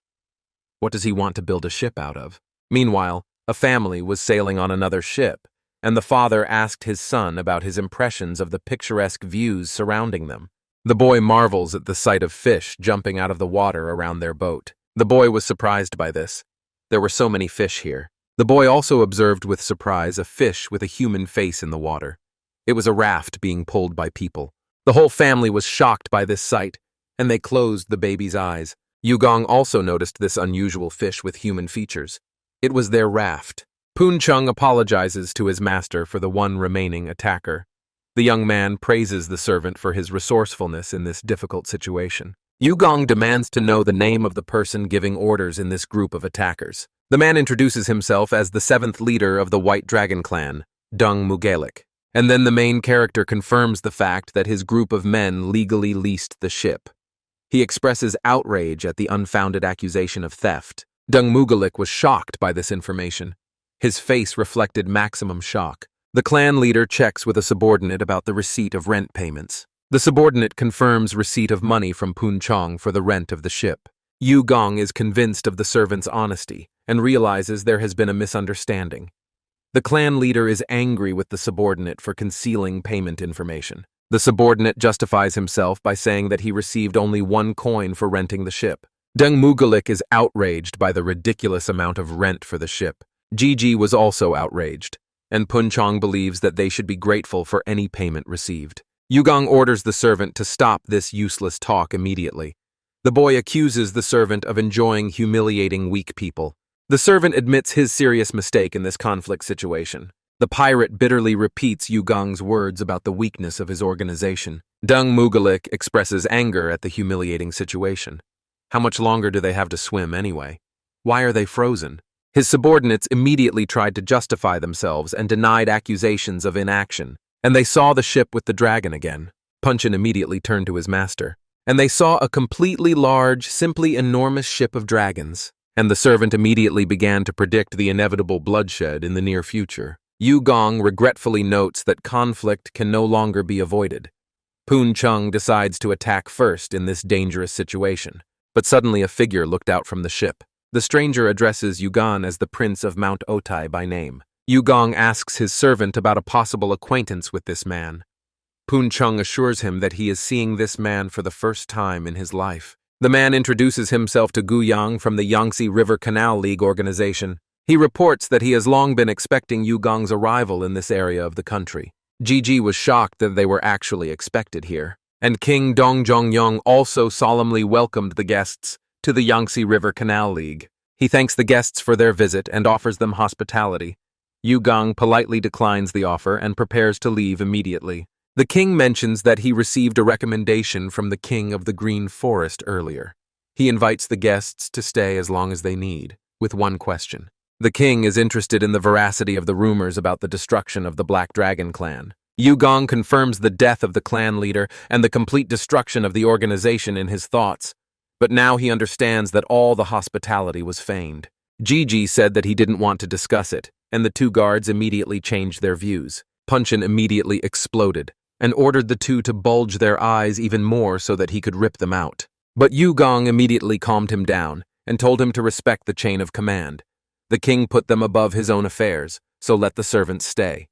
What does he want to build a ship out of? Meanwhile, a family was sailing on another ship, and the father asked his son about his impressions of the picturesque views surrounding them. The boy marvels at the sight of fish jumping out of the water around their boat. The boy was surprised by this. There were so many fish here. The boy also observed with surprise a fish with a human face in the water. It was a raft being pulled by people. The whole family was shocked by this sight, and they closed the baby's eyes. Yugong also noticed this unusual fish with human features. It was their raft. Poon-chung apologizes to his master for the one remaining attacker. The young man praises the servant for his resourcefulness in this difficult situation. Yugong demands to know the name of the person giving orders in this group of attackers. The man introduces himself as the seventh leader of the White Dragon clan, Dung Mugalik. And then the main character confirms the fact that his group of men legally leased the ship. He expresses outrage at the unfounded accusation of theft. Dung Mugalik was shocked by this information. His face reflected maximum shock. The clan leader checks with a subordinate about the receipt of rent payments. The subordinate confirms receipt of money from Poon-chung for the rent of the ship. Yugong is convinced of the servant's honesty and realizes there has been a misunderstanding. The clan leader is angry with the subordinate for concealing payment information. The subordinate justifies himself by saying that he received only 1 coin for renting the ship. Dung Mugalik is outraged by the ridiculous amount of rent for the ship. Gigi was also outraged, and Poon-chung believes that they should be grateful for any payment received. Yugong orders the servant to stop this useless talk immediately. The boy accuses the servant of enjoying humiliating weak people. The servant admits his serious mistake in this conflict situation. The pirate bitterly repeats Yugong's words about the weakness of his organization. Dung Mugalik expresses anger at the humiliating situation. How much longer do they have to swim anyway? Why are they frozen? His subordinates immediately tried to justify themselves and denied accusations of inaction. And they saw the ship with the dragon again. Punchin immediately turned to his master. And they saw a completely large, simply enormous ship of dragons. And the servant immediately began to predict the inevitable bloodshed in the near future. Yugong regretfully notes that conflict can no longer be avoided. Poon-chung decides to attack first in this dangerous situation. But suddenly a figure looked out from the ship. The stranger addresses Yugong as the Prince of Mount Otai by name. Yugong asks his servant about a possible acquaintance with this man. Poon-chung assures him that he is seeing this man for the first time in his life. The man introduces himself to Guyang from the Yangtze River Canal League organization. He reports that he has long been expecting Yugong's arrival in this area of the country. Gigi was shocked that they were actually expected here. And King Dongjongyong also solemnly welcomed the guests to the Yangtze River Canal League. He thanks the guests for their visit and offers them hospitality. Yugong politely declines the offer and prepares to leave immediately. The king mentions that he received a recommendation from the king of the Green Forest earlier. He invites the guests to stay as long as they need, with one question. The king is interested in the veracity of the rumors about the destruction of the Black Dragon clan. Yugong confirms the death of the clan leader and the complete destruction of the organization in his thoughts. But now he understands that all the hospitality was feigned. Gigi said that he didn't want to discuss it, and the two guards immediately changed their views. Punchin immediately exploded and ordered the two to bulge their eyes even more so that he could rip them out. But Yugong immediately calmed him down and told him to respect the chain of command. The king put them above his own affairs, so let the servants stay.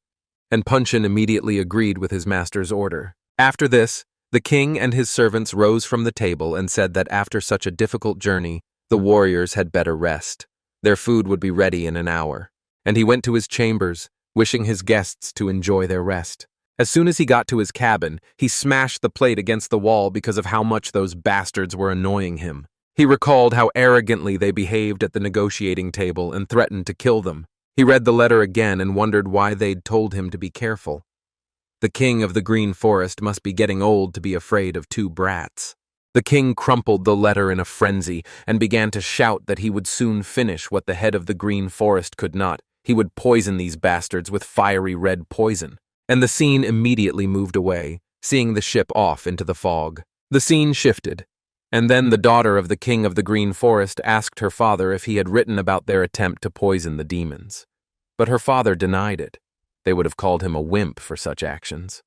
And Punchin immediately agreed with his master's order. After this, the king and his servants rose from the table and said that after such a difficult journey, the warriors had better rest. Their food would be ready in an hour. And he went to his chambers, wishing his guests to enjoy their rest. As soon as he got to his cabin, he smashed the plate against the wall because of how much those bastards were annoying him. He recalled how arrogantly they behaved at the negotiating table and threatened to kill them. He read the letter again and wondered why they'd told him to be careful. The king of the Green Forest must be getting old to be afraid of two brats. The king crumpled the letter in a frenzy and began to shout that he would soon finish what the head of the Green Forest could not. He would poison these bastards with fiery red poison. And the scene immediately moved away, seeing the ship off into the fog. The scene shifted, and then the daughter of the king of the Green Forest asked her father if he had written about their attempt to poison the demons. But her father denied it. They would have called him a wimp for such actions.